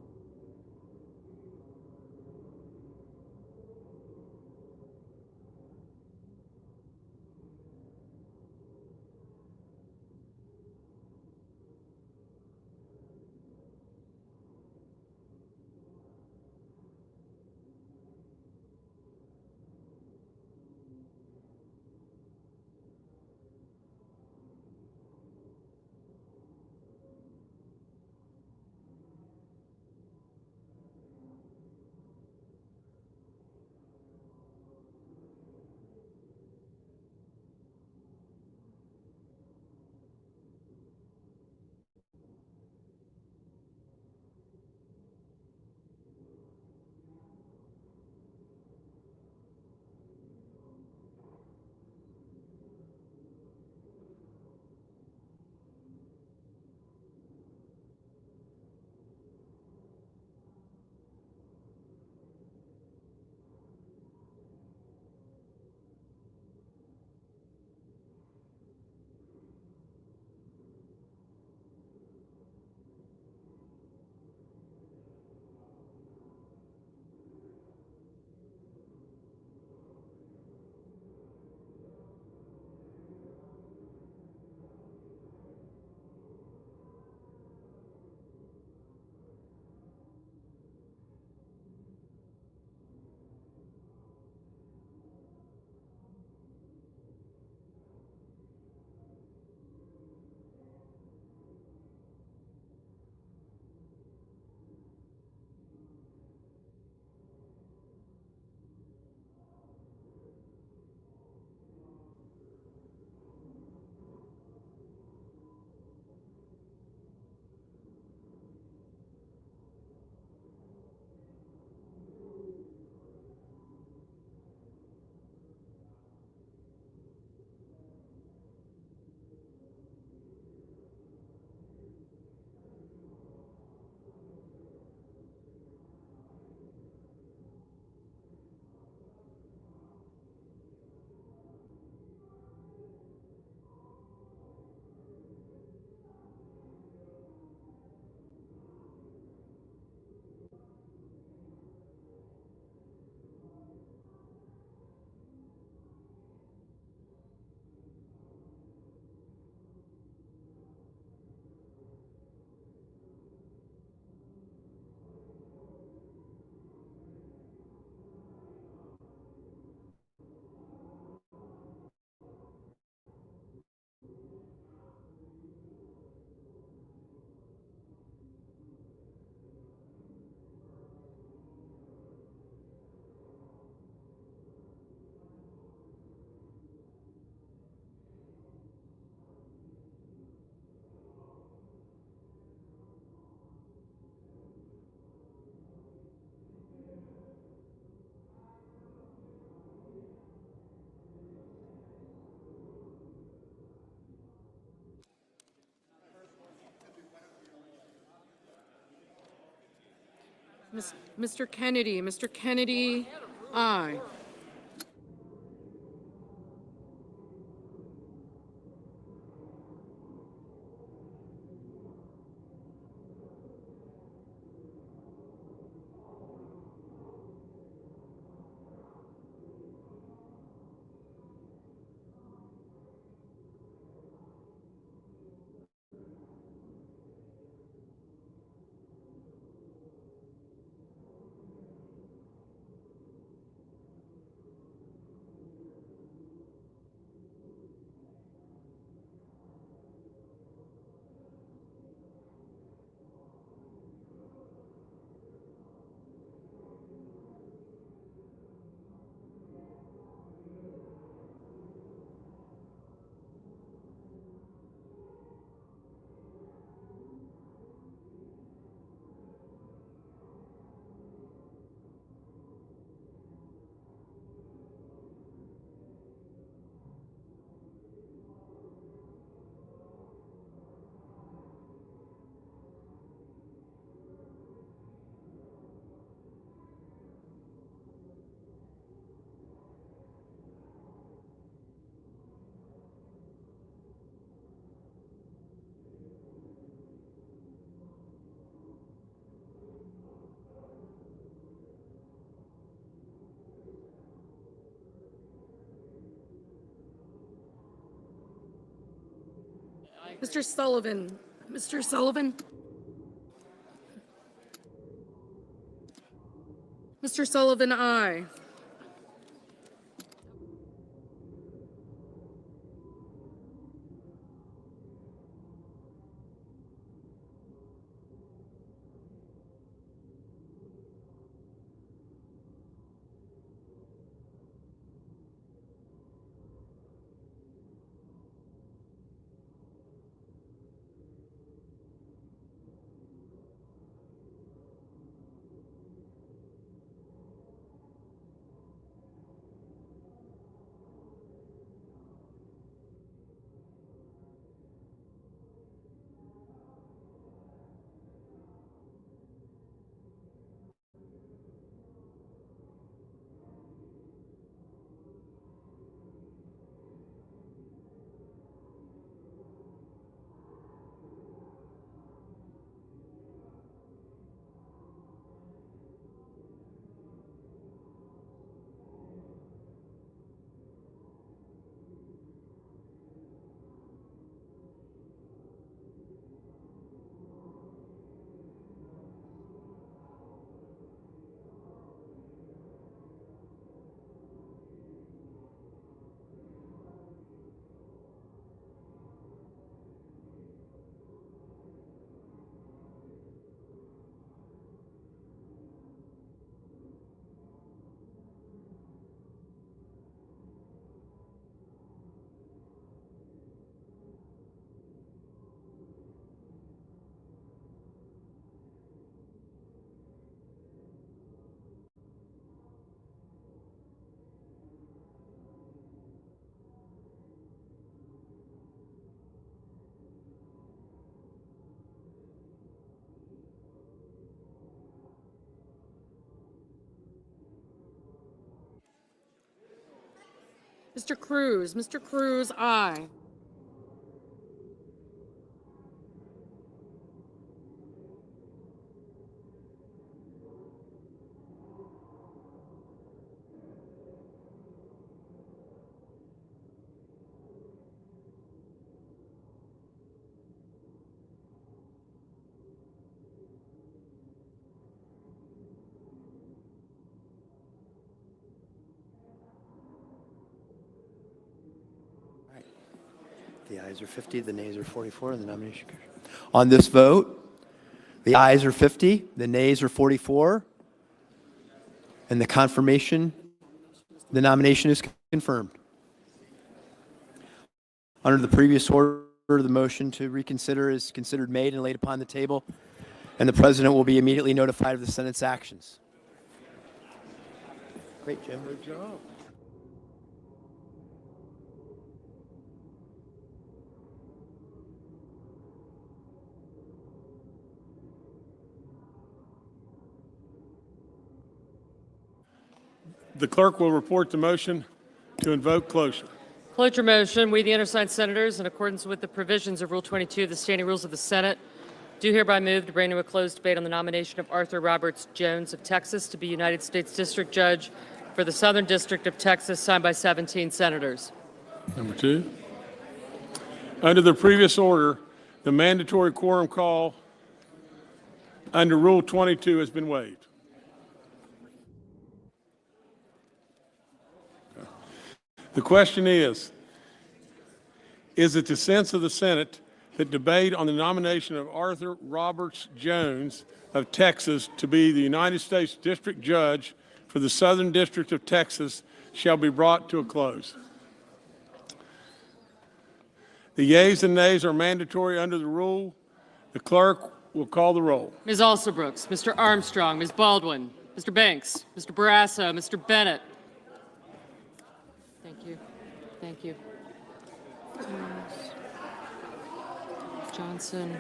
Mr. Kennedy. Mr. Kennedy, aye. Mr. Sullivan. Mr. Sullivan. Mr. Sullivan, aye. Mr. Cruz. Mr. Cruz, aye. The ayes are 50, the nays are 44, and the nomination carries. On this vote, the ayes are 50, the nays are 44, and the nomination is confirmed. Under the previous order, the motion to reconsider is considered made and laid upon the table, and the President will be immediately notified of the Senate's actions. Great, Jim. Good job. The clerk will report the motion to invoke cloture. Cloture motion, we, the undersigned senators, in accordance with the provisions of Rule 22 of the Standing Rules of the Senate, do hereby move to bring to a closed debate on the nomination of Arthur Roberts Jones of Texas to be United States District Judge for the Southern District of Texas, signed by 17 senators. Number 2. Under the previous order, the mandatory quorum call under Rule 22 has been waived. The question is it the sense of the Senate that debate on the nomination of Arthur Roberts Jones of Texas to be the United States District Judge for the Southern District of Texas shall be brought to a close? The yeas and nays are mandatory under the rule. The clerk will call the roll. Ms. Alsobrooks, Mr. Armstrong, Ms. Baldwin, Mr. Banks, Mr. Barrasso, Mr. Bennett. Thank you. Thank you. Johnson,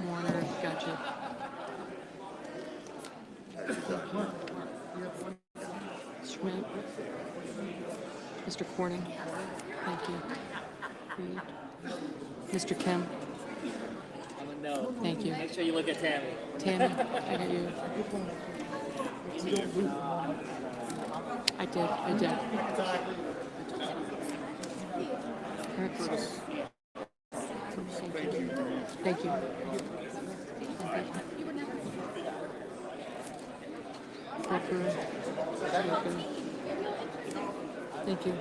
Warner, gotcha. Schmidt, Mr. Corning, thank you. Reed, Mr. Kim. Thank you. Make sure you look at Tammy. Tammy, I got you. I did. Thank you. Thank you.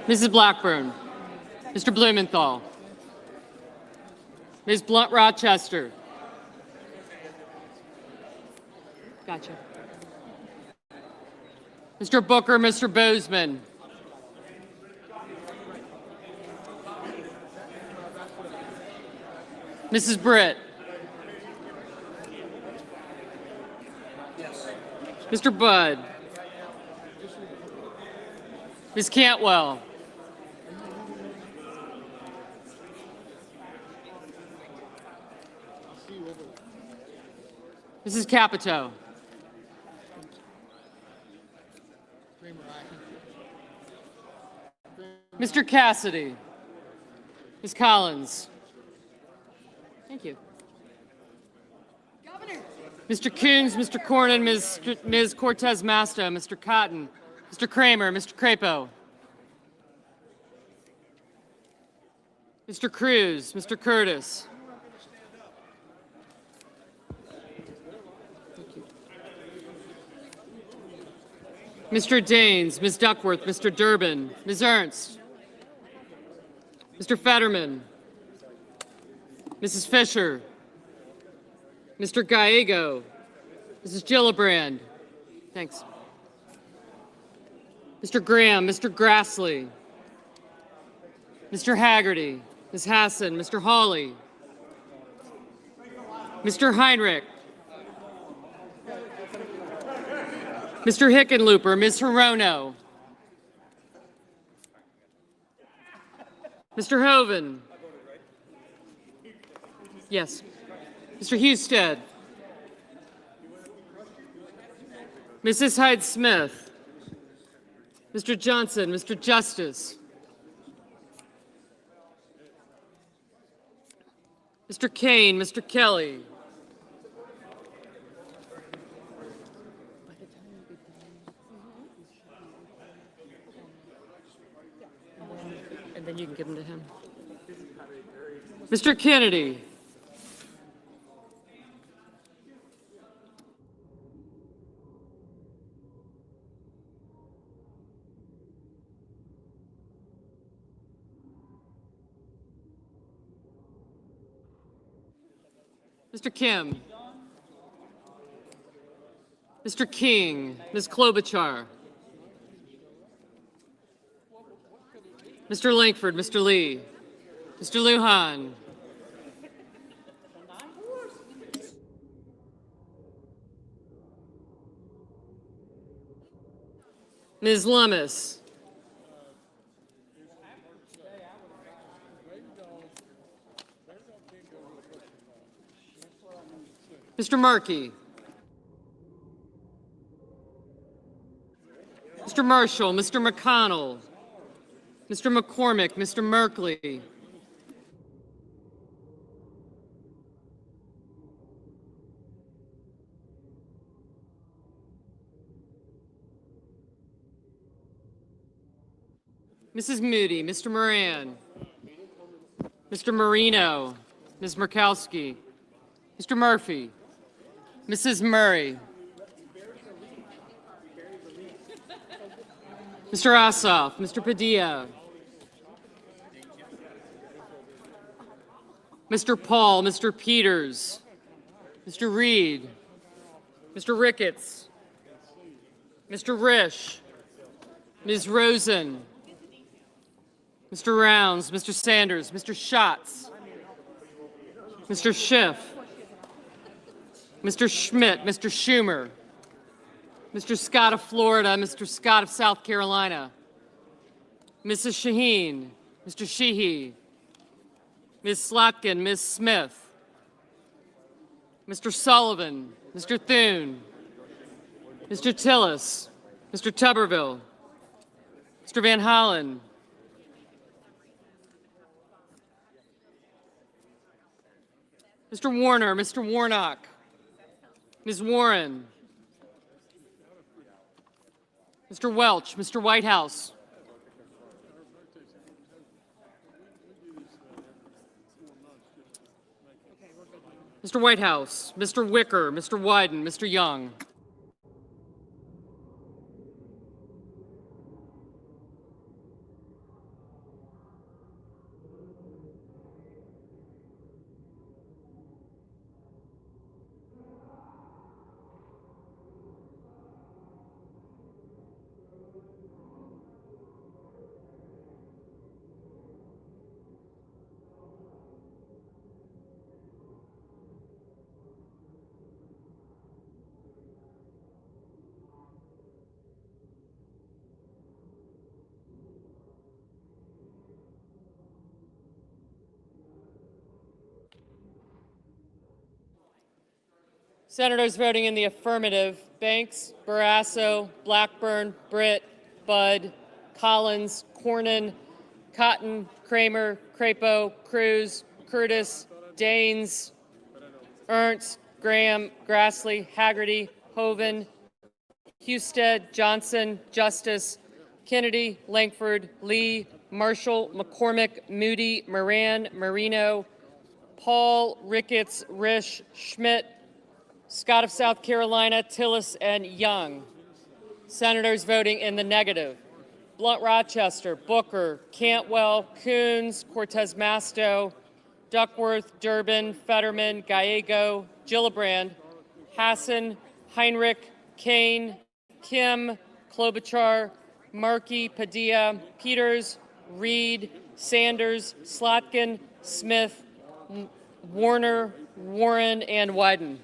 Mrs. Blackburn, Mr. Blumenthal, Ms. Blunt Rochester. Gotcha. Mr. Booker, Mr. Bozeman. Mrs. Britt. Mr. Budd. Ms. Cantwell. Mrs. Capito. Mr. Cassidy. Ms. Collins. Thank you. Mr. Coons, Mr. Cornyn, Ms. Cortez Masto, Mr. Cotton, Mr. Kramer, Mr. Crapo. Mr. Cruz, Mr. Curtis. Mr. Daines, Ms. Duckworth, Mr. Durbin, Ms. Ernst, Mr. Fetterman, Mrs. Fisher, Mr. Gallego, Mrs. Gillibrand. Thanks. Mr. Graham, Mr. Grassley, Mr. Haggerty, Ms. Hassan, Mr. Hawley, Mr. Heinrich, Mr. Hickenlooper, Ms. Hirono, Mr. Hoven. Yes. Mr. Husted. Mrs. Hyde-Smith. Mr. Johnson, Mr. Justice. Mr. Kane, Mr. Kelly. And then you can give them to him. Mr. Kennedy. Mr. Kim. Mr. King, Ms. Klobuchar. Mr. Langford, Mr. Lee, Mr. Lujan. Ms. Lummis. Mr. Markey. Mr. Marshall, Mr. McConnell, Mr. McCormick, Mr. Merkley, Mrs. Moody, Mr. Moran, Mr. Marino, Ms. Murkowski, Mr. Murphy, Mrs. Murray, Mr. Ossoff, Mr. Padilla, Mr. Paul, Mr. Peters, Mr. Reed, Mr. Ricketts, Mr. Risch, Ms. Rosen, Mr. Rounds, Mr. Sanders, Mr. Schatz, Mr. Schiff, Mr. Schmidt, Mr. Schumer, Mr. Scott of Florida, Mr. Scott of South Carolina, Mrs. Shaheen, Mr. Sheehy, Ms. Slotkin, Ms. Smith, Mr. Sullivan, Mr. Thune, Mr. Tillis, Mr. Tuberville, Mr. Van Hollen, Mr. Warner, Mr. Warnock, Ms. Warren, Mr. Welch, Mr. Whitehouse, Mr. Whitehouse, Mr. Wicker, Mr. Wyden, Mr. Young. Senators voting in the affirmative: Banks, Barrasso, Blackburn, Britt, Budd, Collins, Cornyn, Cotton, Kramer, Crapo, Cruz, Curtis, Daines, Ernst, Graham, Grassley, Haggerty, Hoeven, Husted, Johnson, Justice, Kennedy, Langford, Lee, Marshall, McCormick, Moody, Moran, Marino, Paul, Ricketts, Risch, Schmidt, Scott of South Carolina, Tillis, and Young. Senators voting in the negative: Blunt Rochester, Booker, Cantwell, Coons, Cortez Masto, Duckworth, Durbin, Fetterman, Gallego, Gillibrand, Hassan, Heinrich, Kane, Kim, Klobuchar, Markey, Padilla, Peters, Reed, Sanders, Slotkin, Smith, Warner, Warren, and Wyden.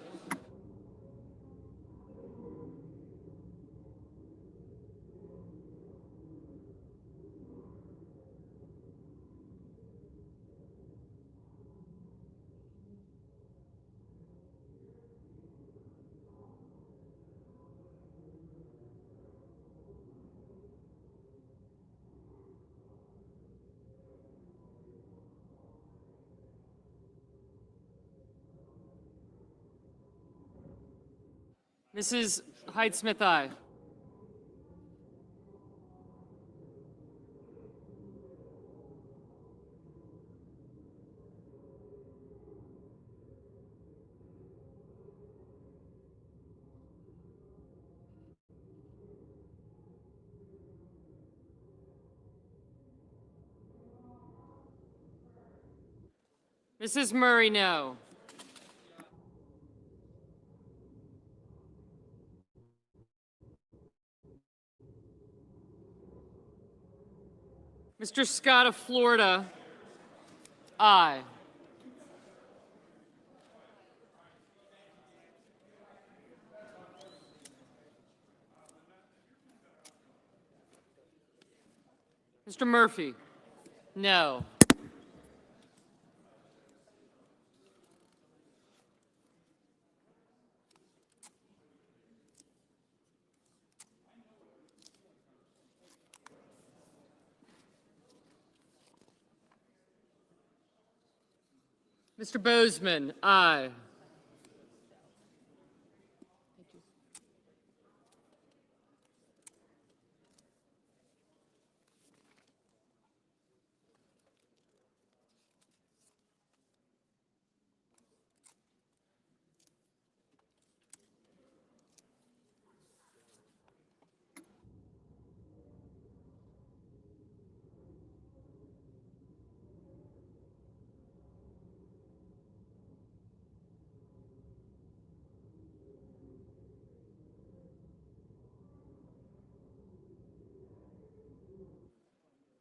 Mrs. Hyde-Smith, aye. Mrs. Murray, no. Mr. Scott of Florida, aye. Mr. Murphy, no. Mr. Bozeman, aye.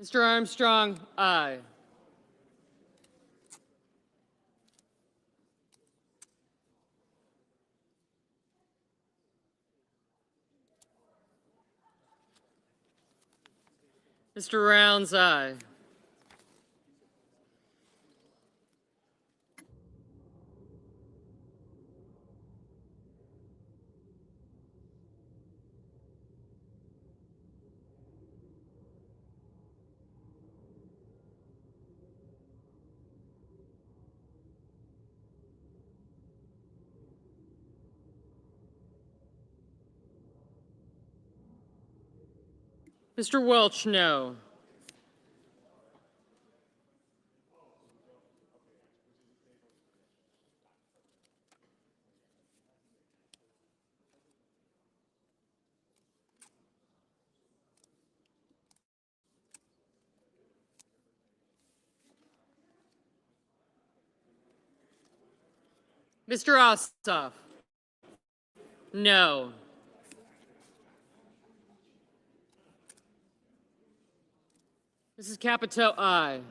Mr. Armstrong, aye. Mr. Rounds, aye. Mr. Welch, no. Mr. Ossoff, no. Mrs. Capito, aye.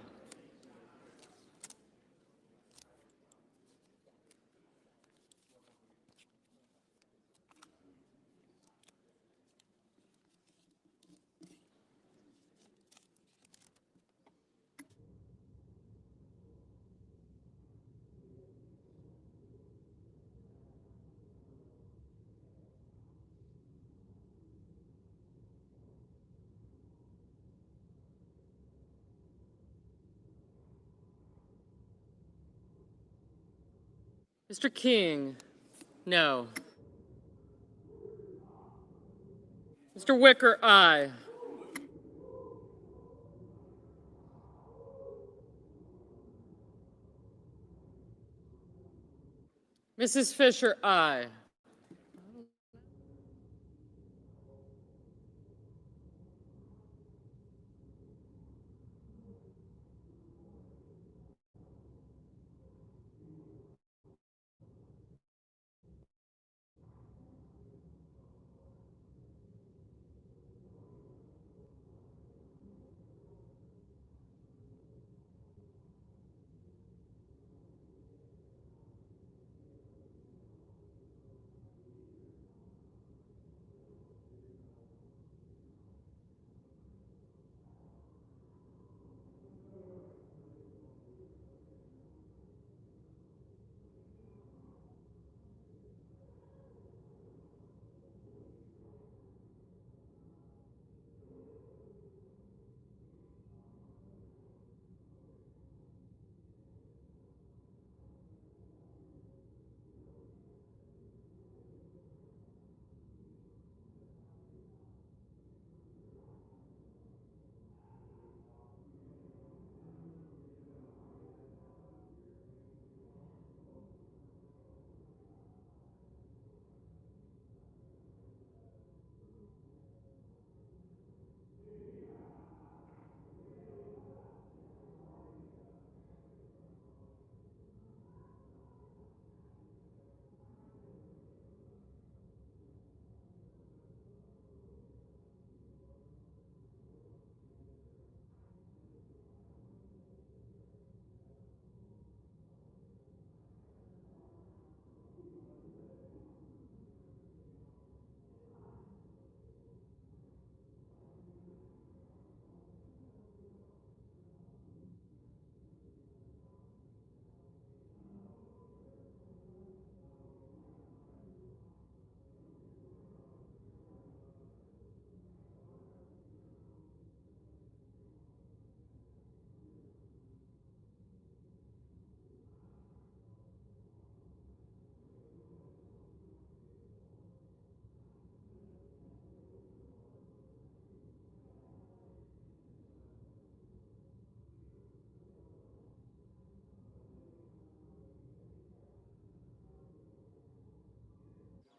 Mr. King, no. Mr. Wicker, aye. Mrs. Fisher, aye.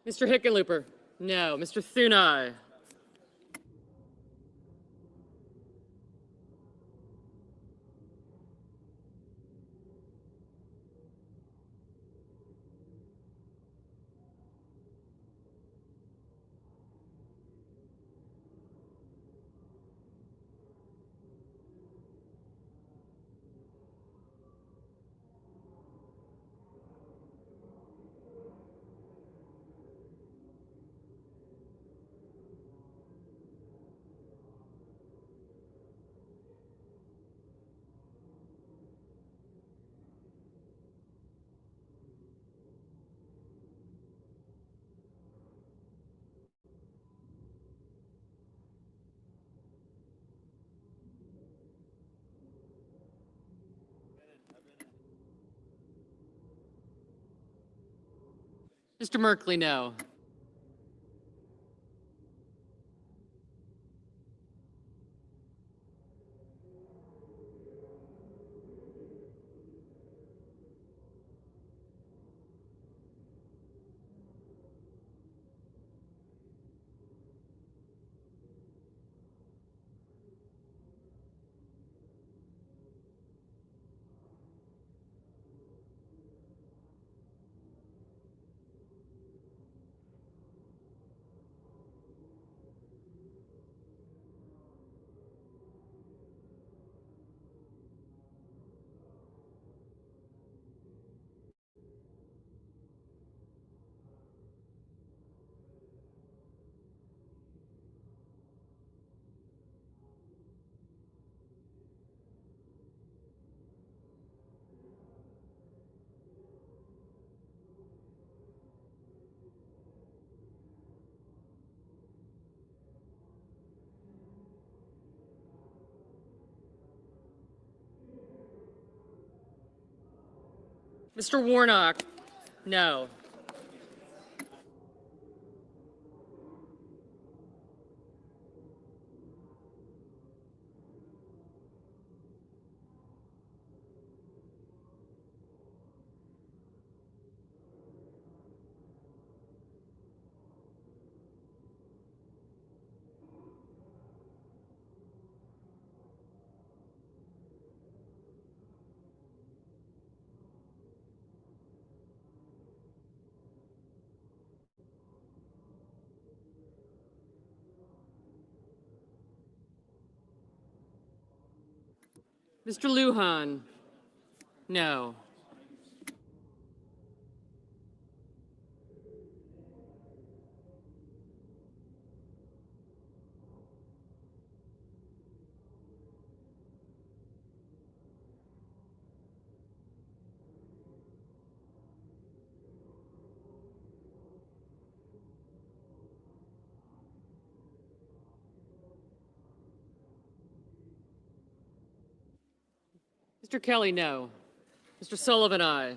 Mr. Hickenlooper? No. Mr. Thunai? Mr. Merkley? No. Mr. Warnock? No. Mr. Lujan? No. Mr. Kelly? No. Mr. Sullivan? Aye.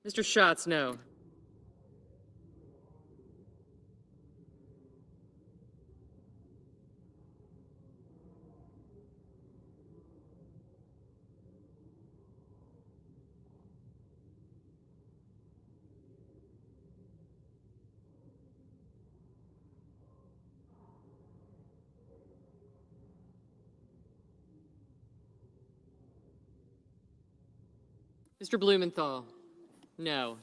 Mr. Schatz, no. Mr. Blumenthal, no.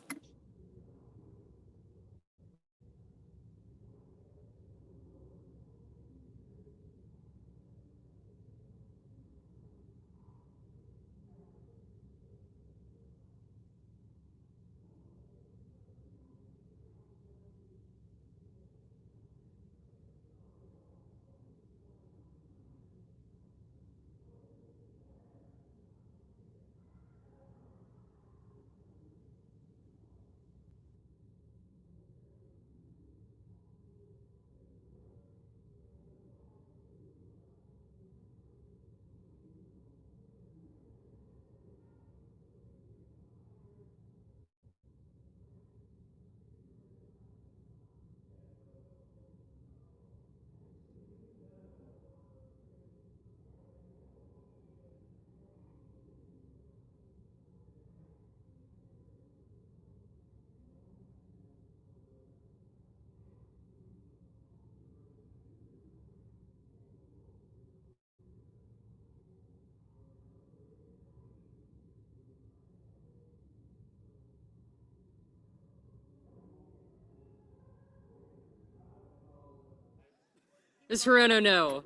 Ms. Hirono, no.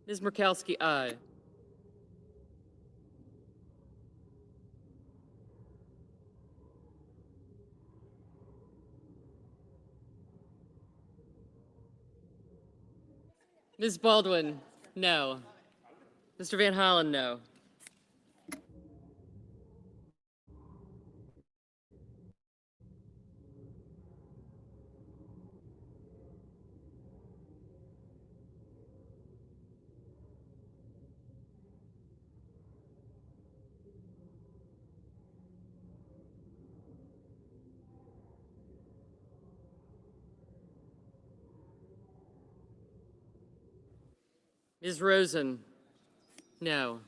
Ms. Murkowski, aye. Ms. Baldwin, no. Mr. Van Hollen, no. Ms. Rosen, no.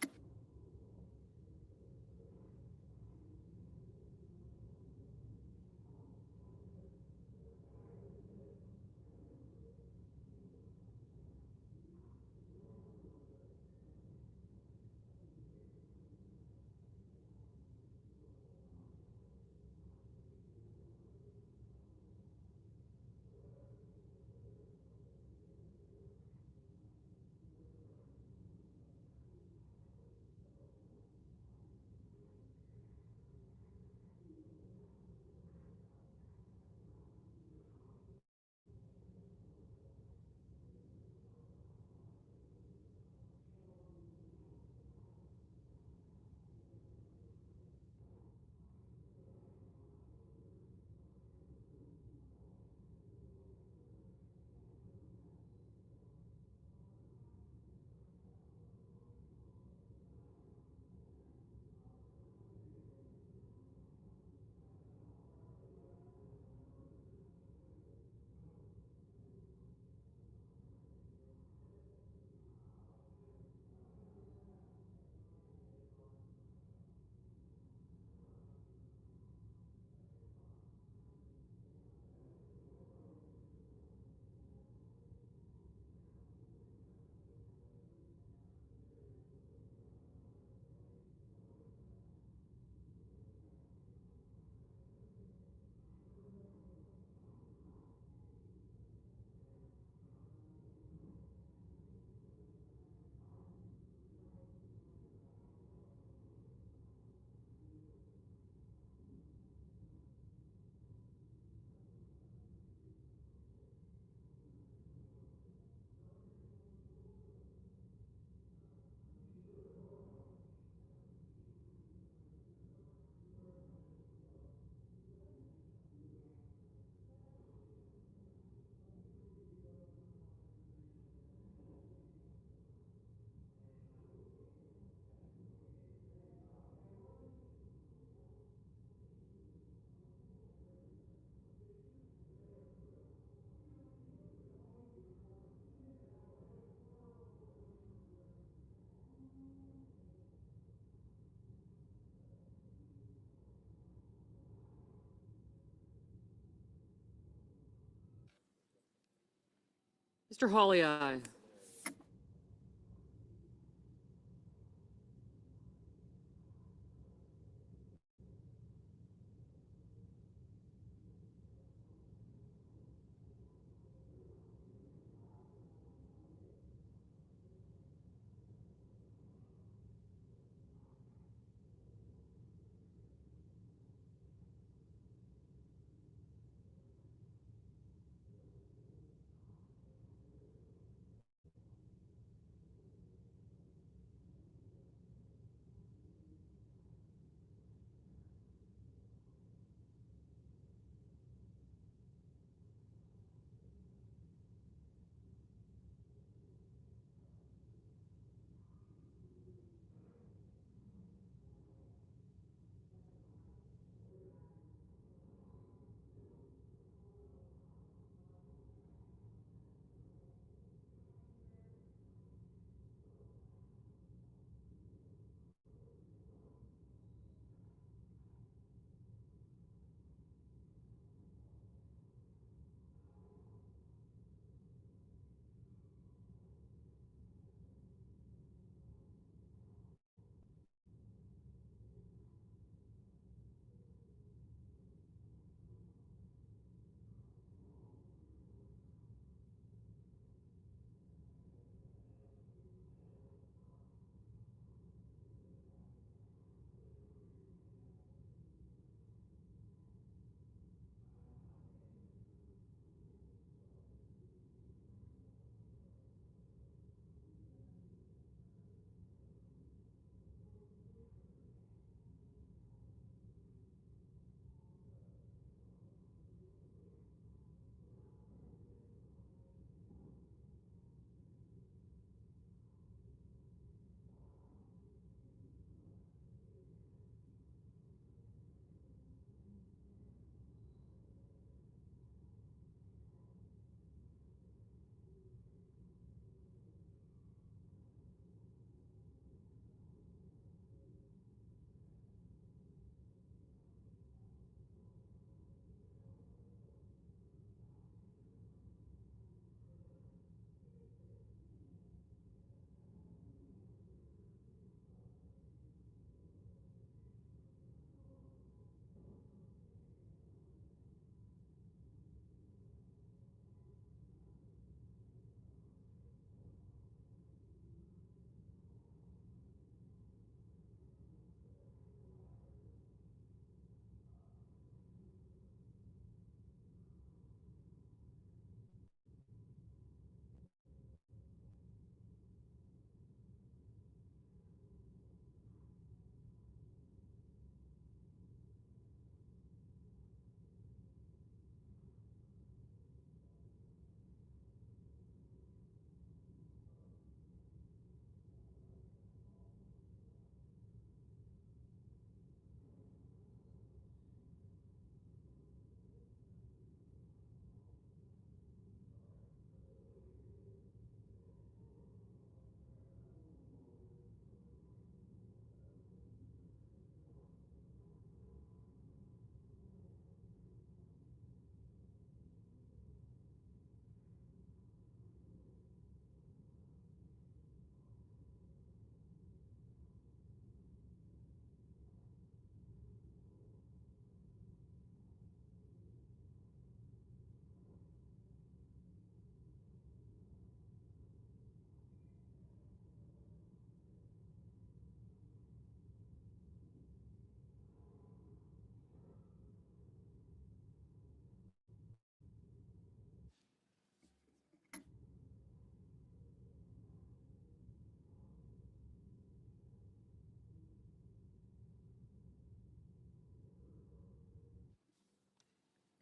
Mr. Hawley, aye.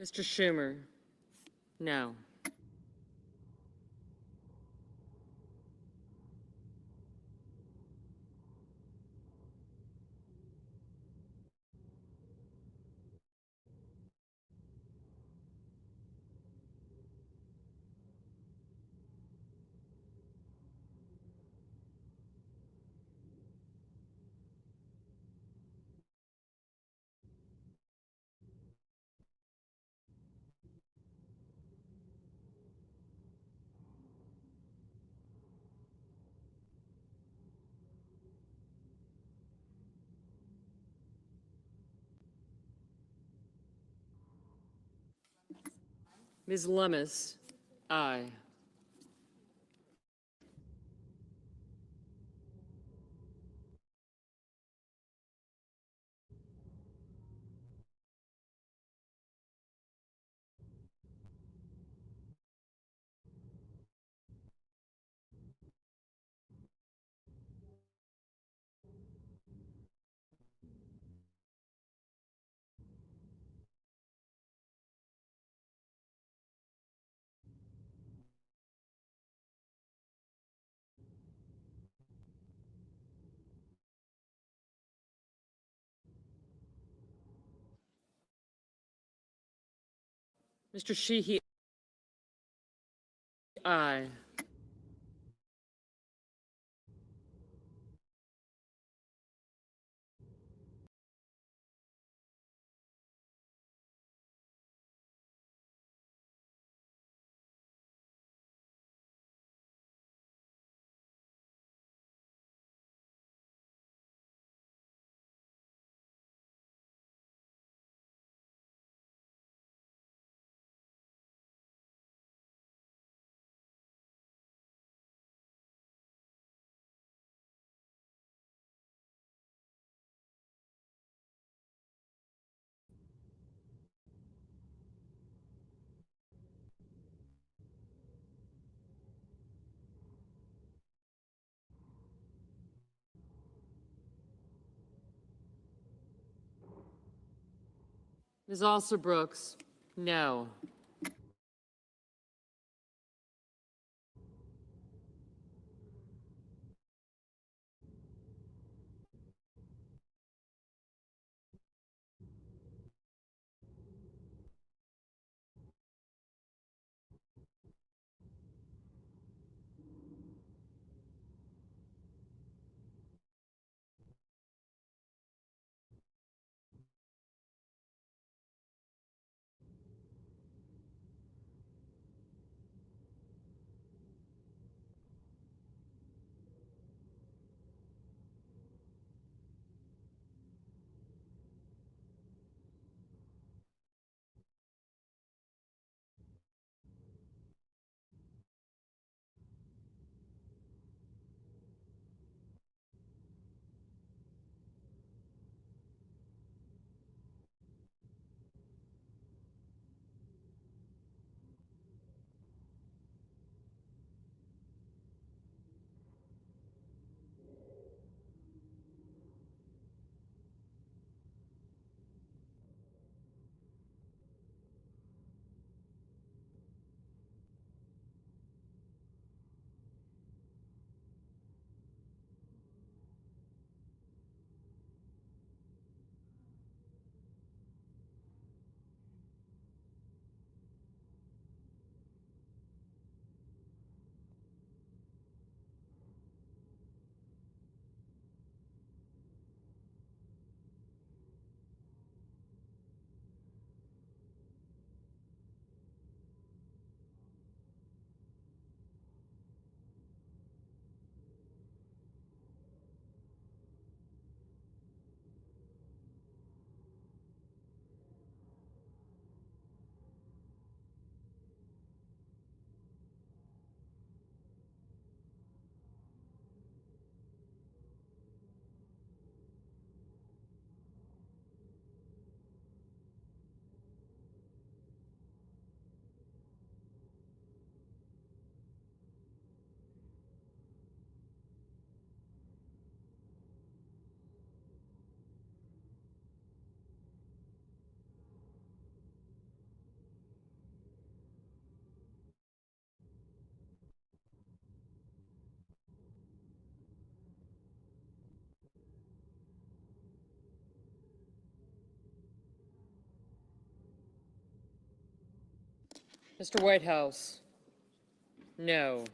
Mr. Schumer, no. Ms. Lummis, aye. Mr. Sheehy, aye. Ms. Alsor-Brooks, no. Mr. Whitehouse, no.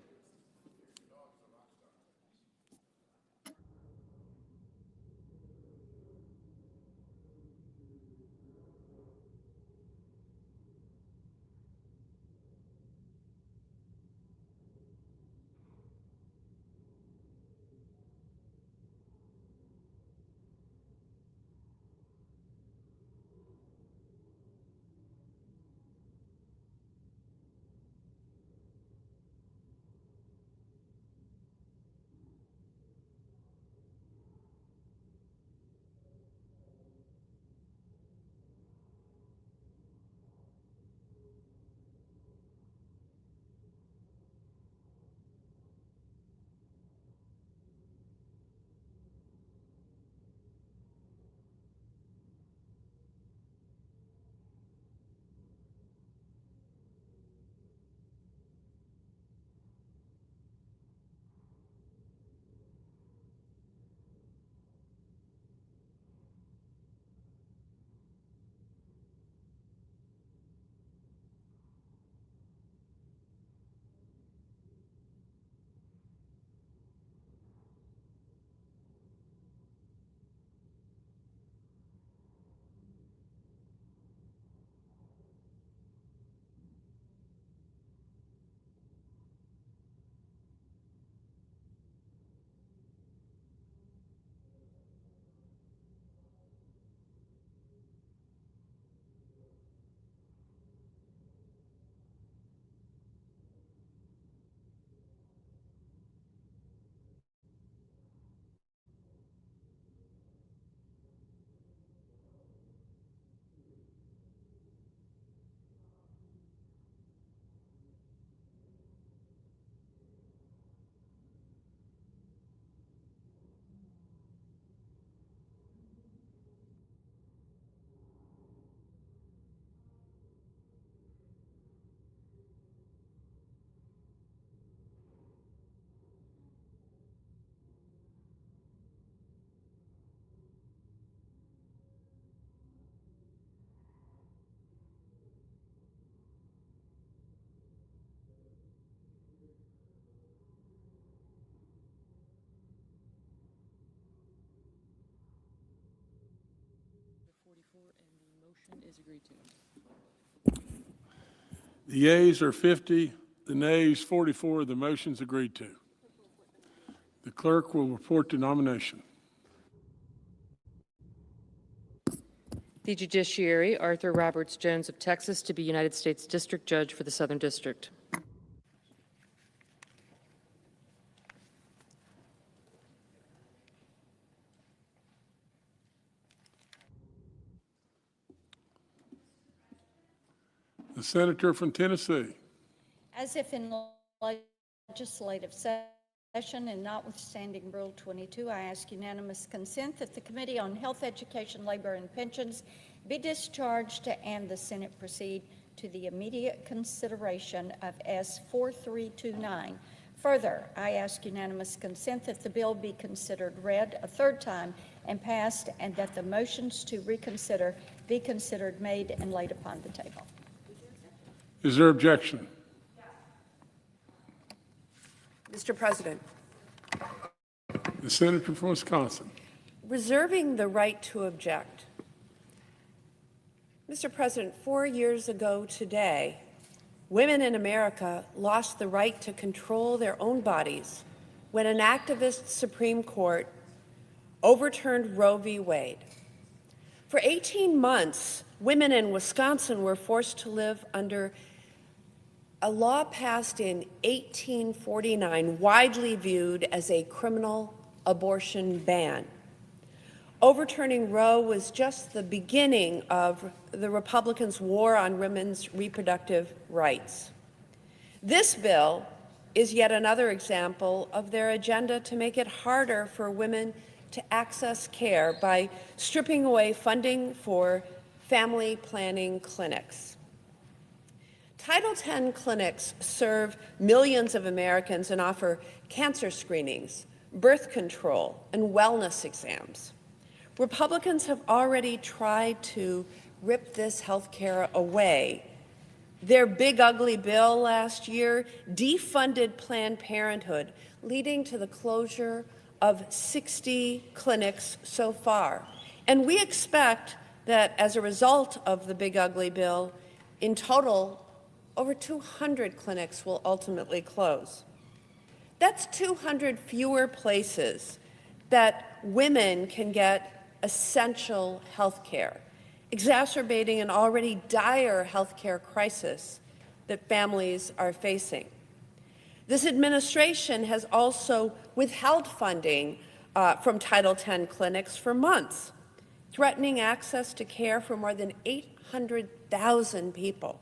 The yeas are 50, the nays 44. The motion's agreed to. The clerk will report the nomination. The Judiciary, Arthur Roberts Jones of Texas to be United States District Judge for the Southern District. The senator from Tennessee. As if in legislative session and notwithstanding Rule 22, I ask unanimous consent that the Committee on Health, Education, Labor, and Pensions be discharged and the Senate proceed to the immediate consideration of S 4329. Further, I ask unanimous consent that the bill be considered read a third time and passed, and that the motions to reconsider be considered made and laid upon the table. Is there objection? Mr. President, The senator from Wisconsin. reserving the right to object. Mr. President, 4 years ago today, women in America lost the right to control their own bodies when an activist Supreme Court overturned Roe v. Wade. For 18 months, women in Wisconsin were forced to live under a law passed in 1849, widely viewed as a criminal abortion ban. Overturning Roe was just the beginning of the Republicans' war on women's reproductive rights. This bill is yet another example of their agenda to make it harder for women to access care by stripping away funding for family planning clinics. Title X clinics serve millions of Americans and offer cancer screenings, birth control, and wellness exams. Republicans have already tried to rip this health care away. Their big ugly bill last year defunded Planned Parenthood, leading to the closure of 60 clinics so far. And we expect that as a result of the big ugly bill, in total, over 200 clinics will ultimately close. That's 200 fewer places that women can get essential health care, exacerbating an already dire health care crisis that families are facing. This administration has also withheld funding from Title X clinics for months, threatening access to care for more than 800,000 people.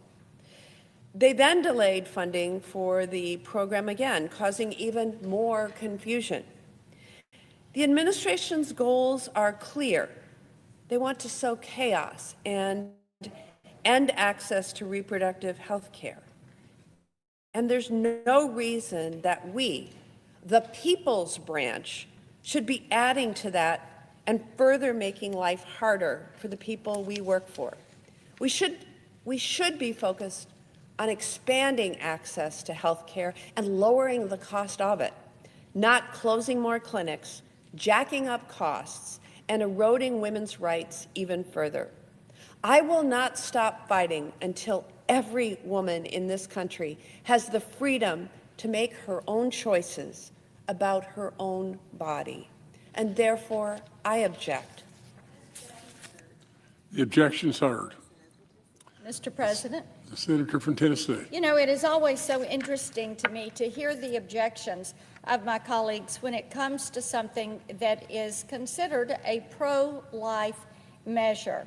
They then delayed funding for the program again, causing even more confusion. The administration's goals are clear. They want to sow chaos and end access to reproductive health care. And there's no reason that we, the people's branch, should be adding to that and further making life harder for the people we work for. We should be focused on expanding access to health care and lowering the cost of it, not closing more clinics, jacking up costs, and eroding women's rights even further. I will not stop fighting until every woman in this country has the freedom to make her own choices about her own body. And therefore, I object. The objection's heard. Mr. President. The senator from Tennessee. You know, it is always so interesting to me to hear the objections of my colleagues when it comes to something that is considered a pro-life measure.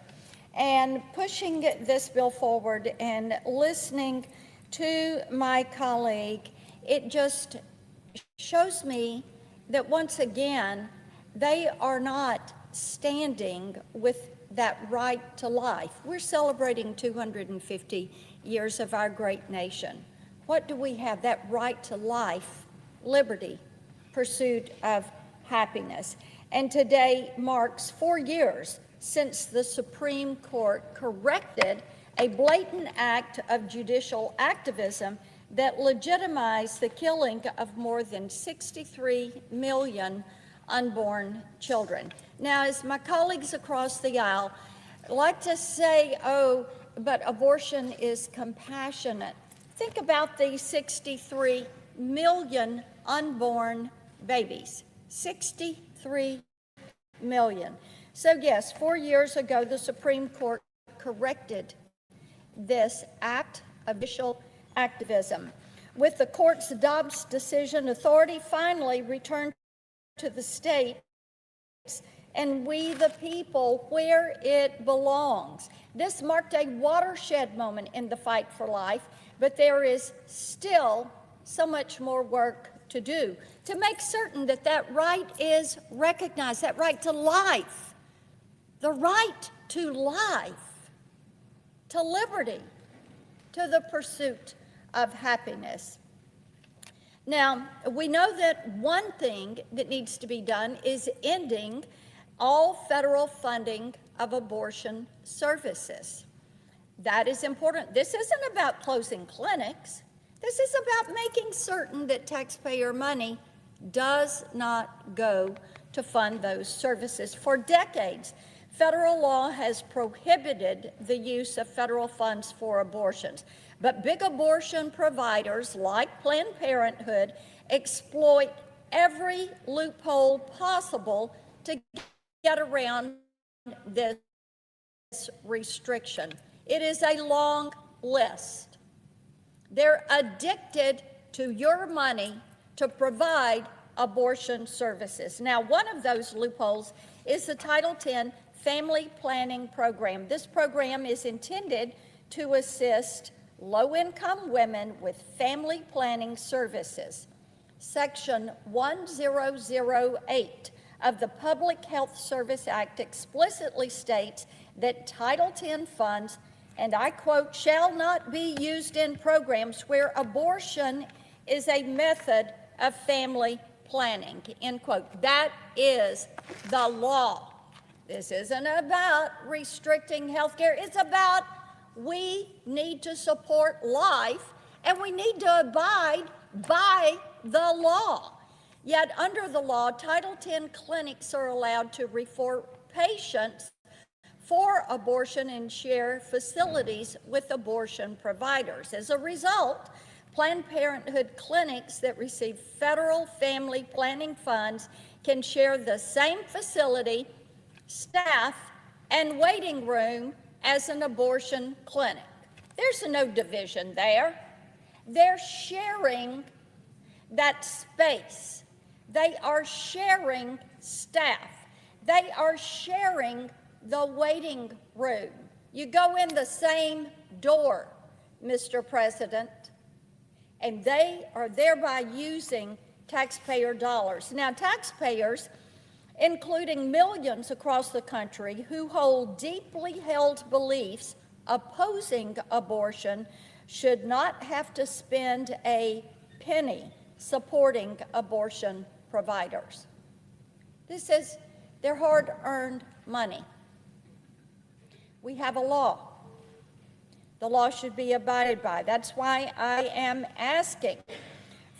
And pushing this bill forward and listening to my colleague, it just shows me that once again, they are not standing with that right to life. We're celebrating 250 years of our great nation. What do we have? That right to life, liberty, pursuit of happiness. And today marks 4 years since the Supreme Court corrected a blatant act of judicial activism that legitimized the killing of more than 63 million unborn children. Now, as my colleagues across the aisle like to say, oh, but abortion is compassionate. Think about these 63 million unborn babies. 63 million. So yes, 4 years ago, the Supreme Court corrected this act of judicial activism. With the court's Dobbs decision, authority finally returned to the states and we the people where it belongs. This marked a watershed moment in the fight for life, but there is still so much more work to do to make certain that that right is recognized, that right to life, the right to life, to liberty, to the pursuit of happiness. Now, we know that one thing that needs to be done is ending all federal funding of abortion services. That is important. This isn't about closing clinics. This is about making certain that taxpayer money does not go to fund those services. For decades, federal law has prohibited the use of federal funds for abortions. But big abortion providers like Planned Parenthood exploit every loophole possible to get around this restriction. It is a long list. They're addicted to your money to provide abortion services. Now, one of those loopholes is the Title X Family Planning Program. This program is intended to assist low-income women with family planning services. Section 1008 of the Public Health Service Act explicitly states that Title X funds, and I quote, shall not be used in programs where abortion is a method of family planning, end quote. That is the law. This isn't about restricting health care. It's about we need to support life and we need to abide by the law. Yet under the law, Title X clinics are allowed to refer patients for abortion and share facilities with abortion providers. As a result, Planned Parenthood clinics that receive federal family planning funds can share the same facility, staff, and waiting room as an abortion clinic. There's no division there. They're sharing that space. They are sharing staff. They are sharing the waiting room. You go in the same door, Mr. President, and they are thereby using taxpayer dollars. Now, taxpayers, including millions across the country who hold deeply held beliefs opposing abortion, should not have to spend a penny supporting abortion providers. This is their hard-earned money. We have a law. The law should be abided by. That's why I am asking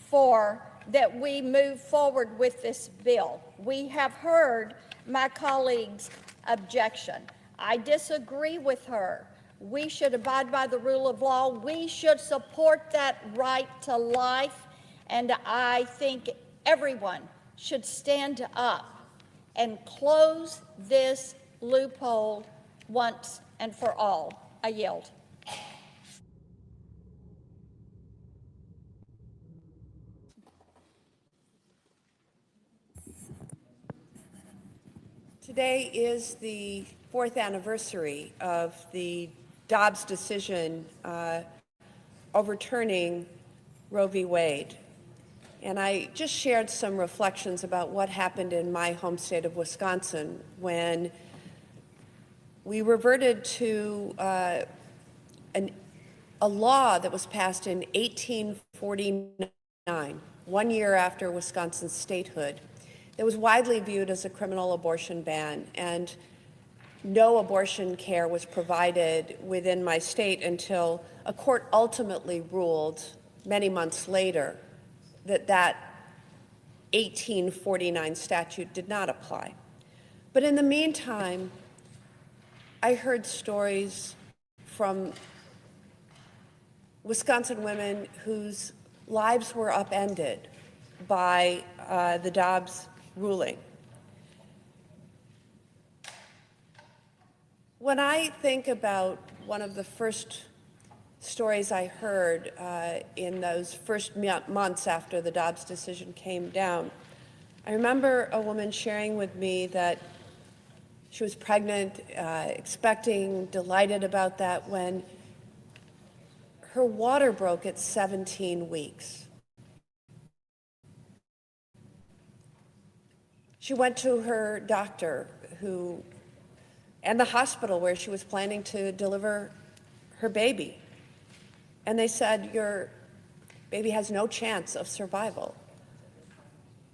for that we move forward with this bill. We have heard my colleague's objection. I disagree with her. We should abide by the rule of law. We should support that right to life, and I think everyone should stand up and close this loophole once and for all. I yield. Today is the 4th anniversary of the Dobbs decision overturning Roe v. Wade. And I just shared some reflections about what happened in my home state of Wisconsin when we reverted to a law that was passed in 1849, 1 year after Wisconsin's statehood, that was widely viewed as a criminal abortion ban, and no abortion care was provided within my state until a court ultimately ruled many months later that that 1849 statute did not apply. But in the meantime, I heard stories from Wisconsin women whose lives were upended by the Dobbs ruling. When I think about one of the first stories I heard in those first months after the Dobbs decision came down, I remember a woman sharing with me that she was pregnant, expecting, delighted about that, when her water broke at 17 weeks. She went to her doctor and the hospital where she was planning to deliver her baby. And they said, your baby has no chance of survival.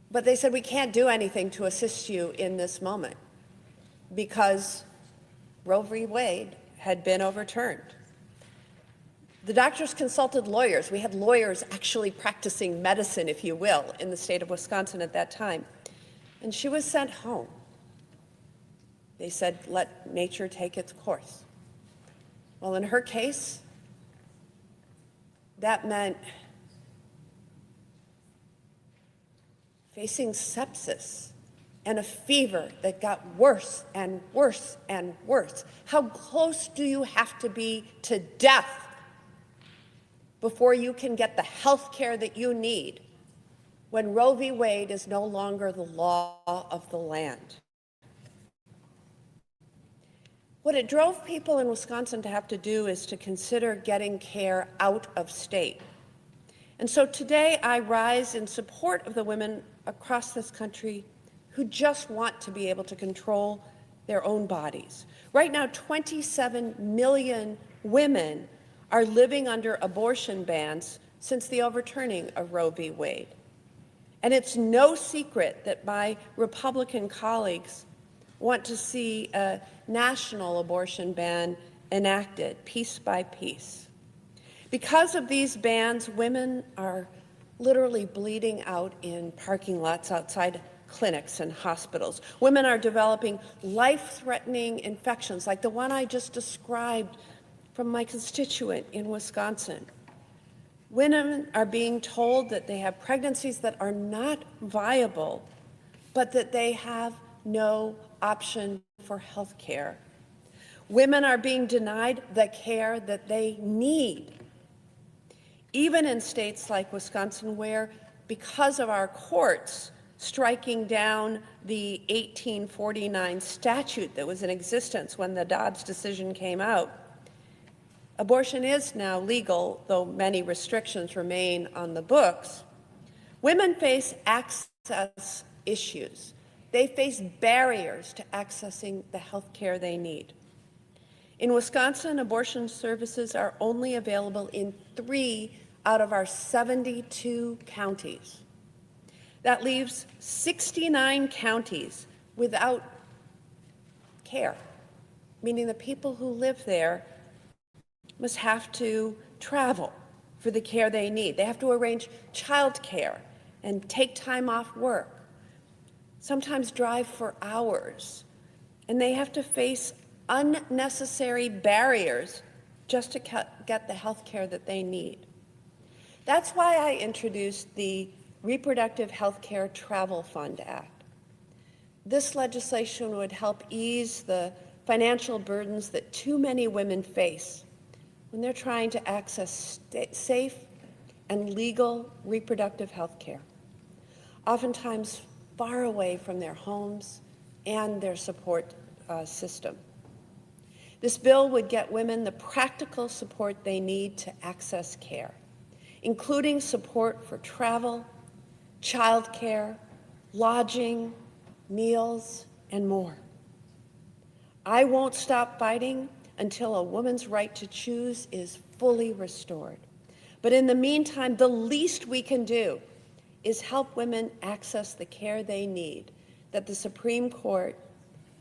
But they said, we can't do anything to assist you in this moment because Roe v. Wade had been overturned. The doctors consulted lawyers. We had lawyers actually practicing medicine, if you will, in the state of Wisconsin at that time. And she was sent home. They said, let nature take its course. Well, in her case, that meant facing sepsis and a fever that got worse and worse and worse. How close do you have to be to death before you can get the health care that you need when Roe v. Wade is no longer the law of the land? What it drove people in Wisconsin to have to do is to consider getting care out of state. And so today I rise in support of the women across this country who just want to be able to control their own bodies. Right now, 27 million women are living under abortion bans since the overturning of Roe v. Wade. And it's no secret that my Republican colleagues want to see a national abortion ban enacted piece by piece. Because of these bans, women are literally bleeding out in parking lots outside clinics and hospitals. Women are developing life-threatening infections like the one I just described from my constituent in Wisconsin. Women are being told that they have pregnancies that are not viable, but that they have no option for health care. Women are being denied the care that they need. Even in states like Wisconsin, where, because of our courts striking down the 1849 statute that was in existence when the Dobbs decision came out, abortion is now legal, though many restrictions remain on the books. Women face access issues. They face barriers to accessing the health care they need. In Wisconsin, abortion services are only available in 3 out of our 72 counties. That leaves 69 counties without care, meaning the people who live there must have to travel for the care they need. They have to arrange child care and take time off work, sometimes drive for hours, and they have to face unnecessary barriers just to get the health care that they need. That's why I introduced the Reproductive Health Care Travel Fund Act. This legislation would help ease the financial burdens that too many women face when they're trying to access safe and legal reproductive health care, oftentimes far away from their homes and their support system. This bill would get women the practical support they need to access care, including support for travel, childcare, lodging, meals, and more. I won't stop fighting until a woman's right to choose is fully restored. But in the meantime, the least we can do is help women access the care they need that the Supreme Court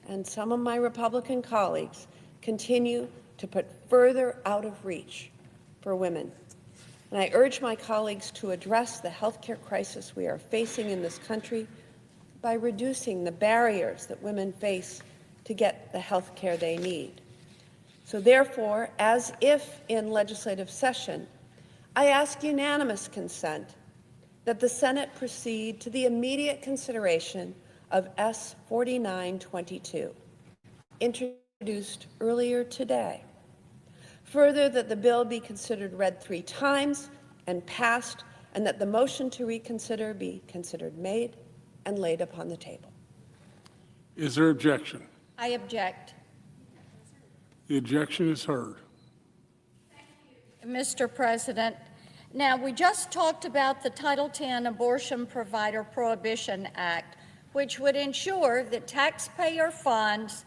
and some of my Republican colleagues continue to put further out of reach for women. And I urge my colleagues to address the healthcare crisis we are facing in this country by reducing the barriers that women face to get the health care they need. So therefore, as if in legislative session, I ask unanimous consent that the Senate proceed to the immediate consideration of S 4922, introduced earlier today. Further, that the bill be considered read 3 times and passed, and that the motion to reconsider be considered made and laid upon the table. Is there objection? I object. The objection is heard. Mr. President, now we just talked about the Title X Abortion Provider Prohibition Act, which would ensure that taxpayer funds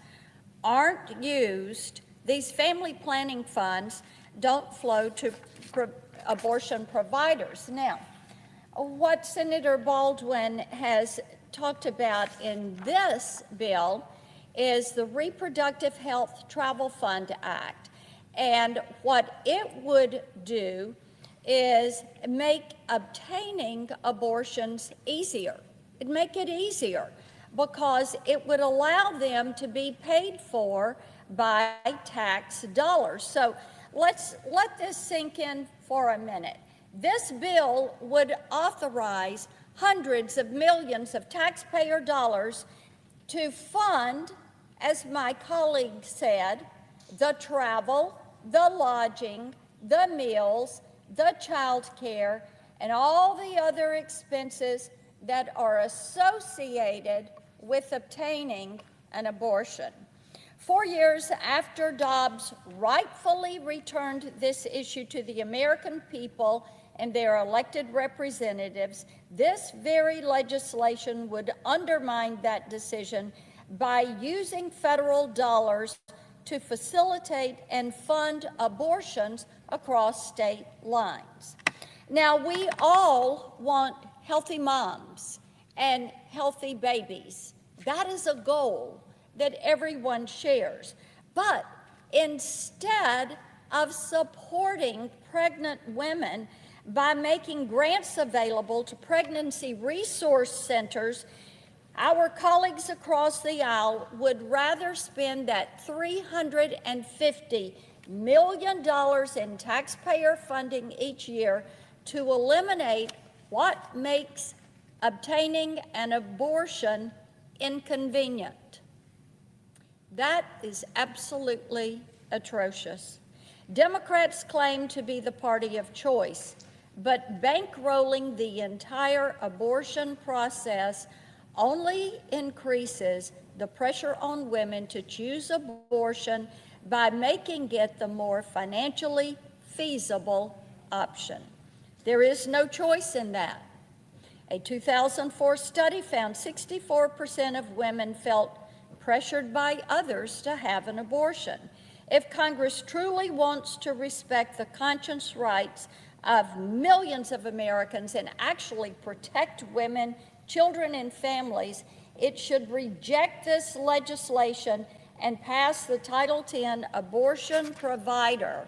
aren't used, these family planning funds don't flow to abortion providers. Now, what Senator Baldwin has talked about in this bill is the Reproductive Health Travel Fund Act. And what it would do is make obtaining abortions easier. It'd make it easier because it would allow them to be paid for by tax dollars. So let's let this sink in for a minute. This bill would authorize hundreds of millions of taxpayer dollars to fund, as my colleague said, the travel, the lodging, the meals, the child care, and all the other expenses that are associated with obtaining an abortion. 4 years after Dobbs rightfully returned this issue to the American people and their elected representatives, this very legislation would undermine that decision by using federal dollars to facilitate and fund abortions across state lines. Now, we all want healthy moms and healthy babies. That is a goal that everyone shares. But instead of supporting pregnant women by making grants available to pregnancy resource centers, our colleagues across the aisle would rather spend that $350 million in taxpayer funding each year to eliminate what makes obtaining an abortion inconvenient. That is absolutely atrocious. Democrats claim to be the party of choice, but bankrolling the entire abortion process only increases the pressure on women to choose abortion by making it the more financially feasible option. There is no choice in that. A 2004 study found 64% of women felt pressured by others to have an abortion. If Congress truly wants to respect the conscience rights of millions of Americans and actually protect women, children, and families, it should reject this legislation and pass the Title X Abortion Provider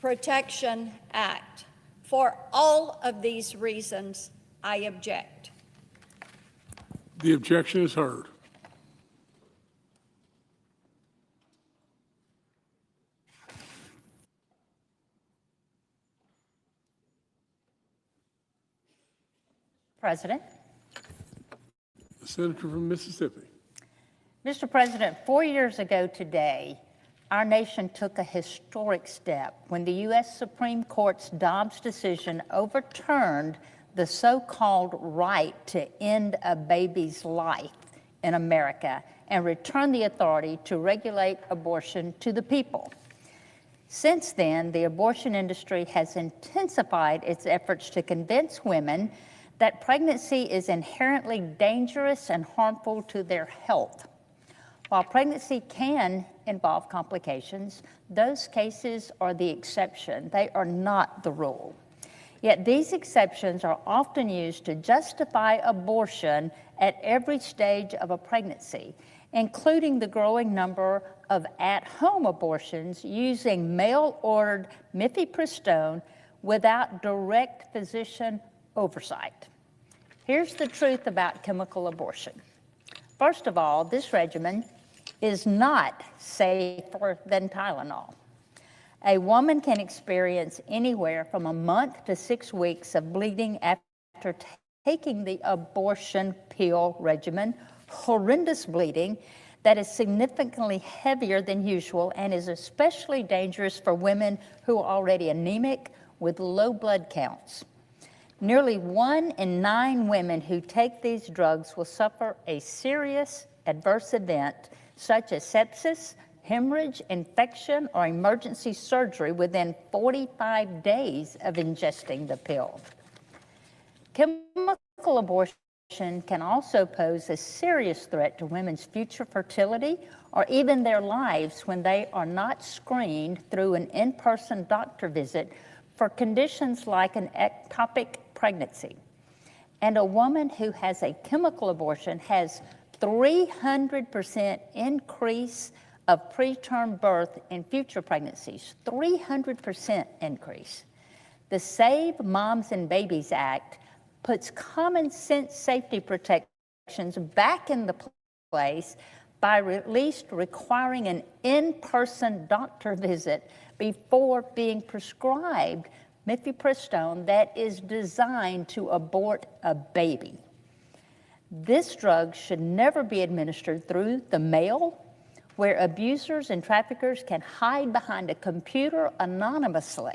Protection Act. For all of these reasons, I object. The objection is heard. President. The senator from Mississippi. Mr. President, 4 years ago today, our nation took a historic step when the U.S. Supreme Court's Dobbs decision overturned the so-called right to end a baby's life in America and returned the authority to regulate abortion to the people. Since then, the abortion industry has intensified its efforts to convince women that pregnancy is inherently dangerous and harmful to their health. While pregnancy can involve complications, those cases are the exception. They are not the rule. Yet these exceptions are often used to justify abortion at every stage of a pregnancy, including the growing number of at-home abortions using mail-ordered mifepristone without direct physician oversight. Here's the truth about chemical abortion. First of all, this regimen is not safer than Tylenol. A woman can experience anywhere from a month to 6 weeks of bleeding after taking the abortion pill regimen, horrendous bleeding that is significantly heavier than usual and is especially dangerous for women who are already anemic with low blood counts. Nearly 1 in 9 women who take these drugs will suffer a serious adverse event such as sepsis, hemorrhage, infection, or emergency surgery within 45 days of ingesting the pill. Chemical abortion can also pose a serious threat to women's future fertility or even their lives when they are not screened through an in-person doctor visit for conditions like an ectopic pregnancy. And a woman who has a chemical abortion has 300% increase of preterm birth in future pregnancies, 300% increase. The Save Moms and Babies Act puts common sense safety protections back in the place by at least requiring an in-person doctor visit before being prescribed mifepristone that is designed to abort a baby. This drug should never be administered through the mail, where abusers and traffickers can hide behind a computer anonymously.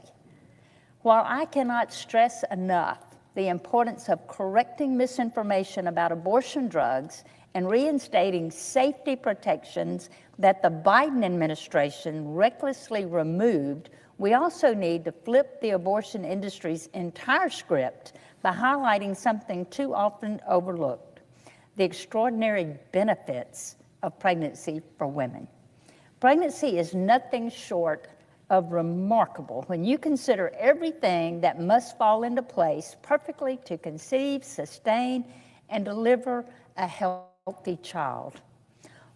While I cannot stress enough the importance of correcting misinformation about abortion drugs and reinstating safety protections that the Biden administration recklessly removed, we also need to flip the abortion industry's entire script by highlighting something too often overlooked: the extraordinary benefits of pregnancy for women. Pregnancy is nothing short of remarkable when you consider everything that must fall into place perfectly to conceive, sustain, and deliver a healthy child.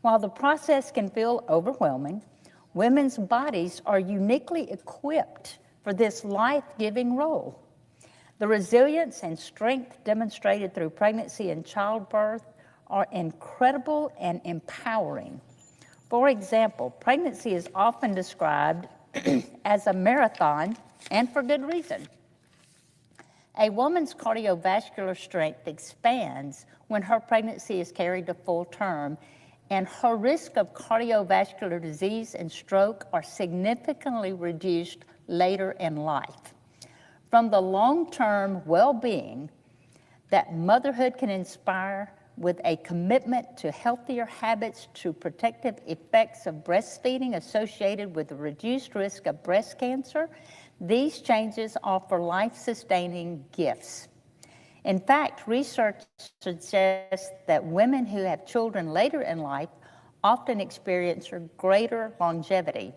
While the process can feel overwhelming, women's bodies are uniquely equipped for this life-giving role. The resilience and strength demonstrated through pregnancy and childbirth are incredible and empowering. For example, pregnancy is often described as a marathon, and for good reason. A woman's cardiovascular strength expands when her pregnancy is carried to full term, and her risk of cardiovascular disease and stroke are significantly reduced later in life. From the long-term well-being that motherhood can inspire, with a commitment to healthier habits, to protective effects of breastfeeding associated with the reduced risk of breast cancer, these changes offer life-sustaining gifts. In fact, research suggests that women who have children later in life often experience greater longevity.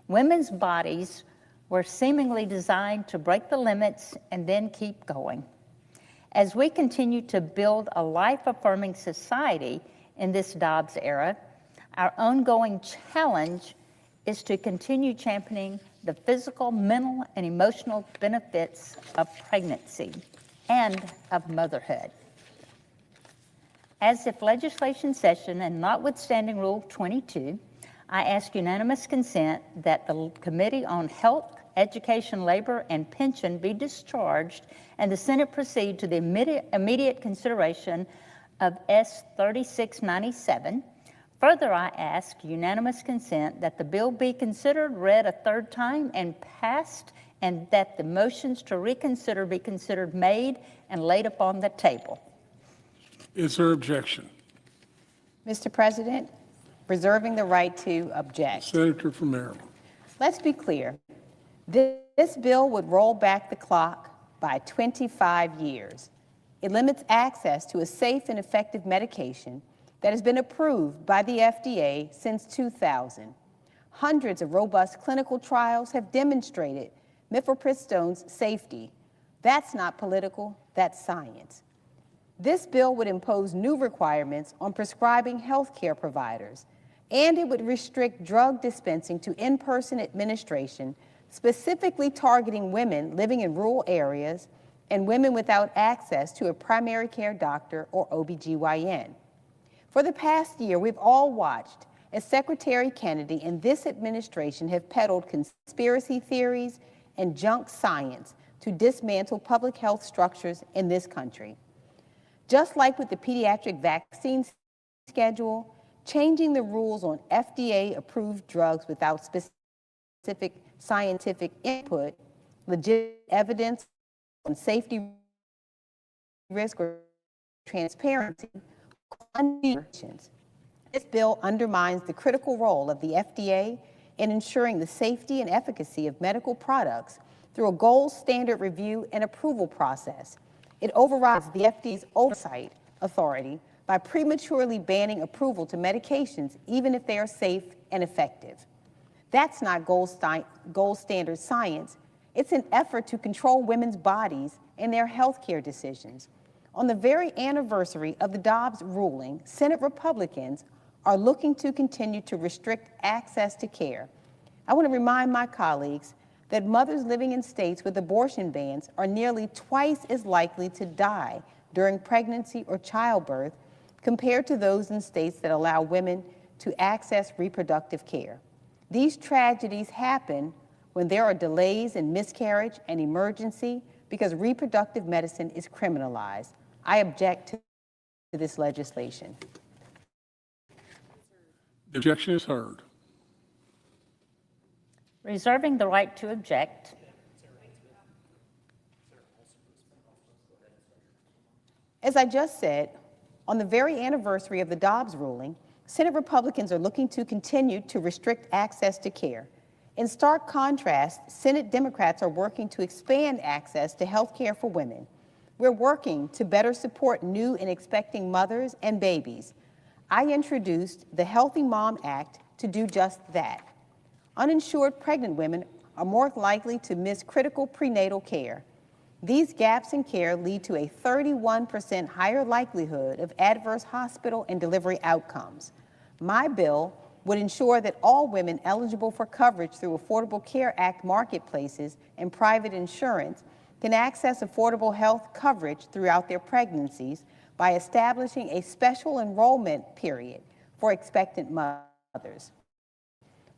Women's bodies were seemingly designed to break the limits and then keep going. As we continue to build a life-affirming society in this Dobbs era, our ongoing challenge is to continue championing the physical, mental, and emotional benefits of pregnancy and of motherhood. As if legislation session and notwithstanding Rule 22, I ask unanimous consent that the Committee on Health, Education, Labor, and Pension be discharged and the Senate proceed to the immediate consideration of S. 3697. Further, I ask unanimous consent that the bill be considered, read a third time, and passed, and that the motions to reconsider be considered made and laid upon the table. Is there objection? Mr. President, reserving the right to object. Senator from Maryland. Let's be clear. This bill would roll back the clock by 25 years. It limits access to a safe and effective medication that has been approved by the FDA since 2000. Hundreds of robust clinical trials have demonstrated mifepristone's safety. That's not political, that's science. This bill would impose new requirements on prescribing healthcare providers, and it would restrict drug dispensing to in-person administration, specifically targeting women living in rural areas and women without access to a primary care doctor or OBGYN. For the past year, we've all watched as Secretary Kennedy and this administration have peddled conspiracy theories and junk science to dismantle public health structures in this country. Just like with the pediatric vaccine schedule, changing the rules on FDA-approved drugs without specific scientific input, legit evidence on safety risk or transparency. This bill undermines the critical role of the FDA in ensuring the safety and efficacy of medical products through a gold standard review and approval process. It overrides the FDA's oversight authority by prematurely banning approval to medications even if they are safe and effective. That's not gold standard science. It's an effort to control women's bodies and their health care decisions. On the very anniversary of the Dobbs ruling, Senate Republicans are looking to continue to restrict access to care. I want to remind my colleagues that mothers living in states with abortion bans are nearly twice as likely to die during pregnancy or childbirth compared to those in states that allow women to access reproductive care. These tragedies happen when there are delays in miscarriage and emergency because reproductive medicine is criminalized. I object to this legislation. The objection is heard. Reserving the right to object. As I just said, on the very anniversary of the Dobbs ruling, Senate Republicans are looking to continue to restrict access to care. In stark contrast, Senate Democrats are working to expand access to health care for women. We're working to better support new and expecting mothers and babies. I introduced the Healthy Mom Act to do just that. Uninsured pregnant women are more likely to miss critical prenatal care. These gaps in care lead to a 31% higher likelihood of adverse hospital and delivery outcomes. My bill would ensure that all women eligible for coverage through Affordable Care Act marketplaces and private insurance can access affordable health coverage throughout their pregnancies by establishing a special enrollment period for expectant mothers.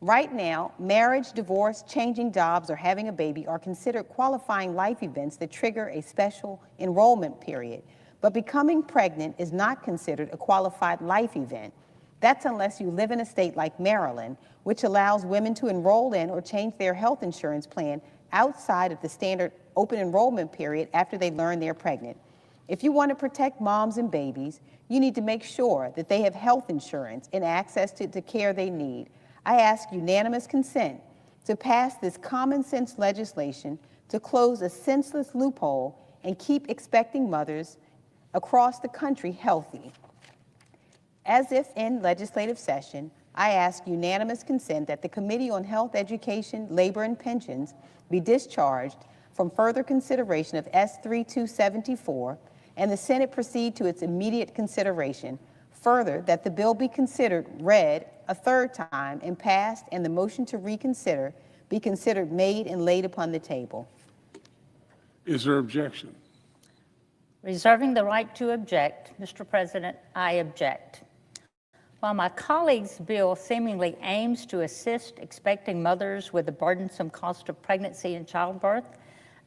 Right now, marriage, divorce, changing jobs, or having a baby are considered qualifying life events that trigger a special enrollment period. But becoming pregnant is not considered a qualified life event. That's unless you live in a state like Maryland, which allows women to enroll in or change their health insurance plan outside of the standard open enrollment period after they learn they're pregnant. If you want to protect moms and babies, you need to make sure that they have health insurance and access to the care they need. I ask unanimous consent to pass this common sense legislation to close a senseless loophole and keep expecting mothers across the country healthy. As if in legislative session, I ask unanimous consent that the Committee on Health, Education, Labor, and Pensions be discharged from further consideration of S3274 and the Senate proceed to its immediate consideration. Further, that the bill be considered read a third time and passed, and the motion to reconsider be considered made and laid upon the table. Is there objection? Reserving the right to object, Mr. President, I object. While my colleague's bill seemingly aims to assist expecting mothers with the burdensome cost of pregnancy and childbirth,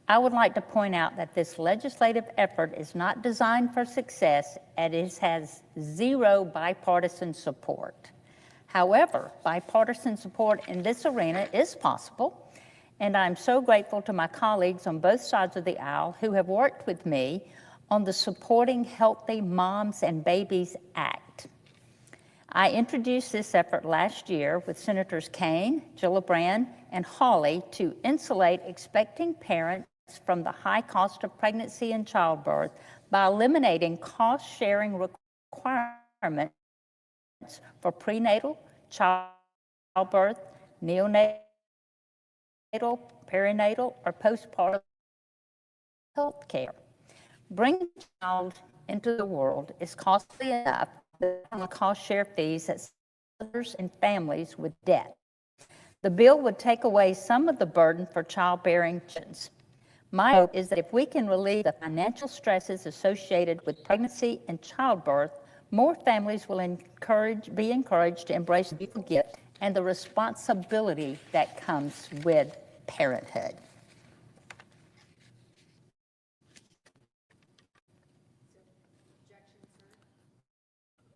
I would like to point out that this legislative effort is not designed for success and it has zero bipartisan support. However, bipartisan support in this arena is possible, and I'm so grateful to my colleagues on both sides of the aisle who have worked with me on the Supporting Healthy Moms and Babies Act. I introduced this effort last year with Senators Kaine, Gillibrand, and Hawley to insulate expecting parents from the high cost of pregnancy and childbirth by eliminating cost-sharing requirements for prenatal, childbirth, neonatal, perinatal, or postpartum health care. Bringing a child into the world is costly enough to cost share fees that mothers and families with debt. The bill would take away some of the burden for childbearing parents. My hope is that if we can relieve the financial stresses associated with pregnancy and childbirth, more families will be encouraged to embrace the gift and the responsibility that comes with parenthood.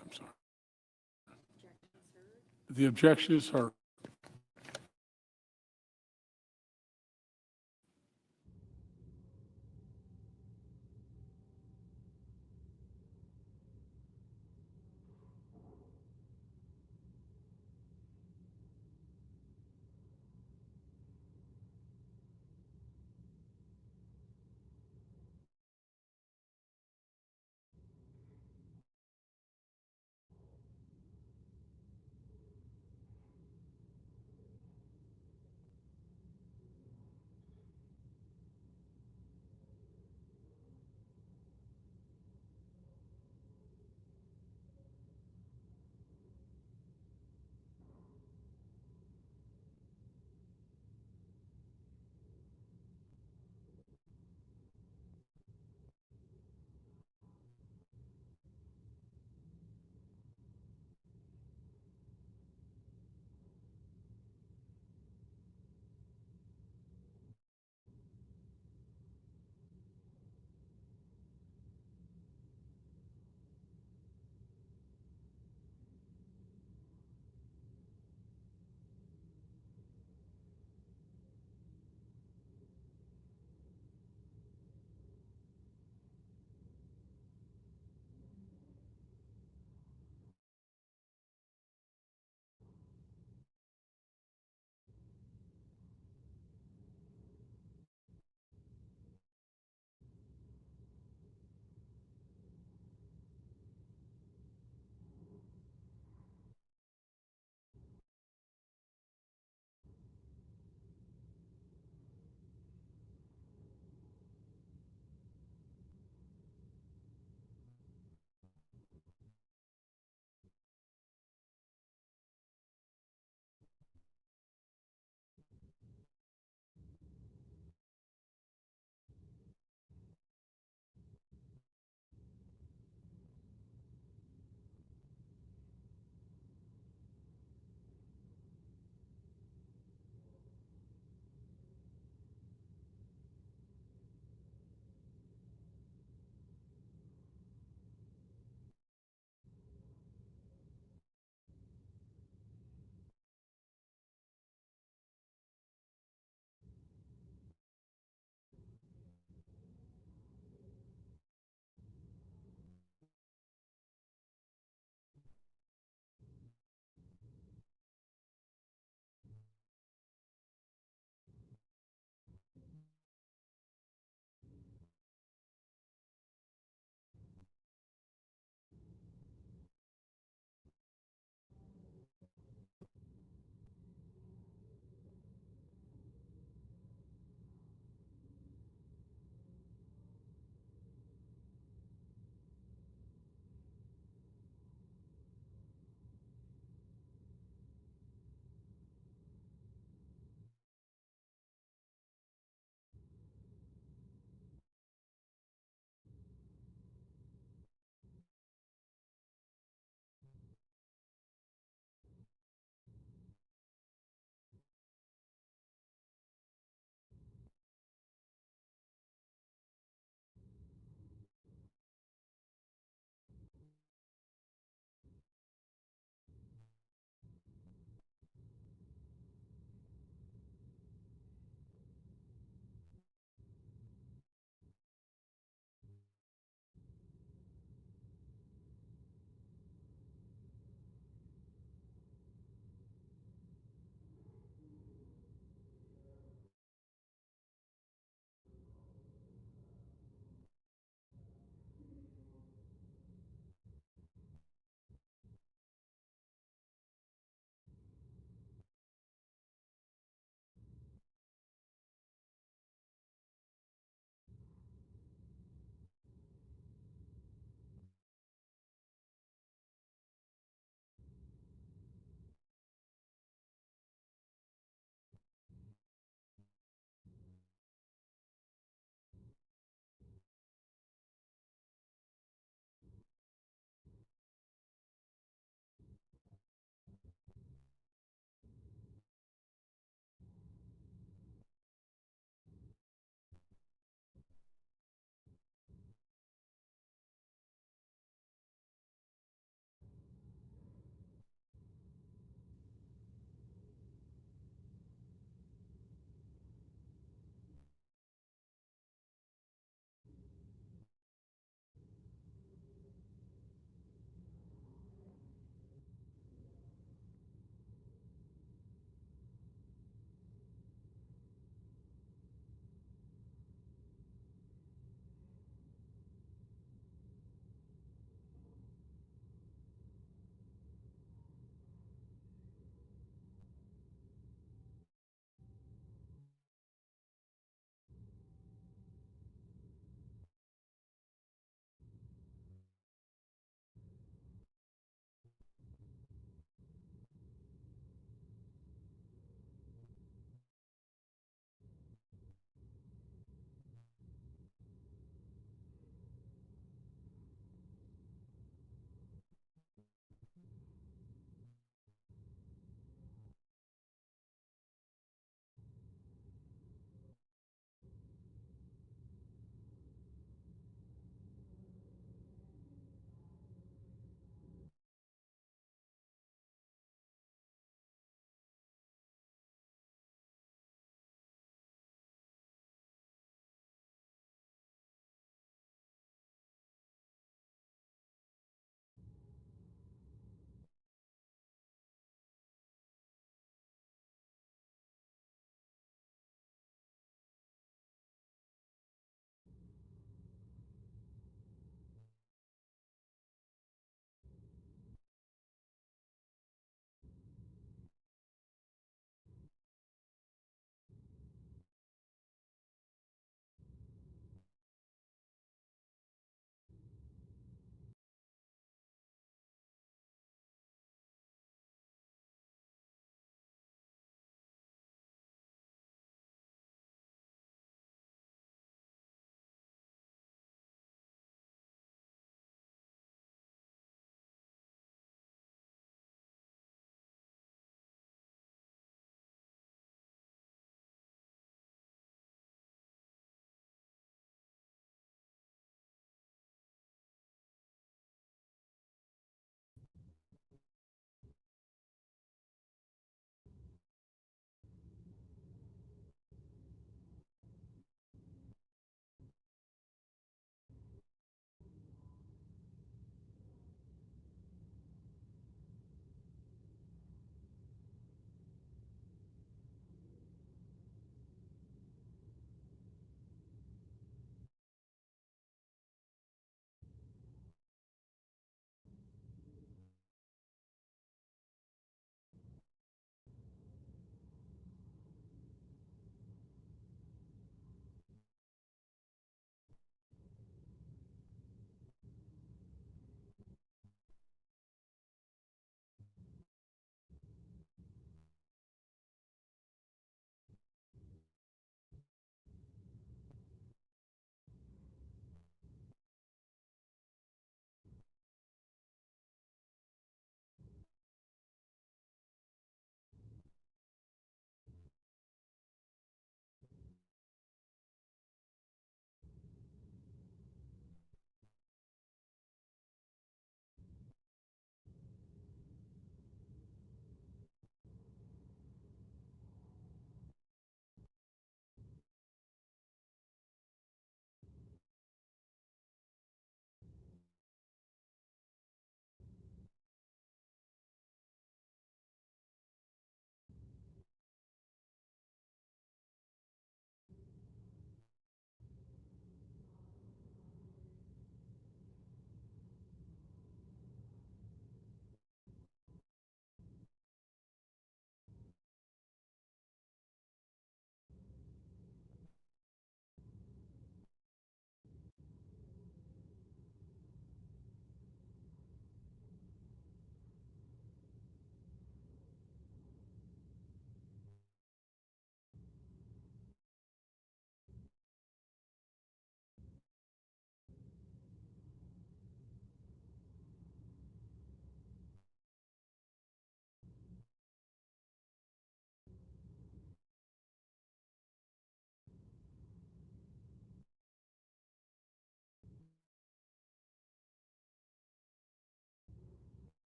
I'm sorry. The objection is heard.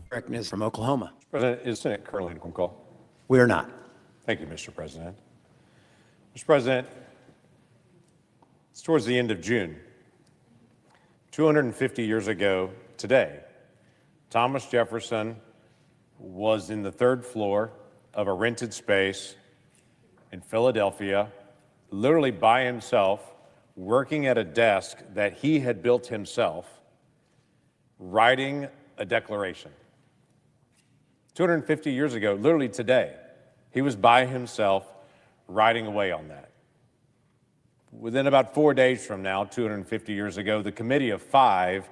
Correct is from Oklahoma. President, is Senate currently in quorum call? We are not. Thank you, Mr. President. Mr. President, it's towards the end of June. 250 years ago today, Thomas Jefferson was in the third floor of a rented space in Philadelphia, literally by himself, working at a desk that he had built himself, writing a declaration. 250 years ago, literally today, he was by himself writing away on that. Within about 4 days from now, 250 years ago, the committee of five,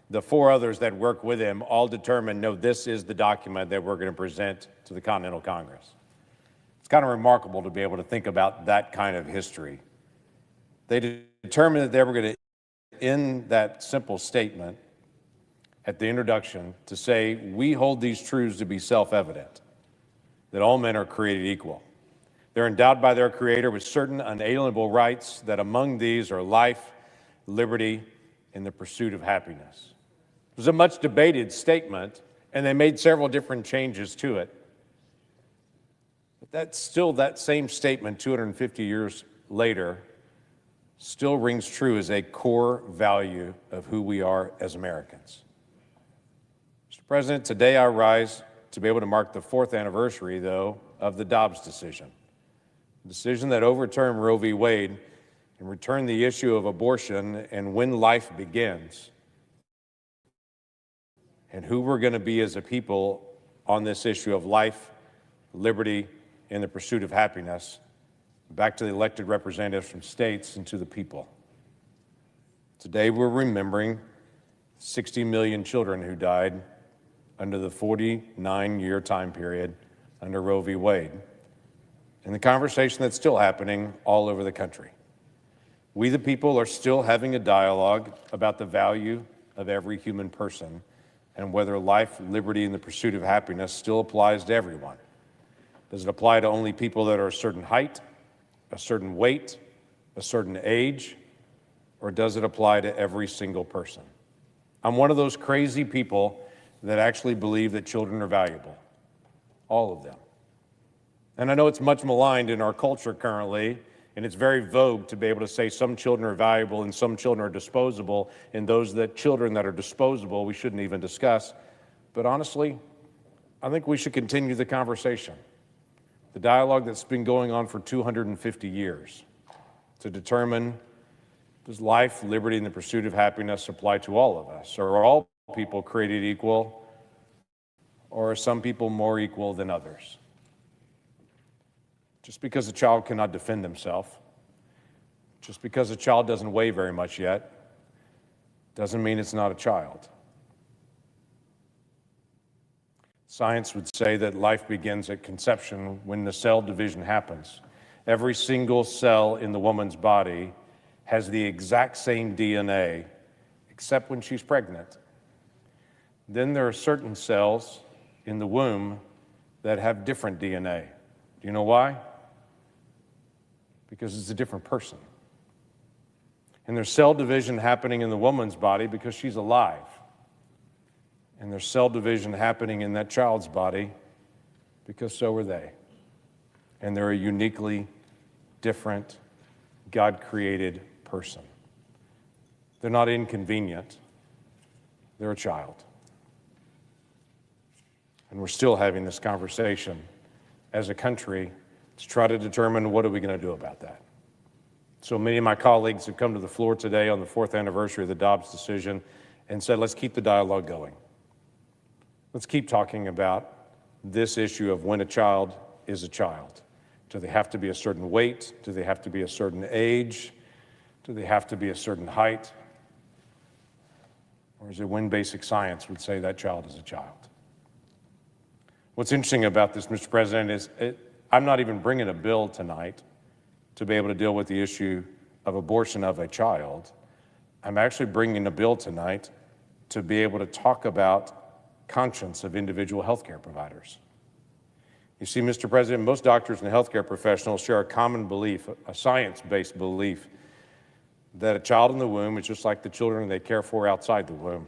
the four others that work with him, all determined, no, this is the document that we're going to present to the Continental Congress. It's kind of remarkable to be able to think about that kind of history. They determined that they were going to end that simple statement at the introduction to say, we hold these truths to be self-evident, that all men are created equal. They're endowed by their Creator with certain unalienable rights, that among these are life, liberty, and the pursuit of happiness. It was a much debated statement, and they made several different changes to it. But that's still that same statement 250 years later still rings true as a core value of who we are as Americans. Mr. President, today I rise to be able to mark the fourth anniversary, though, of the Dobbs decision. A decision that overturned Roe v. Wade and returned the issue of abortion and when life begins, and who we're going to be as a people on this issue of life, liberty, and the pursuit of happiness, back to the elected representatives from states and to the people. Today we're remembering 60 million children who died under the 49-year time period under Roe v. Wade, and the conversation that's still happening all over the country. We, the people, are still having a dialogue about the value of every human person and whether life, liberty, and the pursuit of happiness still applies to everyone. Does it apply to only people that are a certain height, a certain weight, a certain age, or does it apply to every single person? I'm one of those crazy people that actually believe that children are valuable, all of them. And I know it's much maligned in our culture currently, and it's very vogue to be able to say some children are valuable and some children are disposable, and children that are disposable we shouldn't even discuss. But honestly, I think we should continue the conversation, the dialogue that's been going on for 250 years, to determine, does life, liberty, and the pursuit of happiness apply to all of us? Or are all people created equal, or are some people more equal than others? Just because a child cannot defend himself, just because a child doesn't weigh very much yet, doesn't mean it's not a child. Science would say that life begins at conception when the cell division happens. Every single cell in the woman's body has the exact same DNA, except when she's pregnant. Then there are certain cells in the womb that have different DNA. Do you know why? Because it's a different person. And there's cell division happening in the woman's body because she's alive. And there's cell division happening in that child's body because so are they. And they're a uniquely different, God-created person. They're not inconvenient. They're a child. And we're still having this conversation as a country to try to determine what are we going to do about that. So many of my colleagues have come to the floor today on the fourth anniversary of the Dobbs decision and said, let's keep the dialogue going. Let's keep talking about this issue of when a child is a child. Do they have to be a certain weight? Do they have to be a certain age? Do they have to be a certain height? Or is it when basic science would say that child is a child? What's interesting about this, Mr. President, is I'm not even bringing a bill tonight to be able to deal with the issue of abortion of a child. I'm actually bringing a bill tonight to be able to talk about conscience of individual healthcare providers. You see, Mr. President, most doctors and healthcare professionals share a common belief, a science-based belief, that a child in the womb is just like the children they care for outside the womb.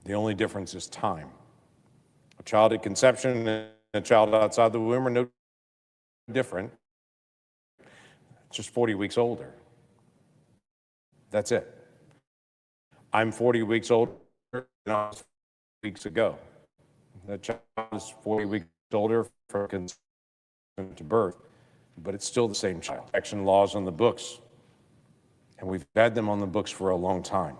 The only difference is time. A child at conception and a child outside the womb are no different. It's just 40 weeks older. That's it. I'm 40 weeks older than I was weeks ago. That child is 40 weeks older from conception to birth, but it's still the same child. Protection laws on the books, and we've had them on the books for a long time.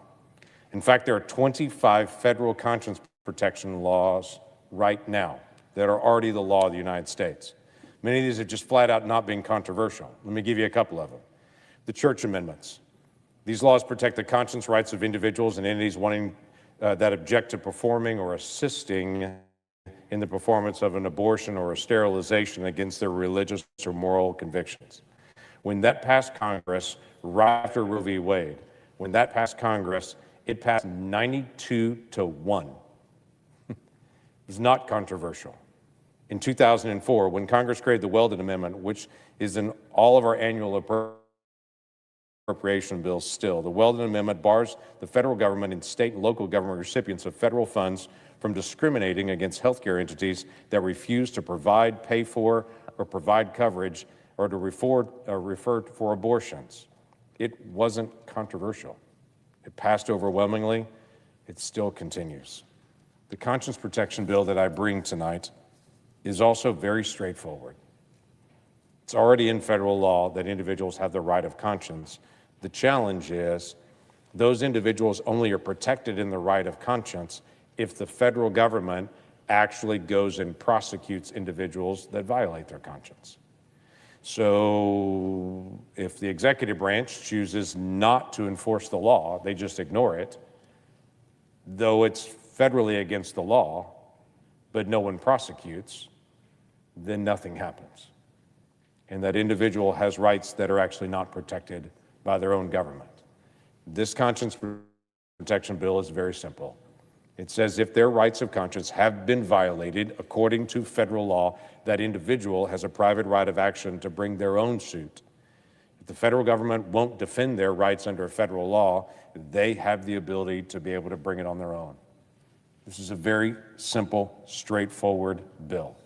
In fact, there are 25 federal conscience protection laws right now that are already the law of the United States. Many of these are just flat out not being controversial. Let me give you a couple of them. The church amendments. These laws protect the conscience rights of individuals and entities wanting that object to performing or assisting in the performance of an abortion or a sterilization against their religious or moral convictions. When that passed Congress, right after Roe v. Wade, when that passed Congress, it passed 92-1. It was not controversial. In 2004, when Congress created the Weldon Amendment, which is in all of our annual appropriation bills still, the Weldon Amendment bars the federal government and state and local government recipients of federal funds from discriminating against healthcare entities that refuse to provide, pay for, or provide coverage or to refer for abortions. It wasn't controversial. It passed overwhelmingly. It still continues. The conscience protection bill that I bring tonight is also very straightforward. It's already in federal law that individuals have the right of conscience. The challenge is those individuals only are protected in the right of conscience if the federal government actually goes and prosecutes individuals that violate their conscience. So if the executive branch chooses not to enforce the law, they just ignore it, though it's federally against the law, but no one prosecutes, then nothing happens. And that individual has rights that are actually not protected by their own government. This conscience protection bill is very simple. It says if their rights of conscience have been violated according to federal law, that individual has a private right of action to bring their own suit. If the federal government won't defend their rights under federal law, they have the ability to be able to bring it on their own. This is a very simple, straightforward bill.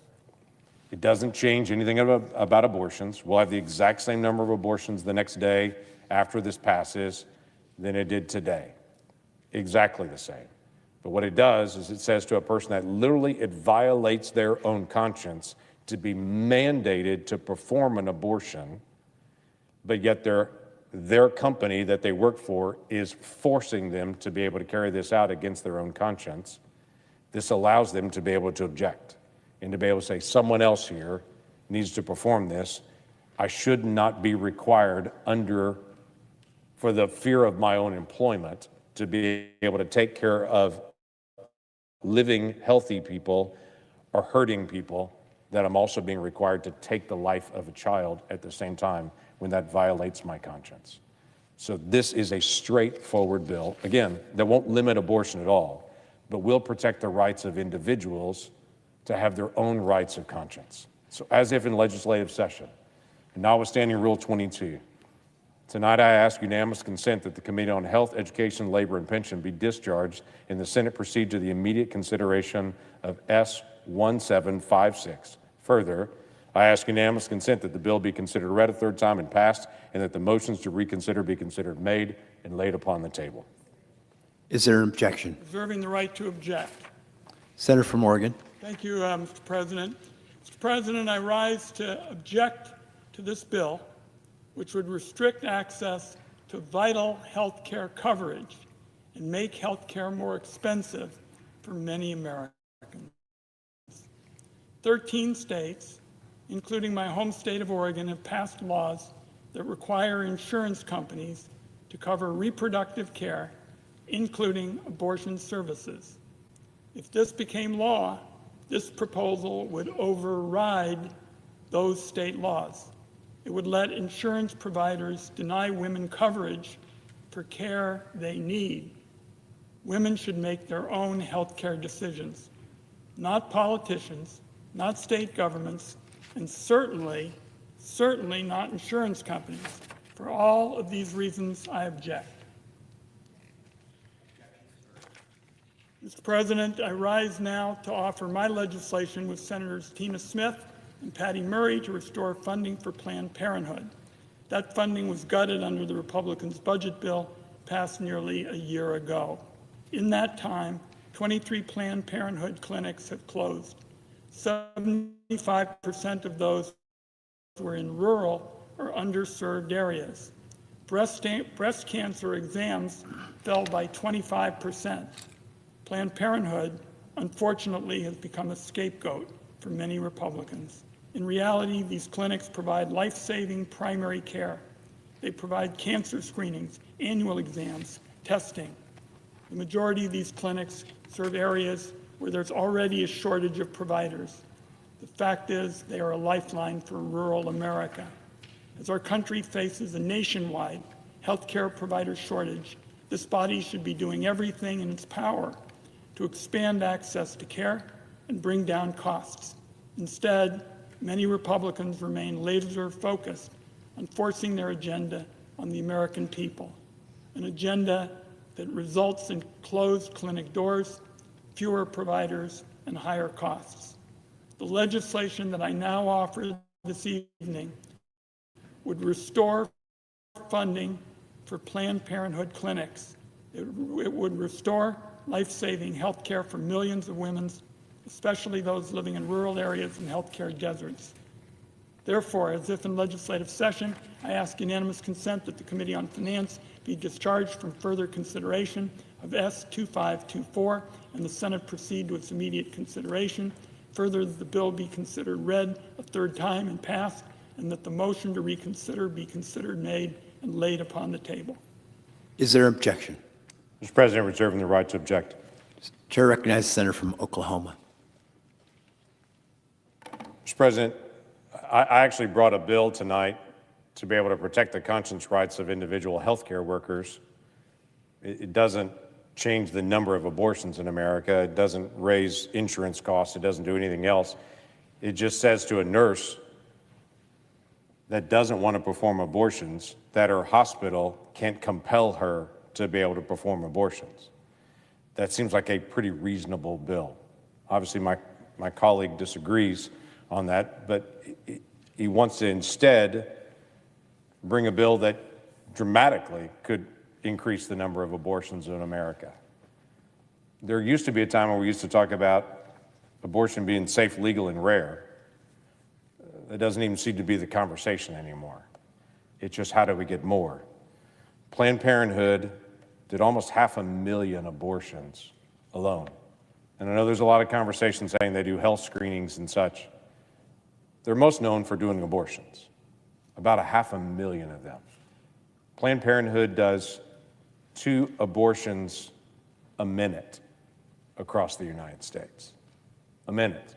It doesn't change anything about abortions. We'll have the exact same number of abortions the next day after this passes than it did today. Exactly the same. But what it does is it says to a person that literally it violates their own conscience to be mandated to perform an abortion, but yet their company that they work for is forcing them to be able to carry this out against their own conscience. This allows them to be able to object and to be able to say, someone else here needs to perform this. I should not be required for the fear of my own employment, to be able to take care of living healthy people or hurting people, that I'm also being required to take the life of a child at the same time when that violates my conscience. So this is a straightforward bill, again, that won't limit abortion at all, but will protect the rights of individuals to have their own rights of conscience. So as if in legislative session, notwithstanding Rule 22, tonight I ask unanimous consent that the Committee on Health, Education, Labor, and Pension be discharged and the Senate proceed to the immediate consideration of S1756. Further, I ask unanimous consent that the bill be considered read a third time and passed, and that the motions to reconsider be considered made and laid upon the table. Is there an objection? Reserving the right to object. Senator from Oregon. Thank you, Mr. President. Mr. President, I rise to object to this bill, which would restrict access to vital health care coverage and make health care more expensive for many Americans. 13 states, including my home state of Oregon, have passed laws that require insurance companies to cover reproductive care, including abortion services. If this became law, this proposal would override those state laws. It would let insurance providers deny women coverage for care they need. Women should make their own health care decisions, not politicians, not state governments, and certainly not insurance companies. For all of these reasons, I object. Mr. President, I rise now to offer my legislation with Senators Tina Smith and Patty Murray to restore funding for Planned Parenthood. That funding was gutted under the Republicans' budget bill passed nearly a year ago. In that time, 23 Planned Parenthood clinics have closed. 75% of those were in rural or underserved areas. Breast cancer exams fell by 25%. Planned Parenthood, unfortunately, has become a scapegoat for many Republicans. In reality, these clinics provide life-saving primary care. They provide cancer screenings, annual exams, testing. The majority of these clinics serve areas where there's already a shortage of providers. The fact is, they are a lifeline for rural America. As our country faces a nationwide healthcare provider shortage, this body should be doing everything in its power to expand access to care and bring down costs. Instead, many Republicans remain laser-focused on forcing their agenda on the American people, an agenda that results in closed clinic doors, fewer providers, and higher costs. The legislation that I now offer this evening would restore funding for Planned Parenthood clinics. It would restore life-saving health care for millions of women, especially those living in rural areas and healthcare deserts. Therefore, as if in legislative session, I ask unanimous consent that the Committee on Finance be discharged from further consideration of S-2524 and the Senate proceed to its immediate consideration. Further, that the bill be considered read a third time and passed, and that the motion to reconsider be considered made and laid upon the table. Is there objection? Mr. President, reserving the right to object. Chair recognizes the senator from Oklahoma. Mr. President, I actually brought a bill tonight to be able to protect the conscience rights of individual health care workers. It doesn't change the number of abortions in America. It doesn't raise insurance costs. It doesn't do anything else. It just says to a nurse that doesn't want to perform abortions that her hospital can't compel her to be able to perform abortions. That seems like a pretty reasonable bill. Obviously, my colleague disagrees on that, but he wants to instead bring a bill that dramatically could increase the number of abortions in America. There used to be a time when we used to talk about abortion being safe, legal, and rare. That doesn't even seem to be the conversation anymore. It's just how do we get more? Planned Parenthood did almost 500,000 abortions alone. And I know there's a lot of conversation saying they do health screenings and such. They're most known for doing abortions, about 500,000 of them. Planned Parenthood does 2 abortions a minute across the United States. A minute.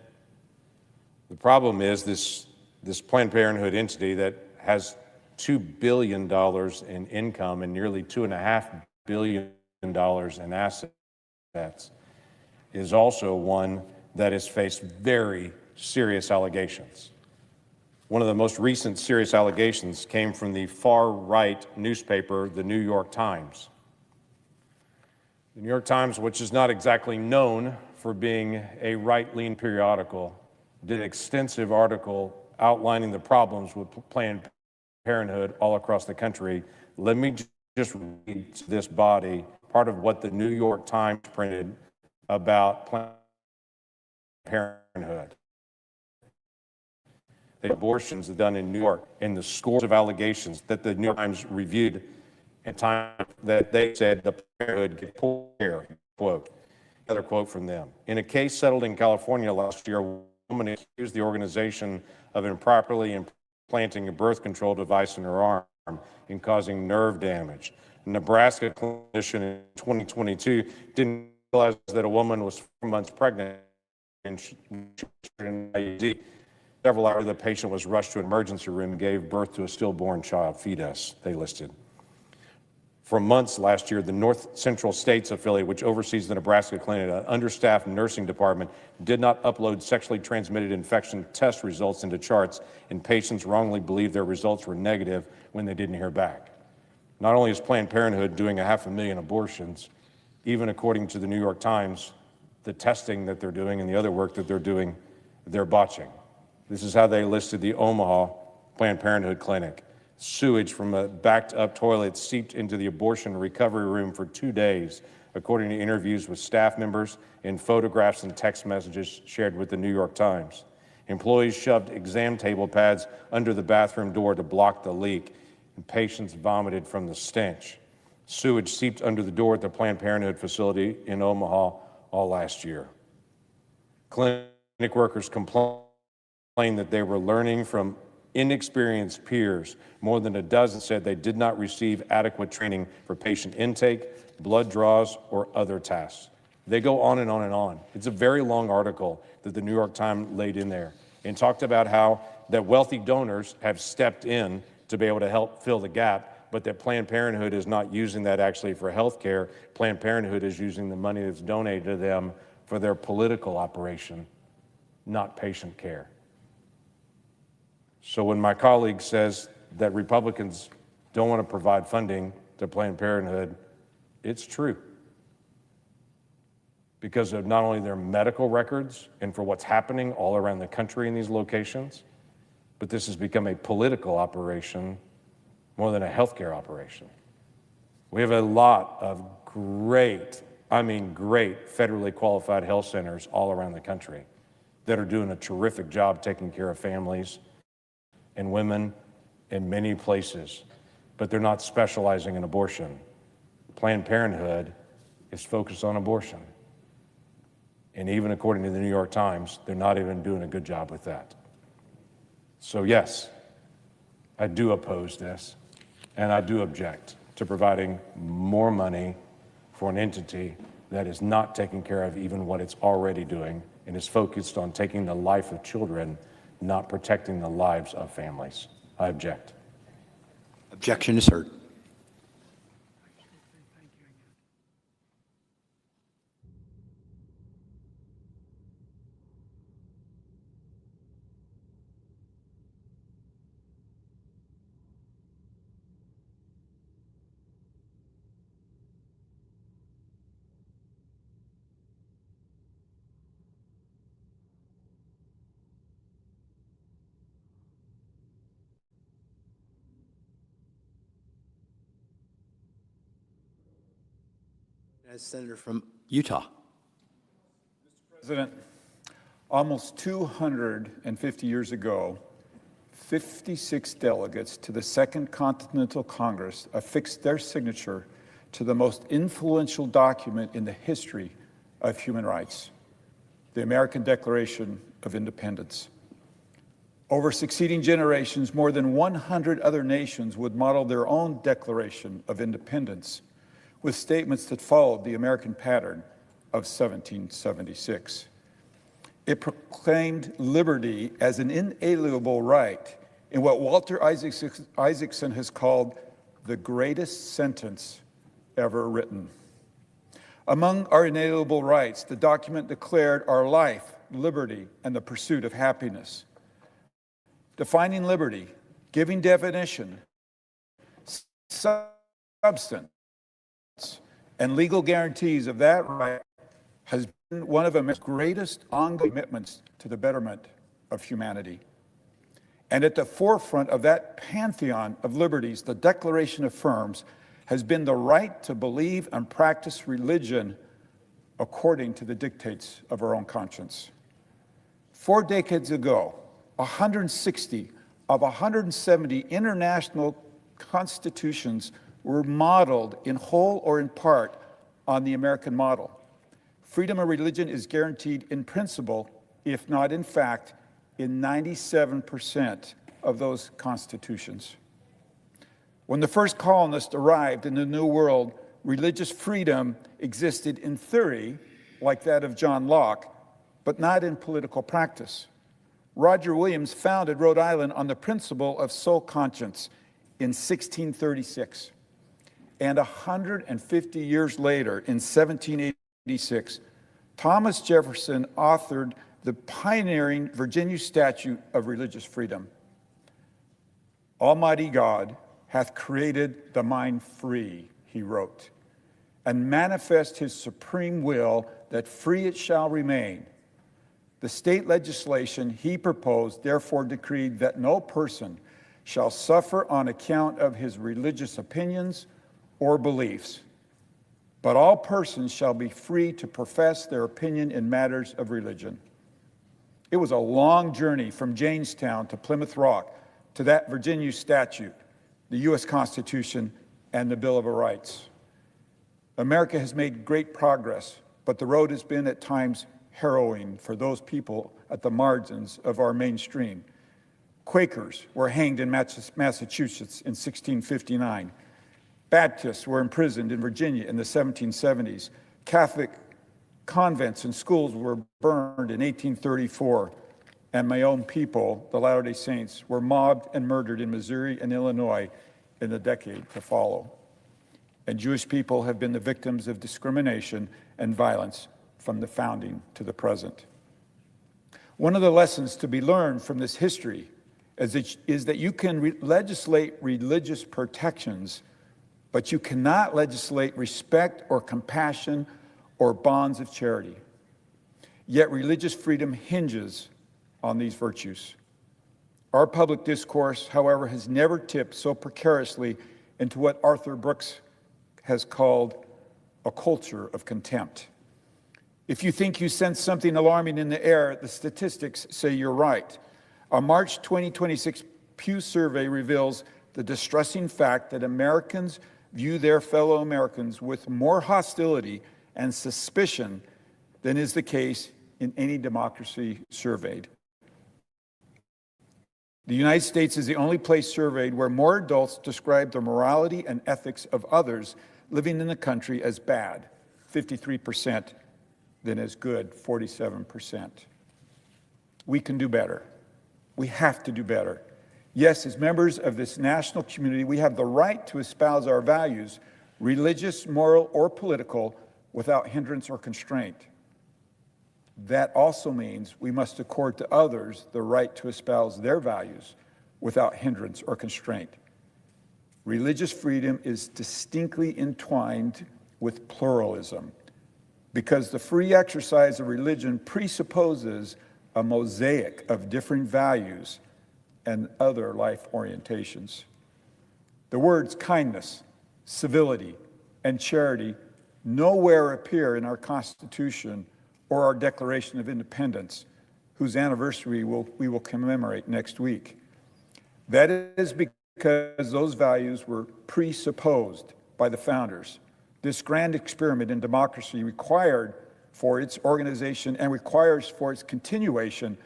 The problem is this Planned Parenthood entity that has $2 billion in income and nearly $2.5 billion in assets is also one that has faced very serious allegations. One of the most recent serious allegations came from the far-right newspaper, the New York Times. The New York Times, which is not exactly known for being a right-leaning periodical, did an extensive article outlining the problems with Planned Parenthood all across the country. Let me just read to this body part of what the New York Times printed about Planned Parenthood. The abortions done in New York and the scores of allegations that the New York Times reviewed at time that they said the Parenthood get poor care, quote. Another quote from them. In a case settled in California last year, a woman accused the organization of improperly implanting a birth control device in her arm and causing nerve damage. A Nebraska clinician in 2022 didn't realize that a woman was 4 months pregnant and she had an IUD. Several hours, the patient was rushed to an emergency room and gave birth to a stillborn child, fetus, they listed. For months last year, the North Central States affiliate, which oversees the Nebraska clinic, an understaffed nursing department, did not upload sexually transmitted infection test results into charts, and patients wrongly believed their results were negative when they didn't hear back. Not only is Planned Parenthood doing 500,000 abortions, even according to the New York Times, the testing that they're doing and the other work that they're doing, they're botching. This is how they listed the Omaha Planned Parenthood clinic. Sewage from a backed up toilet seeped into the abortion recovery room for 2 days, according to interviews with staff members and photographs and text messages shared with the New York Times. Employees shoved exam table pads under the bathroom door to block the leak, and patients vomited from the stench. Sewage seeped under the door at the Planned Parenthood facility in Omaha all last year. Clinic workers complained that they were learning from inexperienced peers. More than a dozen said they did not receive adequate training for patient intake, blood draws, or other tasks. They go on and on and on. It's a very long article that the New York Times laid in there and talked about how that wealthy donors have stepped in to be able to help fill the gap, but that Planned Parenthood is not using that actually for health care. Planned Parenthood is using the money that's donated to them for their political operation, not patient care. So when my colleague says that Republicans don't want to provide funding to Planned Parenthood, it's true. Because of not only their medical records and for what's happening all around the country in these locations, but this has become a political operation more than a healthcare operation. We have a lot of great, great federally qualified health centers all around the country that are doing a terrific job taking care of families and women in many places, but they're not specializing in abortion. Planned Parenthood is focused on abortion. And even according to the New York Times, they're not even doing a good job with that. So yes, I do oppose this, and I do object to providing more money for an entity that is not taking care of even what it's already doing and is focused on taking the life of children, not protecting the lives of families. I object. Objection is heard. As Senator from Utah. President, almost 250 years ago, 56 delegates to the Second Continental Congress affixed their signature to the most influential document in the history of human rights, the American Declaration of Independence. Over succeeding generations, more than 100 other nations would model their own Declaration of Independence with statements that followed the American pattern of 1776. It proclaimed liberty as an inalienable right in what Walter Isaacson has called the greatest sentence ever written. Among our inalienable rights, the document declared our life, liberty, and the pursuit of happiness. Defining liberty, giving definition, substance, and legal guarantees of that right has been one of America's greatest ongoing commitments to the betterment of humanity. And at the forefront of that pantheon of liberties, the Declaration affirms has been the right to believe and practice religion according to the dictates of our own conscience. 4 decades ago, 160 of 170 international constitutions were modeled in whole or in part on the American model. Freedom of religion is guaranteed in principle, if not in fact, in 97% of those constitutions. When the first colonists arrived in the New World, religious freedom existed in theory, like that of John Locke, but not in political practice. Roger Williams founded Rhode Island on the principle of sole conscience in 1636. And 150 years later, in 1786, Thomas Jefferson authored the pioneering Virginia Statute of Religious Freedom. Almighty God hath created the mind free, he wrote, and manifest his supreme will that free it shall remain. The state legislation he proposed therefore decreed that no person shall suffer on account of his religious opinions or beliefs, but all persons shall be free to profess their opinion in matters of religion. It was a long journey from Jamestown to Plymouth Rock to that Virginia statute, the U.S. Constitution, and the Bill of Rights. America has made great progress, but the road has been at times harrowing for those people at the margins of our mainstream. Quakers were hanged in Massachusetts in 1659. Baptists were imprisoned in Virginia in the 1770s. Catholic convents and schools were burned in 1834. And my own people, the Latter-day Saints, were mobbed and murdered in Missouri and Illinois in the decade to follow. And Jewish people have been the victims of discrimination and violence from the founding to the present. One of the lessons to be learned from this history is that you can legislate religious protections, but you cannot legislate respect or compassion or bonds of charity. Yet religious freedom hinges on these virtues. Our public discourse, however, has never tipped so precariously into what Arthur Brooks has called a culture of contempt. If you think you sense something alarming in the air, the statistics say you're right. A March 2026 Pew survey reveals the distressing fact that Americans view their fellow Americans with more hostility and suspicion than is the case in any democracy surveyed. The United States is the only place surveyed where more adults describe the morality and ethics of others living in the country as bad, 53%, than as good, 47%. We can do better. We have to do better. Yes, as members of this national community, we have the right to espouse our values, religious, moral, or political, without hindrance or constraint. That also means we must accord to others the right to espouse their values without hindrance or constraint. Religious freedom is distinctly entwined with pluralism because the free exercise of religion presupposes a mosaic of different values and other life orientations. The words kindness, civility, and charity nowhere appear in our Constitution or our Declaration of Independence, whose anniversary we will commemorate next week. That is because those values were presupposed by the founders. This grand experiment in democracy required for its organization and requires for its continuation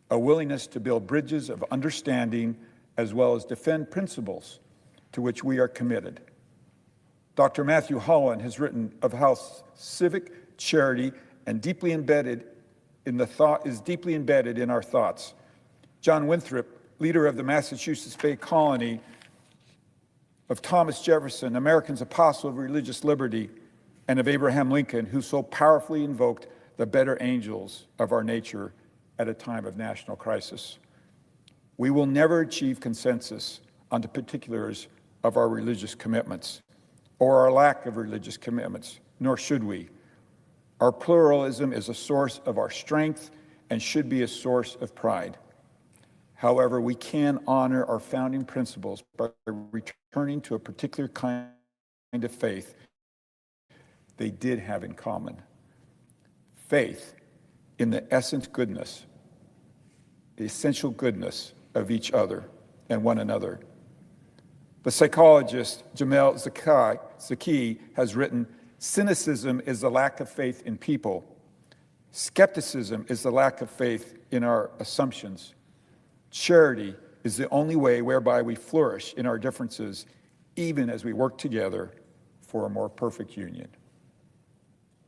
a willingness to build bridges of understanding as well as defend principles to which we are committed. Dr. Matthew Holland has written of how civic charity and deeply embedded in is deeply embedded in our thoughts. John Winthrop, leader of the Massachusetts Bay Colony, of Thomas Jefferson, America's apostle of religious liberty, and of Abraham Lincoln, who so powerfully invoked the better angels of our nature at a time of national crisis. We will never achieve consensus on the particulars of our religious commitments or our lack of religious commitments, nor should we. Our pluralism is a source of our strength and should be a source of pride. However, we can honor our founding principles by returning to a particular kind of faith they did have in common. Faith in the essence goodness, the essential goodness of each other and one another. The psychologist Jamel Zaki has written, cynicism is the lack of faith in people. Skepticism is the lack of faith in our assumptions. Charity is the only way whereby we flourish in our differences, even as we work together for a more perfect union.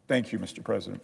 Thank you, Mr. President.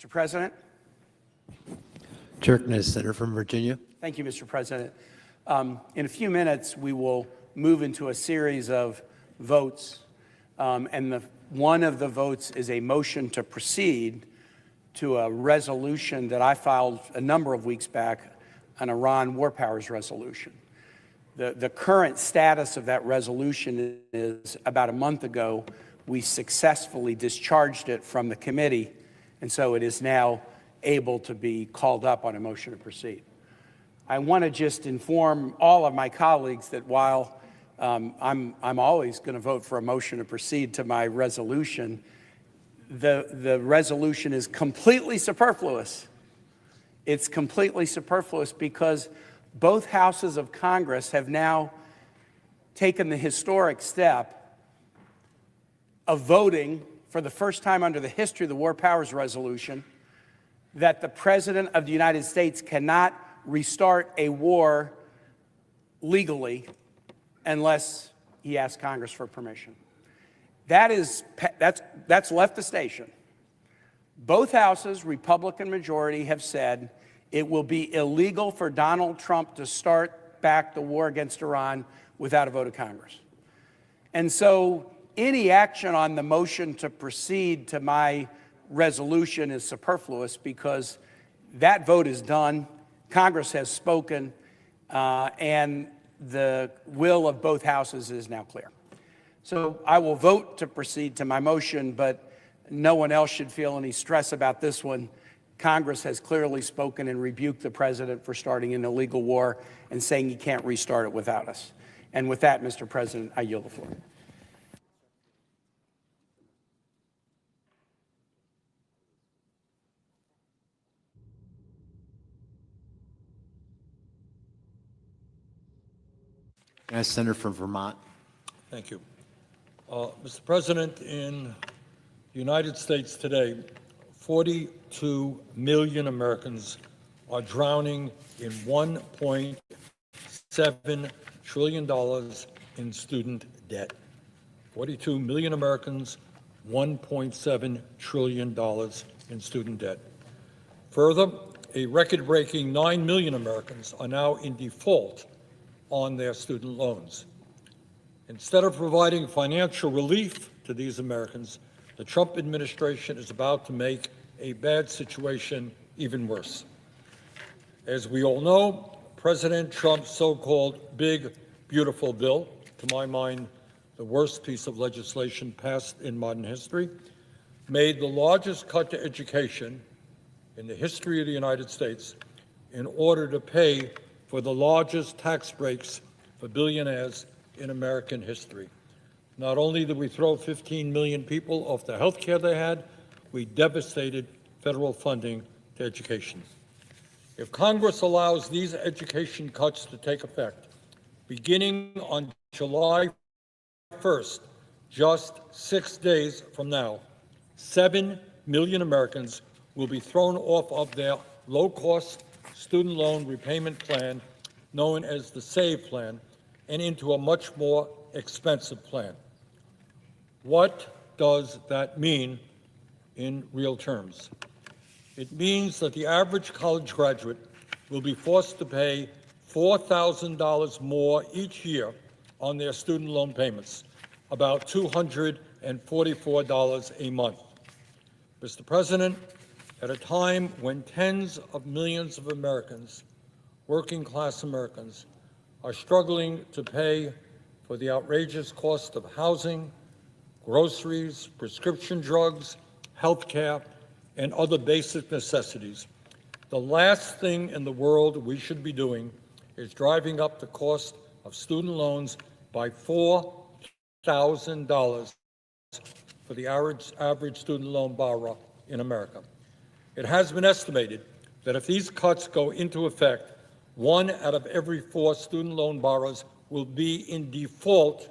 Mr. President. Turkness, Senator from Virginia. Thank you, Mr. President. In a few minutes, we will move into a series of votes, and one of the votes is a motion to proceed to a resolution that I filed a number of weeks back, an Iran War Powers resolution. The current status of that resolution is about a month ago, we successfully discharged it from the committee, and so it is now able to be called up on a motion to proceed. I want to just inform all of my colleagues that while I'm always going to vote for a motion to proceed to my resolution, the resolution is completely superfluous. It's completely superfluous because both houses of Congress have now taken the historic step of voting for the first time under the history of the War Powers Resolution that the President of the United States cannot restart a war legally unless he asks Congress for permission. That's left the station. Both houses, Republican majority, have said it will be illegal for Donald Trump to start back the war against Iran without a vote of Congress. And so any action on the motion to proceed to my resolution is superfluous because that vote is done. Congress has spoken, and the will of both houses is now clear. So I will vote to proceed to my motion, but no one else should feel any stress about this one. Congress has clearly spoken and rebuked the president for starting an illegal war and saying he can't restart it without us. And with that, Mr. President, I yield the floor. Senator from Vermont. Thank you. Mr. President, in the United States today, 42 million Americans are drowning in $1.7 trillion in student debt. 42 million Americans, $1.7 trillion in student debt. Further, a record-breaking 9 million Americans are now in default on their student loans. Instead of providing financial relief to these Americans, the Trump administration is about to make a bad situation even worse. As we all know, President Trump's so-called Big, Beautiful Bill, to my mind, the worst piece of legislation passed in modern history, made the largest cut to education in the history of the United States in order to pay for the largest tax breaks for billionaires in American history. Not only did we throw 15 million people off the health care they had, we devastated federal funding to education. If Congress allows these education cuts to take effect, beginning on July 1st, just 6 days from now, 7 million Americans will be thrown off of their low-cost student loan repayment plan, known as the SAVE plan, and into a much more expensive plan. What does that mean in real terms? It means that the average college graduate will be forced to pay $4,000 more each year on their student loan payments, about $244 a month. Mr. President, at a time when tens of millions of Americans, working-class Americans, are struggling to pay for the outrageous cost of housing, groceries, prescription drugs, health care, and other basic necessities, the last thing in the world we should be doing is driving up the cost of student loans by $4,000 for the average student loan borrower in America. It has been estimated that if these cuts go into effect, 1 out of every 4 student loan borrowers will be in default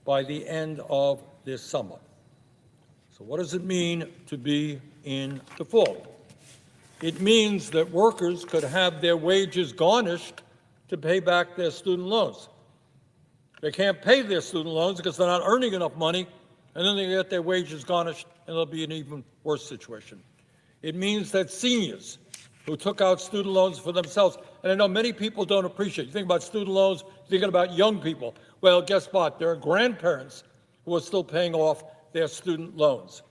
by the end of this summer. So what does it mean to be in default? It means that workers could have their wages garnished to pay back their student loans. They can't pay their student loans because they're not earning enough money, and then they get their wages garnished, and they'll be in an even worse situation. It means that seniors who took out student loans for themselves, and I know many people don't appreciate, you think about student loans, thinking about young people. Well, guess what? There are grandparents who are still paying off their student loans.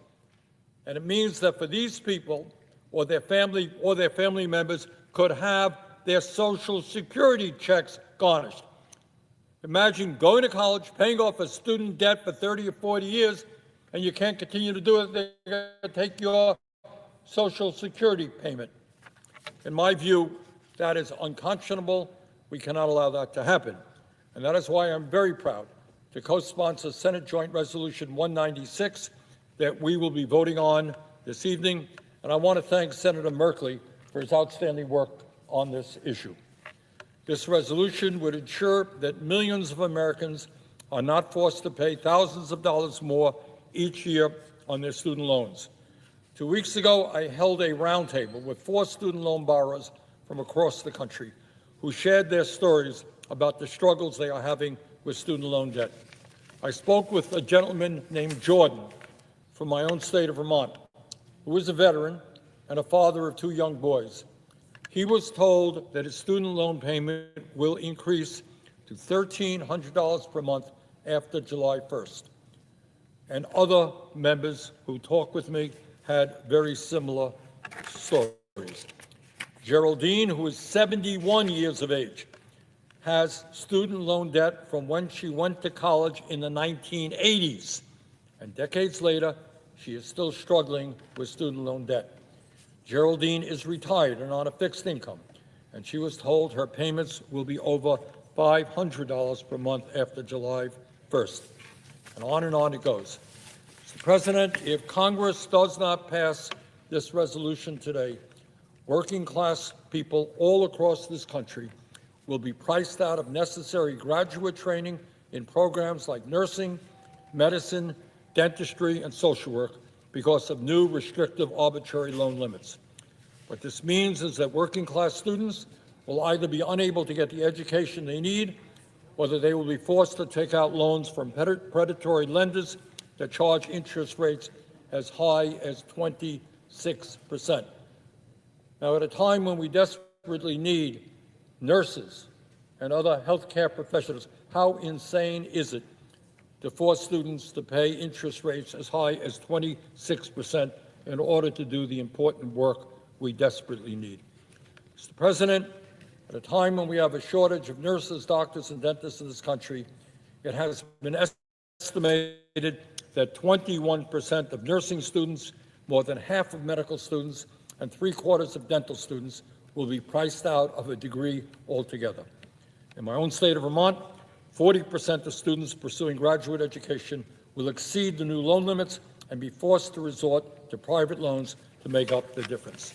And it means that for these people or their family members could have their Social Security checks garnished. Imagine going to college, paying off a student debt for 30 or 40 years, and you can't continue to do it. They're going to take your Social Security payment. In my view, that is unconscionable. We cannot allow that to happen. And that is why I'm very proud to co-sponsor Senate Joint Resolution 196 that we will be voting on this evening. And I want to thank Senator Merkley for his outstanding work on this issue. This resolution would ensure that millions of Americans are not forced to pay thousands of dollars more each year on their student loans. 2 weeks ago, I held a roundtable with 4 student loan borrowers from across the country who shared their stories about the struggles they are having with student loan debt. I spoke with a gentleman named Jordan from my own state of Vermont, who is a veteran and a father of 2 young boys. He was told that his student loan payment will increase to $1,300 per month after July 1st. And other members who talked with me had very similar stories. Geraldine, who is 71 years of age, has student loan debt from when she went to college in the 1980s. And decades later, she is still struggling with student loan debt. Geraldine is retired and on a fixed income, and she was told her payments will be over $500 per month after July 1st. And on it goes. Mr. President, if Congress does not pass this resolution today, working class people all across this country will be priced out of necessary graduate training in programs like nursing, medicine, dentistry, and social work because of new restrictive arbitrary loan limits. What this means is that working class students will either be unable to get the education they need, or that they will be forced to take out loans from predatory lenders that charge interest rates as high as 26%. Now, at a time when we desperately need nurses and other healthcare professionals, how insane is it to force students to pay interest rates as high as 26% in order to do the important work we desperately need? Mr. President, at a time when we have a shortage of nurses, doctors, and dentists in this country, it has been estimated that 21% of nursing students, more than half of medical students, and 3/4 of dental students will be priced out of a degree altogether. In my own state of Vermont, 40% of students pursuing graduate education will exceed the new loan limits and be forced to resort to private loans to make up the difference.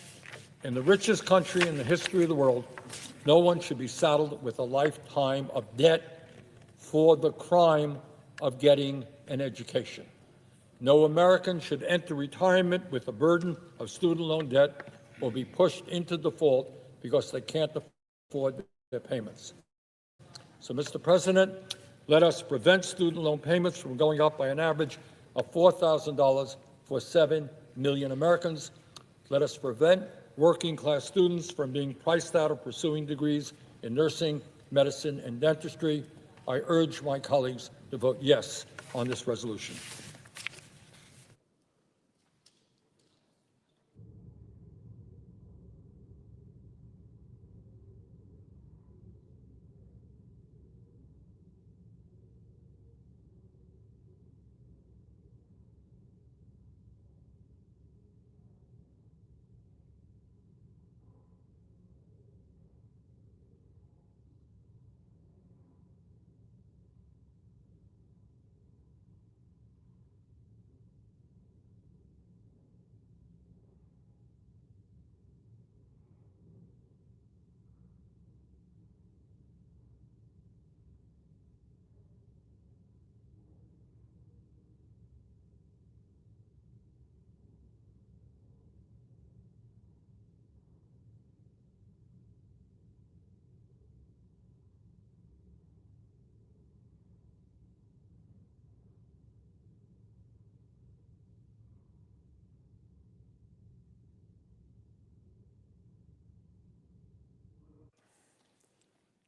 In the richest country in the history of the world, no one should be saddled with a lifetime of debt for the crime of getting an education. No American should enter retirement with the burden of student loan debt or be pushed into default because they can't afford their payments. So, Mr. President, let us prevent student loan payments from going up by an average of $4,000 for 7 million Americans. Let us prevent working-class students from being priced out of pursuing degrees in nursing, medicine, and dentistry. I urge my colleagues to vote yes on this resolution.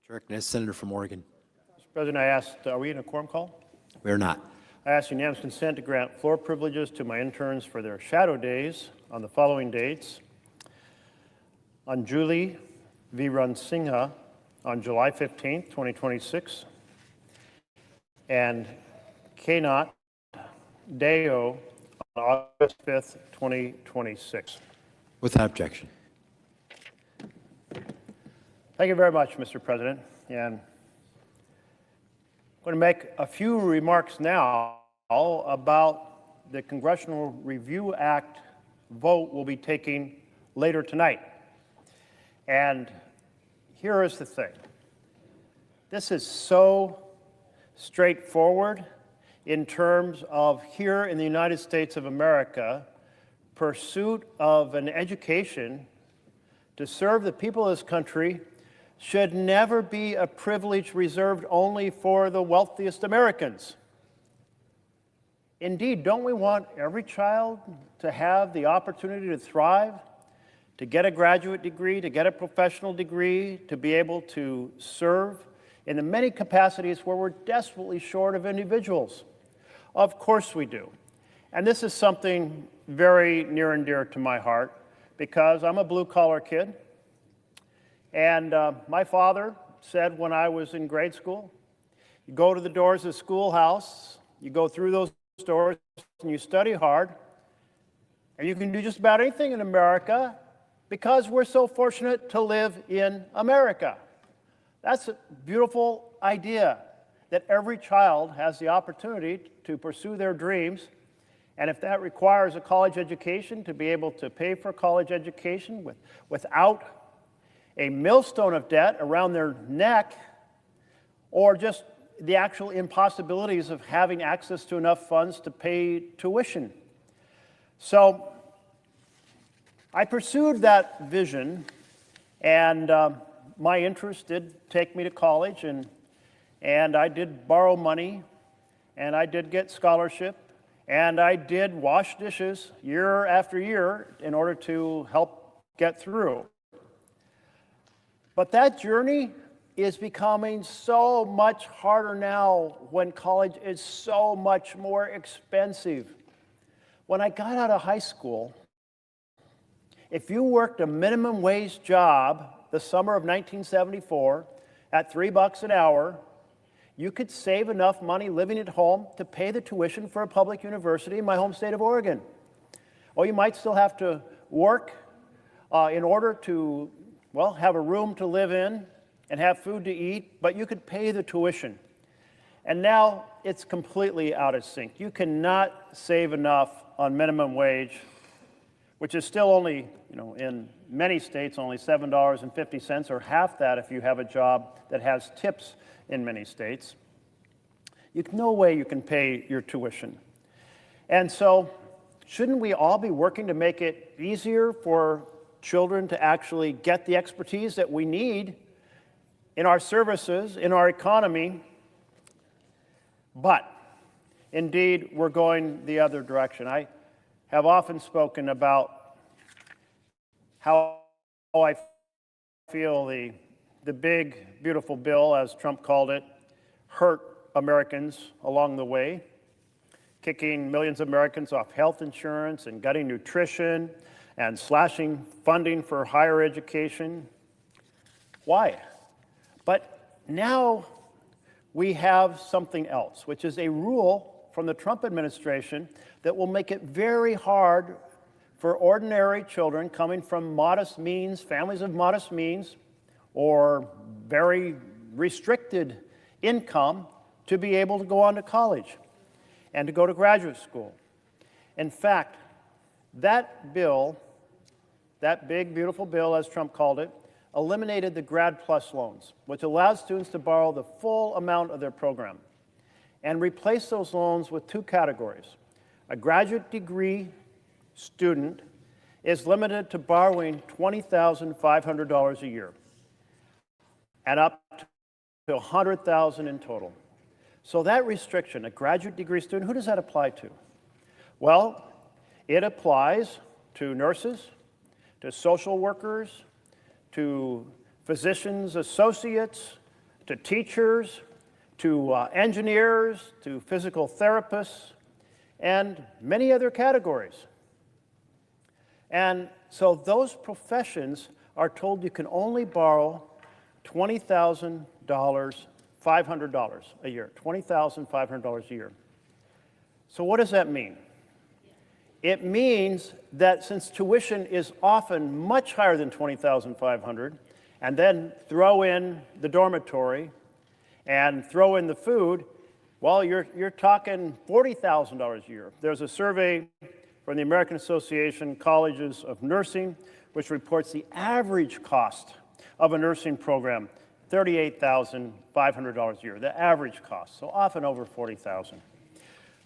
Recognize Senator from Oregon. Mr. President, I asked, are we in a quorum call? We are not. I ask unanimous consent to grant floor privileges to my interns for their shadow days on the following dates. Anjuli Viran Singha on July 15th, 2026, and Kenat Deo on August 5th, 2026. Without objection. Thank you very much, Mr. President. And I'm going to make a few remarks now about the Congressional Review Act vote we'll be taking later tonight. And here is the thing. This is so straightforward in terms of here in the United States of America, pursuit of an education to serve the people of this country should never be a privilege reserved only for the wealthiest Americans. Indeed, don't we want every child to have the opportunity to thrive, to get a graduate degree, to get a professional degree, to be able to serve in the many capacities where we're desperately short of individuals? Of course we do. And this is something very near and dear to my heart because I'm a blue-collar kid. And my father said when I was in grade school, you go to the doors of the schoolhouse, you go through those doors, and you study hard, and you can do just about anything in America because we're so fortunate to live in America. That's a beautiful idea, that every child has the opportunity to pursue their dreams, and if that requires a college education, to be able to pay for college education without a millstone of debt around their neck, or just the actual impossibilities of having access to enough funds to pay tuition. So I pursued that vision, and my interest did take me to college, and I did borrow money, and I did get scholarship, and I did wash dishes year after year in order to help get through. But that journey is becoming so much harder now when college is so much more expensive. When I got out of high school, if you worked a minimum wage job the summer of 1974 at $3 an hour, you could save enough money living at home to pay the tuition for a public university in my home state of Oregon. Or you might still have to work in order to have a room to live in and have food to eat, but you could pay the tuition. And now it's completely out of sync. You cannot save enough on minimum wage, which is still only, in many states, only $7.50 or half that if you have a job that has tips in many states. No way you can pay your tuition. And so shouldn't we all be working to make it easier for children to actually get the expertise that we need in our services, in our economy? But indeed, we're going the other direction. I have often spoken about how I feel the big, beautiful bill, as Trump called it, hurt Americans along the way, kicking millions of Americans off health insurance and gutting nutrition and slashing funding for higher education. Why? But now we have something else, which is a rule from the Trump administration that will make it very hard for ordinary children coming from modest means, families of modest means, or very restricted income to be able to go on to college and to go to graduate school. In fact, that bill, that big, beautiful bill, as Trump called it, eliminated the Grad Plus loans, which allows students to borrow the full amount of their program, and replaced those loans with two categories. A graduate degree student is limited to borrowing $20,500 a year, and up to $100,000 in total. So that restriction, a graduate degree student, who does that apply to? Well, it applies to nurses, to social workers, to physicians' associates, to teachers, to engineers, to physical therapists, and many other categories. And so those professions are told you can only borrow $20,000, $500 a year, $20,500 a year. So what does that mean? It means that since tuition is often much higher than $20,500, and then throw in the dormitory and throw in the food, well, you're talking $40,000 a year. There's a survey from the American Association Colleges of Nursing, which reports the average cost of a nursing program, $38,500 a year, the average cost, so often over $40,000.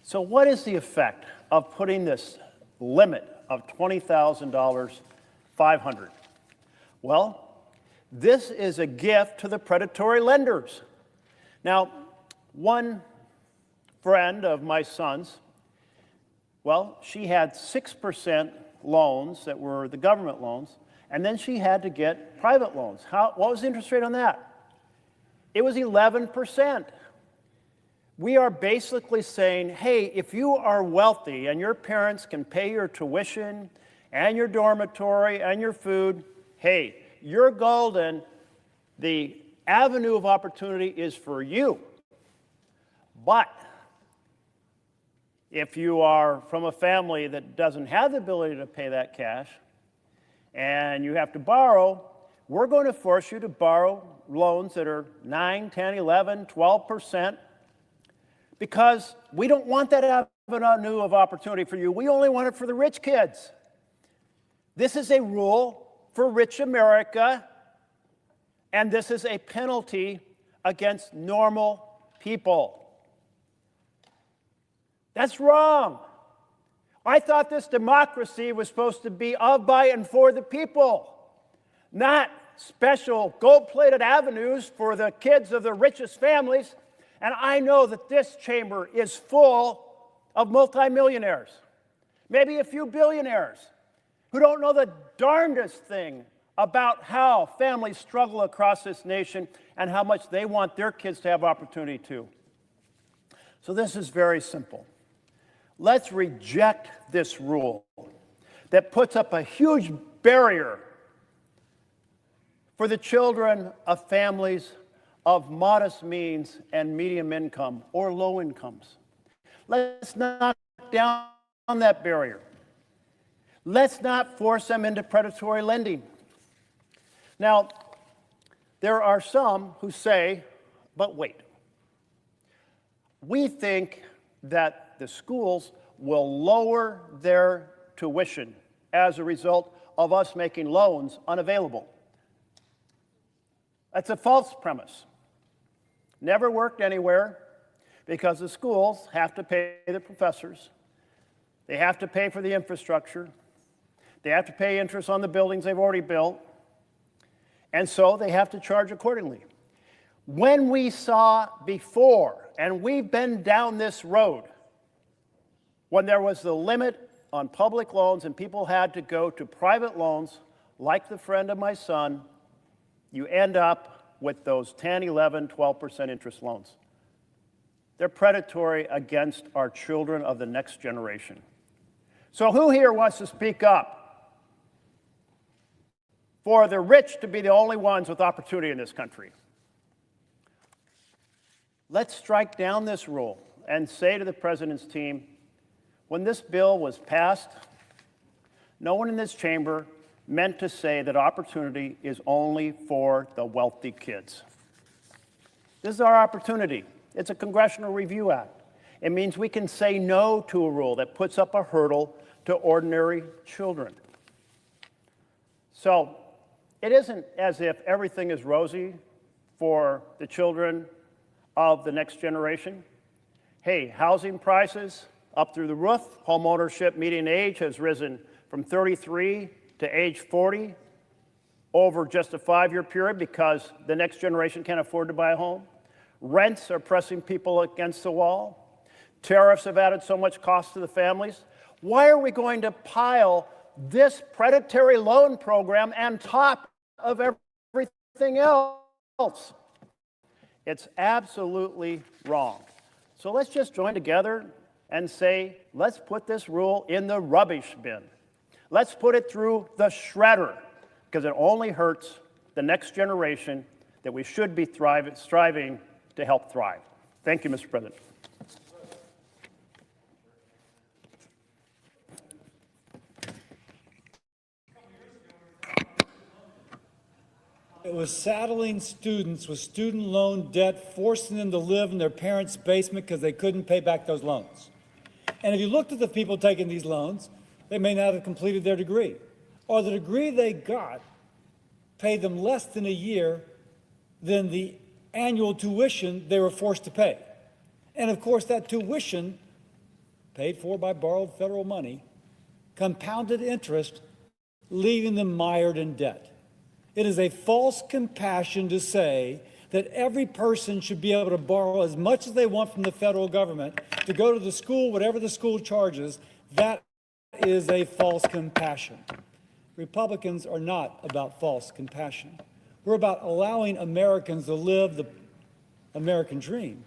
So what is the effect of putting this limit of $20,000, $500? Well, this is a gift to the predatory lenders. Now, one friend of my son's, well, she had 6% loans that were the government loans, and then she had to get private loans. What was the interest rate on that? It was 11%. We are basically saying, hey, if you are wealthy and your parents can pay your tuition and your dormitory and your food, hey, you're golden. The avenue of opportunity is for you. But if you are from a family that doesn't have the ability to pay that cash and you have to borrow, we're going to force you to borrow loans that are 9, 10, 11, 12%, because we don't want that avenue of opportunity for you. We only want it for the rich kids. This is a rule for rich America, and this is a penalty against normal people. That's wrong. I thought this democracy was supposed to be of, by, and for the people, not special gold-plated avenues for the kids of the richest families. And I know that this chamber is full of multimillionaires, maybe a few billionaires, who don't know the darndest thing about how families struggle across this nation and how much they want their kids to have opportunity too. So this is very simple. Let's reject this rule that puts up a huge barrier for the children of families of modest means and medium income or low incomes. Let's knock down that barrier. Let's not force them into predatory lending. Now, there are some who say, but wait, we think that the schools will lower their tuition as a result of us making loans unavailable. That's a false premise. Never worked anywhere, because the schools have to pay the professors, they have to pay for the infrastructure, they have to pay interest on the buildings they've already built, and so they have to charge accordingly. When we saw before, and we've been down this road, when there was the limit on public loans and people had to go to private loans, like the friend of my son, you end up with those 10, 11, 12% interest loans. They're predatory against our children of the next generation. So who here wants to speak up for the rich to be the only ones with opportunity in this country? Let's strike down this rule and say to the president's team, when this bill was passed, no one in this chamber meant to say that opportunity is only for the wealthy kids. This is our opportunity. It's a Congressional Review Act. It means we can say no to a rule that puts up a hurdle to ordinary children. So it isn't as if everything is rosy for the children of the next generation. Hey, housing prices up through the roof. Home ownership median age has risen from 33 to age 40 over just a 5-year period because the next generation can't afford to buy a home. Rents are pressing people against the wall. Tariffs have added so much cost to the families. Why are we going to pile this predatory loan program on top of everything else? It's absolutely wrong. So let's just join together and say, let's put this rule in the rubbish bin. Let's put it through the shredder, because it only hurts the next generation that we should be striving to help thrive. Thank you, Mr. President. It was saddling students with student loan debt, forcing them to live in their parents' basement because they couldn't pay back those loans. And if you looked at the people taking these loans, they may not have completed their degree, or the degree they got paid them less than a year than the annual tuition they were forced to pay. And of course, that tuition, paid for by borrowed federal money, compounded interest, leaving them mired in debt. It is a false compassion to say that every person should be able to borrow as much as they want from the federal government to go to the school, whatever the school charges. That is a false compassion. Republicans are not about false compassion. We're about allowing Americans to live the American dream.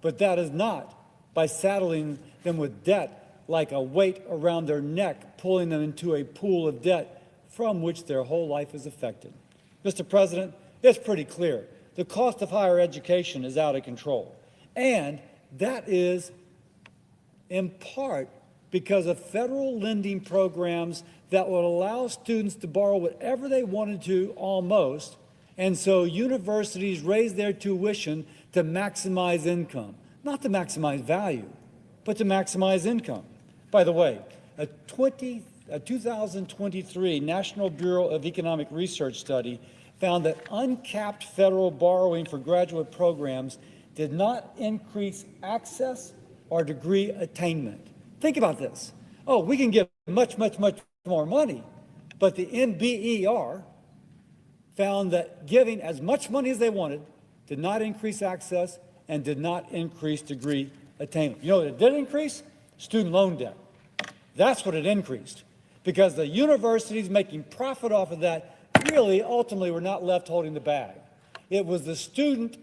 But that is not by saddling them with debt like a weight around their neck, pulling them into a pool of debt from which their whole life is affected. Mr. President, it's pretty clear. The cost of higher education is out of control. And that is in part because of federal lending programs that would allow students to borrow whatever they wanted to almost, and so universities raise their tuition to maximize income, not to maximize value, but to maximize income. By the way, a 2023 National Bureau of Economic Research study found that uncapped federal borrowing for graduate programs did not increase access or degree attainment. Think about this. Oh, we can give much, much, much more money, but the NBER found that giving as much money as they wanted did not increase access and did not increase degree attainment. You know what it did increase? Student loan debt. That's what it increased, because the universities making profit off of that really ultimately were not left holding the bag. It was the student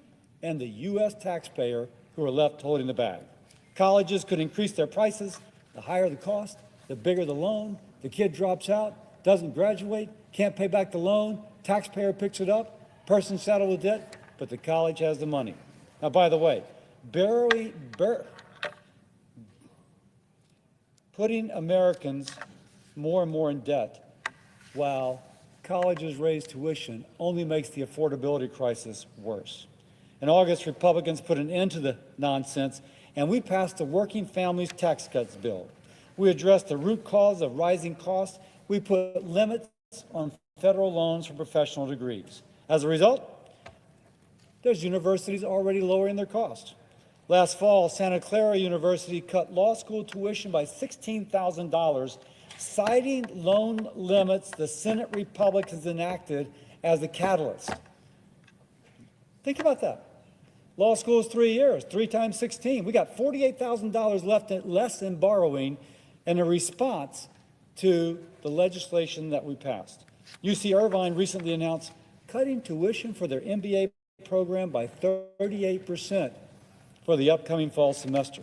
and the U.S. taxpayer who were left holding the bag. Colleges could increase their prices. The higher the cost, the bigger the loan. The kid drops out, doesn't graduate, can't pay back the loan, taxpayer picks it up, person saddled with debt, but the college has the money. Now, by the way, putting Americans more and more in debt while colleges raise tuition only makes the affordability crisis worse. In August, Republicans put an end to the nonsense, and we passed the Working Families Tax Cuts bill. We addressed the root cause of rising costs. We put limits on federal loans for professional degrees. As a result, there's universities already lowering their costs. Last fall, Santa Clara University cut law school tuition by $16,000, citing loan limits the Senate Republicans enacted as the catalyst. Think about that. Law school is 3 years, 3 times 16. We got $48,000 less in borrowing in a response to the legislation that we passed. UC Irvine recently announced cutting tuition for their MBA program by 38% for the upcoming fall semester.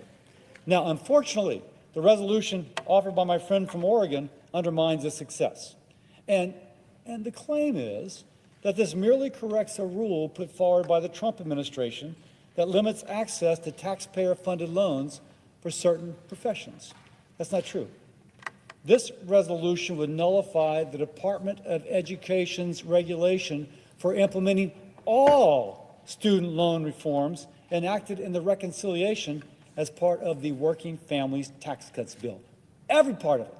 Now, unfortunately, the resolution offered by my friend from Oregon undermines this success. And the claim is that this merely corrects a rule put forward by the Trump administration that limits access to taxpayer-funded loans for certain professions. That's not true. This resolution would nullify the Department of Education's regulation for implementing all student loan reforms enacted in the reconciliation as part of the Working Families Tax Cuts bill. Every part of it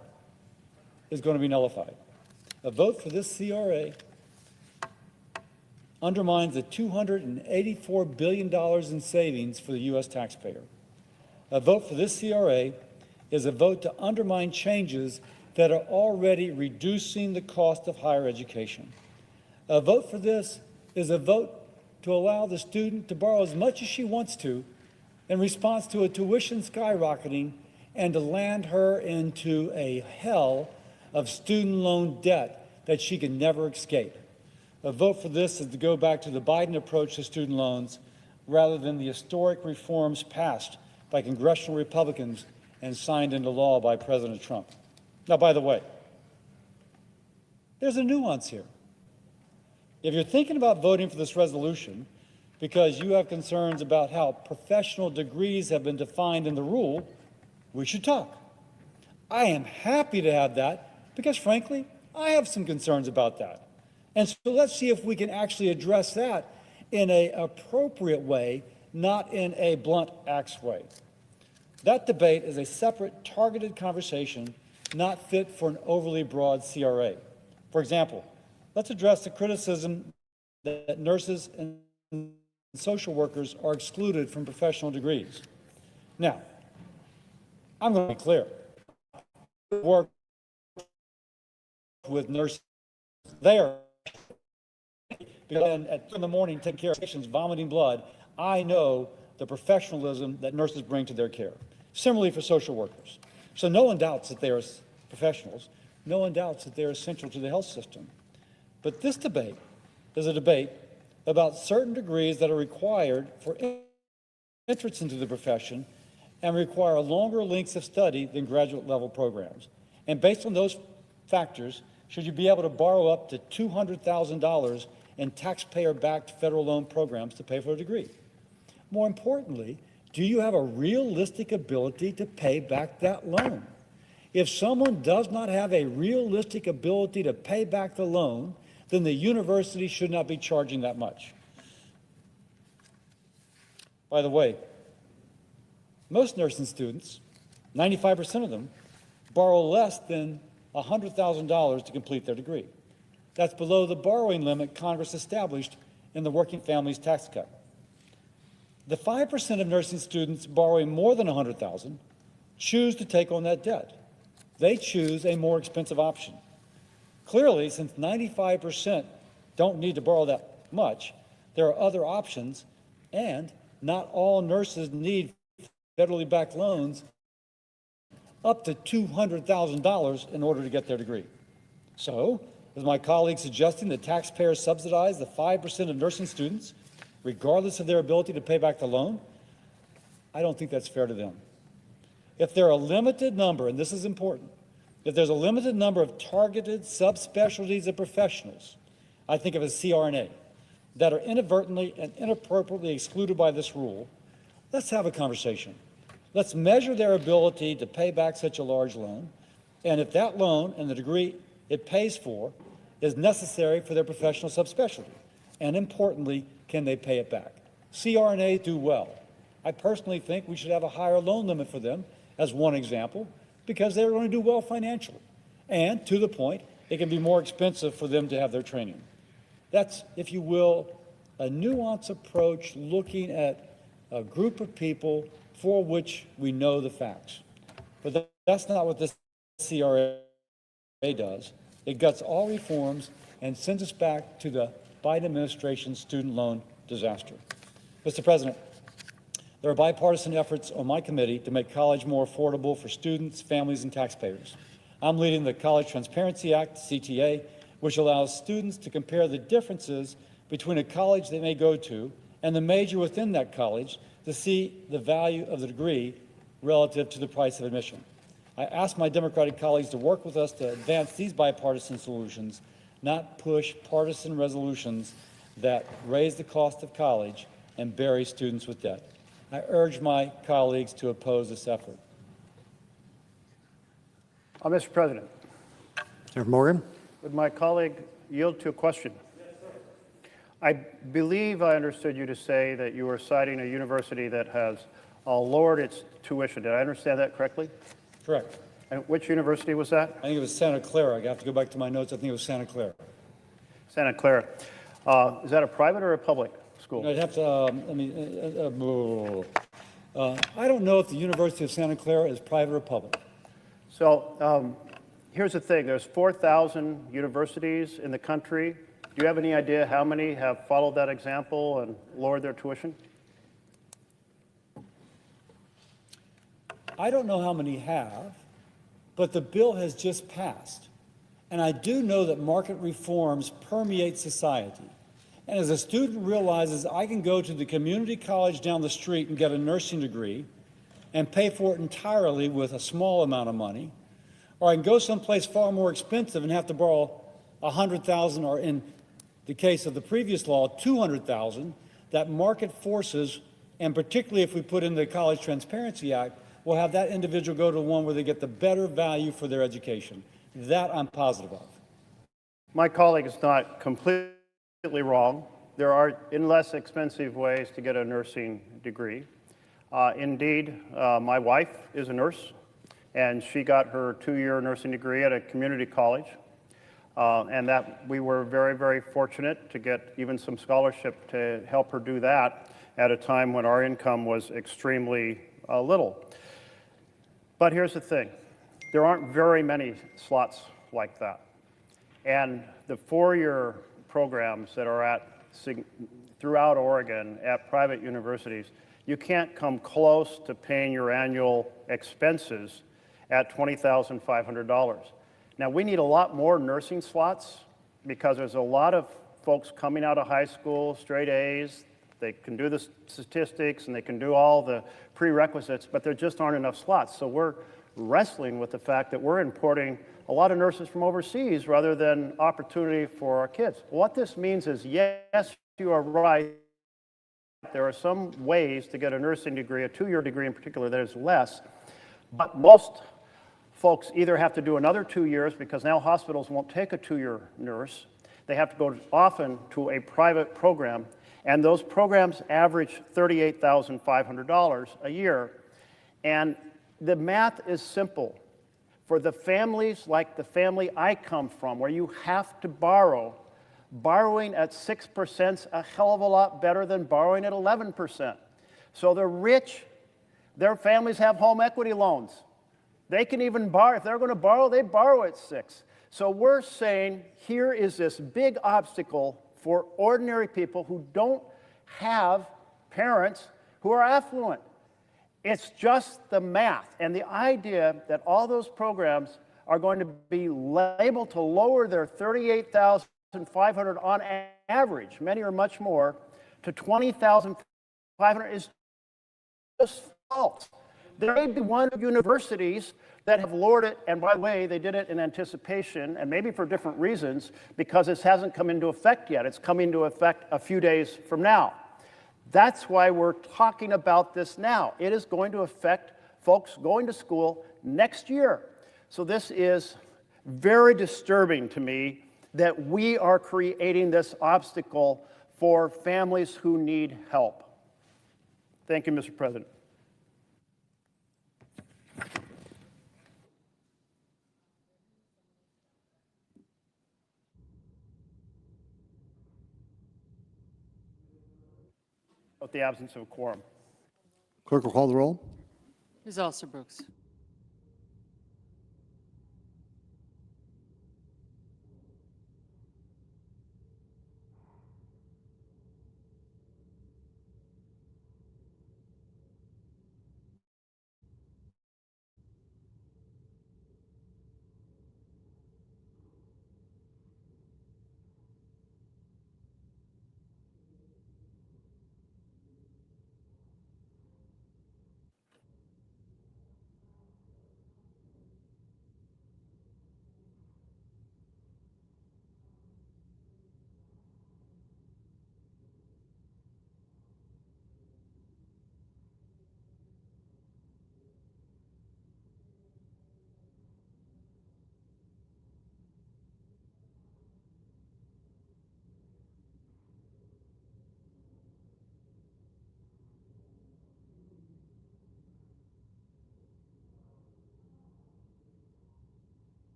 is going to be nullified. A vote for this CRA undermines the $284 billion in savings for the U.S. taxpayer. A vote for this CRA is a vote to undermine changes that are already reducing the cost of higher education. A vote for this is a vote to allow the student to borrow as much as she wants to in response to a tuition skyrocketing and to land her into a hell of student loan debt that she can never escape. A vote for this is to go back to the Biden approach to student loans, rather than the historic reforms passed by congressional Republicans and signed into law by President Trump. Now, by the way, there's a nuance here. If you're thinking about voting for this resolution because you have concerns about how professional degrees have been defined in the rule, we should talk. I am happy to have that because, frankly, I have some concerns about that. And so let's see if we can actually address that in an appropriate way, not in a blunt axe way. That debate is a separate, targeted conversation not fit for an overly broad CRA. For example, let's address the criticism that nurses and social workers are excluded from professional degrees. Now, I'm going to be clear. Work with nurses there because at 2 in the morning taking care of patients vomiting blood, I know the professionalism that nurses bring to their care. Similarly for social workers. So no one doubts that they are professionals. No one doubts that they're essential to the health system. But this debate is a debate about certain degrees that are required for entrance into the profession and require longer lengths of study than graduate level programs. And based on those factors, should you be able to borrow up to $200,000 in taxpayer-backed federal loan programs to pay for a degree? More importantly, do you have a realistic ability to pay back that loan? If someone does not have a realistic ability to pay back the loan, then the university should not be charging that much. By the way, most nursing students, 95% of them, borrow less than $100,000 to complete their degree. That's below the borrowing limit Congress established in the Working Families Tax Cut. The 5% of nursing students borrowing more than $100,000 choose to take on that debt. They choose a more expensive option. Clearly, since 95% don't need to borrow that much, there are other options, and not all nurses need federally backed loans up to $200,000 in order to get their degree. So, is my colleague suggesting that taxpayers subsidize the 5% of nursing students, regardless of their ability to pay back the loan? I don't think that's fair to them. If there are a limited number, and this is important, if there's a limited number of targeted subspecialties of professionals, I think of as CRNA, that are inadvertently and inappropriately excluded by this rule, let's have a conversation. Let's measure their ability to pay back such a large loan, and if that loan and the degree it pays for is necessary for their professional subspecialty, and importantly, can they pay it back? CRNA do well. I personally think we should have a higher loan limit for them, as one example, because they're going to do well financially. And to the point, it can be more expensive for them to have their training. That's, if you will, a nuanced approach looking at a group of people for which we know the facts. But that's not what this CRA does. It guts all reforms and sends us back to the Biden administration's student loan disaster. Mr. President, there are bipartisan efforts on my committee to make college more affordable for students, families, and taxpayers. I'm leading the College Transparency Act, CTA, which allows students to compare the differences between a college they may go to and the major within that college to see the value of the degree relative to the price of admission. I ask my Democratic colleagues to work with us to advance these bipartisan solutions, not push partisan resolutions that raise the cost of college and bury students with debt. I urge my colleagues to oppose this effort. Mr. President. Senator Morgan. Would my colleague yield to a question? I believe I understood you to say that you were citing a university that has lowered its tuition. Did I understand that correctly? Correct. And which university was that? I think it was Santa Clara. I have to go back to my notes. I think it was Santa Clara. Santa Clara. Is that a private or a public school? I'd have to, I don't know if the University of Santa Clara is private or public. So here's the thing. There's 4,000 universities in the country. Do you have any idea how many have followed that example and lowered their tuition? I don't know how many have, but the bill has just passed. And I do know that market reforms permeate society. And as a student realizes I can go to the community college down the street and get a nursing degree and pay for it entirely with a small amount of money, or I can go someplace far more expensive and have to borrow $100,000, or in the case of the previous law, $200,000, that market forces, and particularly if we put in the College Transparency Act, will have that individual go to one where they get the better value for their education. That I'm positive of. My colleague is not completely wrong. There are less expensive ways to get a nursing degree. Indeed, my wife is a nurse, and she got her 2-year nursing degree at a community college. And that we were very, very fortunate to get even some scholarship to help her do that at a time when our income was extremely little. But here's the thing. There aren't very many slots like that. And the 4-year programs that are throughout Oregon at private universities, you can't come close to paying your annual expenses at $20,500. Now, we need a lot more nursing slots because there's a lot of folks coming out of high school, straight A's. They can do the statistics and they can do all the prerequisites, but there just aren't enough slots. So we're wrestling with the fact that we're importing a lot of nurses from overseas rather than opportunity for our kids. What this means is, yes, you are right. There are some ways to get a nursing degree, a 2-year degree in particular, that is less, but most folks either have to do another 2 years because now hospitals won't take a 2-year nurse. They have to go often to a private program, and those programs average $38,500 a year. And the math is simple. For the families like the family I come from, where you have to borrow, borrowing at 6% is a hell of a lot better than borrowing at 11%. So the rich, their families have home equity loans. They can even borrow, if they're going to borrow, they borrow at 6. So we're saying here is this big obstacle for ordinary people who don't have parents who are affluent. It's just the math. And the idea that all those programs are going to be able to lower their $38,500 on average, many are much more, to $20,500 is just false. There may be one of universities that have lowered it, and by the way, they did it in anticipation, and maybe for different reasons, because this hasn't come into effect yet. It's coming into effect a few days from now. That's why we're talking about this now. It is going to affect folks going to school next year. So this is very disturbing to me that we are creating this obstacle for families who need help. Thank you, Mr. President. With the absence of a quorum. Clerk will call the roll. Ms. Alsterbrooks.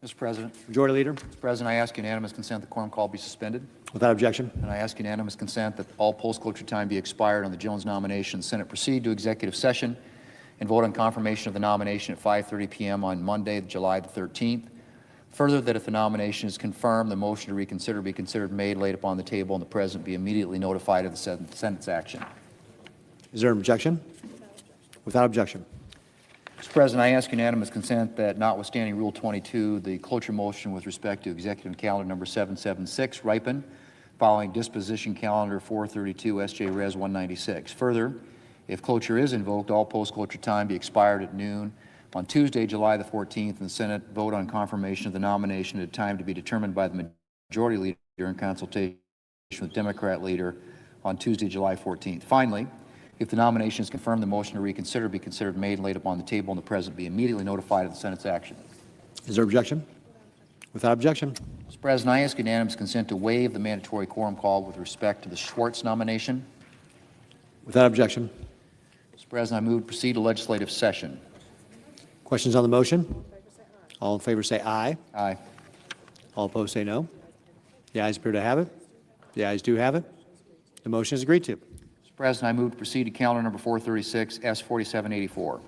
Mr. President. Majority Leader. Mr. President, I ask unanimous consent the quorum call be suspended. Without objection. And I ask unanimous consent that all post-closure time be expired on the Jones nomination. The Senate proceed to executive session and vote on confirmation of the nomination at 5:30 p.m. on Monday, July the 13th. Further, that if the nomination is confirmed, the motion to reconsider be considered made, laid upon the table, and the President be immediately notified of the Senate's action. Is there an objection? Without objection. Mr. President, I ask unanimous consent that notwithstanding Rule 22, the cloture motion with respect to Executive Calendar Number 776 ripen following Disposition Calendar 432 S.J. Res. 196. Further, if cloture is invoked, all post-closure time be expired at noon on Tuesday, July the 14th, and the Senate vote on confirmation of the nomination at a time to be determined by the Majority Leader in consultation with Democrat Leader on Tuesday, July 14th. Finally, if the nomination is confirmed, the motion to reconsider be considered made and laid upon the table, and the President be immediately notified of the Senate's action. Is there objection? Without objection. Mr. President, I ask unanimous consent to waive the mandatory quorum call with respect to the Schwartz nomination. Without objection. Mr. President, I move to proceed to legislative session. Questions on the motion? All in favor say aye. Aye. All opposed say no. The ayes appear to have it. The ayes do have it. The motion is agreed to. Mr. President, I move to proceed to calendar number 436, S4784.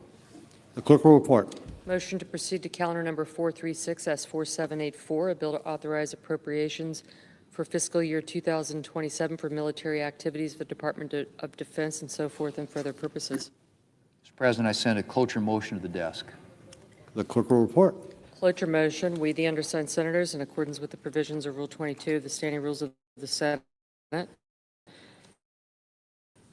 The clerk will report. Motion to proceed to calendar number 436, S4784, a bill to authorize appropriations for fiscal year 2027 for military activities of the Department of Defense and so forth and for other purposes. Mr. President, I send a cloture motion to the desk. The clerk will report. Cloture motion, we, the undersigned senators, in accordance with the provisions of Rule 22 of the Standing Rules of the Senate,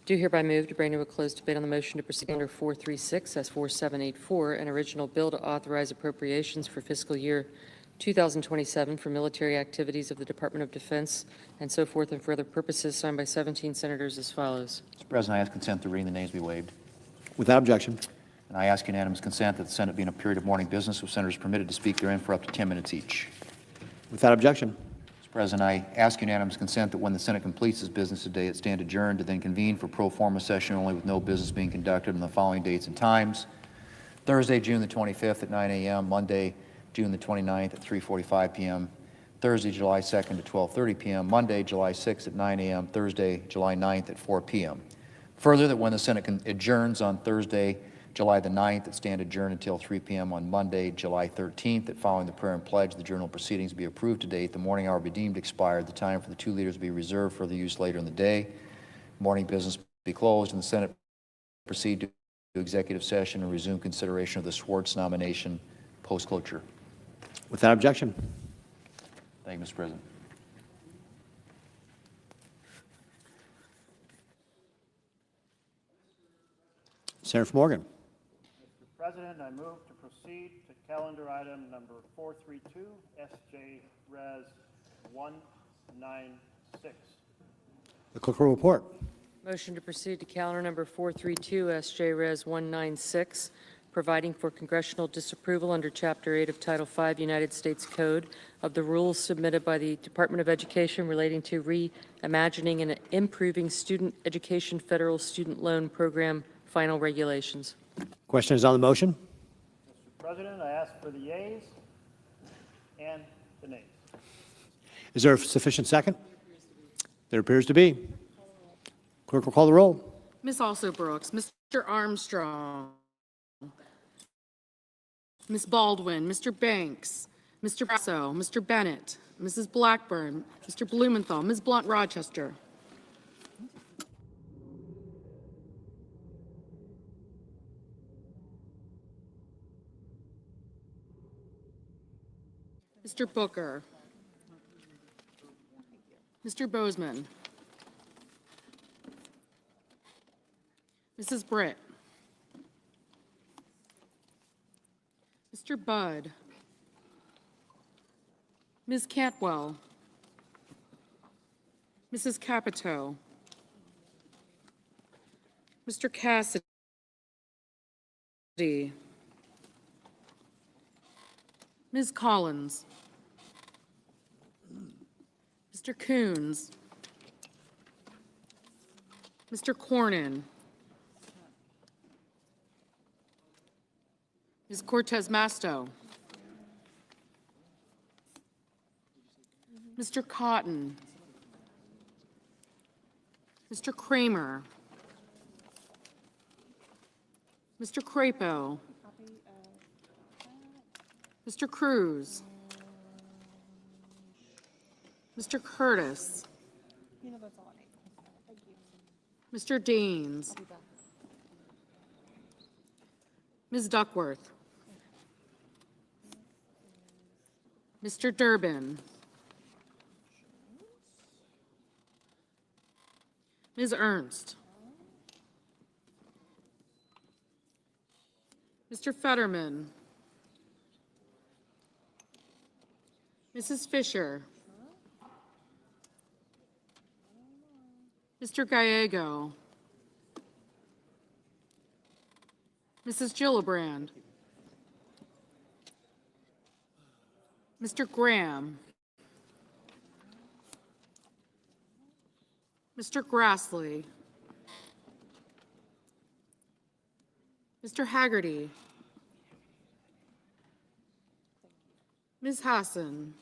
do hereby move to bring to a closed debate on the motion to proceed under 436 S4784, an original bill to authorize appropriations for fiscal year 2027 for military activities of the Department of Defense and so forth and for other purposes, signed by 17 senators as follows. Mr. President, I ask consent to reading the names be waived. Without objection. And I ask unanimous consent that the Senate be in a period of morning business with senators permitted to speak therein for up to 10 minutes each. Without objection. Mr. President, I ask unanimous consent that when the Senate completes its business today, it stand adjourned to then convene for pro forma session only with no business being conducted on the following dates and times. Thursday, June the 25th at 9 a.m., Monday, June the 29th at 3:45 p.m., Thursday, July 2nd at 12:30 p.m., Monday, July 6th at 9 a.m., Thursday, July 9th at 4 p.m. Further, that when the Senate adjourns on Thursday, July the 9th, it stand adjourned until 3 p.m. on Monday, July 13th, that following the prayer and pledge, the journal proceedings be approved to date, the morning hour be deemed expired, the time for the two leaders be reserved for the use later in the day, morning business be closed, and the Senate proceed to executive session and resume consideration of the Schwartz nomination post-cloture. Without objection. Thank you, Mr. President. Senator Morgan. Mr. President, I move to proceed to calendar item number 432, SJ Res. 196. The clerk will report. Motion to proceed to calendar number 432, SJ Res. 196, providing for congressional disapproval under Chapter 8 of Title 5 United States Code of the rules submitted by the Department of Education relating to reimagining and improving student education federal student loan program final regulations. Question is on the motion. Mr. President, I ask for the yeas and the nays. Is there a sufficient second? There appears to be. Clerk will call the roll. Ms. Also Brooks, Mr. Armstrong, Ms. Baldwin, Mr. Banks, Mr. Brasso, Mr. Bennett, Mrs. Blackburn, Mr. Blumenthal, Ms. Blunt Rochester. Mr. Booker, Mr. Bozeman, Mrs. Britt, Mr. Budd, Ms. Cantwell, Mrs. Capito, Mr. Cassidy, Ms. Collins, Mr. Coons, Mr. Cornyn, Ms. Cortez Masto, Mr. Cotton, Mr. Kramer, Mr. Crapo, Mr. Cruz, Mr. Curtis, Mr. Daines, Ms. Duckworth, Mr. Durbin, Ms. Ernst, Mr. Fetterman, Mrs. Fisher, Mr. Gallego, Mrs. Gillibrand, Mr. Graham, Mr. Grassley, Mr. Haggerty, Ms. Hassan,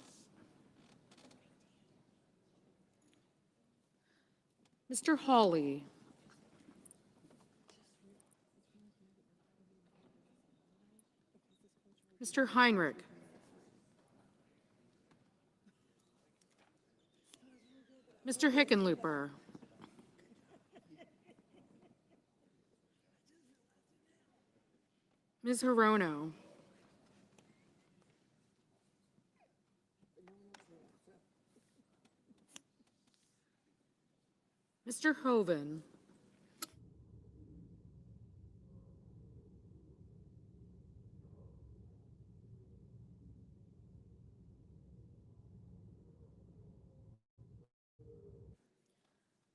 Mr. Hawley, Mr. Heinrich, Mr. Hickenlooper, Ms. Hirono, Mr. Hoven,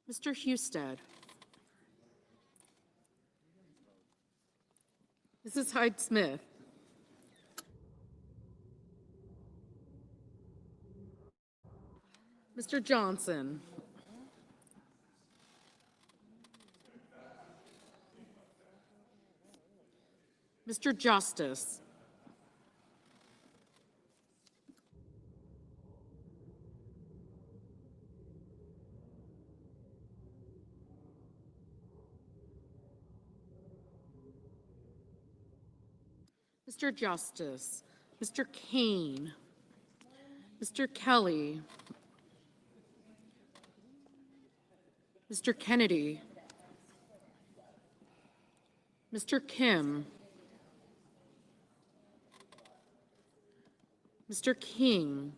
Mr. Husted, Mrs. Hyde-Smith, Mr. Johnson, Mr. Justice, Mr. Justice, Mr. Kane, Mr. Kelly, Mr. Kennedy, Mr. Kim, Mr. King,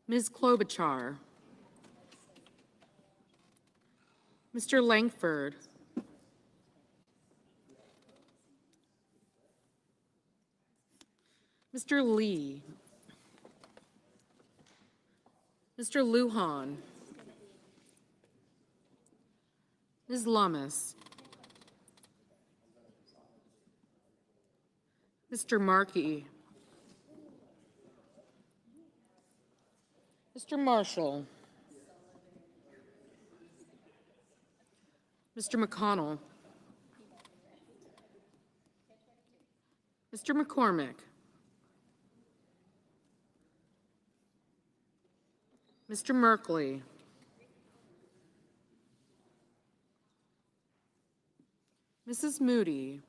Ms. Klobuchar, Mr. Langford, Mr. Lee, Mr. Lujan, Ms. Lummis, Mr. Markey, Mr. Marshall, Mr. McConnell, Mr. McCormick, Mr. Merkley, Mrs. Moody,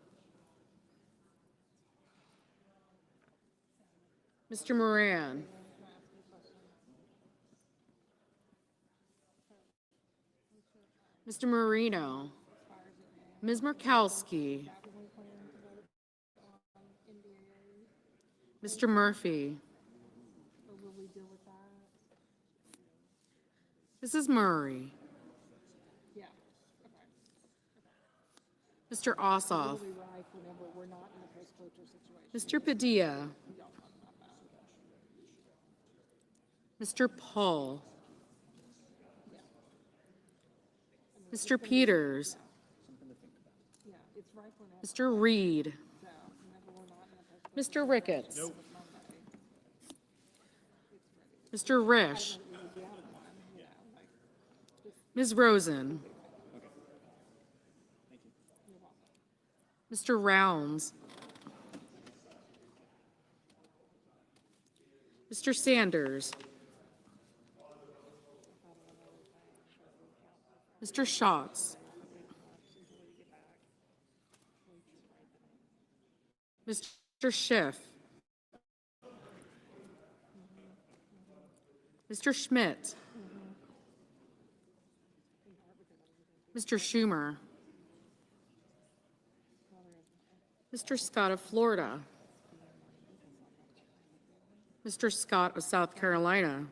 Mr. Moran, Mr. Marino, Ms. Murkowski, Mr. Murphy, Mrs. Murray, Mr. Ossoff, Mr. Padilla, Mr. Paul, Mr. Peters, Mr. Reed, Mr. Ricketts, Mr. Risch, Ms. Rosen, Mr. Rounds, Mr. Mr. Sanders, Mr. Schatz, Mr. Schiff, Mr. Schmidt, Mr. Schumer, Mr. Scott of Florida, Mr. Scott of South Carolina,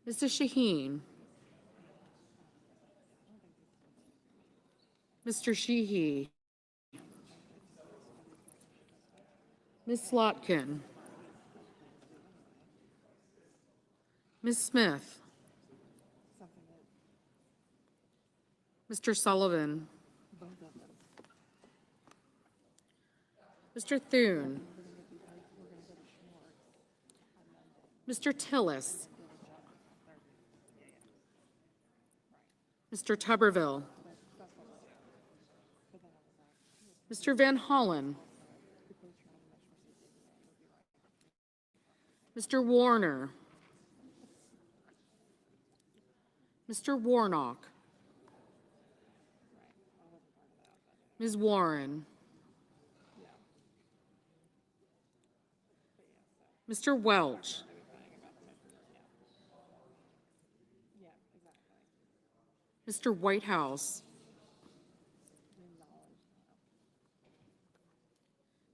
Mrs. Shaheen, Mr. Sheehy, Ms. Slotkin, Ms. Smith, Mr. Sullivan, Mr. Thune, Mr. Tillis, Mr. Tuberville, Mr. Van Hollen, Mr. Warner, Mr. Warnock, Ms. Warren, Mr. Welch, Mr. Whitehouse,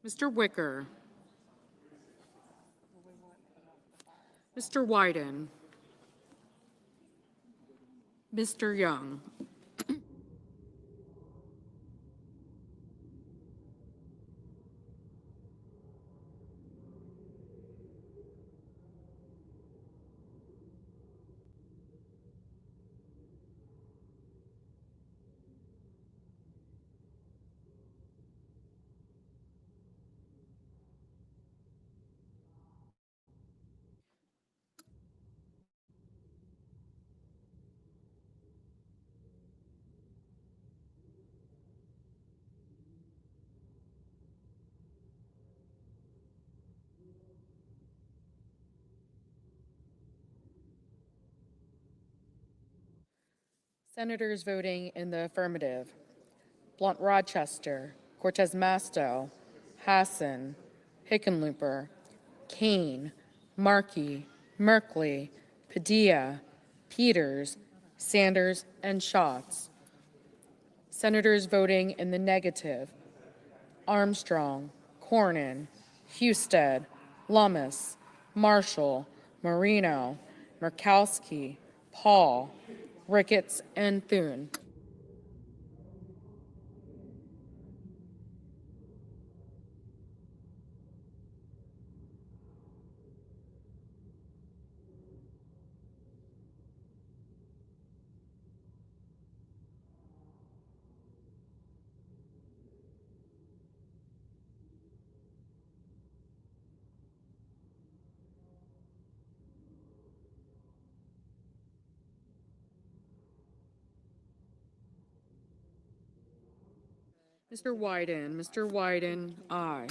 Mr. Wicker, Mr. Wyden, Mr. Young. Senators voting in the affirmative: Blunt Rochester, Cortez Masto, Hassan, Hickenlooper, Kane, Markey, Merkley, Padilla, Peters, Sanders, and Schatz. Senators voting in the negative: Armstrong, Cornyn, Husted, Lummis, Marshall, Marino, Murkowski, Paul, Ricketts, and Thune. Mr. Wyden, aye.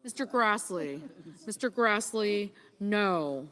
Mr. Grassley, no.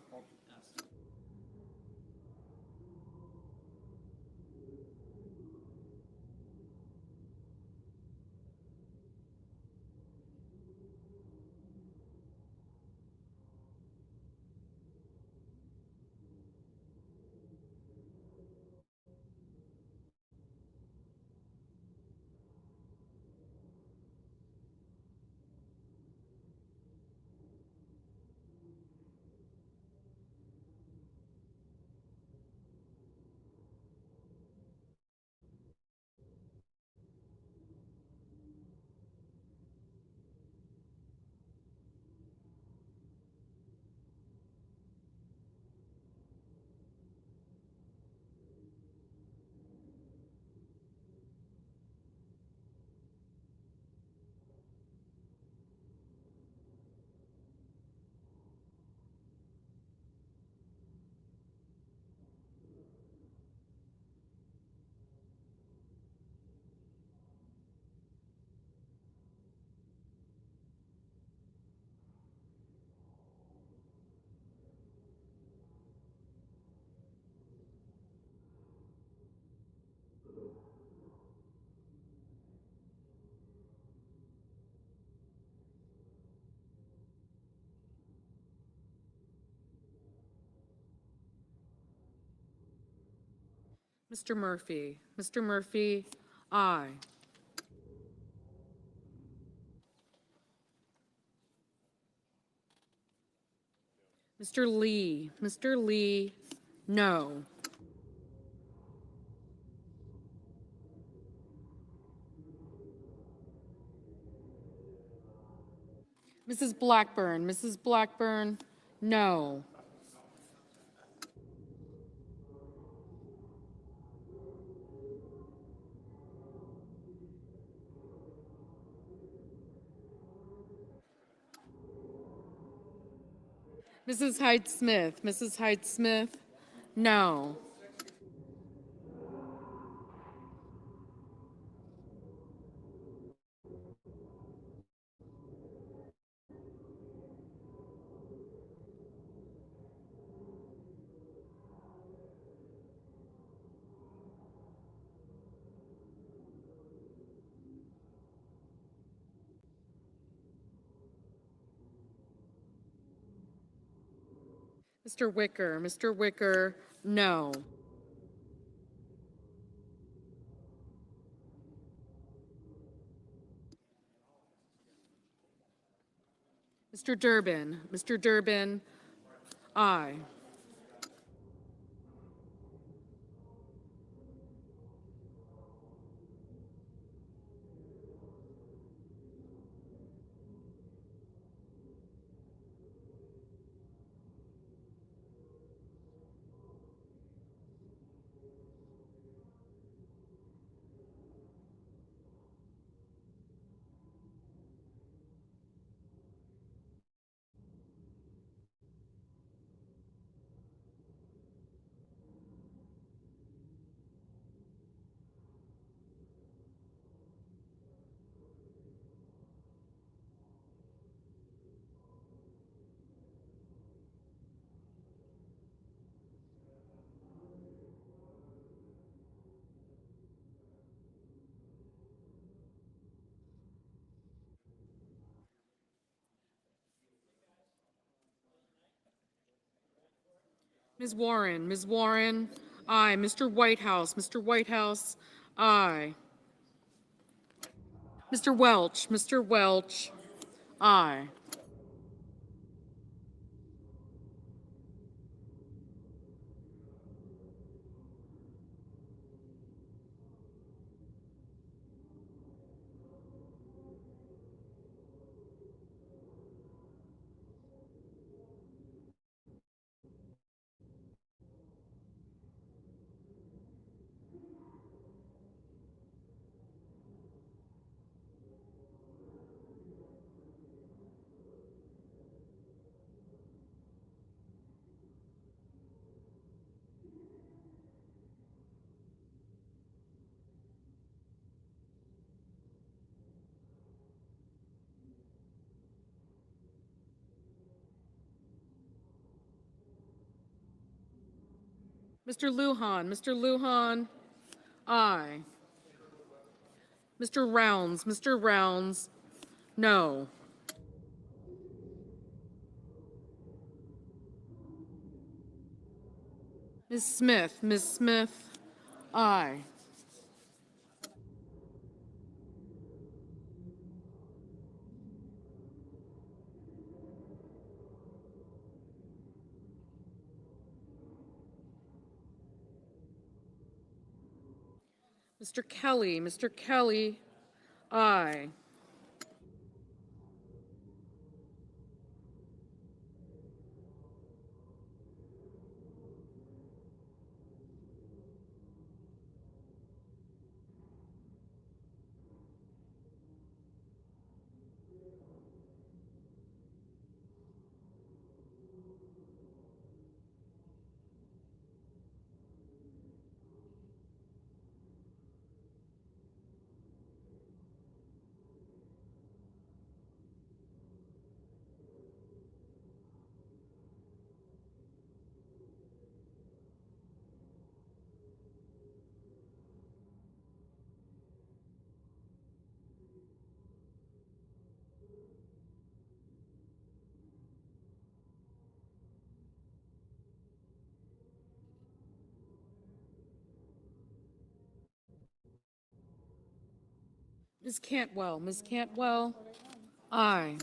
Mr. Murphy. Mr. Murphy, aye. Mr. Lee. Mr. Lee, no. Mrs. Blackburn. Mrs. Blackburn, no. Mrs. Hyde Smith. Mrs. Hyde Smith, no. Mr. Wicker. Mr. Wicker, no. Mr. Durbin. Mr. Durbin, aye. Ms. Warren. Ms. Warren, aye. Mr. Whitehouse. Mr. Whitehouse, aye. Mr. Welch. Mr. Welch, aye. Mr. Lujan. Mr. Lujan, aye. Mr. Rounds. Mr. Rounds, no. Ms. Smith. Ms. Smith, aye. Mr. Kelly. Mr. Kelly, aye. Ms. Cantwell, Ms. Cantwell, aye.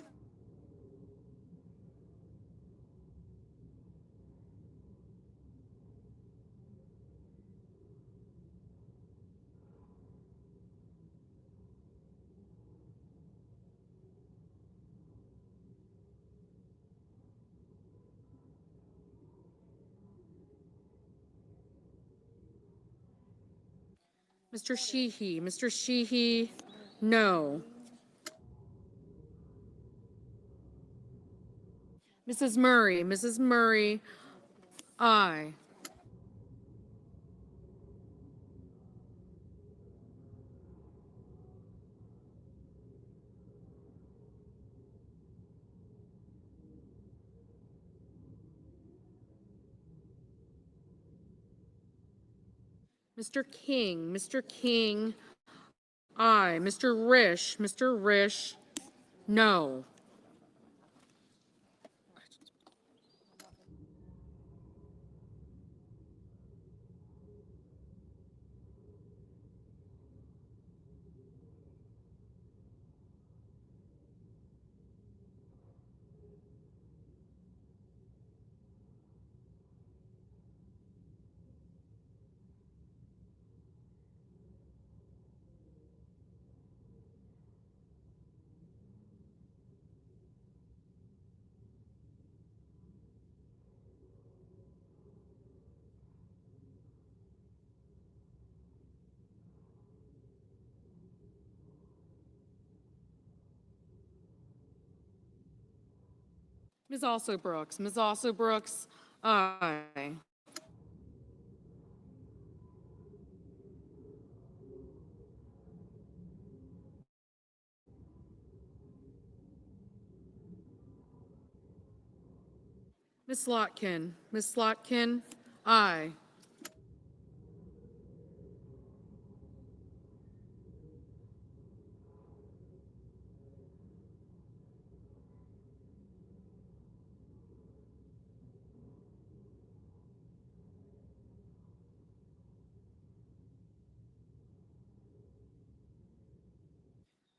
Mr. Sheehy, no. Mrs. Murray, aye. Mr. King, aye. Mr. Risch, no. Ms. Also Brooks, aye. Ms. Slotkin, aye.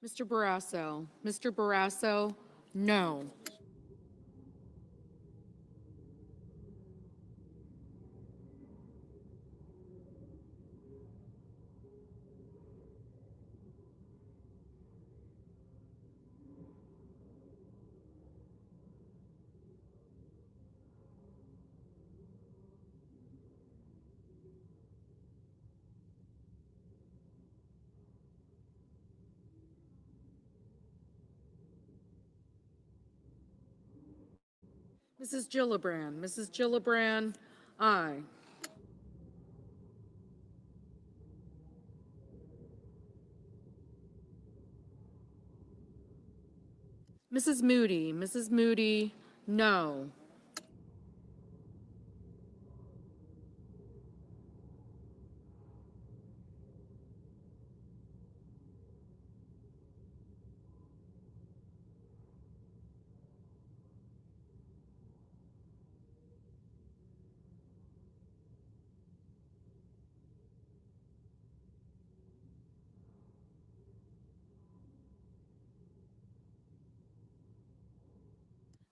Mr. Barrasso, no. Mrs. Gillibrand, aye. Mrs. Moody, no.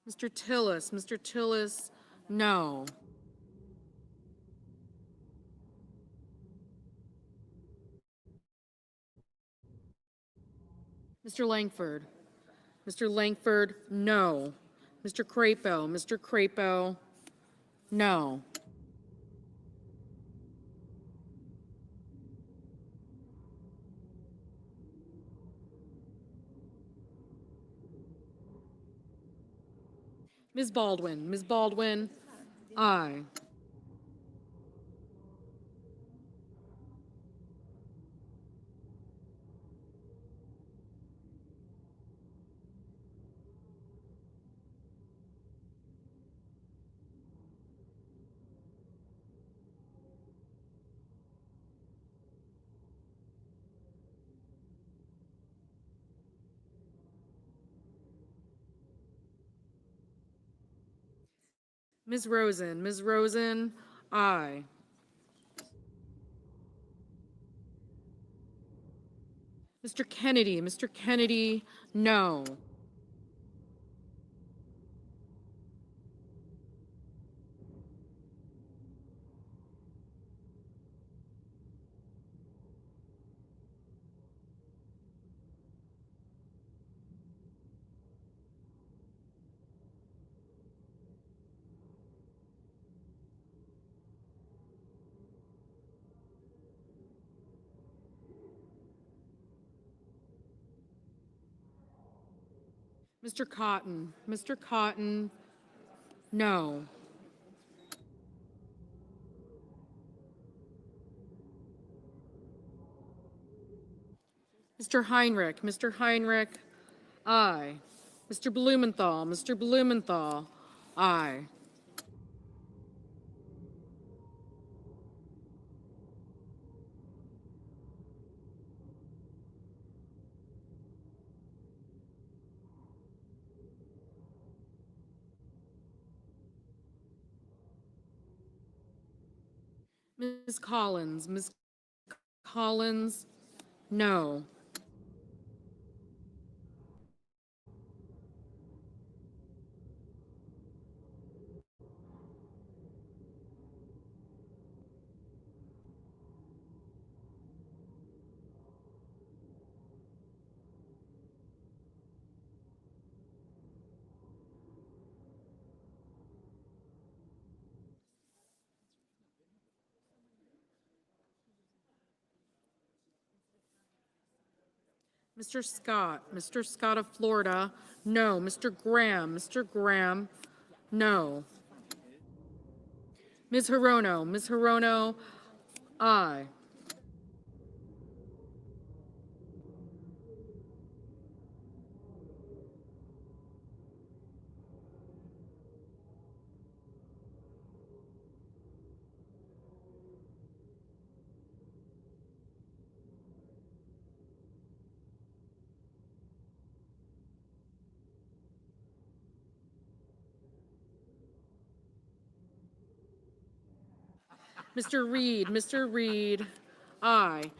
Mr. Tillis, no. Mr. Langford, no. Mr. Crapo, no. Ms. Baldwin, aye. Ms. Rosen, aye. Mr. Kennedy, no. Mr. Cotton, no. Mr. Heinrich, aye. Mr. Blumenthal, aye. Ms. Collins, no. Mr. Scott of Florida, no. Mr. Graham, no. Ms. Hirono, aye. Mr. Reed, aye.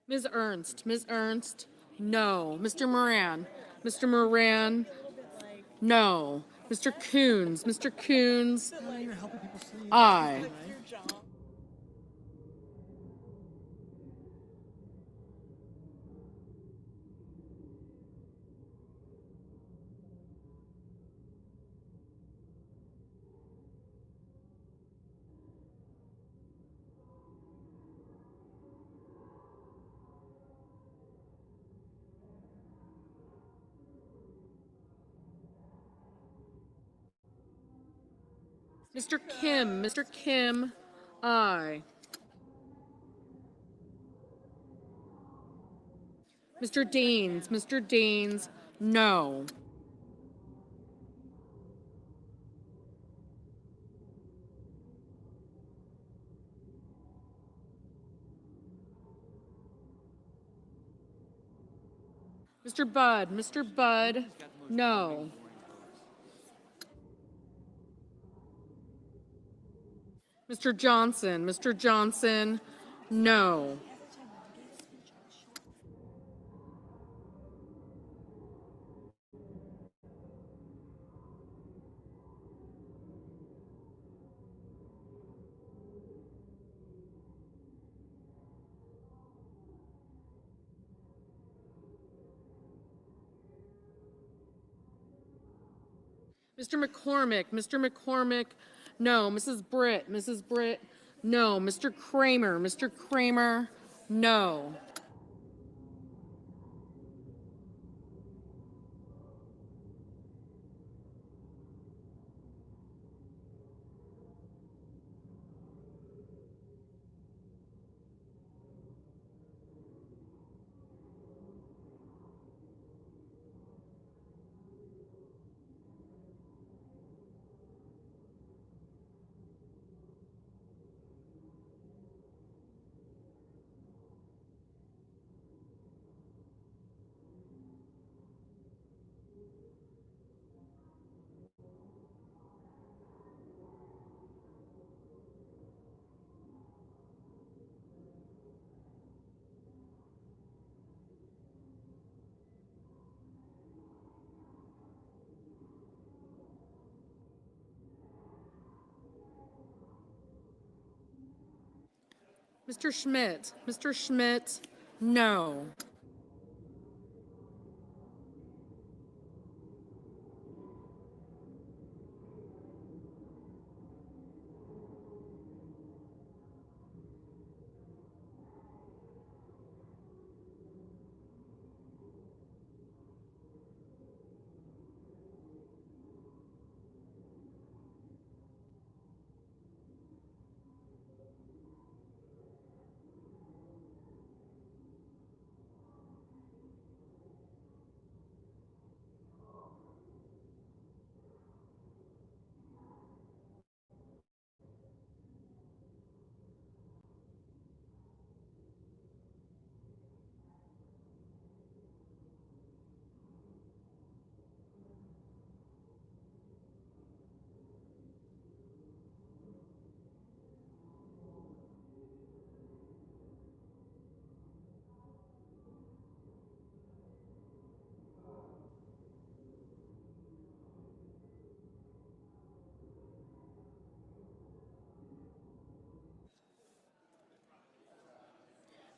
Ms. Ernst, no. Mr. Moran, no. Mr. Coons, aye. Mr. Kim, aye. Mr. Daines, no. Mr. Budd, no. Mr. Johnson, no. Mr. McCormick, no. Mrs. Britt, no. Mr. Kramer, no. Mr. Schmidt. Mr. Schmidt, no.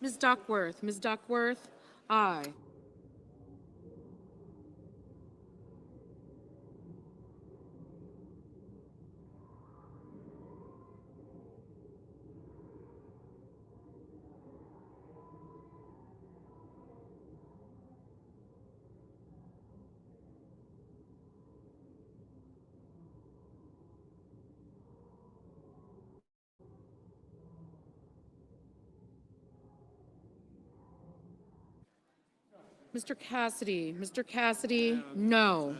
Ms. Duckworth. Ms. Duckworth, aye. Mr. Cassidy. Mr. Cassidy, no.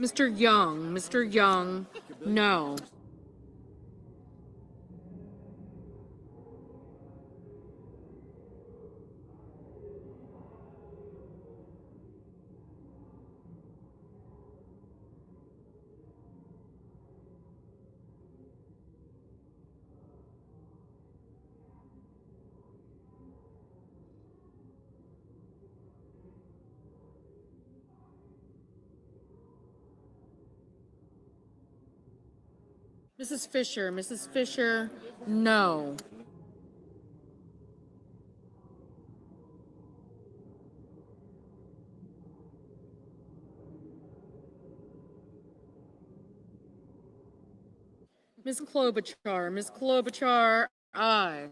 Mr. Young. Mr. Young, no. Mrs. Fisher. Mrs. Fisher, no. Ms. Klobuchar. Ms. Klobuchar, aye.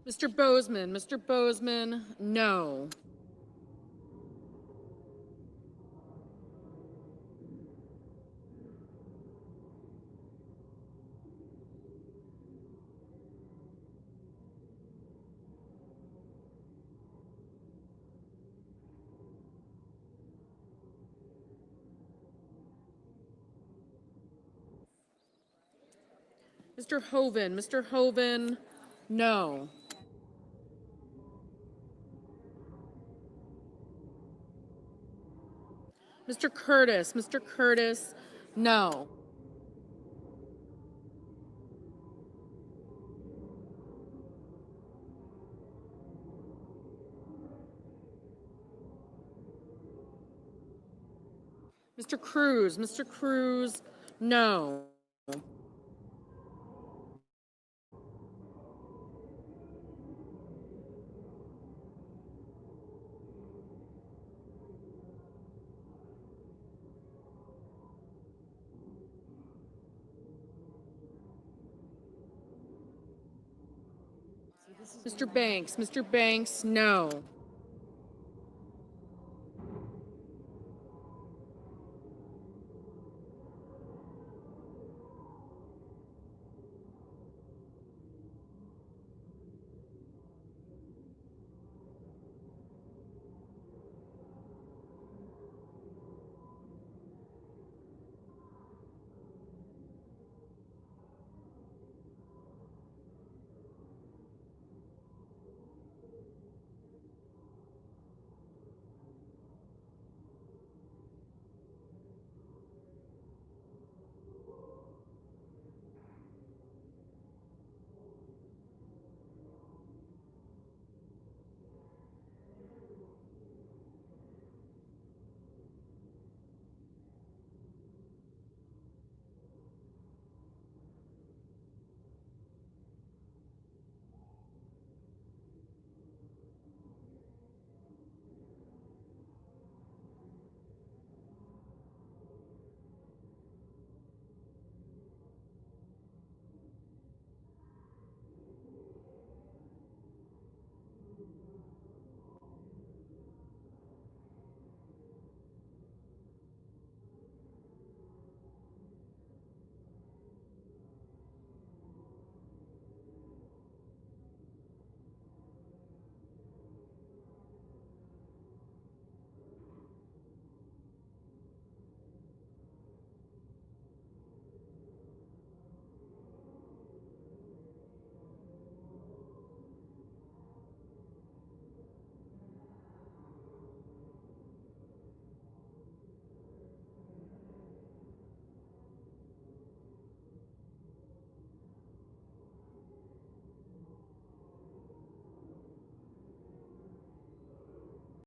Mr. Bozeman. Mr. Bozeman, no. Mr. Hoven. Mr. Hoven, no. Mr. Curtis. Mr. Curtis, no. Mr. Cruz. Mr. Cruz, no. Mr. Banks, no.